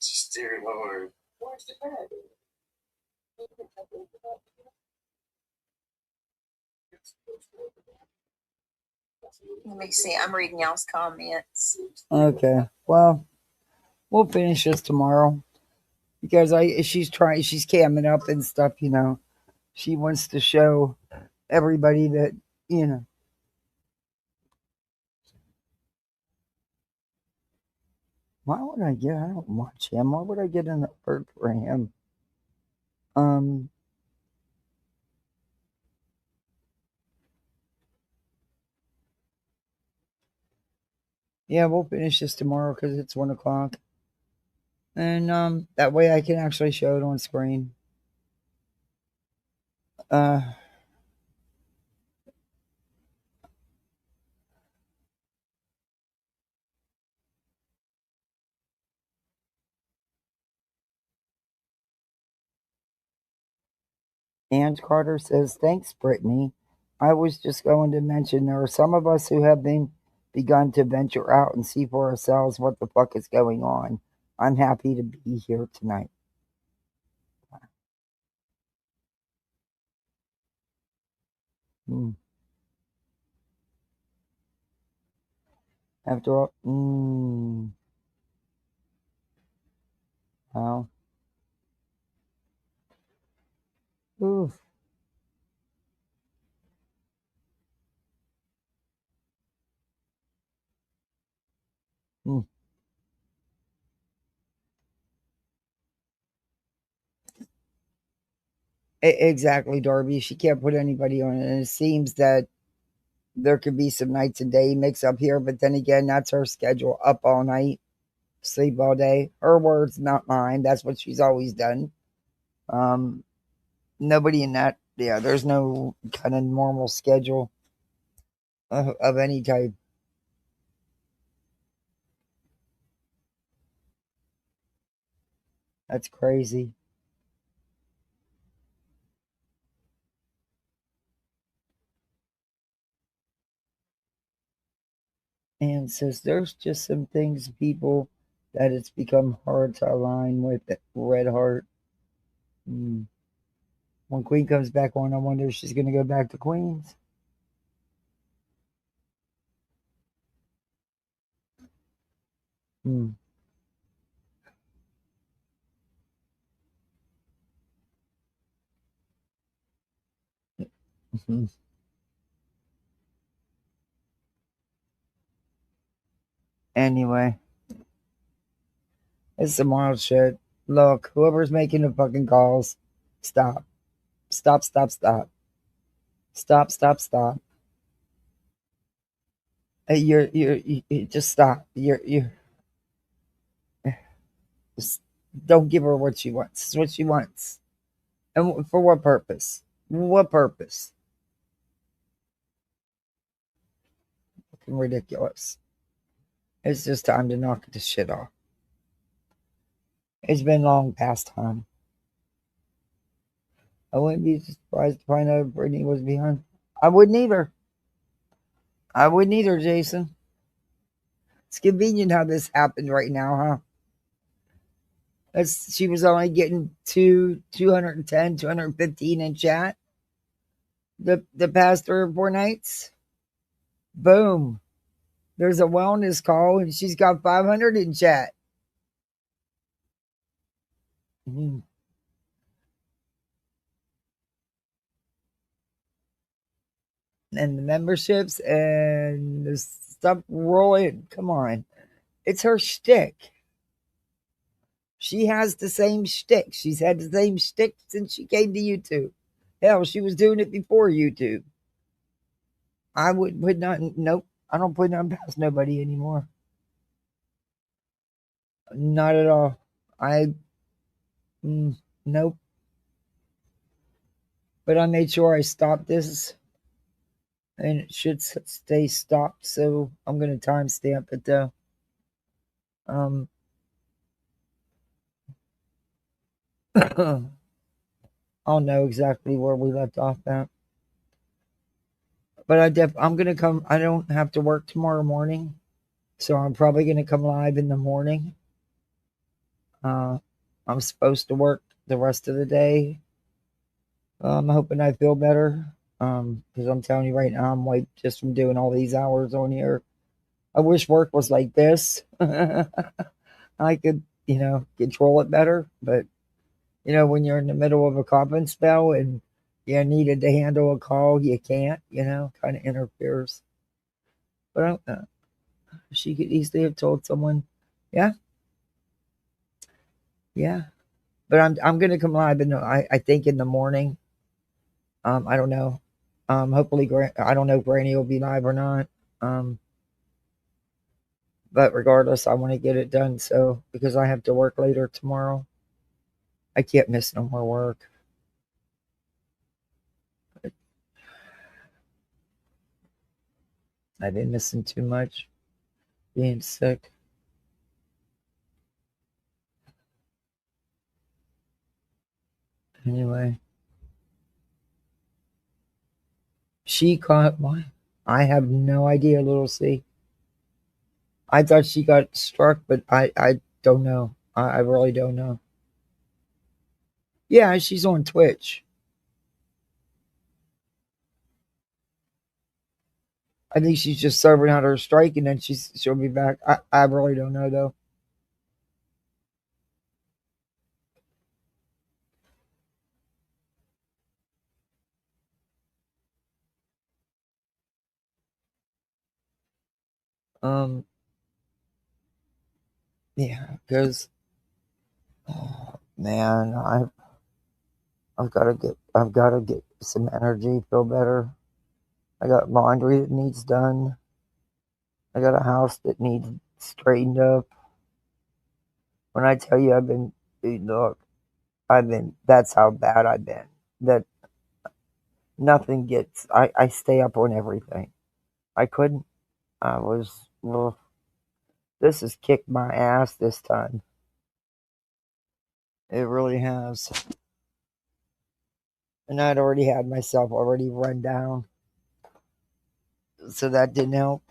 Just staring hard. Where's the bed? Let me see. I'm reading y'all's comments. Okay. Well, we'll finish this tomorrow. Because she's camming up and stuff, you know. She wants to show everybody that, you know. Why would I get? I don't watch him. Why would I get an alert for him? Yeah, we'll finish this tomorrow because it's 1 o'clock, and that way I can actually show it on screen. And Carter says, thanks, Brittany. I was just going to mention there are some of us who have begun to venture out and see for ourselves what the fuck is going on. I'm happy to be here tonight. Hmm. After all, well, oof. Hmm. Exactly, Darby. She can't put anybody on it. And it seems that there could be some nights and day mix up here, but then again, that's her schedule. Up all night, sleep all day. Her words, not mine. That's what she's always done. Um, Nobody in that, yeah, there's no kind of normal schedule of any type. That's crazy. And says there's just some things, people, that it's become hard to align with Red Heart. Mm. When Queen comes back on, I wonder if she's going to go back to Queens. Mm. Anyway, it's some wild shit. Look, whoever's making the fucking calls, stop. Stop, stop, stop. Stop, stop, stop. You just stop. Just don't give her what she wants. It's what she wants. And for what purpose? What purpose? Fucking ridiculous. It's just time to knock this shit off. It's been long past time. I wouldn't be surprised to find out if Brittany was behind. I wouldn't either. I wouldn't either, Jason. It's convenient how this happened right now, huh? She was only getting 210, 215 in chat the past 3 or 4 nights. Boom. There's a wellness call and she's got 500 in chat. Mm. And the memberships and the stuff rolling. Come on. It's her shtick. She has the same shtick. She's had the same shtick since she came to YouTube. Hell, she was doing it before YouTube. I would put nothing. Nope. I don't put nothing past nobody anymore. Not at all. Nope. But I made sure I stopped this, and it should stay stopped. So I'm gonna timestamp it though. Um, I'll know exactly where we left off at. But I'm gonna come. I don't have to work tomorrow morning, so I'm probably gonna come live in the morning. I'm supposed to work the rest of the day. I'm hoping I feel better. Because I'm telling you right now, I'm wiped just from doing all these hours on here. I wish work was like this. I could, control it better. But, when you're in the middle of a coughing spell and you needed to handle a call, you can't, kind of interferes. But she could easily have told someone, yeah, yeah. But I'm gonna come live I think in the morning. I don't know. Hopefully, I don't know if Granny will be live or not. But regardless, I want to get it done. So because I have to work later tomorrow, I can't miss no more work. I've been missing too much, being sick. Anyway, She caught what? I have no idea, little C. I thought she got struck, but I don't know. I really don't know. Yeah, she's on Twitch. I think she's just serving out her strike and then she'll be back. I really don't know though. Um, yeah, because oh, man, I've gotta get some energy, feel better. I got laundry that needs done. I got a house that needs straightened up. When I tell you dude, look, that's how bad I've been. That nothing gets, I stay up on everything. I couldn't, I was, well, this has kicked my ass this time. It really has. And I'd already had myself already run down. So that didn't help.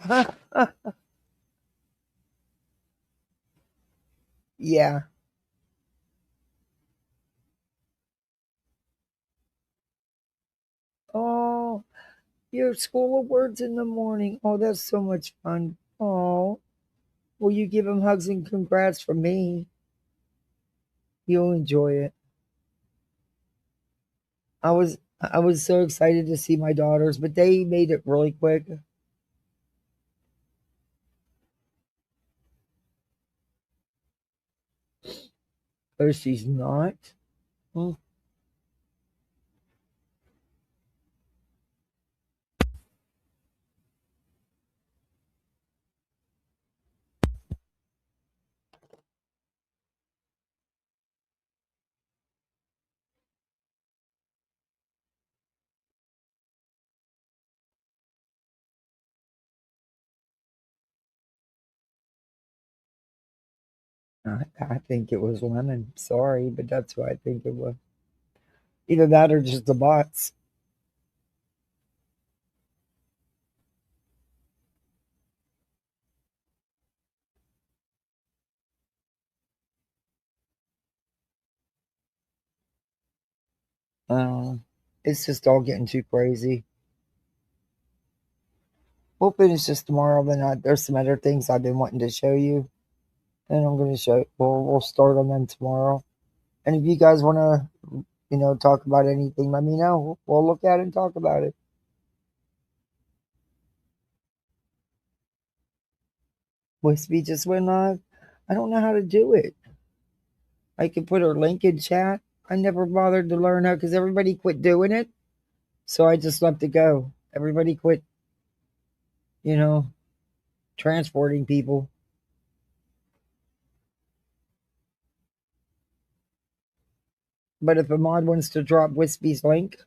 Yeah. Oh, your school awards in the morning. Oh, that's so much fun. Oh, will you give him hugs and congrats from me? You'll enjoy it. I was so excited to see my daughters, but they made it really quick. Oh, she's not. Hmm. I think it was Lemon. Sorry, but that's who I think it was. Either that or just the bots. Uh, it's just all getting too crazy. We'll finish this tomorrow. Then there's some other things I've been wanting to show you, and I'm going to show. We'll start on them tomorrow. And if you guys want to, talk about anything, let me know. We'll look at it and talk about it. Wispy just went live. I don't know how to do it. I can put her link in chat. I never bothered to learn how because everybody quit doing it. So I just let it go. Everybody quit, you know, transporting people. But if a mod wants to drop Wispy's link,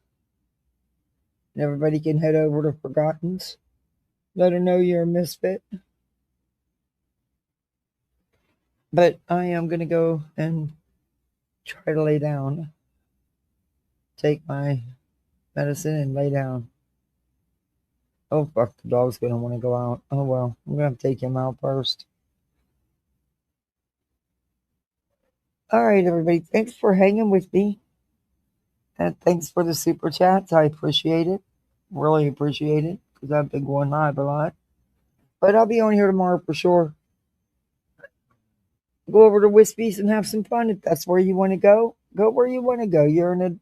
and everybody can head over to Forgottens, let her know you're a misfit. But I am going to go and try to lay down, take my medicine and lay down. Oh, fuck, the dog's going to want to go out. Oh, well, I'm going to take him out first. All right, everybody, thanks for hanging with me. And thanks for the super chats. I appreciate it. Really appreciate it because I've been going live a lot. But I'll be on here tomorrow for sure. Go over to Wispies and have some fun. If that's where you want to go where you want to go. You're in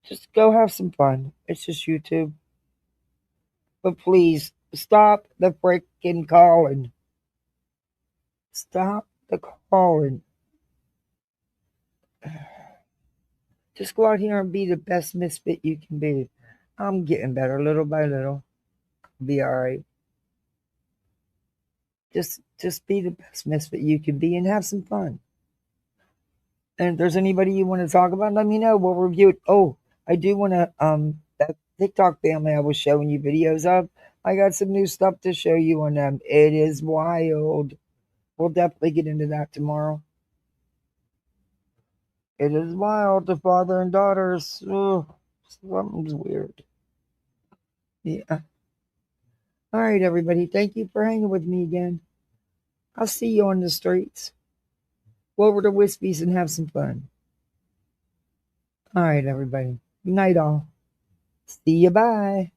just go have some fun. It's just YouTube. But please stop the freaking calling. Stop the calling. Just go out here and be the best misfit you can be. I'm getting better little by little. Be all right. Just be the best misfit you can be and have some fun. And if there's anybody you want to talk about, let me know. We'll review it. Oh, I do want to that TikTok family I was showing you videos of. I got some new stuff to show you on them. It is wild. We'll definitely get into that tomorrow. It is wild. The father and daughters. Oh, something's weird. Yeah. All right, everybody. Thank you for hanging with me again. I'll see you on the streets. Go over to Wispies and have some fun. All right, everybody. Good night, all. See you. Bye.